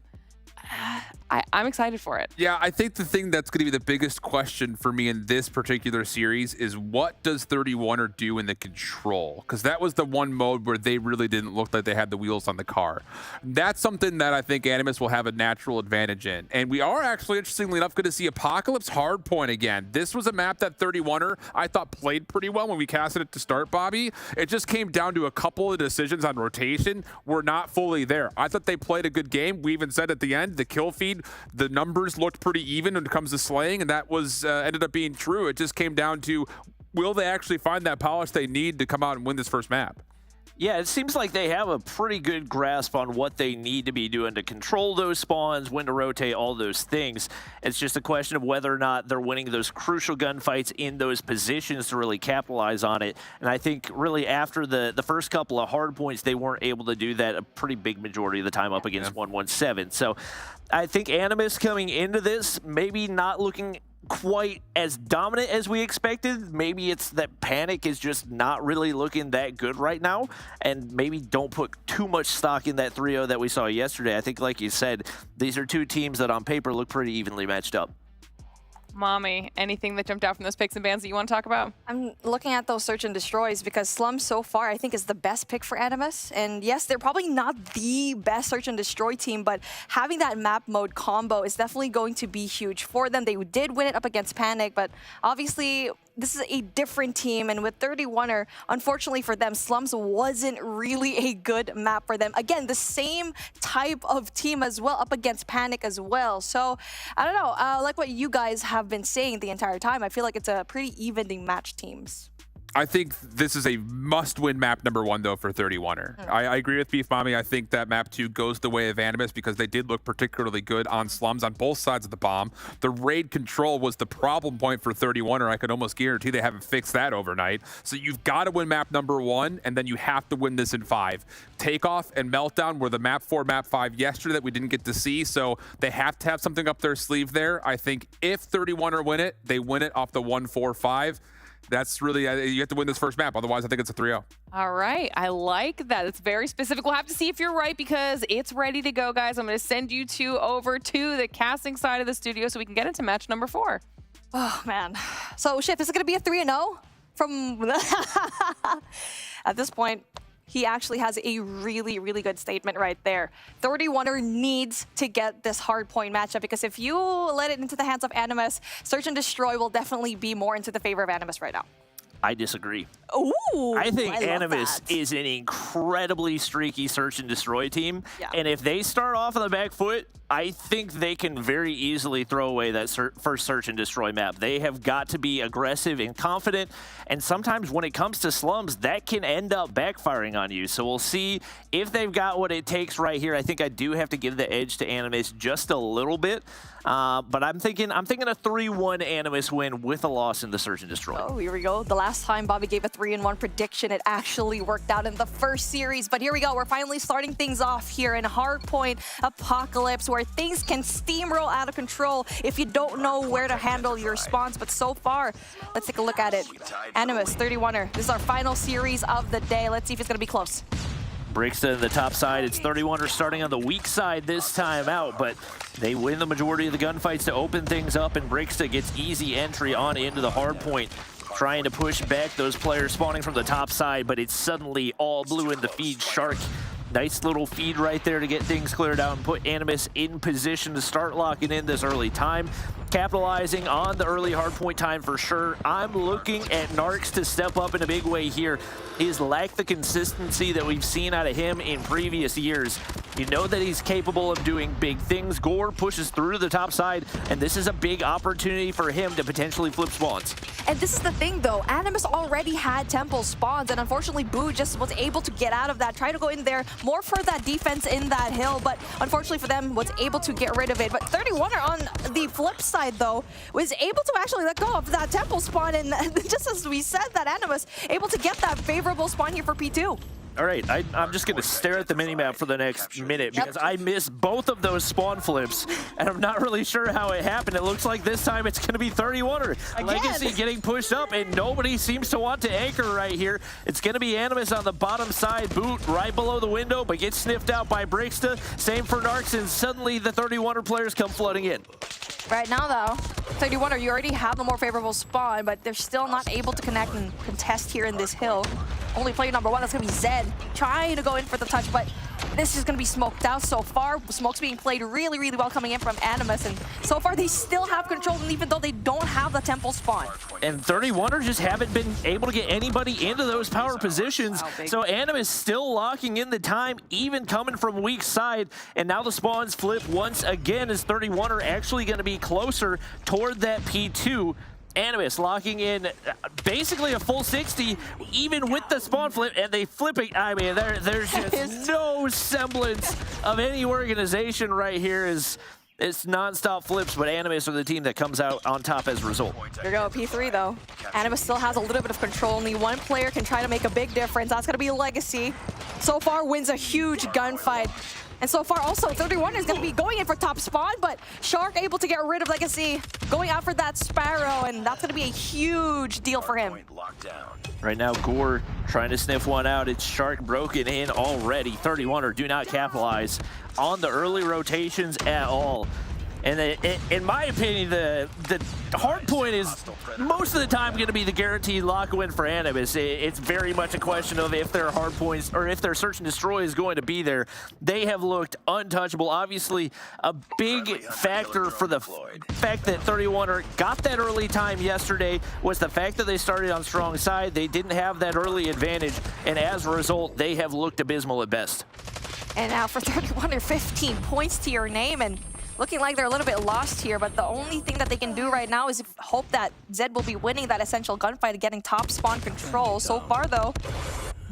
I'm excited for it. Yeah, I think the thing that's going to be the biggest question for me in this particular series is what does 31er do in the control? Because that was the one mode where they really didn't look like they had the wheels on the car. That's something that I think Animus will have a natural advantage in. And we are actually, interestingly enough, going to see Apocalypse Hardpoint again. This was a map that 31er, I thought, played pretty well when we casted it to start, Bobby. It just came down to a couple of decisions on rotation were not fully there. I thought they played a good game. We even said at the end, the kill feed, the numbers looked pretty even when it comes to slaying, and that was ended up being true. It just came down to, will they actually find that polish they need to come out and win this first map? Yeah, it seems like they have a pretty good grasp on what they need to be doing to control those spawns, when to rotate, all those things. It's just a question of whether or not they're winning those crucial gunfights in those positions to really capitalize on it. And I think really after the first couple of hard points, they weren't able to do that a pretty big majority of the time up against 117. So I think Animus coming into this, maybe not looking quite as dominant as we expected. Maybe it's that Panic is just not really looking that good right now, and maybe don't put too much stock in that 3-0 that we saw yesterday. I think, like you said, these are 2 teams that on paper look pretty evenly matched up. Mommy, anything that jumped out from those picks and bans that you want to talk about? I'm looking at those Search and Destroys because Slum so far I think is the best pick for Animus. And yes, they're probably not the best Search and Destroy team, but having that map mode combo is definitely going to be huge for them. They did win it up against Panic, but obviously this is a different team, and with 31er, unfortunately for them, Slums wasn't really a good map for them. Again, the same type of team as well, up against Panic as well. So, I don't know, like what you guys have been saying the entire time, I feel like it's a pretty evenly matched teams. I think this is a must-win map number 1, though, for 31er. I agree with Beef Mommy. I think that map 2 goes the way of Animus because they did look particularly good on slums on both sides of the bomb. The raid control was the problem point for 31er. I could almost guarantee they haven't fixed that overnight. So you've got to win map number 1, and then you have to win this in 5. Takeoff and Meltdown were the map 4, map 5 yesterday that we didn't get to see, so they have to have something up their sleeve there. I think if 31er win it, they win it off the 1-4-5. That's really, you have to win this first map. Otherwise, I think it's a 3-0. All right. I like that. It's very specific. We'll have to see if you're right because it's ready to go, guys. I'm going to send you two over to the casting side of the studio so we can get into match number 4. Oh, man. So, Shift, is it going to be a 3-0 from... At this point, he actually has a really, really good statement right there. 31er needs to get this hard point matchup because if you let it into the hands of Animus, Search and Destroy will definitely be more into the favor of Animus right now. I disagree. Ooh, I think Animus that. is an incredibly streaky Search and Destroy team. Yeah. And if they start off on the back foot, I think they can very easily throw away that first Search and Destroy map. They have got to be aggressive and confident. And sometimes when it comes to slums, that can end up backfiring on you. So we'll see if they've got what it takes right here. I think I do have to give the edge to Animus just a little bit. But I'm thinking a 3-1 Animus win with a loss in the Search and Destroy. Oh, here we go. The last time Bobby gave a 3-1 prediction, it actually worked out in the first series. But here we go. We're finally starting things off here in Hardpoint Apocalypse, where things can steamroll out of control if you don't know where to handle your spawns. But so far, let's take a look at it. Animus, 31er. This is our final series of the day. Let's see if it's going to be close. Brixton in the top side. It's 31er starting on the weak side this time out, but they win the majority of the gunfights to open things up, and Brixton gets easy entry on into the hard point, trying to push back those players spawning from the top side, but it's suddenly all blue in the feed. Shark, nice little feed right there to get things cleared out and put Animus in position to start locking in this early time. Capitalizing on the early hardpoint time for sure. I'm looking at Narcs to step up in a big way here. He's lacked the consistency that we've seen out of him in previous years. You know that he's capable of doing big things. Gore pushes through to the top side, and this is a big opportunity for him to potentially flip spawns. And this is the thing, though. Animus already had Temple spawns, and unfortunately, Boo just was able to get out of that, try to go in there more for that defense in that hill, but unfortunately for them, was able to get rid of it. But 31er on the flip side, though, was able to actually let go of that Temple spawn, and just as we said, that Animus able to get that favorable spawn here for P2. All right, I'm just going to stare at the minimap for the next minute because I missed both of those spawn flips, and I'm not really sure how it happened. It looks like this time it's going to be 31er. Legacy getting pushed up, and nobody seems to want to anchor right here. It's going to be Animus on the bottom side, Boot right below the window, but gets sniffed out by Brixta. Same for Narcs, and suddenly the 31er players come flooding in. Right now, though, 31er, you already have the more favorable spawn, but they're still not able to connect and contest here in this hill. Only player number 1, that's going to be Zed, trying to go in for the touch, but this is going to be smoked out so far. Smoke's being played really, really well coming in from Animus, and so far they still have control, even though they don't have the Temple spawn. And 31ers just haven't been able to get anybody into those power positions, so Animus still locking in the time, even coming from weak side, and now the spawns flip once again as 31er actually going to be closer toward that P2. Animus locking in basically a full 60, even with the spawn flip, and they flip it. I mean, there's just no semblance of any organization right here. It's non-stop flips, but Animus are the team that comes out on top as a result. Here we go, P3 though. Animus still has a little bit of control. Only one player can try to make a big difference. That's gonna be Legacy. So far wins a huge gunfight. And so far also, 31 is going to be going in for top spawn, but Shark able to get rid of Legacy, going out for that Sparrow, and that's going to be a huge deal for him. Right now, Gore trying to sniff one out. It's Shark broken in already. 31er do not capitalize on the early rotations at all. And in my opinion, the hard point is most of the time going to be the guaranteed lock win for Animus. It's very much a question of if their hard points or if their search and destroy is going to be there. They have looked untouchable. Obviously, a big factor for the fact that 31er got that early time yesterday was the fact that they started on strong side. They didn't have that early advantage, and as a result, they have looked abysmal at best. And now for 31er, 15 points to your name, and looking like they're a little bit lost here, but the only thing that they can do right now is hope that Zed will be winning that essential gunfight and getting top spawn control. So far, though,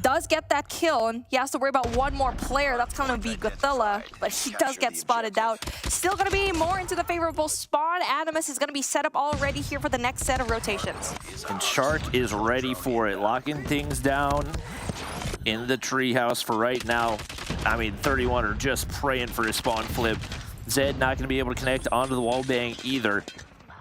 does get that kill, and he has to worry about one more player. That's going to be Gothilla, but he does get spotted out. Still going to be more into the favorable spawn. Animus is going to be set up already here for the next set of rotations. And Shark is ready for it, locking things down in the treehouse for right now. I mean, 31 are just praying for his spawn flip. Zed not going to be able to connect onto the wall bang either.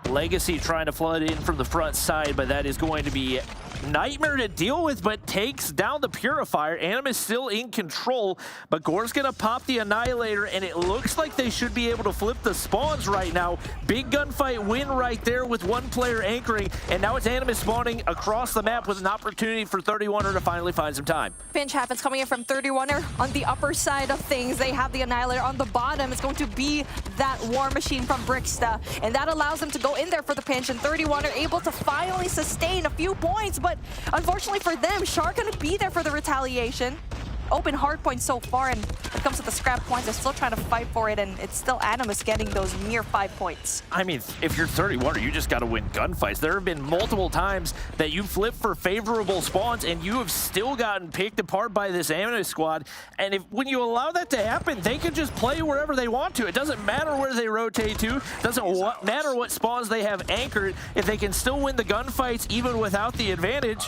Legacy trying to flood in from the front side, but that is going to be nightmare to deal with, but takes down the Purifier. Animus still in control, but Gore's gonna pop the Annihilator, and it looks like they should be able to flip the spawns right now. Big gunfight win right there with one player anchoring, and now it's Animus spawning across the map with an opportunity for 31er to finally find some time. Pinch happens coming in from 31er on the upper side of things. They have the Annihilator on the bottom. It's going to be that War Machine from Brixta, and that allows them to go in there for the pinch, and 31 are able to finally sustain a few points, but unfortunately for them, Shark gonna be there for the retaliation. Open hard points so far, and when it comes to the scrap points, they're still trying to fight for it, and it's still Animus getting those mere 5 points. I mean, if you're 31, you just got to win gunfights. There have been multiple times that you flip for favorable spawns, and you have still gotten picked apart by this Animus squad. And when you allow that to happen, they can just play wherever they want to. It doesn't matter where they rotate to. It doesn't matter what spawns they have anchored. If they can still win the gunfights even without the advantage,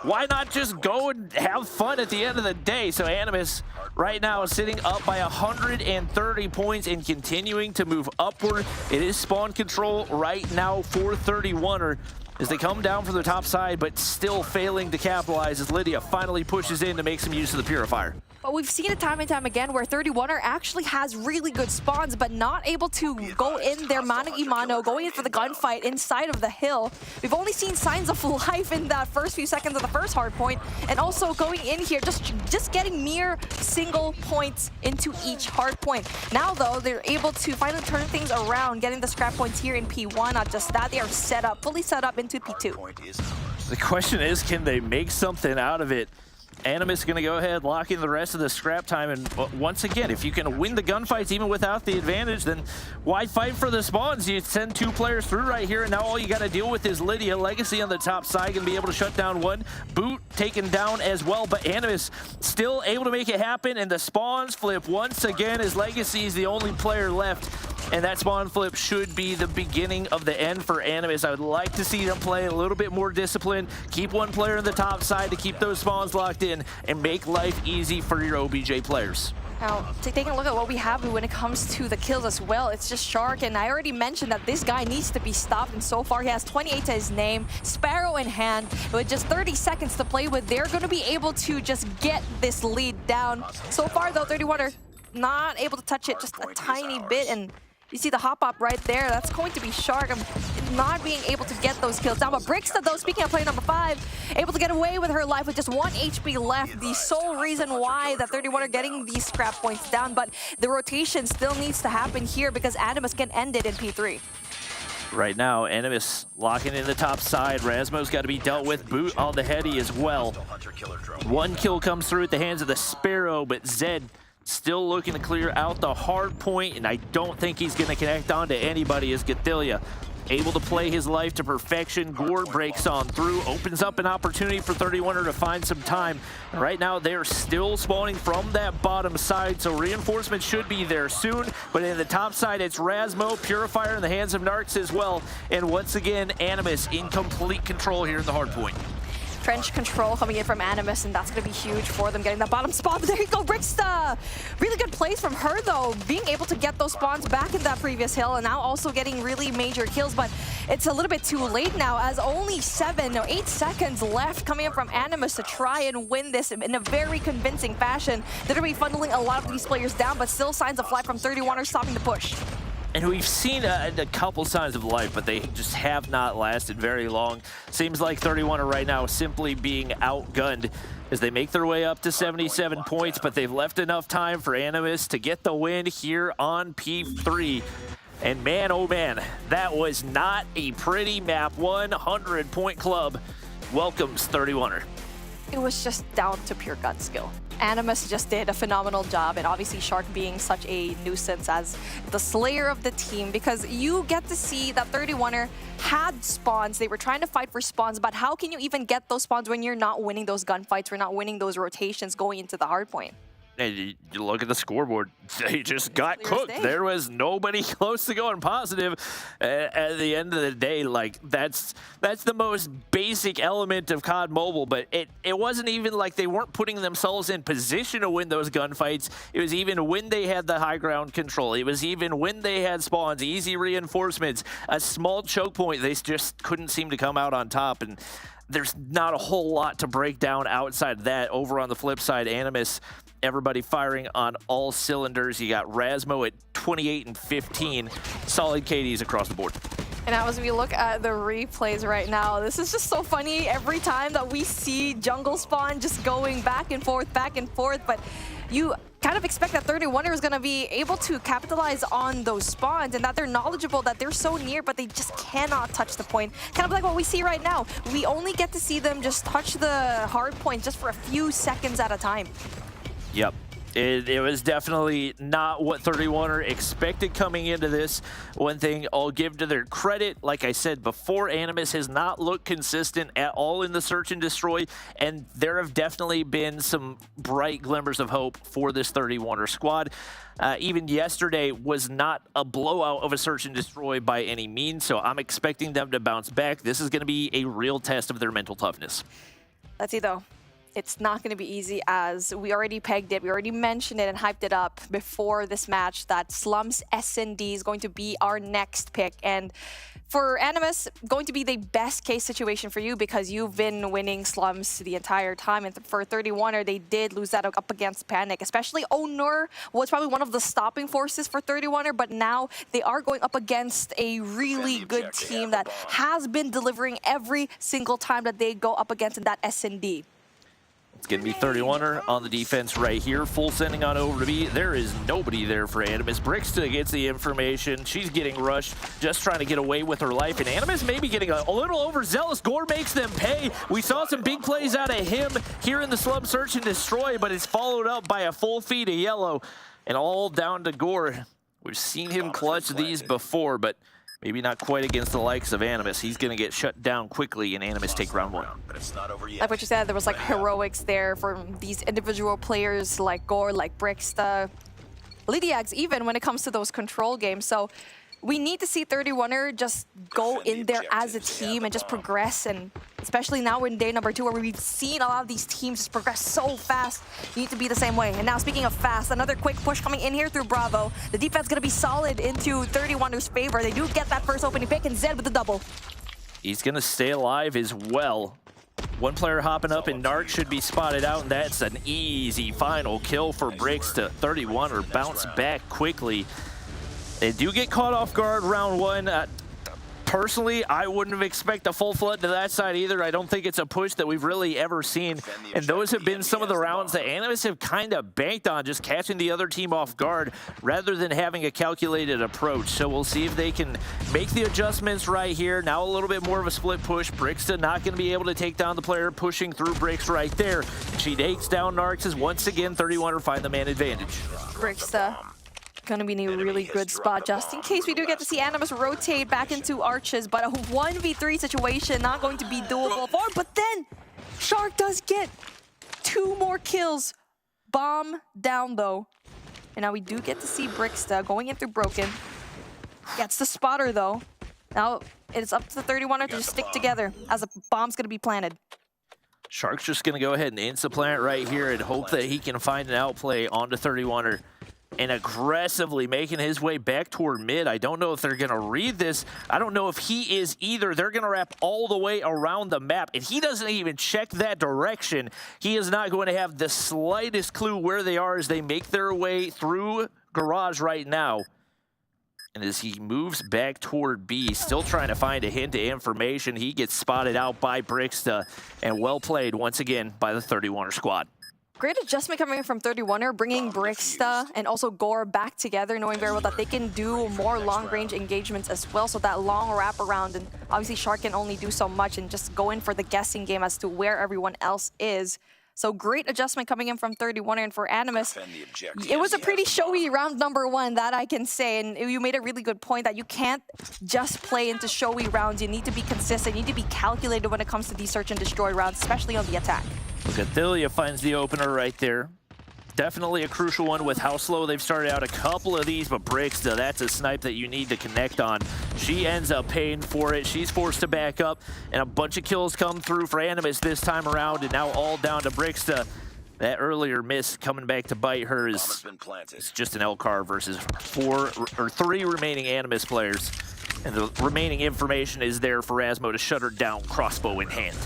why not just go and have fun at the end of the day? So Animus right now is sitting up by 130 points and continuing to move upward. It is spawn control right now for 31er as they come down from the top side, but still failing to capitalize as Lydia finally pushes in to make some use of the Purifier. But we've seen it time and time again where 31er actually has really good spawns, but not able to go in their mano a mano, going in for the gunfight inside of the hill. We've only seen signs of life in that first few seconds of the first hard point, and also going in here, just getting mere single points into each hard point. Now, though, they're able to finally turn things around, getting the scrap points here in P1. Not just that, they are set up, fully set up into P2. The question is, can they make something out of it? Animus is going to go ahead, lock in the rest of the scrap time, and once again, if you can win the gunfights even without the advantage, then why fight for the spawns? You send 2 players through right here, and now all you got to deal with is Lydia. Legacy on the top side going to be able to shut down one. Boot taken down as well, but Animus still able to make it happen, and the spawns flip once again as Legacy is the only player left. And that spawn flip should be the beginning of the end for Animus. I would like to see them play a little bit more disciplined, keep one player on the top side to keep those spawns locked in, and make life easy for your OBJ players. Now, taking a look at what we have when it comes to the kills as well, it's just Shark, and I already mentioned that this guy needs to be stopped, and so far he has 28 to his name, Sparrow in hand, with just 30 seconds to play with. They're going to be able to just get this lead down. So far, though, 31 are not able to touch it just a tiny bit, and you see the hop-up right there. That's going to be Shark. Not being able to get those kills down. But Brixta, though, speaking of player number 5, able to get away with her life with just 1 HP left. The sole reason why that 31 are getting these scrap points down. But the rotation still needs to happen here because Animus can end it in P3. Right now, Animus locking in the top side. Rasmo's got to be dealt with. Boot on the heady as well. 1 kill comes through at the hands of the Sparrow, but Zed still looking to clear out the hard point, and I don't think he's going to connect on to anybody as Gothilla able to play his life to perfection. Gore breaks on through, opens up an opportunity for 31er to find some time. And right now, they're still spawning from that bottom side, so reinforcement should be there soon. But in the top side, it's Rasmo, Purifier in the hands of Narcs as well. And once again, Animus in complete control here in the hard point. Trench control coming in from Animus, and that's going to be huge for them, getting the bottom spot. But there you go, Brixta! Really good plays from her, though, being able to get those spawns back in that previous hill, and now also getting really major kills. But it's a little bit too late now, as only 8 seconds left coming in from Animus to try and win this in a very convincing fashion. They're going to be funneling a lot of these players down, but still signs of life from 31ers stopping the push. And we've seen a couple signs of life, but they just have not lasted very long. Seems like 31 are right now simply being outgunned as they make their way up to 77 points, but they've left enough time for Animus to get the win here on P3. And man, oh man, that was not a pretty map. 100-point club welcomes 31er. It was just down to pure gut skill. Animus just did a phenomenal job, and obviously Shark being such a nuisance as the slayer of the team, because you get to see that 31er had spawns. They were trying to fight for spawns, but how can you even get those spawns when you're not winning those gunfights, we're not winning those rotations going into the hard point? And you look at the scoreboard, they just got cooked. There was nobody close to going positive. At the end of the day, like that's the most basic element of COD Mobile, but it wasn't even like they weren't putting themselves in position to win those gunfights. It was even when they had the high ground control. It was even when they had spawns, easy reinforcements, a small choke point. They just couldn't seem to come out on top, and there's not a whole lot to break down outside of that. Over on the flip side, Animus, everybody firing on all cylinders. You got Rasmo at 28 and 15. Solid KDs across the board. And as we look at the replays right now, this is just so funny every time that we see jungle spawn just going back and forth, but you kind of expect that 31er is going to be able to capitalize on those spawns, and that they're knowledgeable, that they're so near, but they just cannot touch the point. Kind of like what we see right now. We only get to see them just touch the hard point just for a few seconds at a time. Yep. It was definitely not what 31er expected coming into this. One thing I'll give to their credit, like I said before, Animus has not looked consistent at all in the search and destroy, and there have definitely been some bright glimmers of hope for this 31er squad. Even yesterday was not a blowout of a search and destroy by any means, so I'm expecting them to bounce back. This is going to be a real test of their mental toughness. Let's see, though. It's not going to be easy, as we already pegged it. We already mentioned it and hyped it up before this match that Slum's S&D is going to be our next pick. And for Animus, going to be the best case situation for you because you've been winning Slums the entire time. And for 31er, they did lose that up against Panic, especially Onur was probably one of the stopping forces for 31er, but now they are going up against a really good team that has been delivering every single time that they go up against in that S&D. It's going to be 31er on the defense right here. Full sending on over to B. There is nobody there for Animus. Brixta gets the information. She's getting rushed, just trying to get away with her life. And Animus maybe getting a little overzealous. Gore makes them pay. We saw some big plays out of him here in the slum search and destroy, but it's followed up by a full feed of yellow. And all down to Gore. We've seen him clutch these before, but maybe not quite against the likes of Animus. He's going to get shut down quickly, and Animus take round one. Like what you said, there was like heroics there from these individual players like Gore, like Brixta, Lydiax, even when it comes to those control games. So we need to see 31er just go in there as a team and just progress, and especially now in day number 2 where we've seen a lot of these teams just progress so fast. You need to be the same way. And now speaking of fast, another quick push coming in here through Bravo. The defense going to be solid into 31er's favor. They do get that first opening pick, and Zed with the double. He's going to stay alive as well. One player hopping up, and Narc should be spotted out, and that's an easy final kill for Brix to 31er. Bounce back quickly. They do get caught off guard round one. Personally, I wouldn't have expected a full flood to that side either. I don't think it's a push that we've really ever seen. And those have been some of the rounds that Animus have kind of banked on, just catching the other team off guard rather than having a calculated approach. So we'll see if they can make the adjustments right here. Now a little bit more of a split push. Brixta not going to be able to take down the player pushing through Brix right there. She takes down Narcs as once again 31er find the man advantage. Brixta gonna be in a really good spot just in case we do get to see Animus rotate back into Arches, but a 1v3 situation not going to be doable for him. But then Shark does get 2 more kills. Bomb down though. And now we do get to see Brixta going in through Broken. Gets the spotter though. Now it's up to the 31er to just stick together as a bomb's gonna be planted. Shark's just gonna go ahead and insta-plant right here and hope that he can find an outplay onto 31er. And aggressively making his way back toward mid. I don't know if they're going to read this. I don't know if he is either. They're going to wrap all the way around the map. If he doesn't even check that direction, he is not going to have the slightest clue where they are as they make their way through Garage right now. And as he moves back toward B, still trying to find a hint of information, he gets spotted out by Brixta. And well played once again by the 31er squad. Great adjustment coming from 31er, bringing Brixta and also Gore back together, knowing very well that they can do more long-range engagements as well. So that long wraparound, and obviously Shark can only do so much and just go in for the guessing game as to where everyone else is. So great adjustment coming in from 31er, and for Animus, it was a pretty showy round number 1, that I can say. And you made a really good point that you can't just play into showy rounds. You need to be consistent. You need to be calculated when it comes to these search and destroy rounds, especially on the attack. Gothillia finds the opener right there. Definitely a crucial one with how slow they've started out a couple of these, but Brixta, that's a snipe that you need to connect on. She ends up paying for it. She's forced to back up, and a bunch of kills come through for Animus this time around, and now all down to Brixta. That earlier miss coming back to bite her is it's just an Elcar versus 3 remaining Animus players. And the remaining information is there for Razmo to shut her down, crossbow in hand.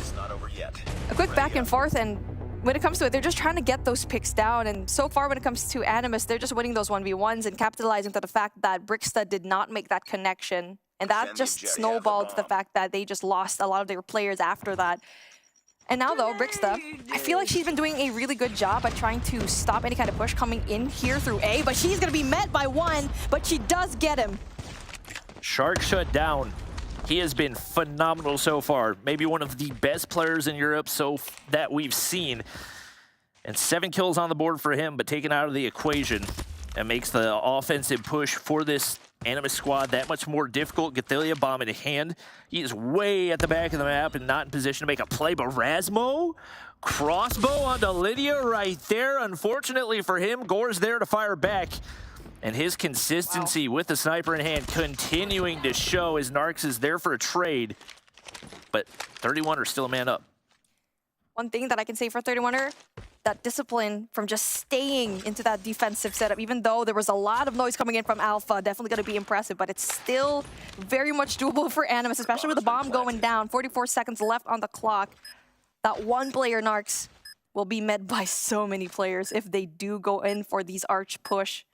A quick back and forth, and when it comes to it, they're just trying to get those picks down. And so far, when it comes to Animus, they're just winning those 1v1s and capitalizing to the fact that Brixta did not make that connection. And that just snowballed to the fact that they just lost a lot of their players after that. And now, though, Brixta, I feel like she's been doing a really good job at trying to stop any kind of push coming in here through A. But she's going to be met by 1, but she does get him. Shark shut down. He has been phenomenal so far. Maybe one of the best players in Europe that we've seen. And 7 kills on the board for him, but taken out of the equation. That makes the offensive push for this Animus squad that much more difficult. Gothillia bomb in hand. He is way at the back of the map and not in position to make a play, but Razmo, crossbow onto Lydia right there. Unfortunately for him, Gore's there to fire back. And his consistency with the sniper in hand continuing to show as Narcs is there for a trade. But 31 are still a man up. One thing that I can say for 31er, that discipline from just staying into that defensive setup, even though there was a lot of noise coming in from Alpha, definitely going to be impressive, but it's still very much doable for Animus, especially with the bomb going down. 44 seconds left on the clock. That one player, Narcs, will be met by so many players if they do go in for these arch push.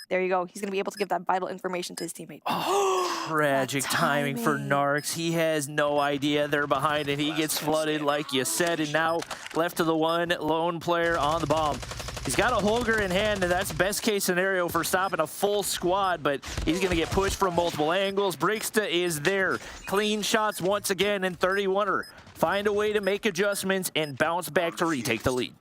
There you go. He's going to be able to give that vital information to his teammate. Oh, tragic timing for Narcs. He has no idea they're behind, and he gets flooded like you said, and now left to the one lone player on the bomb. He's got a Holger in hand, and that's best case scenario for stopping a full squad, but he's going to get pushed from multiple angles. Brixta is there. Clean shots once again, and 31er find a way to make adjustments and bounce back to retake the lead.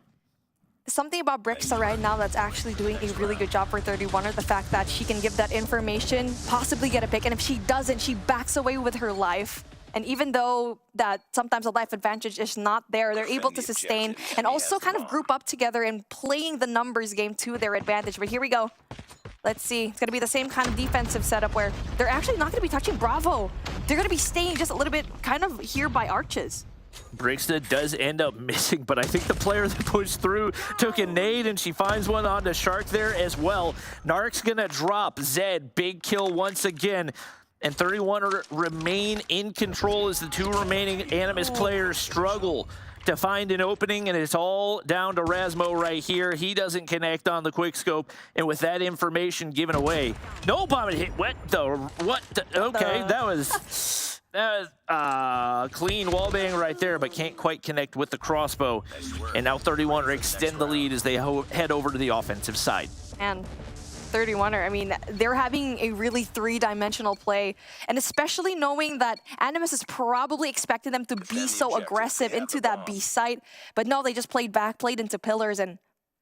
Something about Brixta right now that's actually doing a really good job for 31er, the fact that she can give that information, possibly get a pick, and if she doesn't, she backs away with her life. And even though that sometimes the life advantage is not there, they're able to sustain and also kind of group up together and playing the numbers game to their advantage. But here we go. Let's see. It's going to be the same kind of defensive setup where they're actually not going to be touching Bravo. They're going to be staying just a little bit kind of here by arches. Brixta does end up missing, but I think the player that pushed through took a nade, and she finds one onto Shark there as well. Narc's gonna drop. Zed, big kill once again. And 31 remain in control as the 2 remaining Animus players struggle to find an opening, and it's all down to Razmo right here. He doesn't connect on the quickscope, and with that information given away, no bomb hit. What the? Okay, that was clean wallbang right there, but can't quite connect with the crossbow. And now 31er extend the lead as they head over to the offensive side. And 31er, I mean, they're having a really 3-dimensional play, and especially knowing that Animus is probably expecting them to be so aggressive into that B site, but no, they just played back, played into pillars, and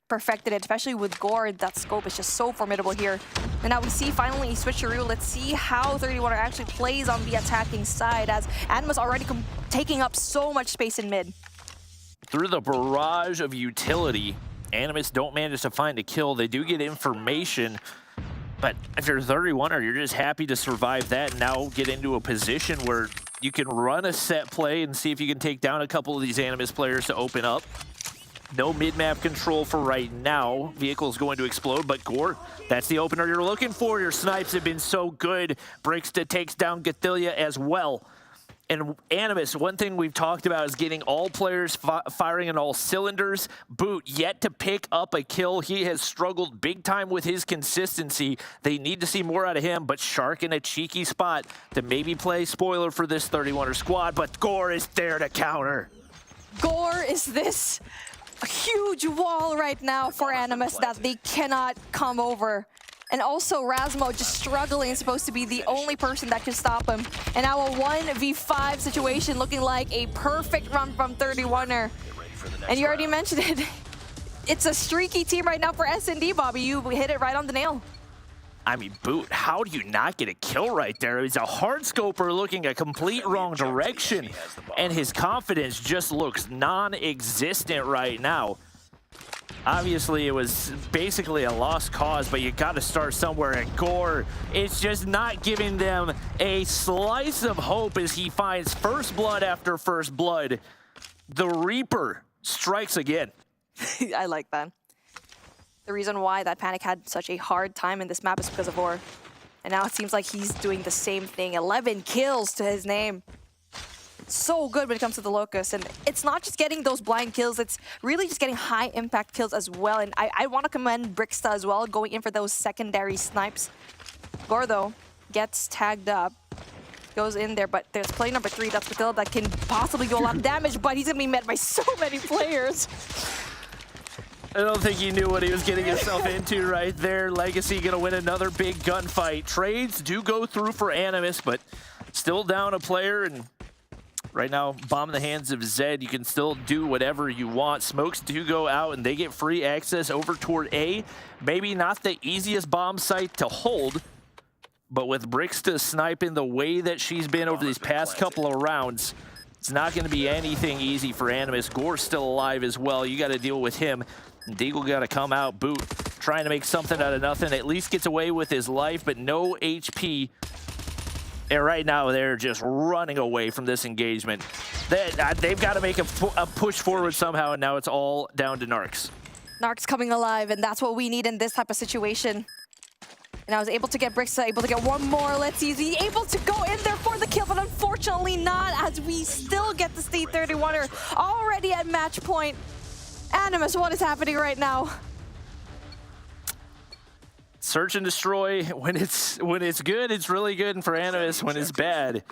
perfected it, especially with Gore. That scope is just so formidable here. And now we see finally a switcheroo. Let's see how 31er actually plays on the attacking side, as Animus already taking up so much space in mid. Through the barrage of utility, Animus don't manage to find a kill. They do get information, but if you're 31er, you're just happy to survive that and now get into a position where you can run a set play and see if you can take down a couple of these Animus players to open up. No mid-map control for right now. Vehicle's going to explode, but Gore, that's the opener you're looking for. Your snipes have been so good. Brixta takes down Gothillia as well. And Animus, one thing we've talked about is getting all players firing on all cylinders. Boot yet to pick up a kill. He has struggled big time with his consistency. They need to see more out of him, but Shark in a cheeky spot to maybe play spoiler for this 31er squad, but Gore is there to counter. Gore is this huge wall right now for Animus that they cannot come over. And also Razmo just struggling, supposed to be the only person that can stop him. And now a 1v5 situation looking like a perfect run from 31er. And you already mentioned it. It's a streaky team right now for S&D, Bobby. You hit it right on the nail. I mean, Boot, how do you not get a kill right there? He's a hard scoper looking a complete wrong direction, and his confidence just looks non-existent right now. Obviously, it was basically a lost cause, but you got to start somewhere. And Gore, it's just not giving them a slice of hope as he finds first blood after first blood. The Reaper strikes again. I like that. The reason why that Panic had such a hard time in this map is because of Or. And now it seems like he's doing the same thing. 11 kills to his name. So good when it comes to the Locust. And it's not just getting those blind kills, it's really just getting high impact kills as well. And I want to commend Brixta as well, going in for those secondary snipes. Gore, though, gets tagged up. Goes in there, but there's play number 3. That's Patil that can possibly do a lot of damage, but he's going to be met by so many players. I don't think he knew what he was getting himself into right there. Legacy gonna win another big gunfight. Trades do go through for Animus, but still down a player, and right now, bomb in the hands of Zed. You can still do whatever you want. Smokes do go out, and they get free access over toward A. Maybe not the easiest bomb site to hold, but with Brixta sniping the way that she's been over these past couple of rounds, it's not going to be anything easy for Animus. Gore's still alive as well. You got to deal with him. Deagle got to come out. Boot trying to make something out of nothing. At least gets away with his life, but no HP. And right now, they're just running away from this engagement. They've got to make a push forward somehow, and now it's all down to Narcs. Narcs coming alive, and that's what we need in this type of situation. And I was able to get Brixta, able to get one more. Let's see, is he able to go in there for the kill? But unfortunately not, as we still get the State 31er already at match point. Animus, what is happening right now? Search and destroy. When it's good, it's really good, and for Animus, when it's bad,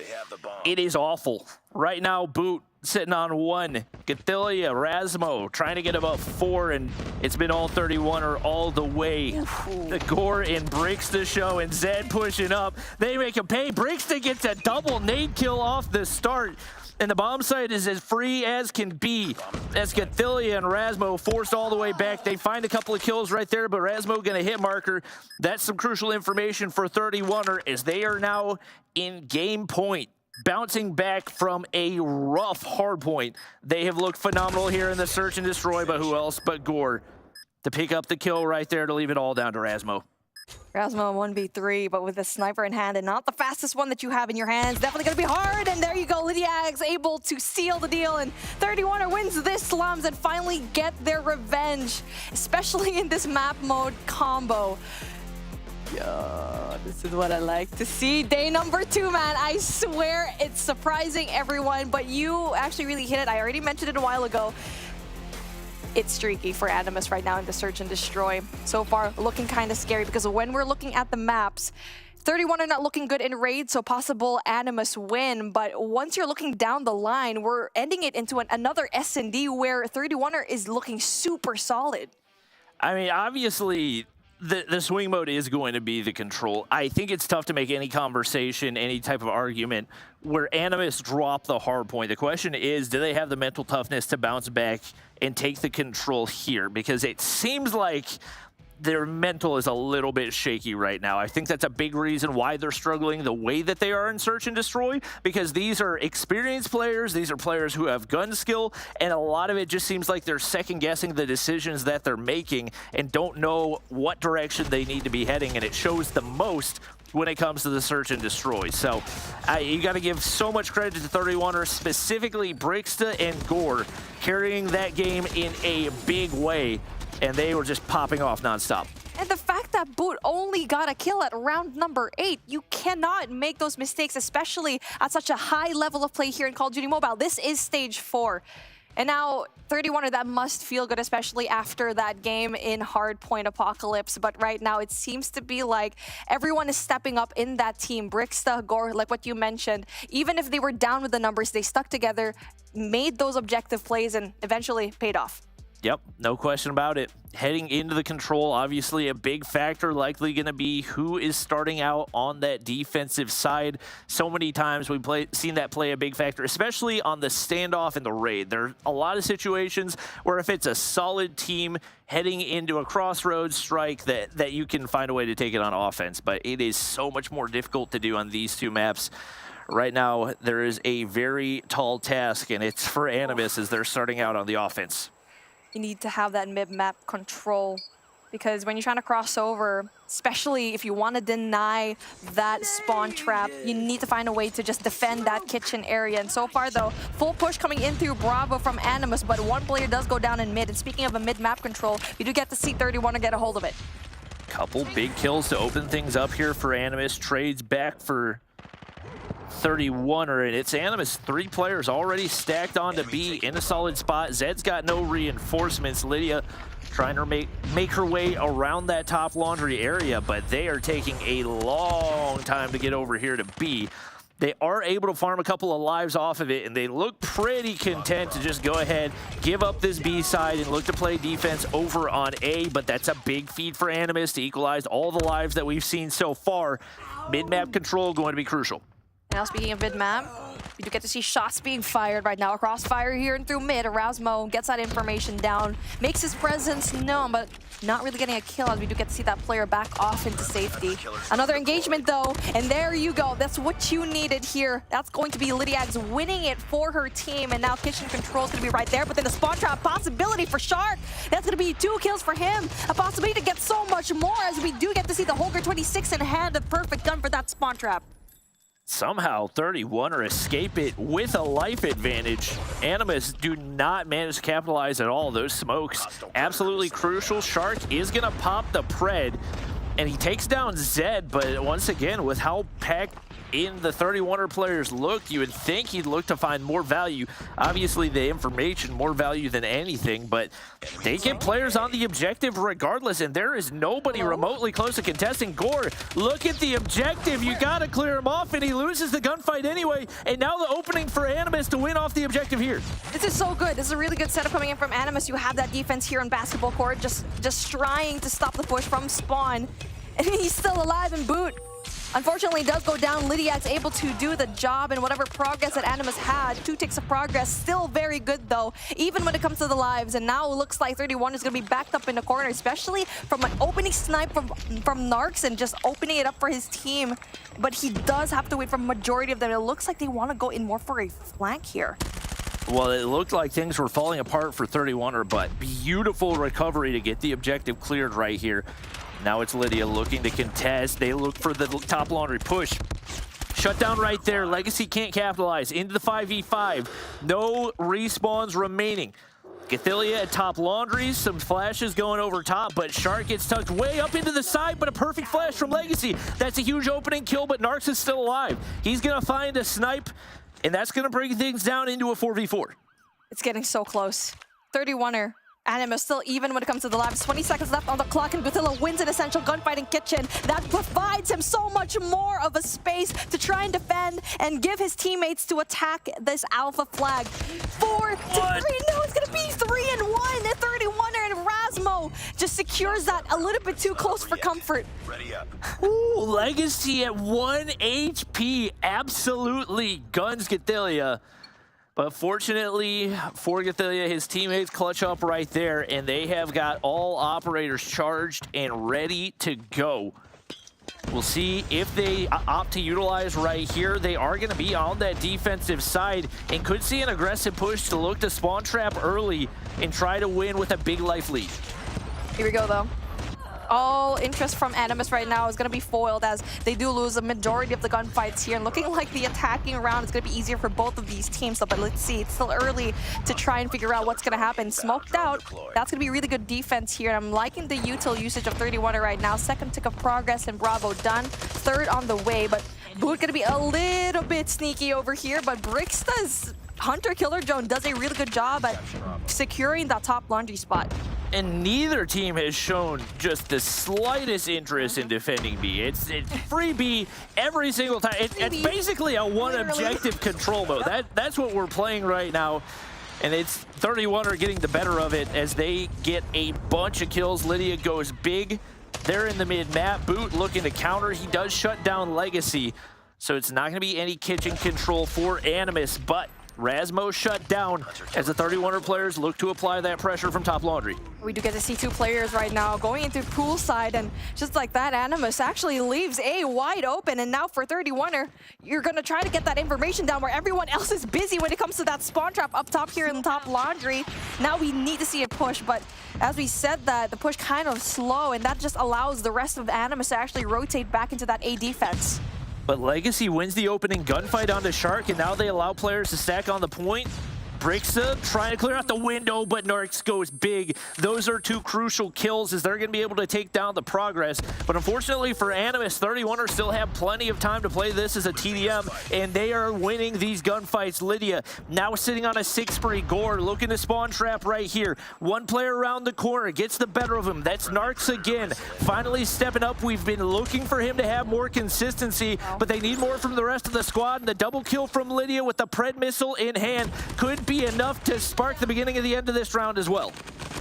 it is awful. Right now, Boot sitting on 1. Gathilia, Rasmo trying to get about 4, and it's been all 31er all the way. The Gore and Brixta show, and Zed pushing up. They make him pay. Brixta gets a double nade kill off the start. And the bomb site is as free as can be, as Gathilia and Rasmo forced all the way back. They find a couple of kills right there, but Rasmo gonna hit marker. That's some crucial information for 31er, as they are now in game point, bouncing back from a rough hard point. They have looked phenomenal here in the search and destroy, but who else but Gore to pick up the kill right there to leave it all down to Rasmo. Rasmo 1v3, but with a sniper in hand and not the fastest one that you have in your hands. Definitely going to be hard, and there you go. Lydiag's able to seal the deal, and 31er wins this slums and finally get their revenge, especially in this map mode combo. Yo, this is what I like to see. Day number 2, man. I swear it's surprising everyone, but you actually really hit it. I already mentioned it a while ago. It's streaky for Animus right now in the search and destroy. So far, looking kind of scary, because when we're looking at the maps, 31 are not looking good in raid, so possible Animus win. But once you're looking down the line, we're ending it into another S&D where 31er is looking super solid. I mean, obviously, the swing mode is going to be the control. I think it's tough to make any conversation, any type of argument where Animus drop the hard point. The question is, do they have the mental toughness to bounce back and take the control here? Because it seems like their mental is a little bit shaky right now. I think that's a big reason why they're struggling the way that they are in Search and Destroy, because these are experienced players, these are players who have gun skill, and a lot of it just seems like they're second-guessing the decisions that they're making and don't know what direction they need to be heading, and it shows the most when it comes to the Search and Destroy. So you got to give so much credit to 31ers, specifically Brixta and Gore, carrying that game in a big way, and they were just popping off nonstop. And the fact that Boot only got a kill at round number 8, you cannot make those mistakes, especially at such a high level of play here in Call of Duty Mobile. This is stage 4. And now 31er, that must feel good, especially after that game in Hardpoint Apocalypse. But right now, it seems to be like everyone is stepping up in that team. Brixta, Gore, like what you mentioned, even if they were down with the numbers, they stuck together, made those objective plays, and eventually paid off. Yep, no question about it. Heading into the control, obviously a big factor, likely going to be who is starting out on that defensive side. So many times we've seen that play a big factor, especially on the standoff and the raid. There are a lot of situations where if it's a solid team heading into a crossroads strike that you can find a way to take it on offense, but it is so much more difficult to do on these two maps. Right now, there is a very tall task, and it's for Animus as they're starting out on the offense. You need to have that mid-map control, because when you're trying to cross over, especially if you want to deny that spawn trap, you need to find a way to just defend that kitchen area. And so far, though, full push coming in through Bravo from Animus, but one player does go down in mid. And speaking of a mid-map control, you do get to see 31 and get a hold of it. Couple big kills to open things up here for Animus. Trades back for 31er, and it's Animus. 3 players already stacked onto B in a solid spot. Zed's got no reinforcements. Lydia trying to make her way around that top laundry area, but they are taking a long time to get over here to B. They are able to farm a couple of lives off of it, and they look pretty content to just go ahead, give up this B side, and look to play defense over on A, but that's a big feed for Animus to equalize all the lives that we've seen so far. Mid-map control going to be crucial. Now, speaking of mid-map, you do get to see shots being fired right now. A crossfire here and through mid. Erasmo gets that information down, makes his presence known, but not really getting a kill as we do get to see that player back off into safety. Another engagement, though, and there you go. That's what you needed here. That's going to be Lydiax winning it for her team, and now kitchen control is going to be right there, but then the spawn trap possibility for Shark. That's going to be 2 kills for him. A possibility to get so much more as we do get to see the Holger 26 in hand, the perfect gun for that spawn trap. Somehow 31er escape it with a life advantage. Animus do not manage to capitalize at all. Those smokes absolutely crucial. Shark is gonna pop the pred, and he takes down Zed, but once again, with how packed in the 31er players look, you would think he'd look to find more value. Obviously the information more value than anything, but they get players on the objective regardless, and there is nobody remotely close to contesting. Gore, look at the objective. You gotta clear him off, and he loses the gunfight anyway, and now the opening for Animus to win off the objective here. This is so good. This is a really good setup coming in from Animus. You have that defense here on basketball court, just trying to stop the push from spawn, and he's still alive and boot. Unfortunately, does go down. Lydiax able to do the job, and whatever progress that Animus had, 2 ticks of progress, still very good though, even when it comes to the lives. And now it looks like 31 is going to be backed up in the corner, especially from an opening snipe from Narcs and just opening it up for his team. But he does have to wait for majority of them. It looks like they want to go in more for a flank here. Well, it looked like things were falling apart for 31er, but beautiful recovery to get the objective cleared right here. Now it's Lydia looking to contest. They look for the top laundry push. Shut down right there. Legacy can't capitalize. Into the 5v5. No respawns remaining. Gathilia at top laundries. Some flashes going over top, but Shark gets tucked way up into the side, but a perfect flash from Legacy. That's a huge opening kill, but Narcs is still alive. He's going to find a snipe, and that's going to bring things down into a 4v4. It's getting so close. 31er. Animus still even when it comes to the lives. 20 seconds left on the clock, and Godzilla wins an essential gunfighting kitchen. That provides him so much more of a space to try and defend and give his teammates to attack this alpha flag. 4 to 3. No, it's going to be 3-1. The 31er and Rasmo just secures that a little bit too close for comfort. Ooh, Legacy at 1 HP absolutely guns Gathilia. But fortunately for Gathilia, his teammates clutch up right there, and they have got all operators charged and ready to go. We'll see if they opt to utilize right here. They are going to be on that defensive side and could see an aggressive push to look to spawn trap early and try to win with a big life lead. Here we go, though. All interest from Animus right now is going to be foiled as they do lose a majority of the gunfights here. And looking like the attacking round is going to be easier for both of these teams. So, but let's see. It's still early to try and figure out what's going to happen. Smoked out. That's going to be really good defense here. I'm liking the util usage of 31er right now. 2nd tick of progress and Bravo done. 3rd on the way. But Boot going to be a little bit sneaky over here. But Brixta's Hunter Killer Drone does a really good job at securing that top laundry spot. And neither team has shown just the slightest interest in defending B. It's free B every single time. It's basically a one objective control mode. That's what we're playing right now. And it's 31 are getting the better of it as they get a bunch of kills. Lydia goes big. They're in the mid-map. Boot looking to counter. He does shut down Legacy. So it's not going to be any kitchen control for Animus, but Rasmo shut down as the 31er players look to apply that pressure from top laundry. We do get to see two players right now going into poolside, and just like that, Animus actually leaves A wide open. And now for 31er, you're going to try to get that information down where everyone else is busy when it comes to that spawn trap up top here in the top laundry. Now we need to see a push, but as we said that, the push kind of slow, and that just allows the rest of the Animus to actually rotate back into that A defense. But Legacy wins the opening gunfight onto Shark, and now they allow players to stack on the point. Brixa trying to clear out the window, but Narks goes big. Those are two crucial kills as they're going to be able to take down the Progress. But unfortunately for Animus, 31ers still have plenty of time to play this as a TDM, and they are winning these gunfights. Lydia now sitting on a 6 spree. Gore looking to spawn trap right here. One player around the corner gets the better of him. That's Narks again. Finally stepping up. We've been looking for him to have more consistency, but they need more from the rest of the squad. And the double kill from Lydia with the Pred missile in hand could be enough to spark the beginning of the end of this round as well.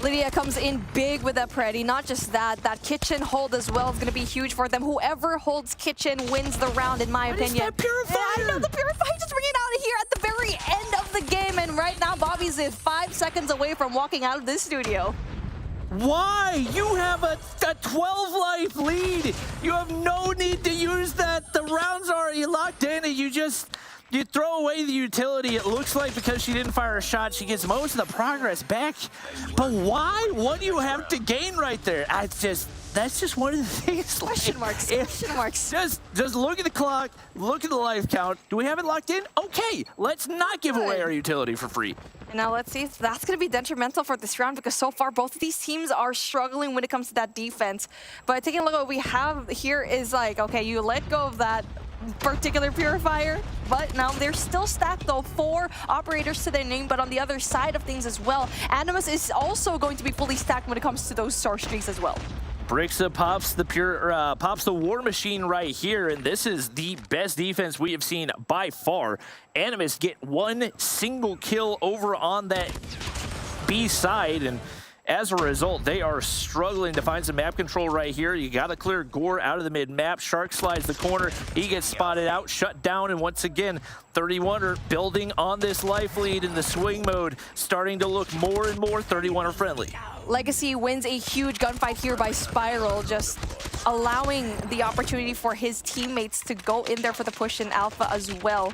Lydia comes in big with that Preddy. Not just that, that kitchen hold as well is going to be huge for them. Whoever holds kitchen wins the round, in my opinion. That Purifier? Yeah, I know, the Purifier just bringing it out of here at the very end of the game. And right now, Bobby's 5 seconds away from walking out of this studio. Why? You have a 12-life lead. You have no need to use that. The round's already locked in, and you throw away the utility. It looks like because she didn't fire a shot, she gets most of the progress back. But why? What do you have to gain right there? That's just one of the things. Question marks. Question marks. Just look at the clock, look at the life count. Do we have it locked in? Okay, let's not give away our utility for free. And now let's see if that's going to be detrimental for this round, because so far both of these teams are struggling when it comes to that defense. But taking a look at what we have here is like, okay, you let go of that particular Purifier, but now they're still stacked though. 4 operators to their name, but on the other side of things as well, Animus is also going to be fully stacked when it comes to those source streaks as well. Brixa pops the War Machine right here, and this is the best defense we have seen by far. Animus get one single kill over on that B side, and as a result, they are struggling to find some map control right here. You got to clear Gore out of the mid-map. Shark slides the corner. He gets spotted out, shut down, and once again, 31er building on this life lead in the swing mode, starting to look more and more 31er friendly. Legacy wins a huge gunfight here by Spiral, just allowing the opportunity for his teammates to go in there for the push in Alpha as well.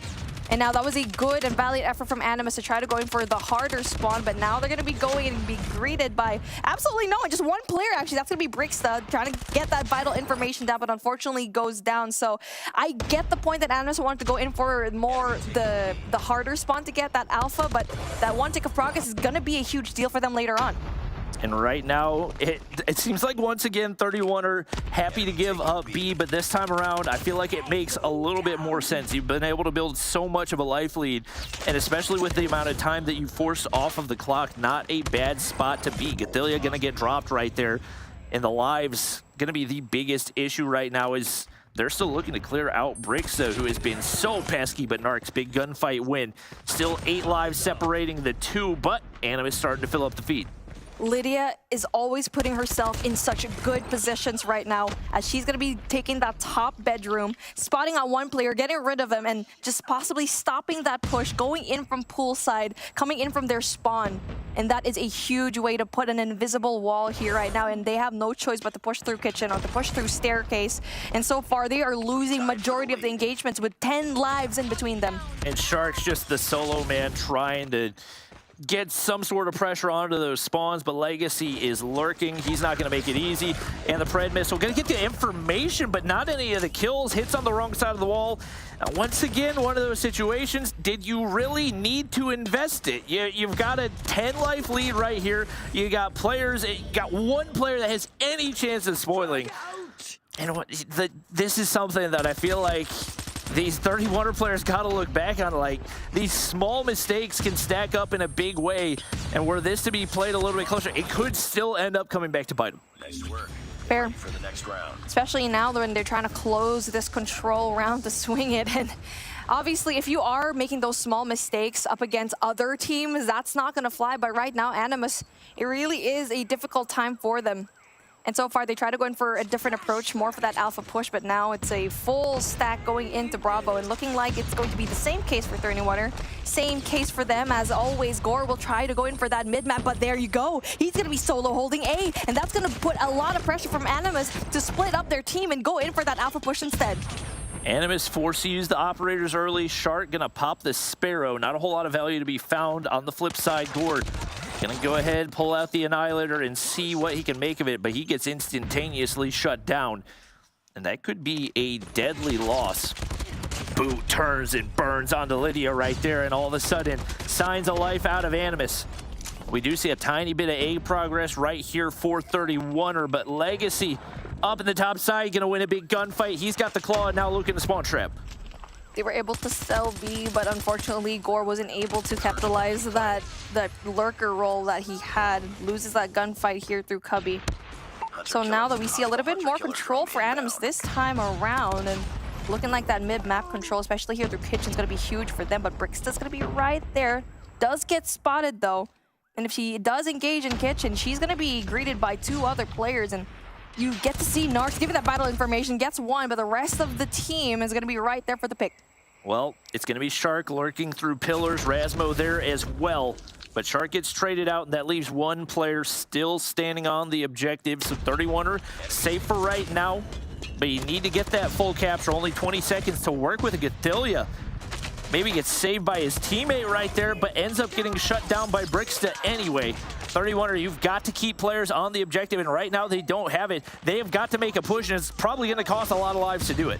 And now that was a good and valiant effort from Animus to try to go in for the harder spawn, but now they're going to be going and be greeted by absolutely no one, just one player actually. That's going to be Brixa trying to get that vital information down, but unfortunately goes down. So I get the point that Animus wanted to go in for more the harder spawn to get that alpha, but that one tick of progress is going to be a huge deal for them later on. And right now, it seems like once again 31 are happy to give up B, but this time around, I feel like it makes a little bit more sense. You've been able to build so much of a life lead, and especially with the amount of time that you forced off of the clock, not a bad spot to be. Gathilia gonna get dropped right there, and the lives gonna be the biggest issue right now is they're still looking to clear out Brixa, who has been so pesky, but Narcs, big gunfight win. Still 8 lives separating the two, but Animus starting to fill up the feed. Lydia is always putting herself in such good positions right now, as she's going to be taking that top bedroom, spotting out one player, getting rid of him, and just possibly stopping that push, going in from poolside, coming in from their spawn. And that is a huge way to put an invisible wall here right now, and they have no choice but to push through kitchen or to push through staircase. And so far, they are losing majority of the engagements with 10 lives in between them. And Shark's just the solo man trying to get some sort of pressure onto those spawns, but Legacy is lurking. He's not going to make it easy. And the Pred missile going to get the information, but not any of the kills. Hits on the wrong side of the wall. Once again, one of those situations, did you really need to invest it? You've got a 10-life lead right here. You got players, you got one player that has any chance of spoiling. And this is something that I feel like these 31er players got to look back on. Like, these small mistakes can stack up in a big way, and were this to be played a little bit closer, it could still end up coming back to bite them. Nice work. Fair. For the next round. Especially now when they're trying to close this control round to swing it. And Obviously, if you are making those small mistakes up against other teams, that's not going to fly. But right now, Animus, it really is a difficult time for them. And so far, they try to go in for a different approach, more for that alpha push, but now it's a full stack going into Bravo, and looking like it's going to be the same case for 31er. Same case for them. As always, Gore will try to go in for that mid-map, but there you go. He's going to be solo holding A, and that's going to put a lot of pressure from Animus to split up their team and go in for that alpha push instead. Animus forced to use the operators early. Shark gonna pop the Sparrow. Not a whole lot of value to be found. On the flip side, Gord gonna go ahead, pull out the Annihilator and see what he can make of it, but he gets instantaneously shut down. And that could be a deadly loss. Boot turns and burns onto Lydia right there, and all of a sudden, signs of life out of Animus. We do see a tiny bit of A progress right here for 31er, but Legacy up in the top side, gonna win a big gunfight. He's got the claw, now looking to spawn trap. They were able to sell B, but unfortunately, Gore wasn't able to capitalize that lurker role that he had. Loses that gunfight here through Cubby. So now that we see a little bit more control for Animus this time around, and looking like that mid-map control, especially here through Kitchen, is going to be huge for them, but Bricksta's going to be right there. Does get spotted, though. And if she does engage in Kitchen, she's going to be greeted by 2 other players, and you get to see Narcs giving that vital information, gets 1, but the rest of the team is going to be right there for the pick. Well, it's going to be Shark lurking through pillars, Rasmo there as well. But Shark gets traded out, and that leaves 1 player still standing on the objective. So 31er safe for right now, but you need to get that full capture. Only 20 seconds to work with a Gatilia. Maybe gets saved by his teammate right there, but ends up getting shut down by Bricksta anyway. 31er, you've got to keep players on the objective, and right now they don't have it. They have got to make a push, and it's probably going to cost a lot of lives to do it.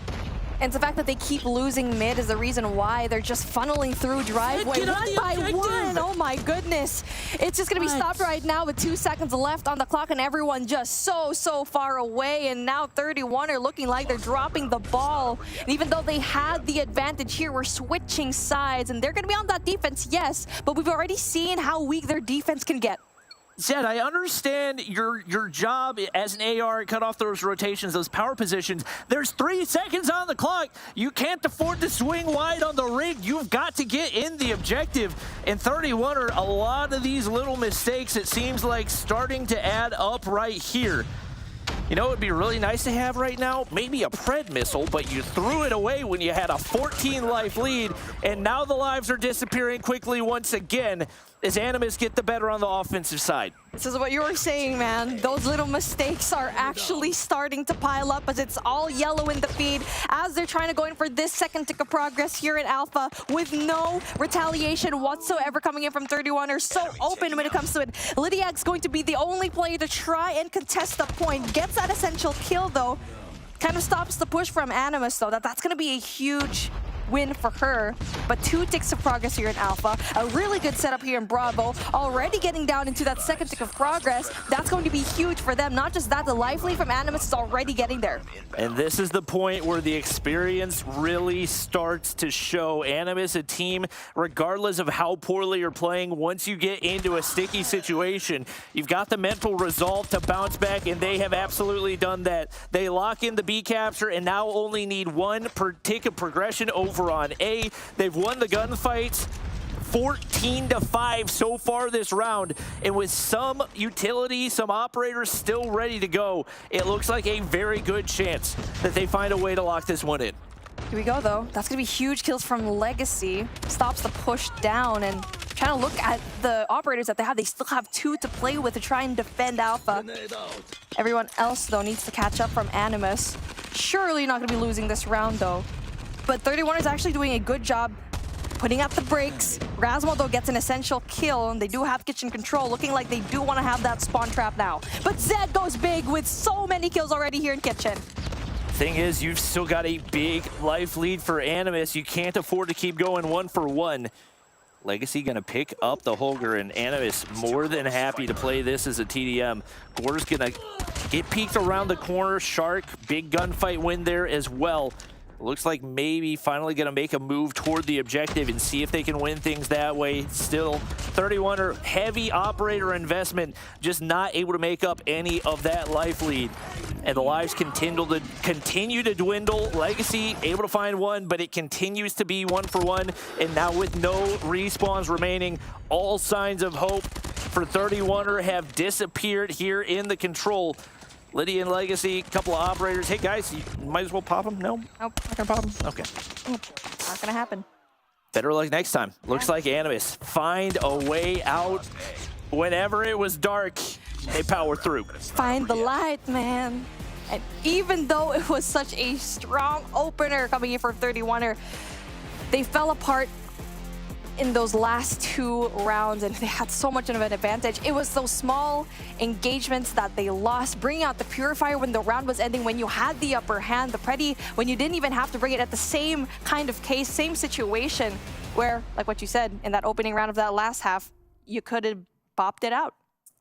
And the fact that they keep losing mid is the reason why they're just funneling through driveway one by one. Oh my goodness. It's just going to be stopped right now with 2 seconds left on the clock, and everyone just so far away. And now 31 are looking like they're dropping the ball. And even though they had the advantage here, we're switching sides, and they're going to be on that defense, yes, but we've already seen how weak their defense can get. Zed, I understand your job as an AR, cut off those rotations, those power positions. There's 3 seconds on the clock. You can't afford to swing wide on the rig. You've got to get in the objective. And 31 are a lot of these little mistakes, it seems like, starting to add up right here. You know, it'd be really nice to have right now, maybe a Pred missile, but you threw it away when you had a 14-life lead, and now the lives are disappearing quickly once again as Animus get the better on the offensive side. This is what you were saying, man. Those little mistakes are actually starting to pile up as it's all yellow in the feed as they're trying to go in for this second tick of progress here in Alpha with no retaliation whatsoever coming in from 31. Are so open when it comes to it. Lydiak's going to be the only player to try and contest the point. Gets that essential kill, though. Kind of stops the push from Animus, though. That's going to be a huge win for her, but 2 ticks of progress here in Alpha. A really good setup here in Bravo, already getting down into that second tick of progress. That's going to be huge for them. Not just that, the life lead from Animus is already getting there. And this is the point where the experience really starts to show. Animus, a team, regardless of how poorly you're playing, once you get into a sticky situation, you've got the mental resolve to bounce back, and they have absolutely done that. They lock in the B capture and now only need 1 tick of progression over on A. They've won the gunfights 14-5 so far this round, and with some utility, some operators still ready to go, it looks like a very good chance that they find a way to lock this one in. Here we go, though. That's going to be huge kills from Legacy. Stops the push down, and trying to look at the operators that they have. They still have 2 to play with to try and defend Alpha. Everyone else, though, needs to catch up from Animus. Surely not going to be losing this round, though. But 31 is actually doing a good job putting out the brakes. Rasmo, though, gets an essential kill, and they do have kitchen control, looking like they do want to have that spawn trap now. But Zed goes big with so many kills already here in kitchen. Thing is, you've still got a big life lead for Animus. You can't afford to keep going 1 for 1. Legacy gonna pick up the Holger, and Animus more than happy to play this as a TDM. Gore's gonna get peeked around the corner. Shark, big gunfight win there as well. Looks like maybe finally going to make a move toward the objective and see if they can win things that way. Still, 31er, heavy operator investment, just not able to make up any of that life lead. And the lives continue to dwindle. Legacy able to find one, but it continues to be 1-for-1. And now with no respawns remaining, all signs of hope for 31er have disappeared here in the control. Lydia and Legacy, couple of operators. Hey guys, you might as well pop them? No? Nope. Not gonna pop them? Okay. Not gonna happen. Better luck next time. Looks like Animus find a way out. Whenever it was dark, they power through. Find the light, man. And even though it was such a strong opener coming in for 31er, they fell apart in those last 2 rounds, and they had so much of an advantage. It was those small engagements that they lost, bringing out the Purifier when the round was ending, when you had the upper hand, the Pretty, when you didn't even have to bring it at the same kind of case, same situation, where, like what you said, in that opening round of that last half, you could have popped it out.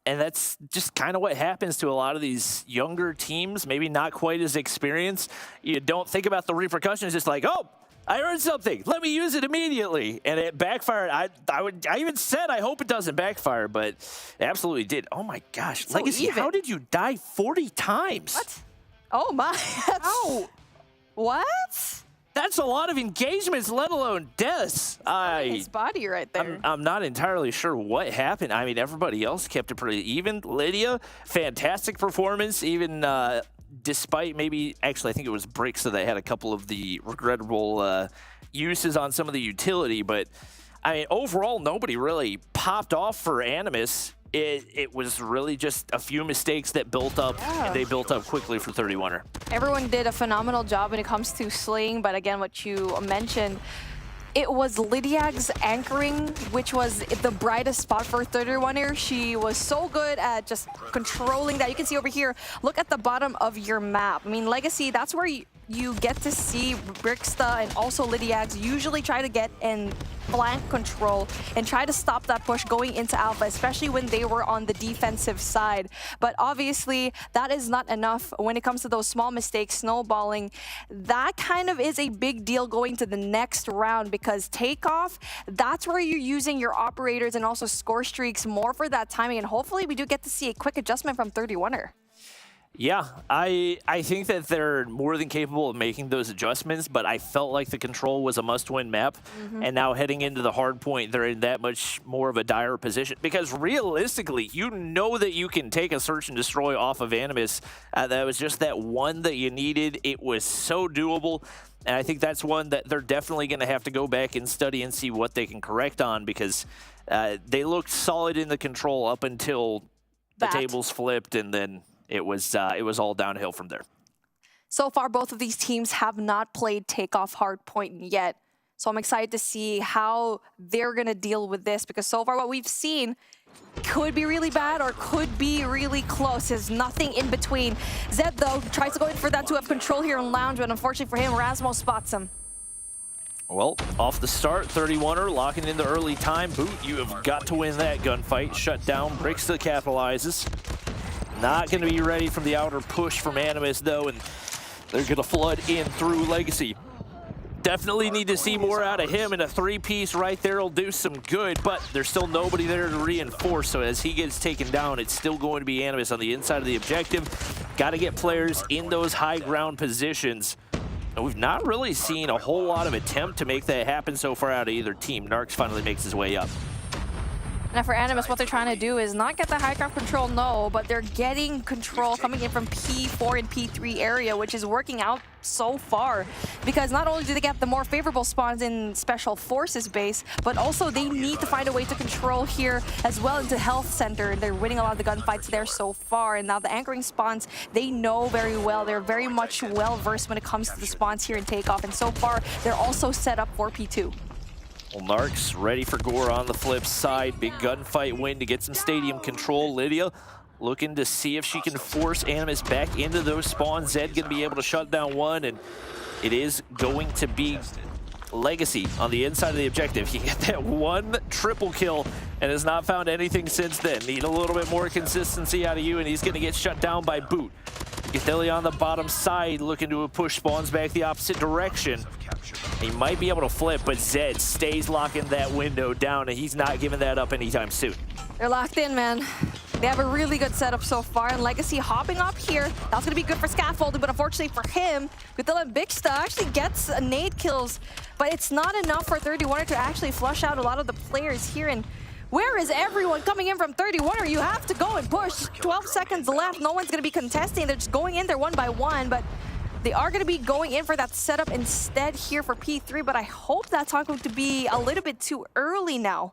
And that's just kind of what happens to a lot of these younger teams, maybe not quite as experienced. You don't think about the repercussions, just like, oh, I heard something. Let me use it immediately. And it backfired. I even said I hope it doesn't backfire, but it absolutely did. Oh my gosh. So Legacy, even. how did you die 40 times? What? Oh my. Ow. What? That's a lot of engagements, let alone deaths. His body right there. I'm not entirely sure what happened. I mean, everybody else kept it pretty even. Lydia, fantastic performance, even despite maybe, actually, I think it was Bricks that had a couple of the regrettable uses on some of the utility. But, I mean, overall, nobody really popped off for Animus. It was really just a few mistakes that built up, and they built up quickly for 31er. Everyone did a phenomenal job when it comes to slaying, but again, what you mentioned, it was Lydiag's anchoring, which was the brightest spot for 31er. She was so good at just controlling that. You can see over here, look at the bottom of your map. I mean, Legacy, that's where you get to see Brixta and also Lydiags usually try to get in flank control and try to stop that push going into Alpha, especially when they were on the defensive side. But obviously, that is not enough when it comes to those small mistakes, snowballing. That kind of is a big deal going to the next round, because takeoff, that's where you're using your operators and also score streaks more for that timing. And hopefully we do get to see a quick adjustment from 31er. Yeah, I think that they're more than capable of making those adjustments, but I felt like the control was a must-win map, and now heading into the hard point, they're in that much more of a dire position, because realistically, you know that you can take a search and destroy off of Animus. That was just that one that you needed. It was so doable, and I think that's one that they're definitely going to have to go back and study and see what they can correct on, because they looked solid in the control up until the tables flipped, and then it was all downhill from there. So far, both of these teams have not played Takeoff Hardpoint yet. So I'm excited to see how they're going to deal with this, because so far what we've seen could be really bad or could be really close. There's nothing in between. Zed, though, tries to go in for that 2F control here in Lounge, but unfortunately for him, Rasmo spots him. Well, off the start, 31er locking in the early time. Boot, you have got to win that gunfight. Shut down, Brixta capitalizes. Not going to be ready from the outer push from Animus, though, and they're going to flood in through Legacy. Definitely need to see more out of him, and a 3-piece right there will do some good, but there's still nobody there to reinforce, so as he gets taken down, it's still going to be Animus on the inside of the objective. Got to get players in those high ground positions. And we've not really seen a whole lot of attempt to make that happen so far out of either team. Narcs finally makes his way up. Now for Animus, what they're trying to do is not get the high ground control, no, but they're getting control coming in from P4 and P3 area, which is working out so far. Because not only do they get the more favorable spawns in Special Forces base, but also they need to find a way to control here as well into Health Center. They're winning a lot of the gunfights there so far. And now the anchoring spawns, they know very well. They're very much well-versed when it comes to the spawns here in Takeoff. And so far, they're also set up for P2. Well, Narcs ready for Gore on the flip side. Big gunfight win to get some stadium control. Lydia looking to see if she can force Animus back into those spawns. Zed going to be able to shut down one, and it is going to be Legacy on the inside of the objective. He got that one triple kill and has not found anything since then. Need a little bit more consistency out of you, and he's going to get shut down by Boot. Gathili on the bottom side looking to push spawns back the opposite direction. He might be able to flip, but Zed stays locking that window down, and he's not giving that up anytime soon. They're locked in, man. They have a really good setup so far, and Legacy hopping up here. That's going to be good for scaffolding, but unfortunately for him, Gathili and Bigsta actually gets nade kills, but it's not enough for 31er to actually flush out a lot of the players here. And where is everyone coming in from 31er? You have to go and push. 12 seconds left. No one's going to be contesting. They're just going in there one by one, but they are going to be going in for that setup instead here for P3, but I hope that's not going to be a little bit too early now.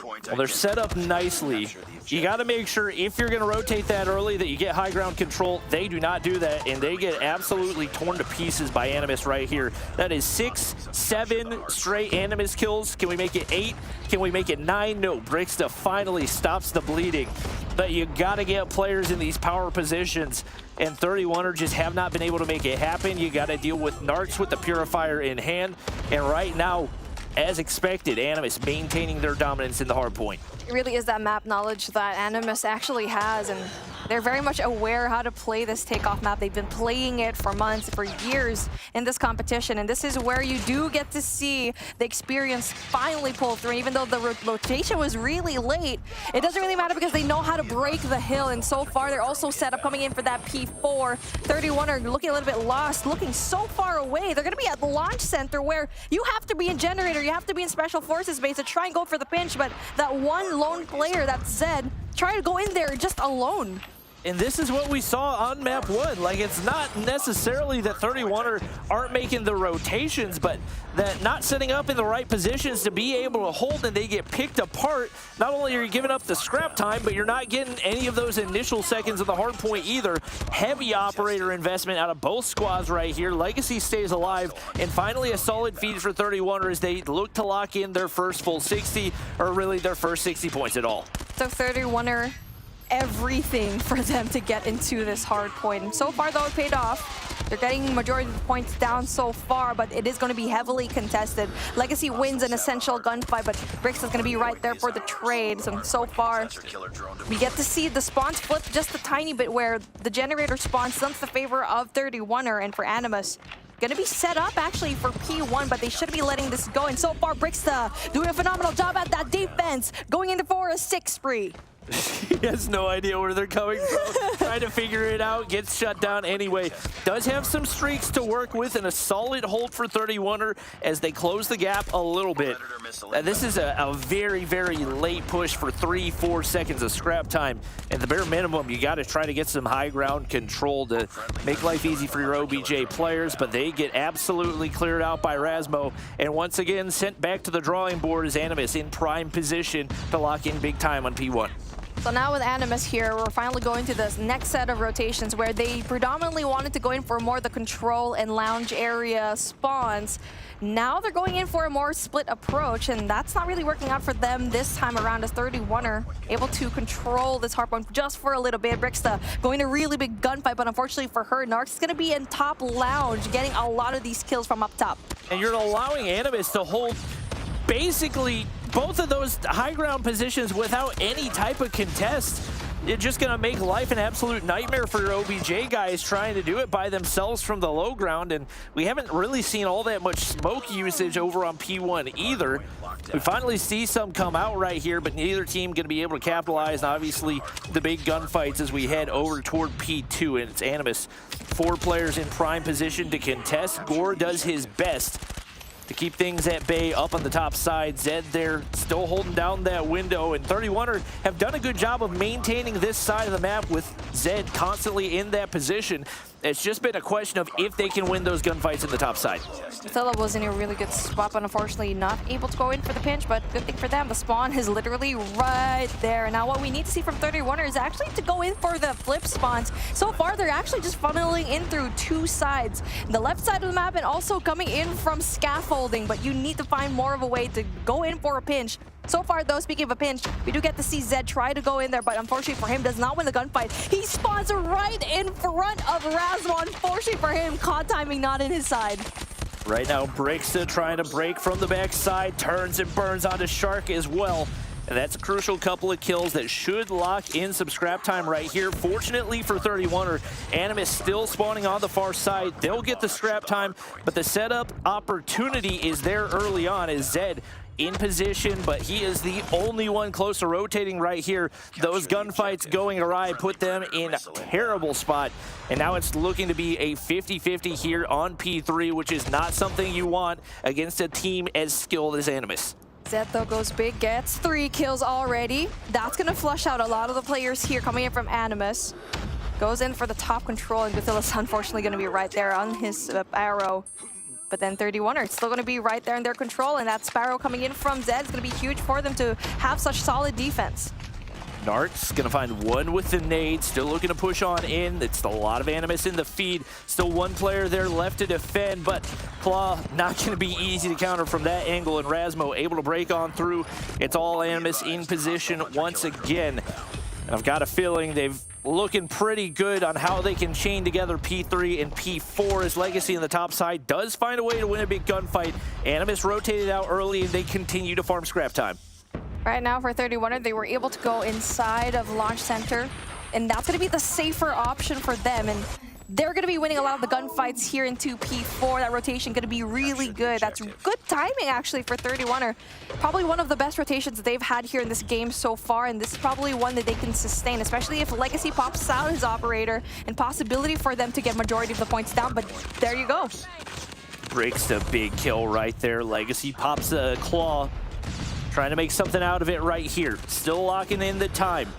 Well, they're set up nicely. You got to make sure if you're going to rotate that early that you get high ground control. They do not do that, and they get absolutely torn to pieces by Animus right here. That is 6, 7 straight Animus kills. Can we make it 8? Can we make it 9? No, Brixta finally stops the bleeding. But you got to get players in these power positions, and 31er just have not been able to make it happen. You got to deal with Narcs with the Purifier in hand, and right now, as expected, Animus maintaining their dominance in the hard point. It really is that map knowledge that Animus actually has, and they're very much aware how to play this takeoff map. They've been playing it for months, for years in this competition, and this is where you do get to see the experience finally pull through. Even though the rotation was really late, it doesn't really matter because they know how to break the hill, and so far they're also set up coming in for that P4. 31 are looking a little bit lost, looking so far away. They're going to be at the launch center where you have to be in generator, you have to be in special forces base to try and go for the pinch, but that one lone player, that's Zed, try to go in there just alone. And this is what we saw on map 1. Like, it's not necessarily that 31er aren't making the rotations, but that not setting up in the right positions to be able to hold, and they get picked apart. Not only are you giving up the scrap time, but you're not getting any of those initial seconds of the hard point either. Heavy operator investment out of both squads right here. Legacy stays alive, and finally a solid feed for 31er as they look to lock in their first full 60, or really their first 60 points at all. So 31er, everything for them to get into this hard point. And so far, though, it paid off. They're getting majority of the points down so far, but it is going to be heavily contested. Legacy wins an essential gunfight, but Brix is going to be right there for the trades. And so far, we get to see the spawns flip just a tiny bit where the generator spawn slumps the favor of 31er, and for Animus, gonna be set up actually for P1, but they should be letting this go. And so far, Brixta doing a phenomenal job at that defense, going in for a 6 spree. He has no idea where they're coming from. Trying to figure it out, gets shut down anyway. Does have some streaks to work with and a solid hold for 31er as they close the gap a little bit. This is a very, very late push for 3-4 seconds of scrap time. And the bare minimum, you got to try to get some high ground control to make life easy for your OBJ players, but they get absolutely cleared out by Rasmo. And once again, sent back to the drawing board as Animus in prime position to lock in big time on P1. So now with Animus here, we're finally going to this next set of rotations where they predominantly wanted to go in for more of the control and lounge area spawns. Now they're going in for a more split approach, and that's not really working out for them this time around as 31er able to control this hardpoint just for a little bit. Brixta going a really big gunfight, but unfortunately for her, Narcs is going to be in top lounge, getting a lot of these kills from up top. And you're allowing Animus to hold basically both of those high ground positions without any type of contest. It's just going to make life an absolute nightmare for your OBJ guys trying to do it by themselves from the low ground, and we haven't really seen all that much smoke usage over on P1 either. We finally see some come out right here, but neither team going to be able to capitalize. And obviously, the big gunfights as we head over toward P2, and it's Animus. 4 players in prime position to contest. Gore does his best to keep things at bay up on the top side. Zed there still holding down that window, and 31er have done a good job of maintaining this side of the map with Zed constantly in that position. It's just been a question of if they can win those gunfights in the top side. Zilla was in a really good spot, but unfortunately not able to go in for the pinch, but good thing for them. The spawn is literally right there. Now what we need to see from 31er is actually to go in for the flip spawns. So far, they're actually just funneling in through 2 sides. The left side of the map and also coming in from scaffolding, but you need to find more of a way to go in for a pinch. So far, though, speaking of a pinch, we do get to see Zed try to go in there, but unfortunately for him, does not win the gunfight. He spawns right in front of Rasmo. Unfortunately for him, COD timing not in his side. Right now, Brixta trying to break from the backside, turns and burns onto Shark as well. And that's a crucial couple of kills that should lock in some scrap time right here. Fortunately for 31er, Animus still spawning on the far side. They'll get the scrap time, but the setup opportunity is there early on as Zed in position, but he is the only one close to rotating right here. Those gunfights going awry put them in a terrible spot, and now it's looking to be a 50-50 here on P3, which is not something you want against a team as skilled as Animus. Zed, though, goes big, gets 3 kills already. That's going to flush out a lot of the players here coming in from Animus. Goes in for the top control, and Guthilla's unfortunately going to be right there on his arrow. But then 31er, it's still going to be right there in their control, and that Sparrow coming in from Zed is going to be huge for them to have such solid defense. Nart's going to find one with the nade, still looking to push on in. It's a lot of Animus in the feed. Still one player there left to defend, but Claw not going to be easy to counter from that angle, and Razmo able to break on through. It's all Animus in position once again. And I've got a feeling they've looking pretty good on how they can chain together P3 and P4 as Legacy on the top side does find a way to win a big gunfight. Animus rotated out early and they continue to farm scrap time. Right now for 31er, they were able to go inside of Launch Center, and that's going to be the safer option for them. And they're going to be winning a lot of the gunfights here into P4. That rotation going to be really good. That's good timing, actually, for 31er. Probably one of the best rotations they've had here in this game so far, and this is probably one that they can sustain, especially if Legacy pops out his operator, and possibility for them to get majority of the points down. But there you go. Breaks the big kill right there. Legacy pops a claw, trying to make something out of it right here. Still locking in the time.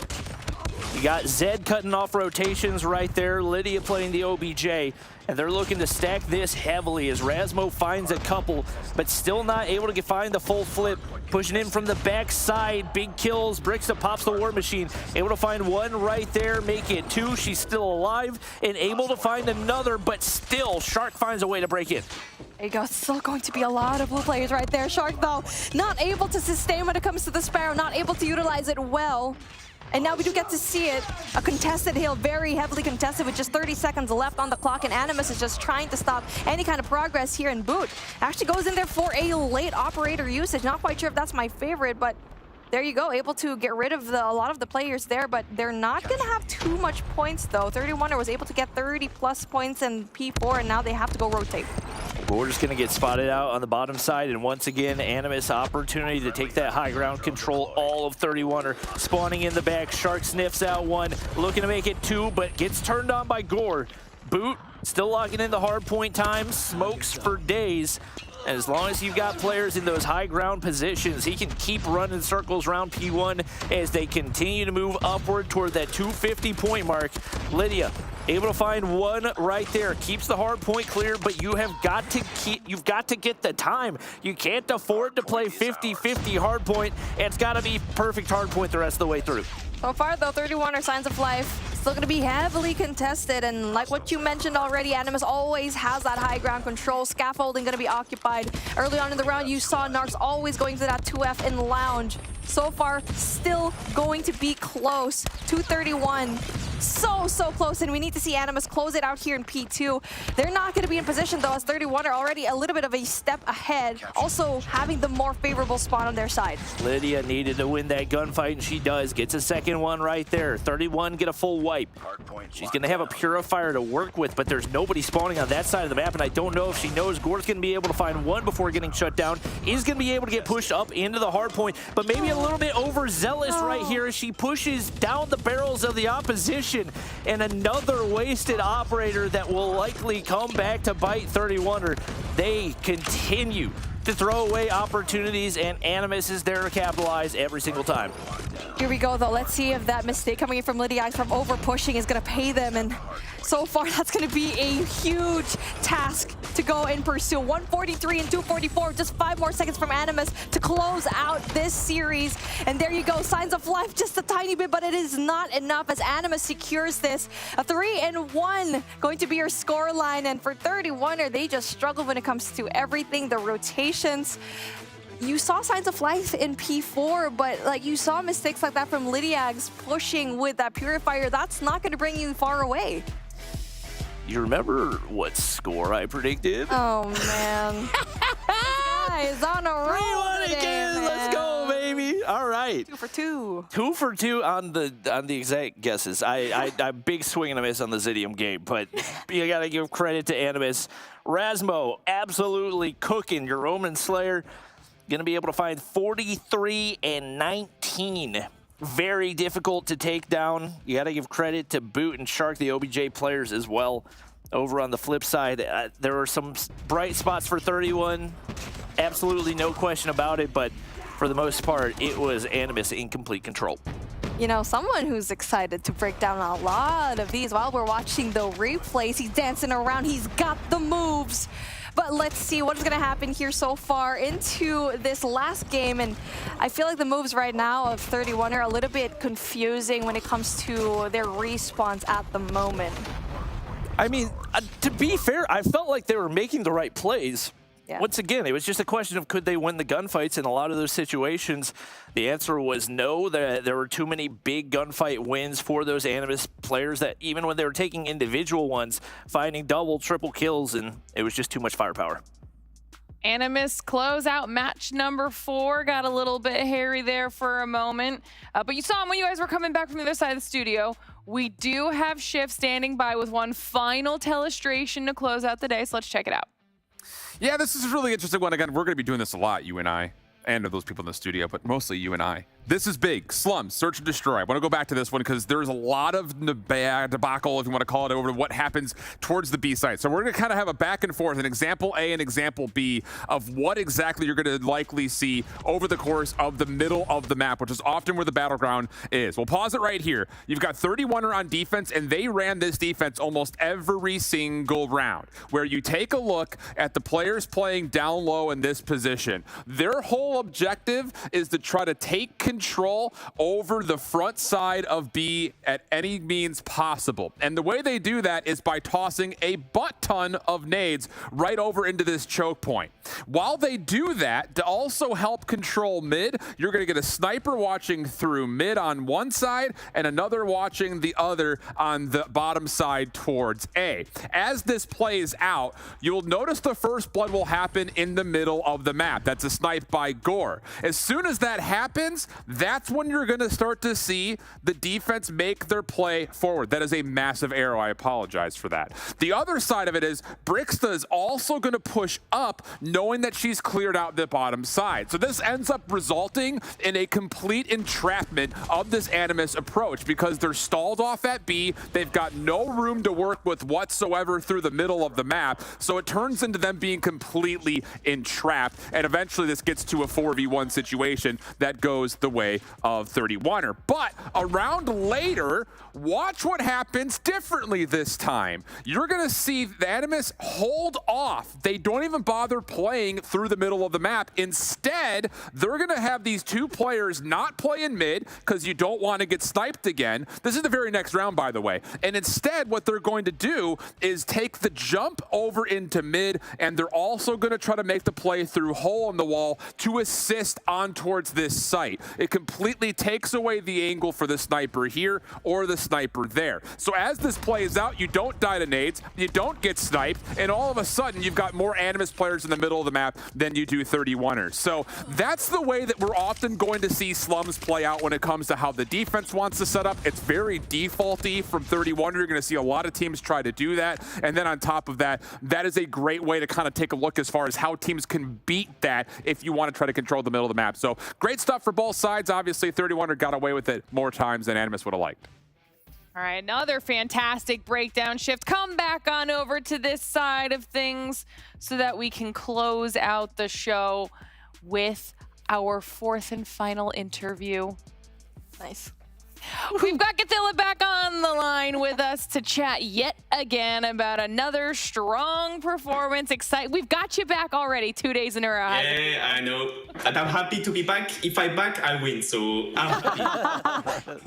You got Zed cutting off rotations right there, Lydia playing the OBJ, and they're looking to stack this heavily as Razmo finds a couple, but still not able to find the full flip. Pushing in from the backside, big kills, Brixa pops the War Machine, able to find one right there, make it 2, she's still alive, and able to find another, but still, Shark finds a way to break in. There you go, it's still going to be a lot of blue players right there. Shark, though, not able to sustain when it comes to the Sparrow, not able to utilize it well. And now we do get to see it, a contested hill, very heavily contested with just 30 seconds left on the clock, and Animus is just trying to stop any kind of progress here, in Boot actually goes in there for a late operator usage. Not quite sure if that's my favorite, but there you go, able to get rid of a lot of the players there, but they're not going to have too much points, though. 31er was able to get 30-plus points in P4, and now they have to go rotate. Border's going to get spotted out on the bottom side, and once again, Animus opportunity to take that high ground, control all of 31er. Spawning in the back, Shark sniffs out one, looking to make it 2, but gets turned on by Gore. Boot still locking in the hard point time, smokes for days. And as long as you've got players in those high ground positions, he can keep running circles around P1 as they continue to move upward toward that 250 point mark. Lydia able to find one right there, keeps the hard point clear, but you've got to get the time. You can't afford to play 50-50 hard point. It's got to be perfect hard point the rest of the way through. So far, though, 31er Signs of Life still going to be heavily contested, and like what you mentioned already, Animus always has that high ground control. Scaffolding going to be occupied. Early on in the round, you saw Narcs always going to that 2F in Lounge. So far, still going to be close. 231. So close, and we need to see Animus close it out here in P2. They're not going to be in position, though, as 31 are already a little bit of a step ahead, also having the more favorable spot on their side. Lydia needed to win that gunfight, and she does. Gets a second one right there. 31 get a full wipe. She's going to have a Purifier to work with, but there's nobody spawning on that side of the map, and I don't know if she knows Gore's going to be able to find one before getting shut down. Is going to be able to get pushed up into the hard point, but maybe a little bit overzealous right here as she pushes down the barrels of the opposition. And another wasted operator that will likely come back to bite 31er. They continue to throw away opportunities, and Animus is there to capitalize every single time. Here we go, though. Let's see if that mistake coming in from Lydia from over pushing is going to pay them. And so far, that's going to be a huge task to go and pursue. 143 and 244, just 5 more seconds from Animus to close out this series. And there you go, Signs of Life, just a tiny bit, but it is not enough as Animus secures this. A 3-1 going to be your score line. And for 31er, they just struggle when it comes to everything, the rotations. You saw Signs of Life in P4, but like you saw mistakes like that from Lydiags pushing with that Purifier. That's not going to bring you far away. You remember what score I predicted? Oh, man. This guy is on a roll today, man. Let's go, baby. All right. 2 for 2. 2 for 2 on the exact guesses. I'm big swing and a miss on the Zidium game, but you got to give credit to Animus. Rasmo, absolutely cooking. Your Roman Slayer going to be able to find 43 and 19. Very difficult to take down. You got to give credit to Boot and Shark, the OBJ players as well. Over on the flip side, there were some bright spots for 31. Absolutely no question about it, but for the most part, it was Animus in complete control. You know, someone who's excited to break down a lot of these while we're watching the replays. He's dancing around. He's got the moves. But let's see what is going to happen here so far into this last game. And I feel like the moves right now of 31 are a little bit confusing when it comes to their respawns at the moment. I mean, to be fair, I felt like they were making the right plays. Yeah. Once again, it was just a question of could they win the gunfights. In a lot of those situations, the answer was no. There were too many big gunfight wins for those Animus players that even when they were taking individual ones, finding double, triple kills, and it was just too much firepower. Animus close out match number 4. Got a little bit hairy there for a moment. But you saw him when you guys were coming back from the other side of the studio. We do have Shift standing by with one final telestration to close out the day, so let's check it out. Yeah, this is a really interesting one. Again, we're going to be doing this a lot, you and I, and those people in the studio, but mostly you and I. This is big. Slums, search and destroy. I want to go back to this one because there's a lot of debacle, if you want to call it, over what happens towards the B side. So we're going to kind of have a back and forth, an example A and example B of what exactly you're going to likely see over the course of the middle of the map, which is often where the battleground is. We'll pause it right here. You've got 31er on defense, and they ran this defense almost every single round, where you take a look at the players playing down low in this position. Their whole objective is to try to take control over the front side of B at any means possible. And the way they do that is by tossing a butt ton of nades right over into this choke point. While they do that, to also help control mid, you're going to get a sniper watching through mid on one side and another watching the other on the bottom side towards A. As this plays out, you'll notice the first blood will happen in the middle of the map. That's a snipe by Gore. As soon as that happens, that's when you're going to start to see the defense make their play forward. That is a massive arrow. I apologize for that. The other side of it is Brixta is also going to push up, knowing that she's cleared out the bottom side. So this ends up resulting in a complete entrapment of this Animus approach because they're stalled off at B. They've got no room to work with whatsoever through the middle of the map. So it turns into them being completely entrapped. And eventually this gets to a 4v1 situation that goes the way of 31er. But a round later, watch what happens differently this time. You're going to see the Animus hold off. They don't even bother playing through the middle of the map. Instead, they're going to have these two players not play in mid because you don't want to get sniped again. This is the very next round, by the way. And instead, what they're going to do is take the jump over into mid, and they're also going to try to make the play through hole in the wall to assist on towards this site. It completely takes away the angle for the sniper here or the sniper there. So as this plays out, you don't die to nades, you don't get sniped, and all of a sudden you've got more Animus players in the middle of the map than you do 31ers. So that's the way that we're often going to see slums play out when it comes to how the defense wants to set up. It's very defaulty from 31. You're going to see a lot of teams try to do that. And then on top of that, that is a great way to kind of take a look as far as how teams can beat that if you want to try to control the middle of the map. So great stuff for both sides. Obviously, 31er got away with it more times than Animus would have liked. All right, another fantastic breakdown. Shift. Come back on over to this side of things so that we can close out the show with our fourth and final interview. Nice. We've got Gatilla back on the line with us to chat yet again about another strong performance. We've got you back already 2 days in a row. Yeah, I know. And I'm happy to be back. If I'm back, I win, so I'm happy.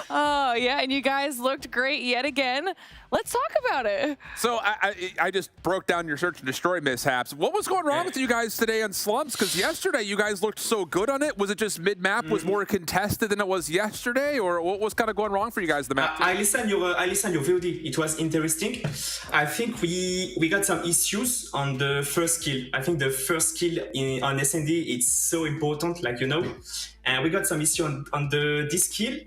Oh, yeah, and you guys looked great yet again. Let's talk about it. So I just broke down your search and destroy mishaps. What was going wrong with you guys today on slumps? Because yesterday you guys looked so good on it. Was it just mid-map was more contested than it was yesterday, or what was kind of going wrong for you guys the map? I listened your VOD. It was interesting. I think we got some issues on the first kill. I think the first kill on SND it's so important, like you know, and we got some issue on this kill.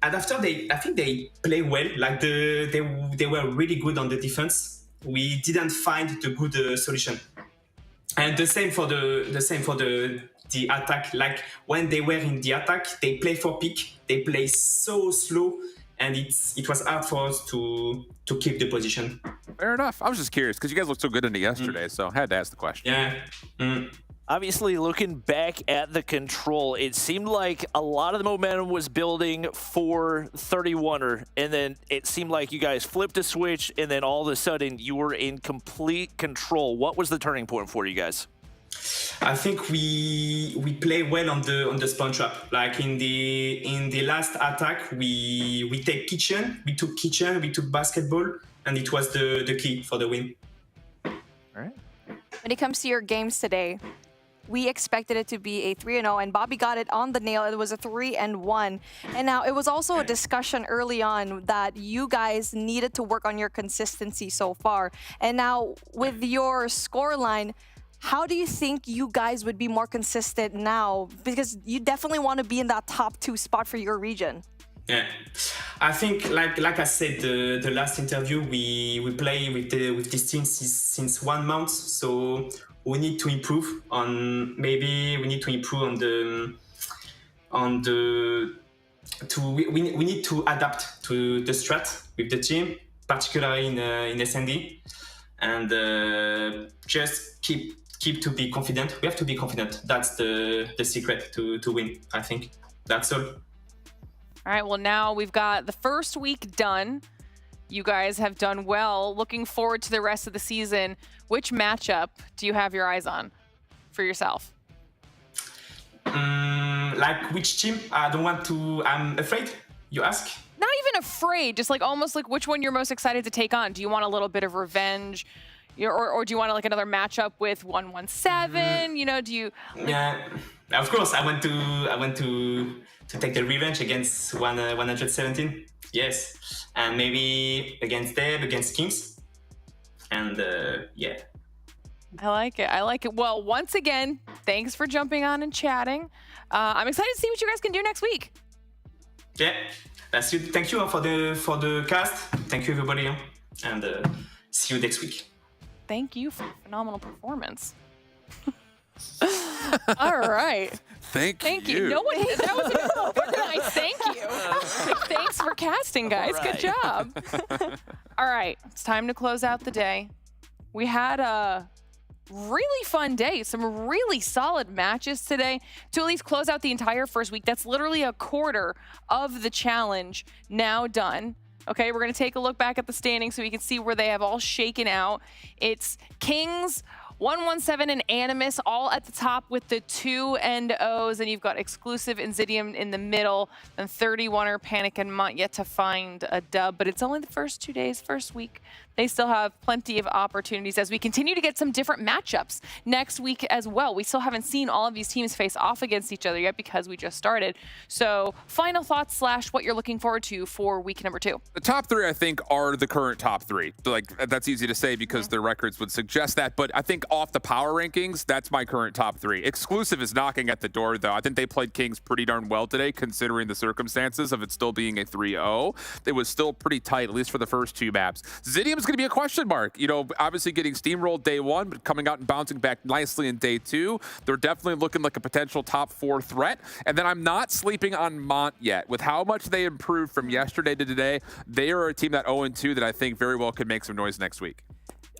And after I think they play well. Like they were really good on the defense. We didn't find the good solution. And the same for the attack. Like when they were in the attack, they play for pick. They play so slow, and it was hard for us to keep the position. Fair enough. I was just curious because you guys looked so good in it yesterday, so I had to ask the question. Yeah. Obviously, looking back at the control, it seemed like a lot of the momentum was building for 31er, and then it seemed like you guys flipped a switch, and then all of a sudden you were in complete control. What was the turning point for you guys? I think we play well on the spawn trap. Like in the last attack, we take kitchen, we took basketball, and it was the key for the win. All right. When it comes to your games today, we expected it to be a 3-0, and Bobby got it on the nail. It was a 3-1. And now it was also a discussion early on that you guys needed to work on your consistency so far. And now with your scoreline, how do you think you guys would be more consistent now? Because you definitely want to be in that top 2 spot for your region. Yeah, I think like I said the last interview, we play with this team since 1 month, so we need to improve on we need to adapt to the strat with the team, particularly in SND, and just keep to be confident. We have to be confident. That's the secret to win. I think that's all. All right, well, now we've got the first week done. You guys have done well. Looking forward to the rest of the season. Which matchup do you have your eyes on for yourself? Like which team? I'm afraid, you ask? Not even afraid, just like almost like which one you're most excited to take on. Do you want a little bit of revenge? Or do you want like another matchup with 117? You know, do you... Yeah, of course. I want to take the revenge against 117. Yes, and maybe against Deb, against Kings, and yeah. I like it. I like it. Well, once again, thanks for jumping on and chatting. I'm excited to see what you guys can do next week. Yeah, that's it. Thank you for the cast. Thank you everybody, and see you next week. Thank you for a phenomenal performance. All right. Thank you. No one, that was a nice thank you. Thanks for casting, guys. Good job. All right, it's time to close out the day. We had a really fun day, some really solid matches today to at least close out the entire first week. That's literally a quarter of the challenge now done. Okay, we're going to take a look back at the standings so we can see where they have all shaken out. It's Kings, 117 and Animus all at the top with the 2 O's, and you've got Exclusive and Zidium in the middle, and 31er, Panic, and Mont yet to find a dub, but it's only the first 2 days, first week. They still have plenty of opportunities as we continue to get some different matchups next week as well. We still haven't seen all of these teams face off against each other yet because we just started. So final thoughts / what you're looking forward to for week number 2. The top 3, I think, are the current top 3. Like, that's easy to say because their records would suggest that, but I think off the power rankings, that's my current top 3. Exclusive is knocking at the door, though. I think they played Kings pretty darn well today, considering the circumstances of it still being a 3-0. It was still pretty tight, at least for the first 2 maps. Zidium's going to be a question mark. You know, obviously getting steamrolled day 1, but coming out and bouncing back nicely in day 2. They're definitely looking like a potential top 4 threat. And then I'm not sleeping on Mont yet. With how much they improved from yesterday to today, they are a team that 0-2 that I think very well could make some noise next week.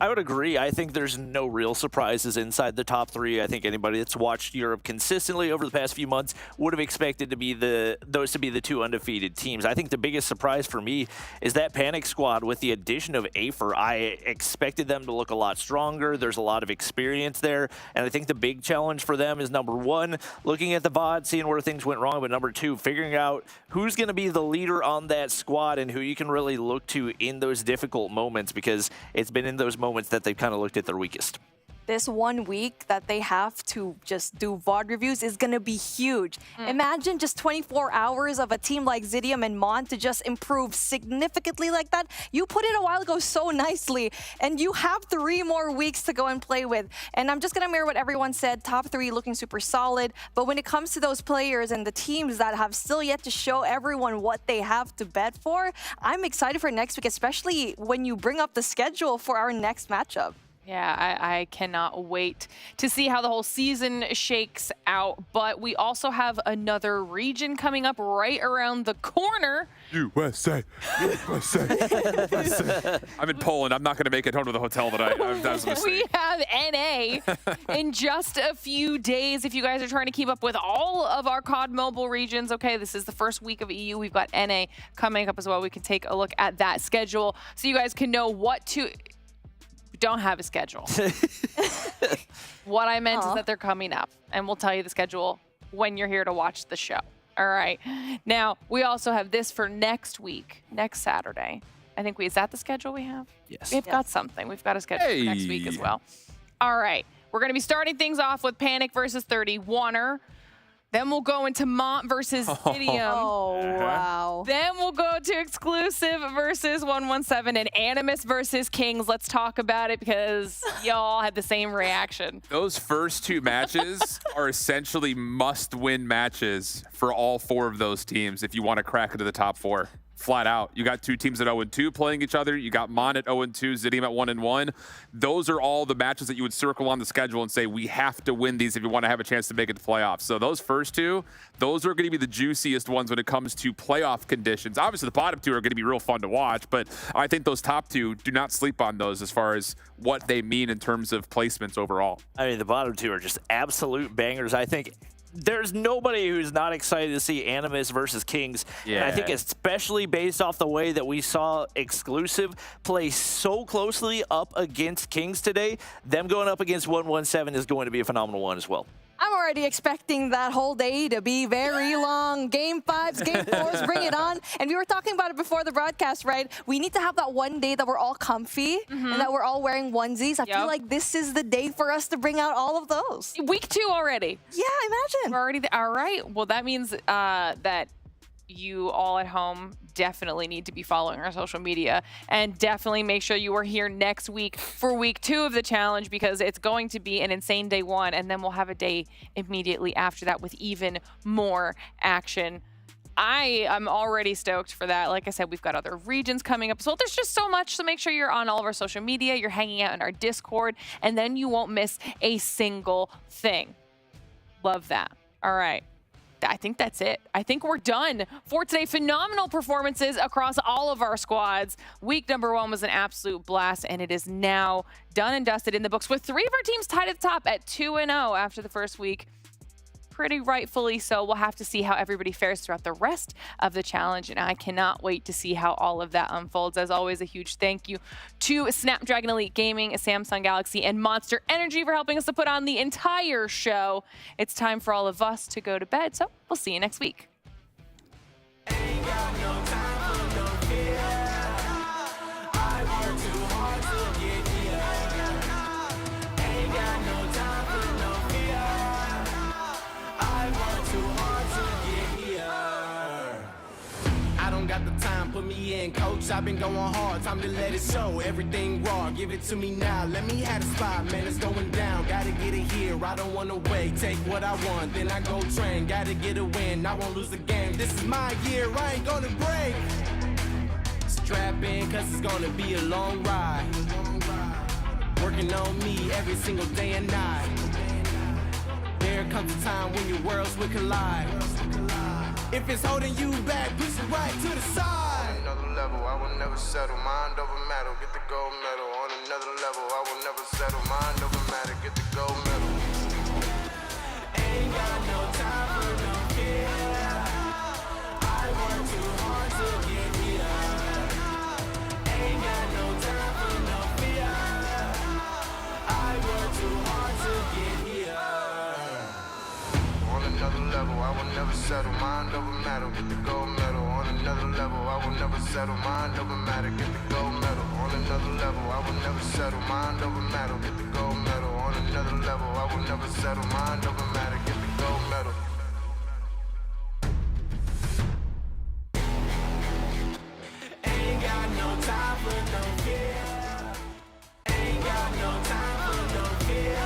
I would agree. I think there's no real surprises inside the top 3. I think anybody that's watched Europe consistently over the past few months would have expected to be those to be the 2 undefeated teams. I think the biggest surprise for me is that Panic squad with the addition of EUR. I expected them to look a lot stronger. There's a lot of experience there, and I think the big challenge for them is, number 1, looking at the VOD, seeing where things went wrong, but number 2, figuring out who's going to be the leader on that squad and who you can really look to in those difficult moments, because it's been in those moments that they've kind of looked at their weakest. This 1 week that they have to just do VOD reviews is going to be huge. Imagine just 24 hours of a team like Zidium and Mon to just improve significantly like that. You put it a while ago so nicely, and you have 3 more weeks to go and play with. And I'm just going to mirror what everyone said. Top 3 looking super solid. But when it comes to those players and the teams that have still yet to show everyone what they have to bet for, I'm excited for next week, especially when you bring up the schedule for our next matchup. Yeah, I cannot wait to see how the whole season shakes out. But we also have another region coming up right around the corner. USA, USA, USA. I'm in Poland. I'm not going to make it home to the hotel that I was going to We have NA in just a few days. If you guys are trying to keep up with all of our COD Mobile regions, okay, this is the first week of EU. We've got NA coming up as well. We can take a look at that schedule so you guys can know what to... don't have a schedule. What I meant is that they're coming up, and we'll tell you the schedule when you're here to watch the show. All right. Now, we also have this for next week, next Saturday. I think is that the schedule we have? Yes. We've got something. We've got a schedule for next week as well. All right. We're going to be starting things off with Panic versus 31er. Then we'll go into Mont versus Zidium. Oh, wow. Then we'll go to Exclusive versus 117 and Animus versus Kings. Let's talk about it because y'all had the same reaction. Those first 2 matches are essentially must-win matches for all 4 of those teams if you want to crack into the top 4. Flat out. You got 2 teams at 0-2 playing each other. You got Mon at 0-2, Zidium at 1-1. Those are all the matches that you would circle on the schedule and say, we have to win these if you want to have a chance to make it to the playoffs. So those first 2, those are going to be the juiciest ones when it comes to playoff conditions. Obviously, the bottom 2 are going to be real fun to watch, but I think those top 2, do not sleep on those as far as what they mean in terms of placements overall. I mean, the bottom 2 are just absolute bangers. I think there's nobody who's not excited to see Animus versus Kings. Yeah. And I think especially based off the way that we saw Exclusive play so closely up against Kings today, them going up against 117 is going to be a phenomenal one as well. I'm already expecting that whole day to be very long. Game 5s, Game 4s, bring it on. And we were talking about it before the broadcast, right? We need to have that one day that we're all comfy and that we're all wearing onesies. I feel like this is the day for us to bring out all of those. Week 2 already. Yeah, imagine. We're already all right. Well, that means that you all at home definitely need to be following our social media and definitely make sure you are here next week for week 2 of the challenge because it's going to be an insane day 1 and then we'll have a day immediately after that with even more action. I am already stoked for that. Like I said, we've got other regions coming up. So there's just so much. So make sure you're on all of our social media. You're hanging out in our Discord and then you won't miss a single thing. Love that. All right. I think that's it. I think we're done for today. Phenomenal performances across all of our squads. Week number 1 was an absolute blast, and it is now done and dusted in the books with 3 of our teams tied at the top at 2-0 after the first week. Pretty rightfully so. We'll have to see how everybody fares throughout the rest of the challenge, and I cannot wait to see how all of that unfolds. As always, a huge thank you to Snapdragon Elite Gaming, Samsung Galaxy, and Monster Energy for helping us to put on the entire show. It's time for all of us to go to bed, so we'll see you next week. Got the time, put me in, coach. I've been going hard, time to let it show. Everything raw, give it to me now. Let me have the spot, man, it's going down. Gotta get it here, I don't wanna wait. Take what I want, then I go train. Gotta get a win, I won't lose the game. This is my year, I ain't gonna break. Strap in, cause it's gonna be a long ride. Working on me every single day and night. There comes a time when your worlds will collide. If it's holding you back, push it right to the side. level, I will never settle. Mind over matter, get the gold medal. On another level, I will never settle. Mind over matter, get the gold medal. Ain't got no time for no fear. I work too hard to get here. Ain't got no time for no fear. I work too hard to get here. On another level, I will never settle. Mind over matter, get the gold medal. On another level, I will never settle. Mind over matter, get the gold medal. On another level, I will never settle. Mind over matter, get the gold medal. On another level, I will never settle. Mind over matter, get the gold medal. Ain't got no time for no fear. Ain't got no time for no fear.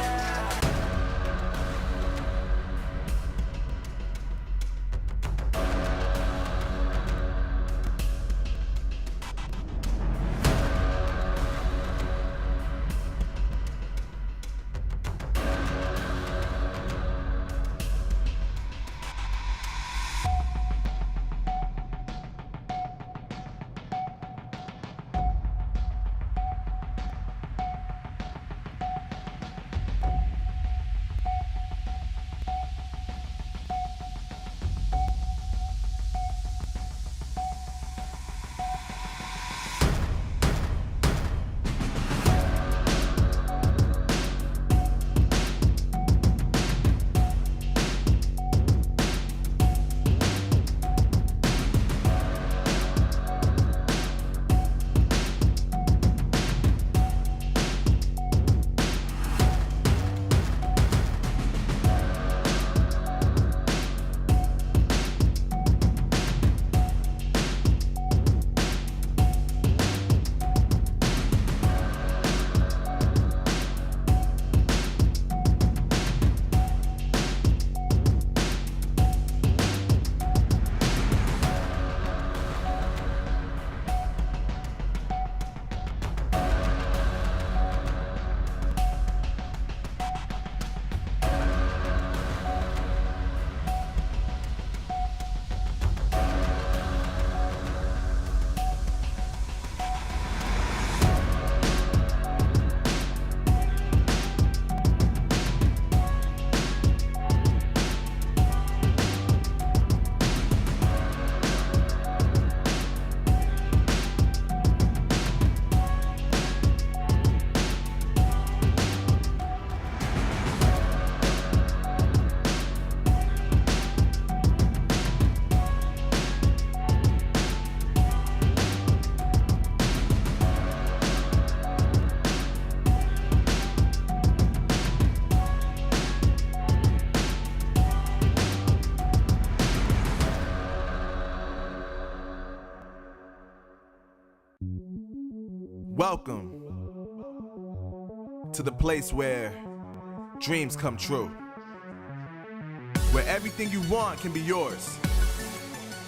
Welcome to the place where dreams come true, where everything you want can be yours,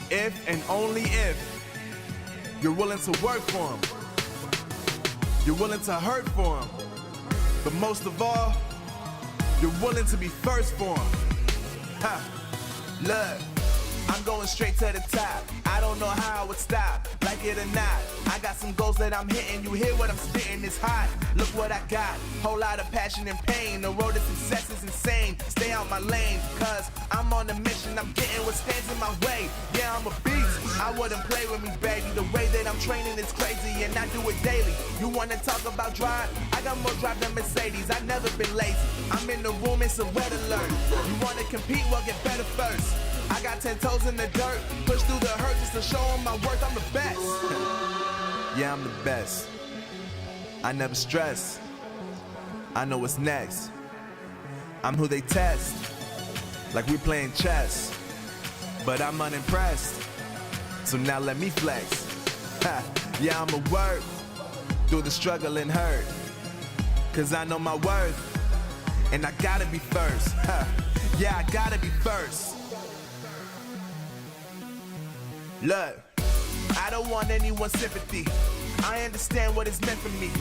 if and only if you're willing to work for them, you're willing to hurt for them, but most of all, you're willing to be first for them. Ha! Look, I'm going straight to the top. I don't know how I would stop, like it or not. I got some goals that I'm hitting. You hear what I'm spitting? It's hot. Look what I got. Whole lot of passion and pain. The road to success is insane. Stay out my lane, cause I'm on a mission. I'm getting what stands in my way. Yeah, I'm a beast. I wouldn't play with me, baby. The way that I'm training is crazy, and I do it daily. You wanna talk about drive? I got more drive than Mercedes. I've never been lazy. I'm in the room, it's a red alert. You wanna compete? Well, get better first. I got 10 toes in the dirt, push through the hurt just to show them my worth. I'm the best. Yeah, I'm the best. I never stress. I know what's next. I'm who they test, like we playing chess. But I'm unimpressed, so now let me flex. Ha. Yeah, I'ma work through the struggle and hurt, cause I know my worth, and I gotta be first. Ha. Yeah, I gotta be first. Look, I don't want anyone's sympathy. I understand what it's meant for me.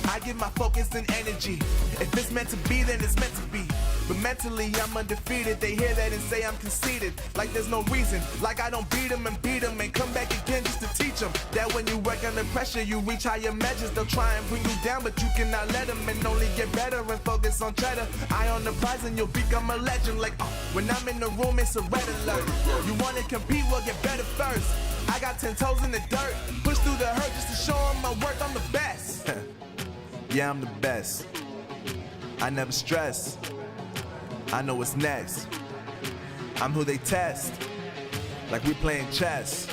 I give my focus and energy. If it's meant to be, then it's meant to be. But mentally, I'm undefeated. They hear that and say I'm conceited. Like there's no reason. Like I don't beat them and come back again just to teach them that when you work under pressure, you reach higher measures. They'll try and bring you down, but you cannot let them, and only get better and focus on cheddar. Eye on the prize and you'll become a legend. Like, when I'm in the room, it's a red alert. You wanna compete, well, get better first. I got 10 toes in the dirt. Push through the hurt just to show them my worth. I'm the best. Yeah, I'm the best. I never stress. I know what's next. I'm who they test. Like we playing chess.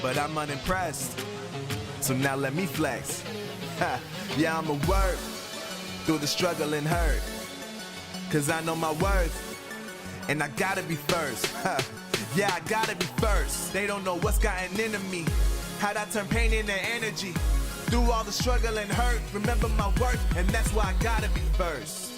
But I'm unimpressed. So now let me flex. Yeah, I'ma work through the struggle and hurt. Cause I know my worth. And I gotta be first. Yeah, I gotta be first. They don't know what's gotten into me. How'd I turn pain into energy? Through all the struggle and hurt, remember my worth, and that's why I gotta be first.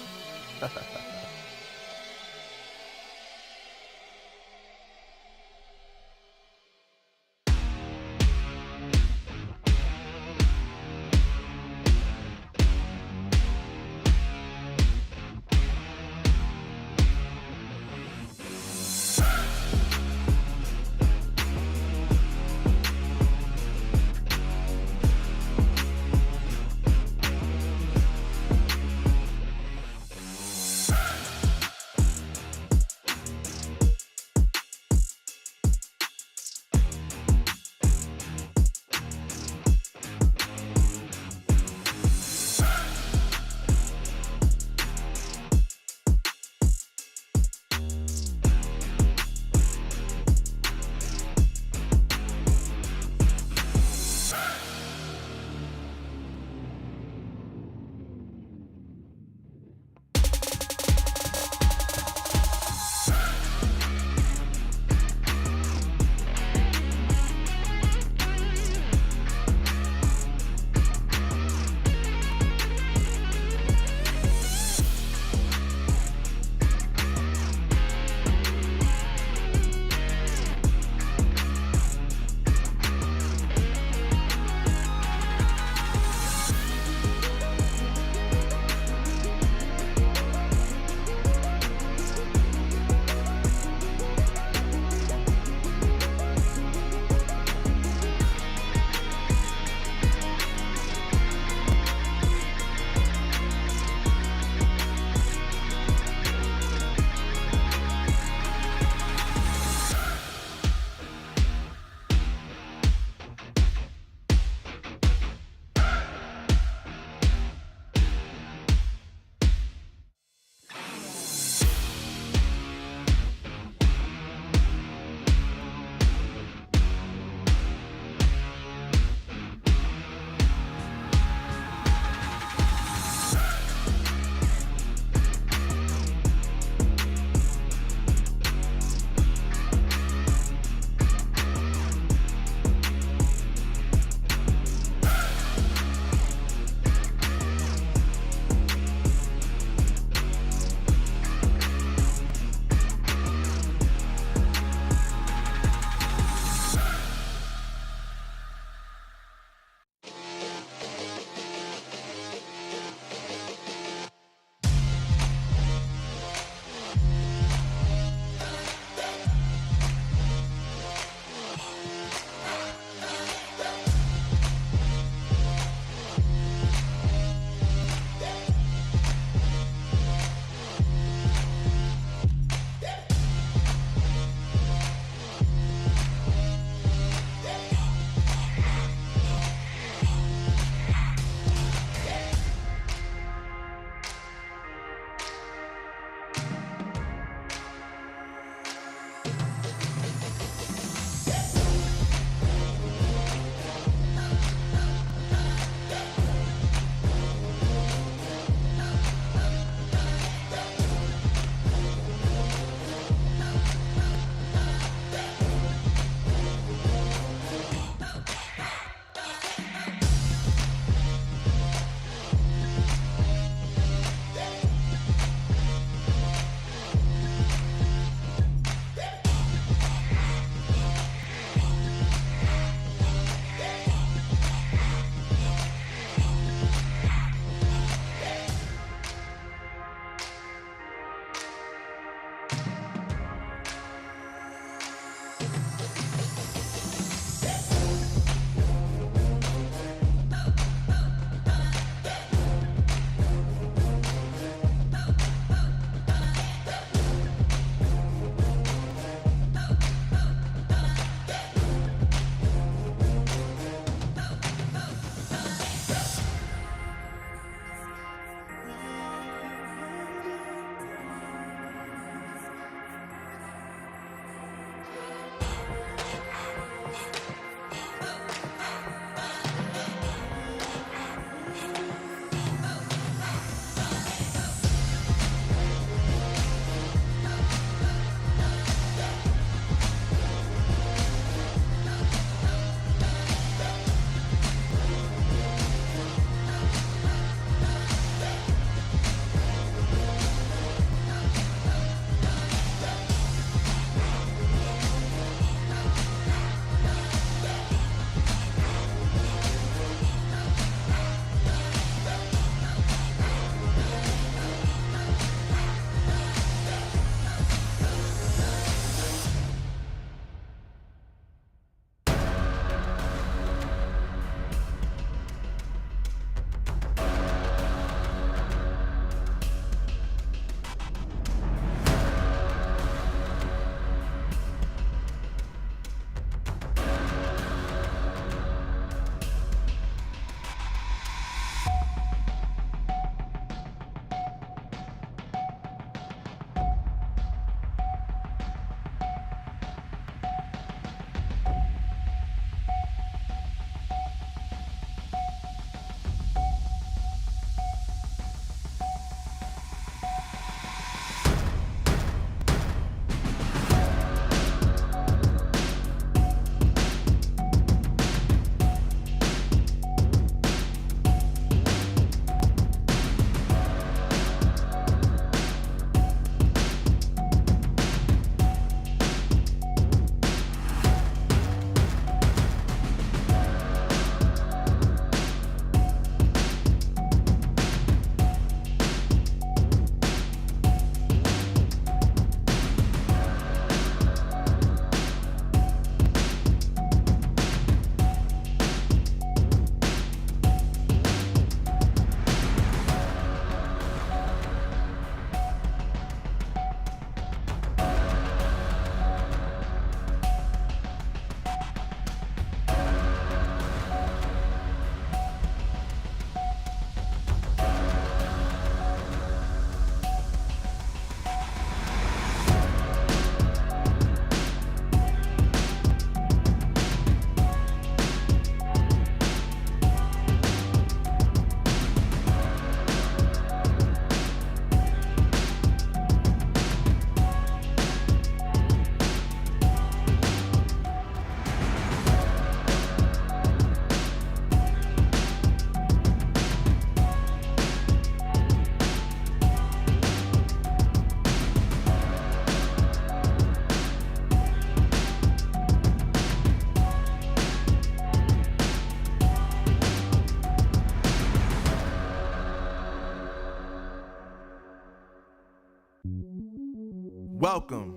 Welcome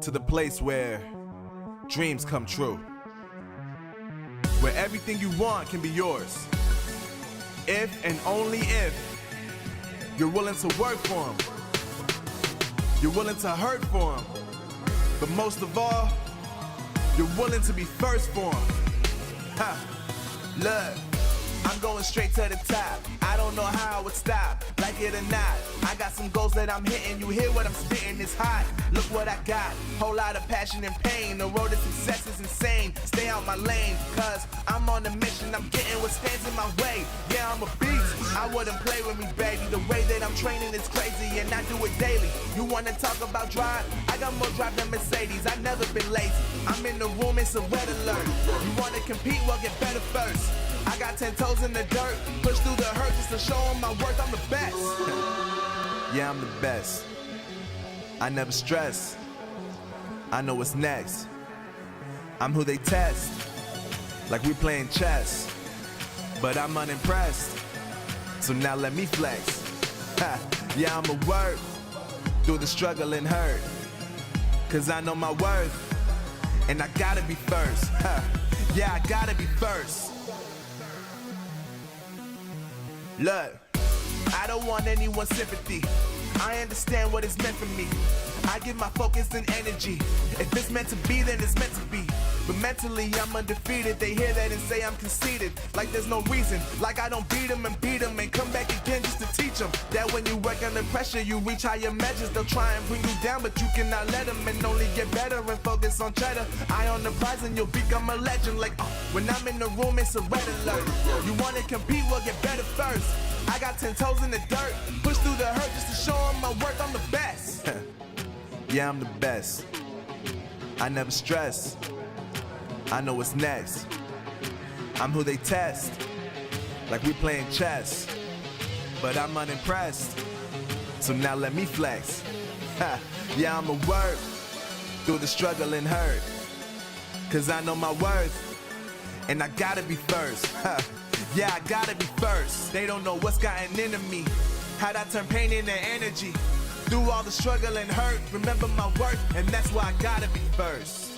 to the place where dreams come true, where everything you want can be yours, if and only if you're willing to work for them, you're willing to hurt for them, but most of all, you're willing to be first for them. Ha! Look, I'm going straight to the top. I don't know how I would stop, like it or not. I got some goals that I'm hitting. You hear what I'm spitting? It's hot. Look what I got. Whole lot of passion and pain. The road to success is insane. Stay out my lane, cause I'm on a mission. I'm getting what stands in my way. Yeah, I'm a beast. I wouldn't play with me, baby. The way that I'm training is crazy, and I do it daily. You wanna talk about drive? I got more drive than Mercedes. I've never been lazy. I'm in the room, it's a red alert. You wanna compete? Well, get better first. I got 10 toes in the dirt, push through the hurt just to show them my worth. I'm the best. Yeah, I'm the best. I never stress. I know what's next. I'm who they test, like we playing chess. But I'm unimpressed, so now let me flex. Ha. Yeah, I'ma work through the struggle and hurt, cause I know my worth, and I gotta be first. Ha. Yeah, I gotta be first. Look, I don't want anyone's sympathy. I understand what it's meant for me. I give my focus and energy. If it's meant to be, then it's meant to be. But mentally, I'm undefeated. They hear that and say I'm conceited. Like there's no reason. Like I don't beat them and come back again just to teach them that when you work under pressure, you reach higher measures. They'll try and bring you down, but you cannot let them, and only get better and focus on cheddar. Eye on the prize and you'll become a legend. Like when I'm in the room, it's a red alert. You wanna compete? Well, get better first. I got 10 toes in the dirt, push through the hurt just to show them my worth. I'm the best. Yeah, I'm the best. I never stress. I know what's next. I'm who they test, like we playing chess. But I'm unimpressed, so now let me flex. Ha. Yeah, I'ma work through the struggle and hurt, cause I know my worth, and I gotta be first. Ha. Yeah, I gotta be first. They don't know what's gotten into me, how'd I turn pain into energy. Through all the struggle and hurt, remember my worth, and that's why I gotta be first.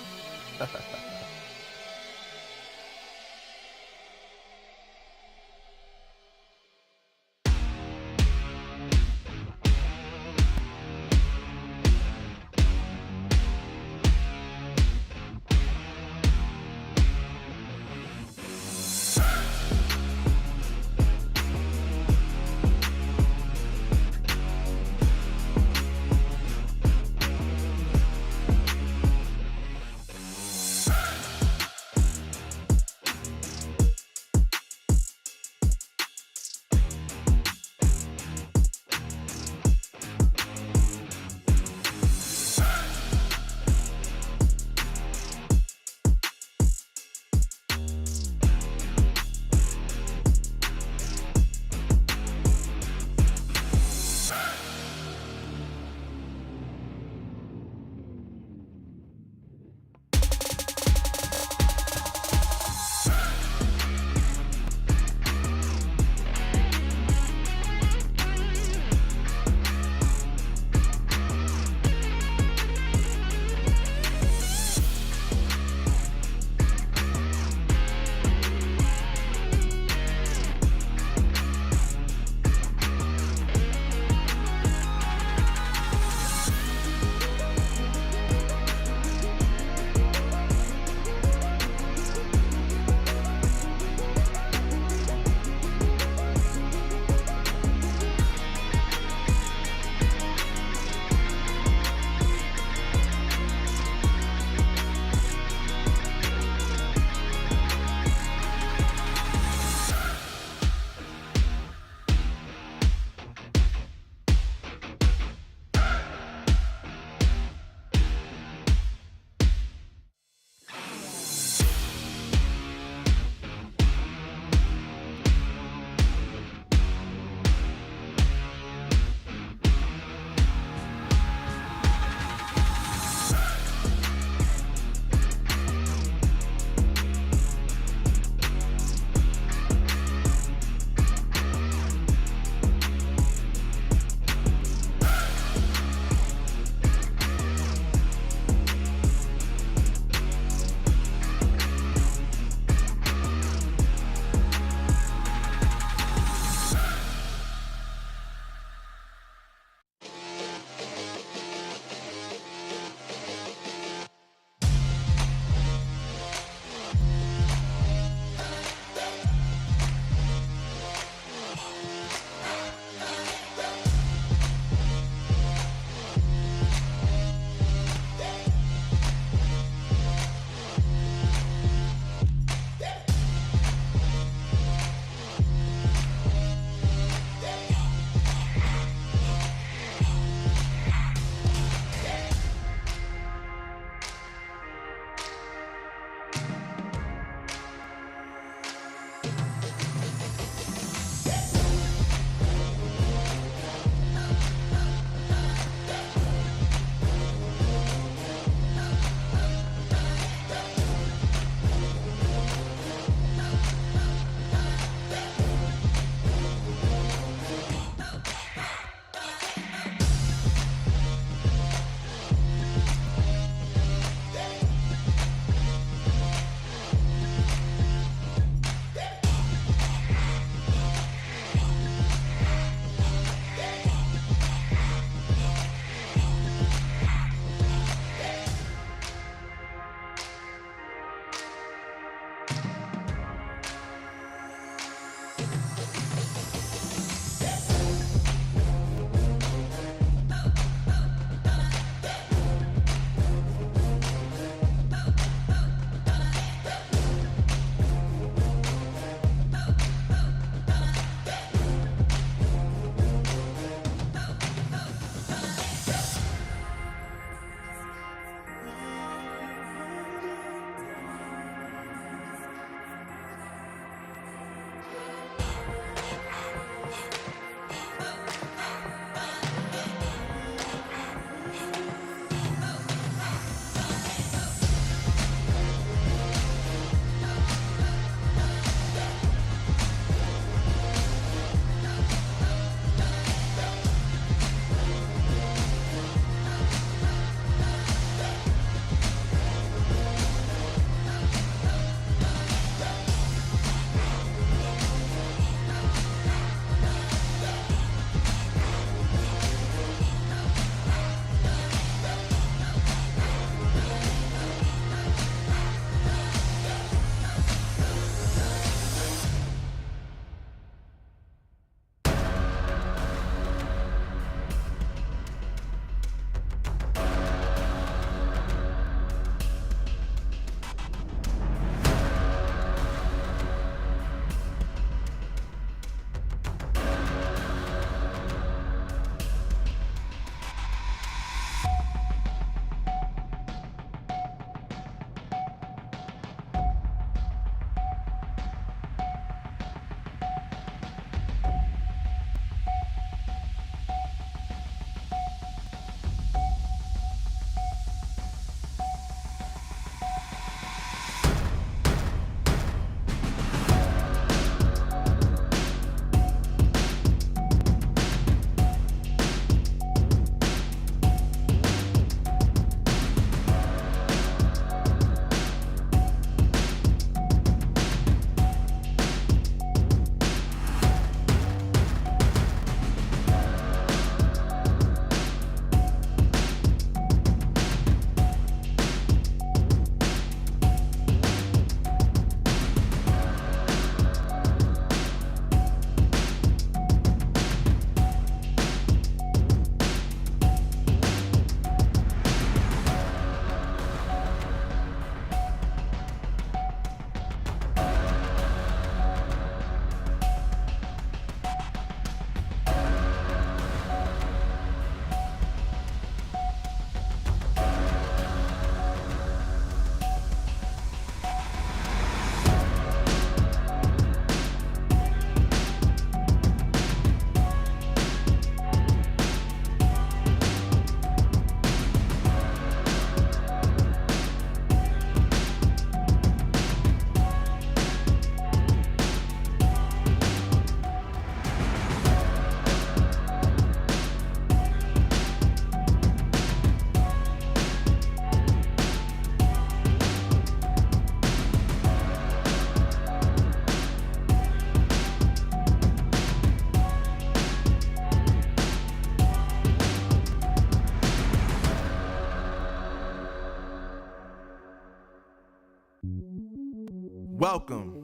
Welcome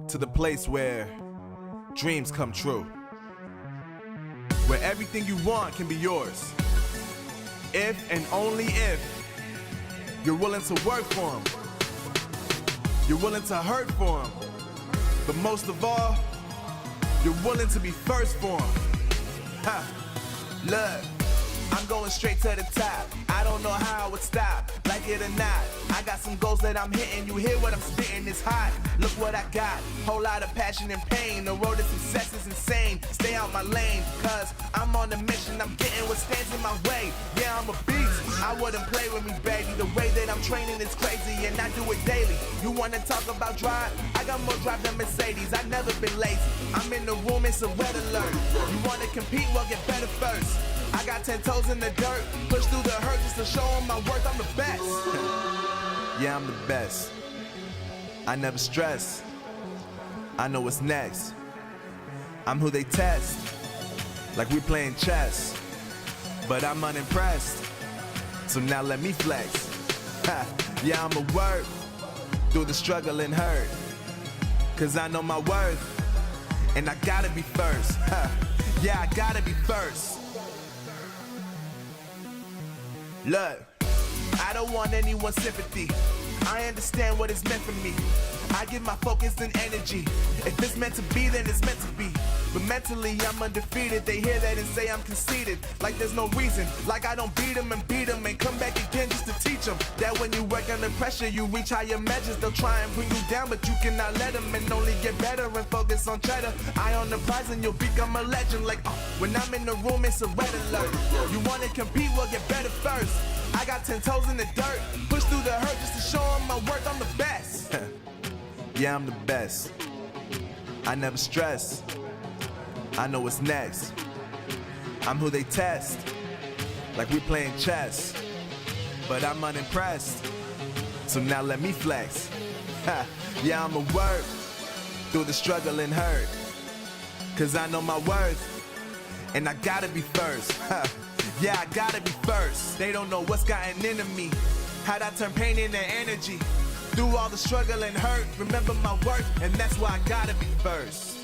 to the place where dreams come true, where everything you want can be yours, if and only if you're willing to work for them, you're willing to hurt for them, but most of all, you're willing to be first for them. Ha! Look, I'm going straight to the top. I don't know how it would stop, like it or not. I got some goals that I'm hitting. You hear what I'm spitting? It's hot. Look what I got. Whole lot of passion and pain. The road to success is insane. Stay out my lane, cause I'm on a mission. I'm getting what stands in my way. Yeah, I'm a beast. I wouldn't play with me, baby. The way that I'm training is crazy, and I do it daily. You wanna talk about drive? I got more drive than Mercedes. I've never been lazy. I'm in the room, it's a red alert. You wanna compete? Well, get better first. I got 10 toes in the dirt, push through the hurt just to show them my worth. I'm the best. Yeah, I'm the best. I never stress. I know what's next. I'm who they test, like we playing chess. But I'm unimpressed, so now let me flex. Ha. Yeah, I'ma work through the struggle and hurt, cause I know my worth, and I gotta be first. Ha. Yeah, I gotta be first. Look, I don't want anyone's sympathy. I understand what is meant for me. I give my focus and energy. If it's meant to be, then it's meant to be. But mentally, I'm undefeated. They hear that and say I'm conceited. Like there's no reason. Like I don't beat them and come back again just to teach them that when you work under pressure, you reach higher measures. They'll try and bring you down, but you cannot let them, and only get better and focus on cheddar. Eye on the prize and you'll become a legend. Like, when I'm in the room, it's a red alert. You wanna compete? Well, get better first. I got 10 toes in the dirt, push through the hurt just to show them my worth. I'm the best. Yeah, I'm the best. I never stress. I know what's next. I'm who they test, like we playing chess. But I'm unimpressed, so now let me flex. Ha. Yeah, I'ma work through the struggle and hurt, cause I know my worth, and I gotta be first. Ha. Yeah, I gotta be first. They don't know what's gotten into me, how'd I turn pain into energy. Through all the struggle and hurt, remember my worth, and that's why I gotta be first.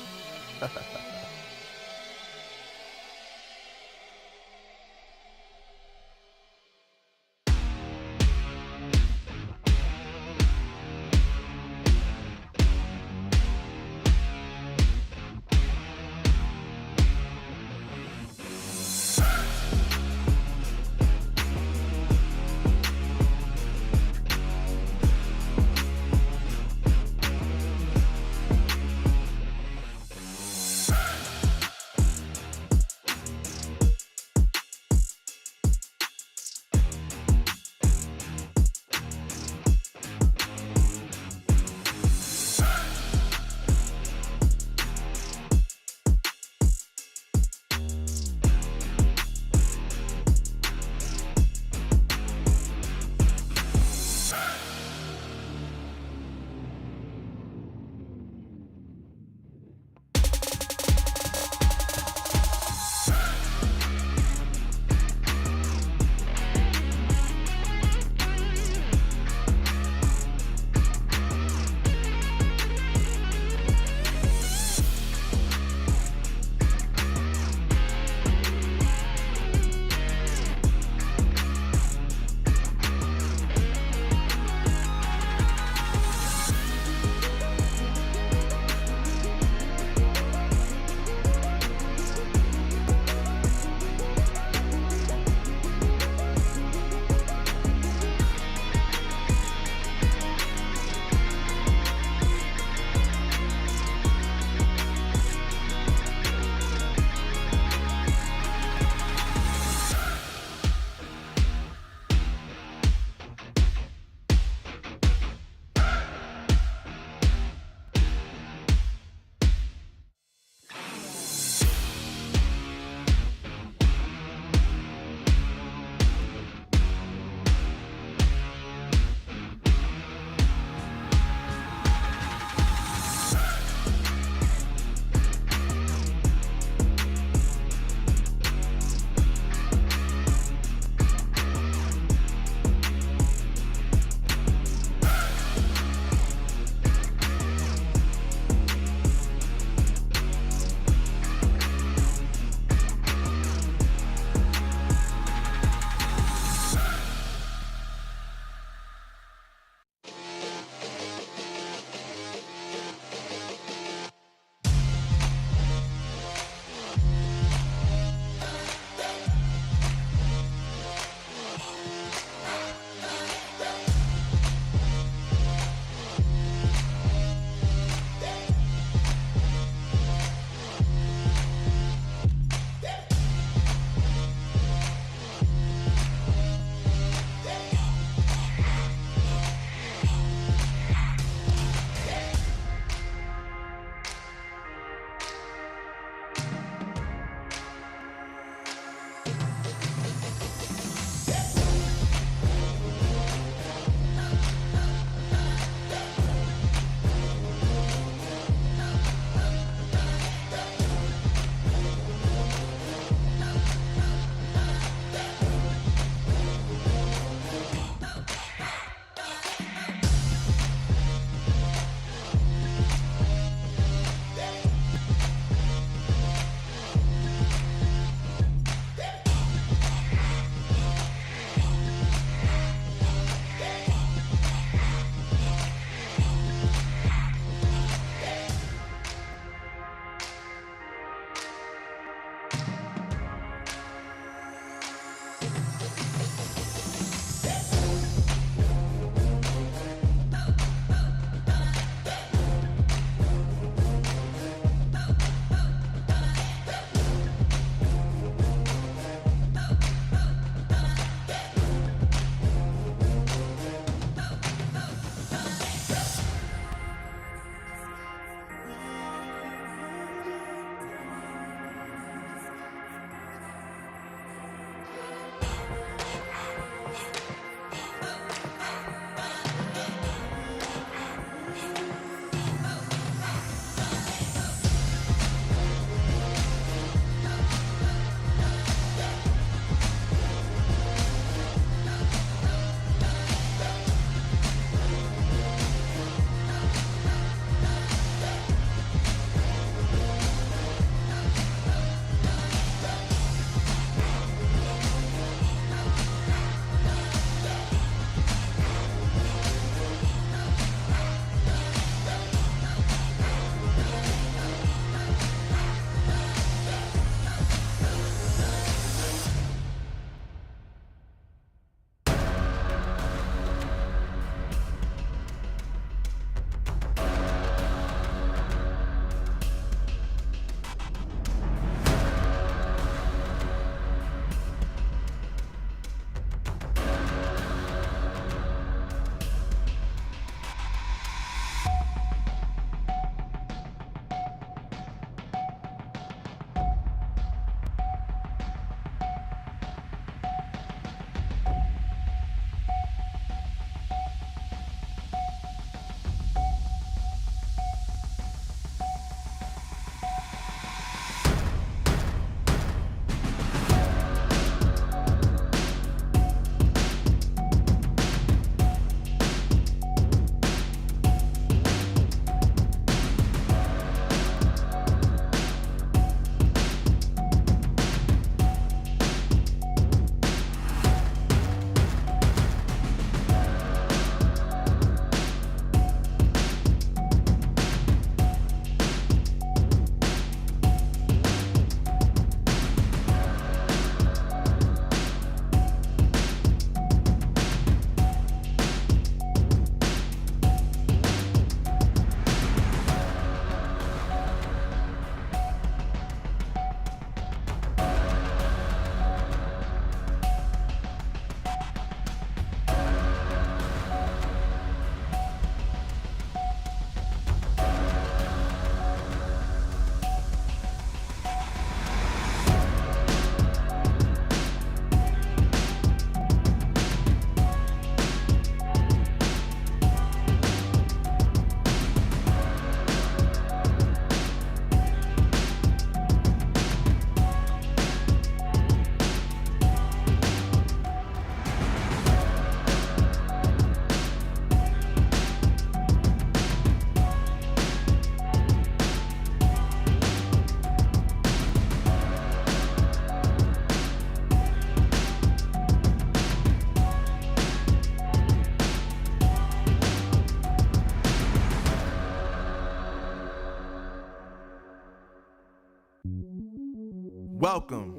Welcome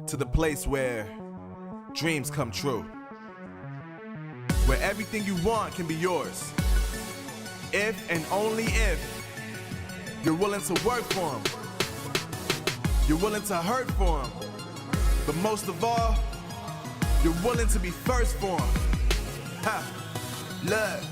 to the place where dreams come true, where everything you want can be yours, if and only if you're willing to work for them, you're willing to hurt for them, but most of all, you're willing to be first for them. Ha, look,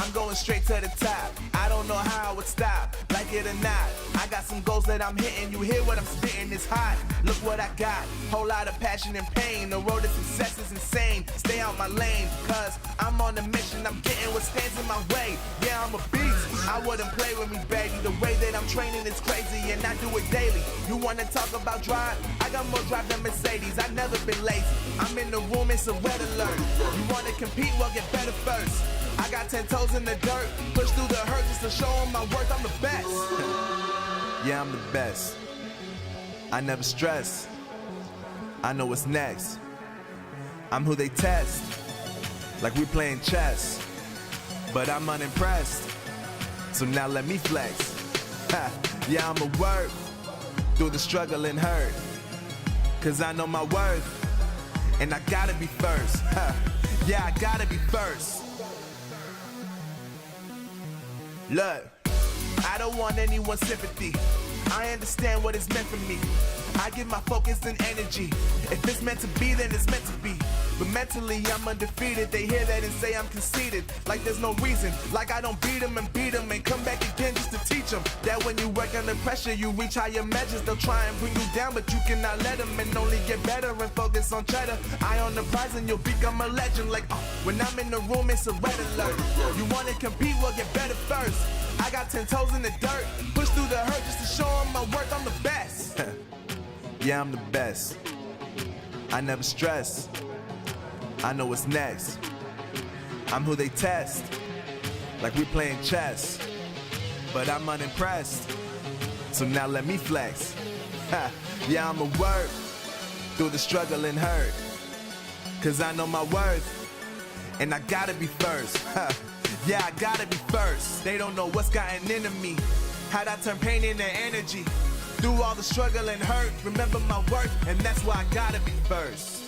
I'm going straight to the top. I don't know how it would stop, like it or not. I got some goals that I'm hitting. You hear what I'm spitting? It's hot. Look what I got. Whole lot of passion and pain. The road to success is insane. Stay out my lane, cause I'm on a mission. I'm getting what stands in my way. Yeah, I'm a beast. I wouldn't play with me, baby. The way that I'm training is crazy, and I do it daily. You wanna talk about drive? I got more drive than Mercedes. I've never been lazy. I'm in the room, it's a red alert. You wanna compete? Well, get better first. I got 10 toes in the dirt, push through the hurt just to show them my worth. I'm the best. Yeah, I'm the best. I never stress. I know what's next. I'm who they test, like we playing chess. But I'm unimpressed, so now let me flex. Ha, yeah, I'ma work through the struggle and hurt, cause I know my worth, and I gotta be first. Ha, yeah, I gotta be first. Look, I don't want anyone's sympathy. I understand what it's meant for me. I give my focus and energy. If it's meant to be, then it's meant to be. But mentally, I'm undefeated. They hear that and say I'm conceited. Like there's no reason. Like I don't beat them and come back again just to teach them that when you work under pressure, you reach higher measures. They'll try and bring you down, but you cannot let them, and only get better and focus on cheddar. Eye on the prize and you'll become a legend. Like, when I'm in the room, it's a red alert. You wanna compete? Well, get better first. I got 10 toes in the dirt, push through the hurt just to show them my worth. I'm the best. Yeah, I'm the best. I never stress. I know what's next. I'm who they test, like we playing chess. But I'm unimpressed, so now let me flex. Ha, yeah, I'ma work through the struggle and hurt, cause I know my worth, and I gotta be first. Ha, yeah, I gotta be first. They don't know what's gotten into me, how'd I turn pain into energy. Through all the struggle and hurt, remember my worth, and that's why I gotta be first.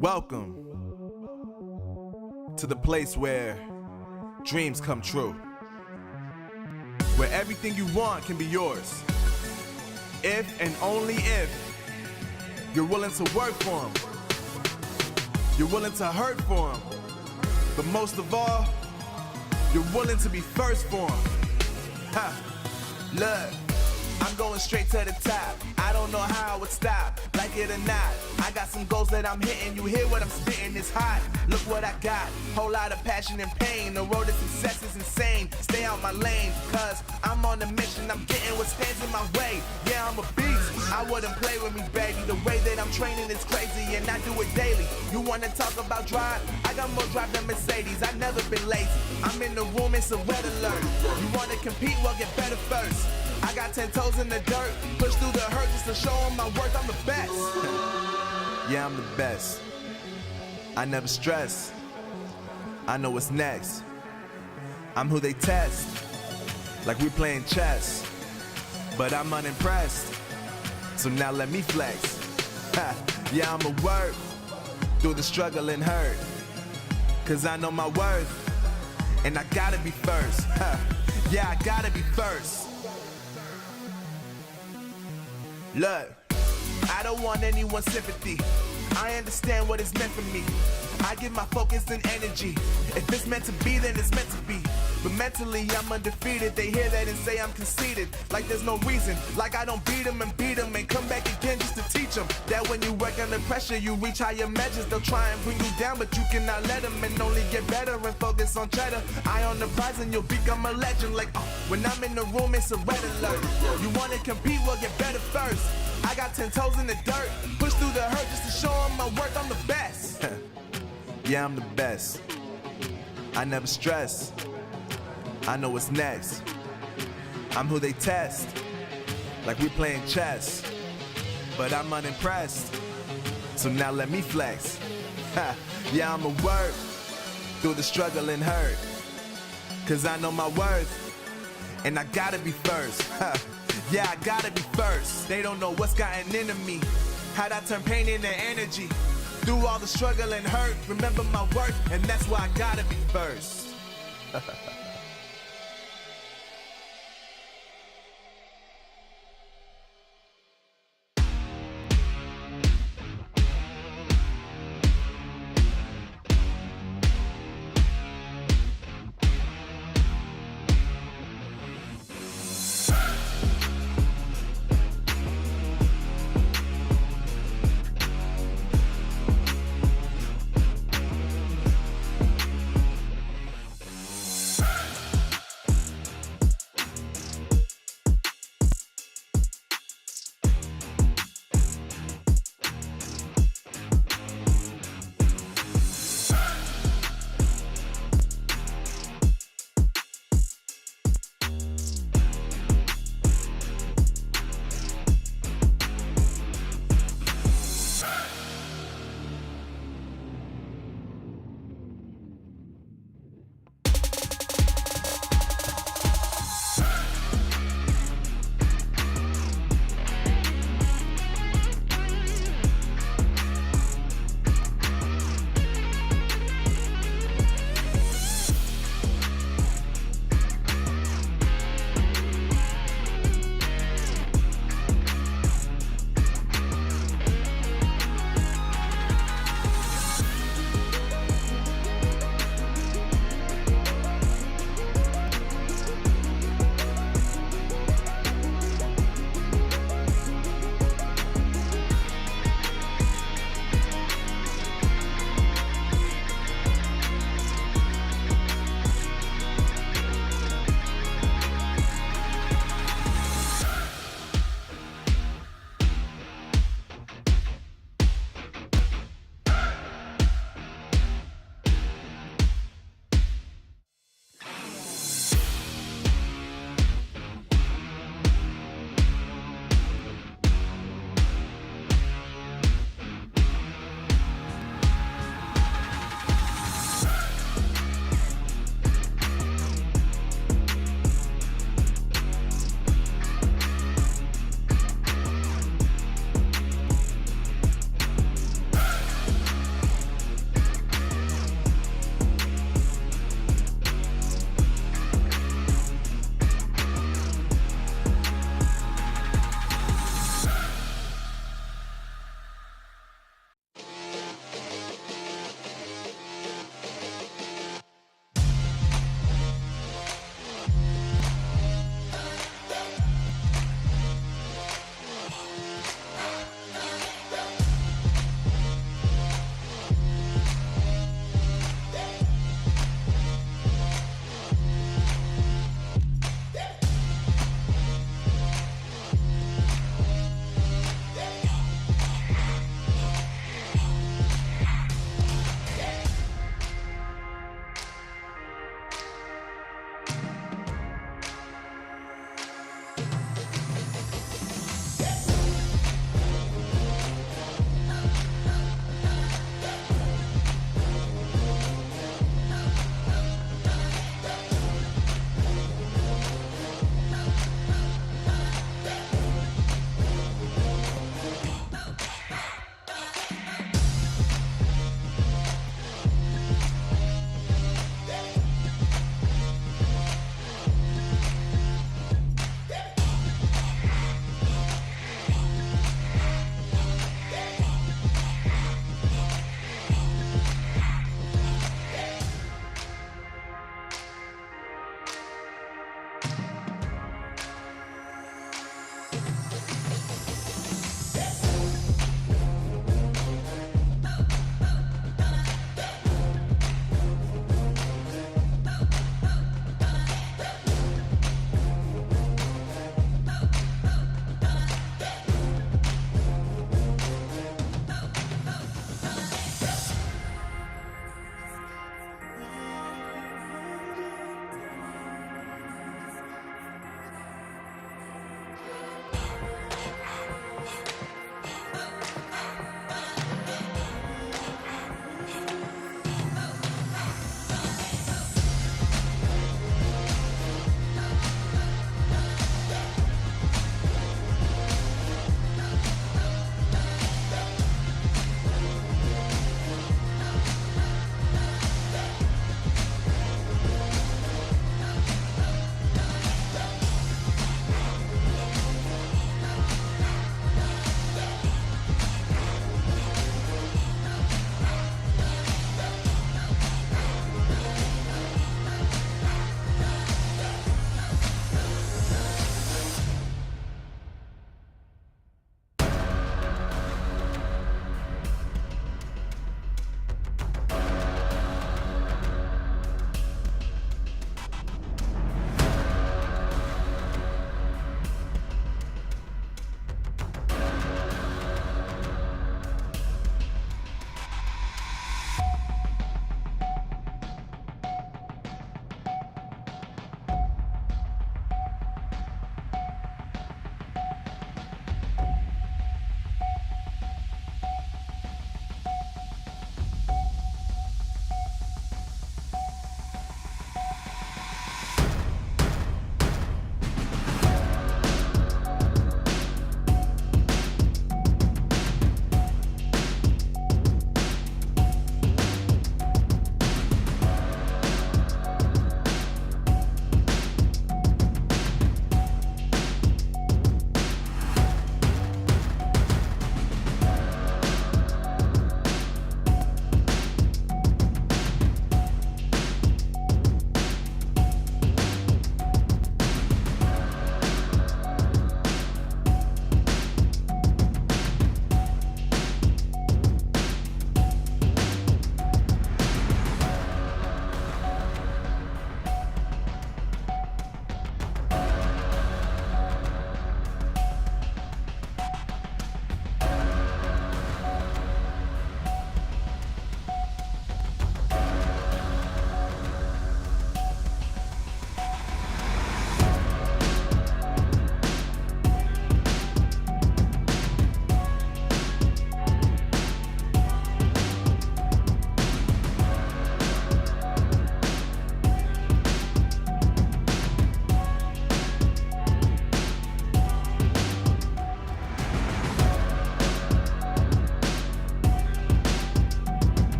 Welcome to the place where dreams come true. Where everything you want can be yours. If and only if you're willing to work for them. You're willing to hurt for them. But most of all, you're willing to be first for them. Ha! Look, I'm going straight to the top. I don't know how I would stop, like it or not. I got some goals that I'm hitting. You hear what I'm spitting, it's hot. Look what I got, whole lot of passion and pain. The road to success is insane. Stay out my lane, cause I'm on a mission. I'm getting what stands in my way. Yeah, I'm a beast. I wouldn't play with me, baby. The way that I'm training is crazy, and I do it daily. You wanna talk about drive? I got more drive than Mercedes. I've never been lazy. I'm in the room, it's a red alert. You wanna compete? Well, get better first. I got 10 toes in the dirt, push through the hurt just to show them my worth. I'm the best. Yeah, I'm the best. I never stress. I know what's next. I'm who they test, like we playing chess. But I'm unimpressed, so now let me flex. Ha. Yeah, I'ma work through the struggle and hurt, cause I know my worth, and I gotta be first. Ha. Yeah, I gotta be first. Look, I don't want anyone's sympathy. I understand what is meant for me. I give my focus and energy. If it's meant to be, then it's meant to be. But mentally, I'm undefeated. They hear that and say I'm conceited. Like there's no reason. Like I don't beat them and come back again just to teach them that when you work under pressure, you reach higher measures. They'll try and bring you down, but you cannot let them, and only get better and focus on cheddar. Eye on the prize and you'll become a legend. Like, when I'm in the room, it's a red alert. You wanna compete? Well, get better first. I got 10 toes in the dirt, push through the hurt just to show them my worth. I'm the best. Yeah, I'm the best. I never stress. I know what's next. I'm who they test, like we playing chess. But I'm unimpressed, so now let me flex. Ha. Yeah, I'ma work through the struggle and hurt, cause I know my worth, and I gotta be first. Ha. Yeah, I gotta be first. They don't know what's gotten into me, how'd I turn pain into energy. Through all the struggle and hurt, remember my worth, and that's why I gotta be first.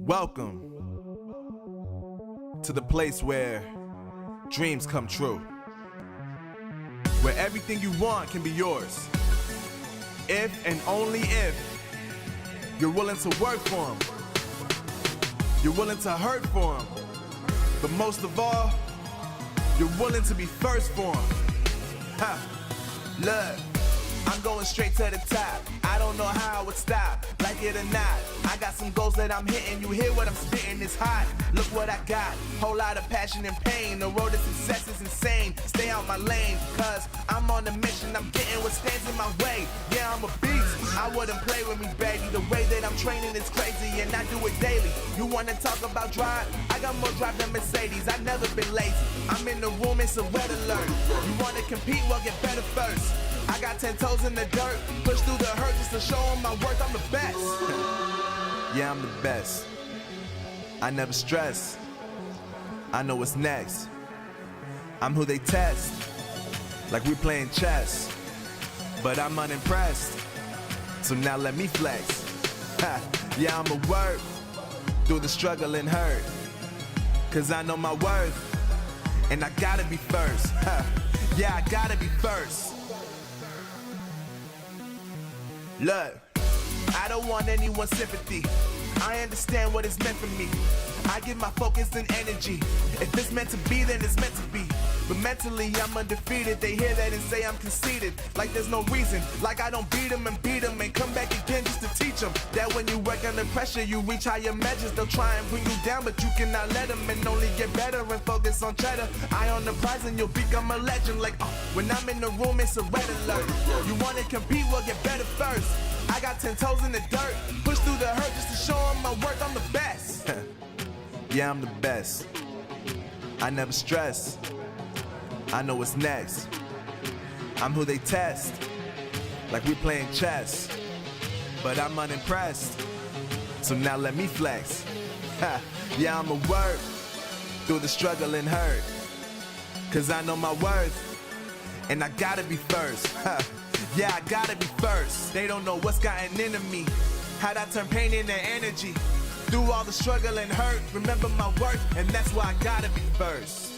Welcome to the place where dreams come true. Where everything you want can be yours. If and only if you're willing to work for them. You're willing to hurt for them. But most of all, you're willing to be first for them. Ha! Look, I'm going straight to the top. I don't know how I would stop, like it or not. I got some goals that I'm hitting. You hear what I'm spitting, it's hot. Look what I got, whole lot of passion and pain. The road to success is insane. Stay out my lane, cause I'm on a mission. I'm getting what stands in my way. Yeah, I'm a beast. I wouldn't play with me, baby. The way that I'm training is crazy, and I do it daily. You wanna talk about drive? I got more drive than Mercedes. I've never been lazy. I'm in the room, it's a red alert. You wanna compete? Well, get better first. I got 10 toes in the dirt, push through the hurt just to show them my worth. I'm the best. Yeah, I'm the best. I never stress. I know what's next. I'm who they test, like we playing chess. But I'm unimpressed, so now let me flex. Ha. Yeah, I'ma work through the struggle and hurt, cause I know my worth, and I gotta be first. Ha. Yeah, I gotta be first. Look, I don't want anyone's sympathy. I understand what it's meant for me. I give my focus and energy. If it's meant to be, then it's meant to be. But mentally, I'm undefeated. They hear that and say I'm conceited. Like there's no reason. Like I don't beat them and come back again just to teach them that when you work under pressure, you reach higher measures. They'll try and bring you down, but you cannot let them, and only get better and focus on cheddar. Eye on the prize and you'll become a legend. Like, when I'm in the room, it's a red alert. You want to compete? Well, get better first. I got 10 toes in the dirt, push through the hurt just to show them my worth. I'm the best. Yeah, I'm the best. I never stress. I know what's next. I'm who they test, like we playing chess. But I'm unimpressed, so now let me flex. Ha. Yeah, I'ma work through the struggle and hurt, cause I know my worth, and I gotta be first. Ha. Yeah, I gotta be first. They don't know what's gotten into me, how'd I turn pain into energy. Through all the struggle and hurt, remember my worth, and that's why I gotta be first.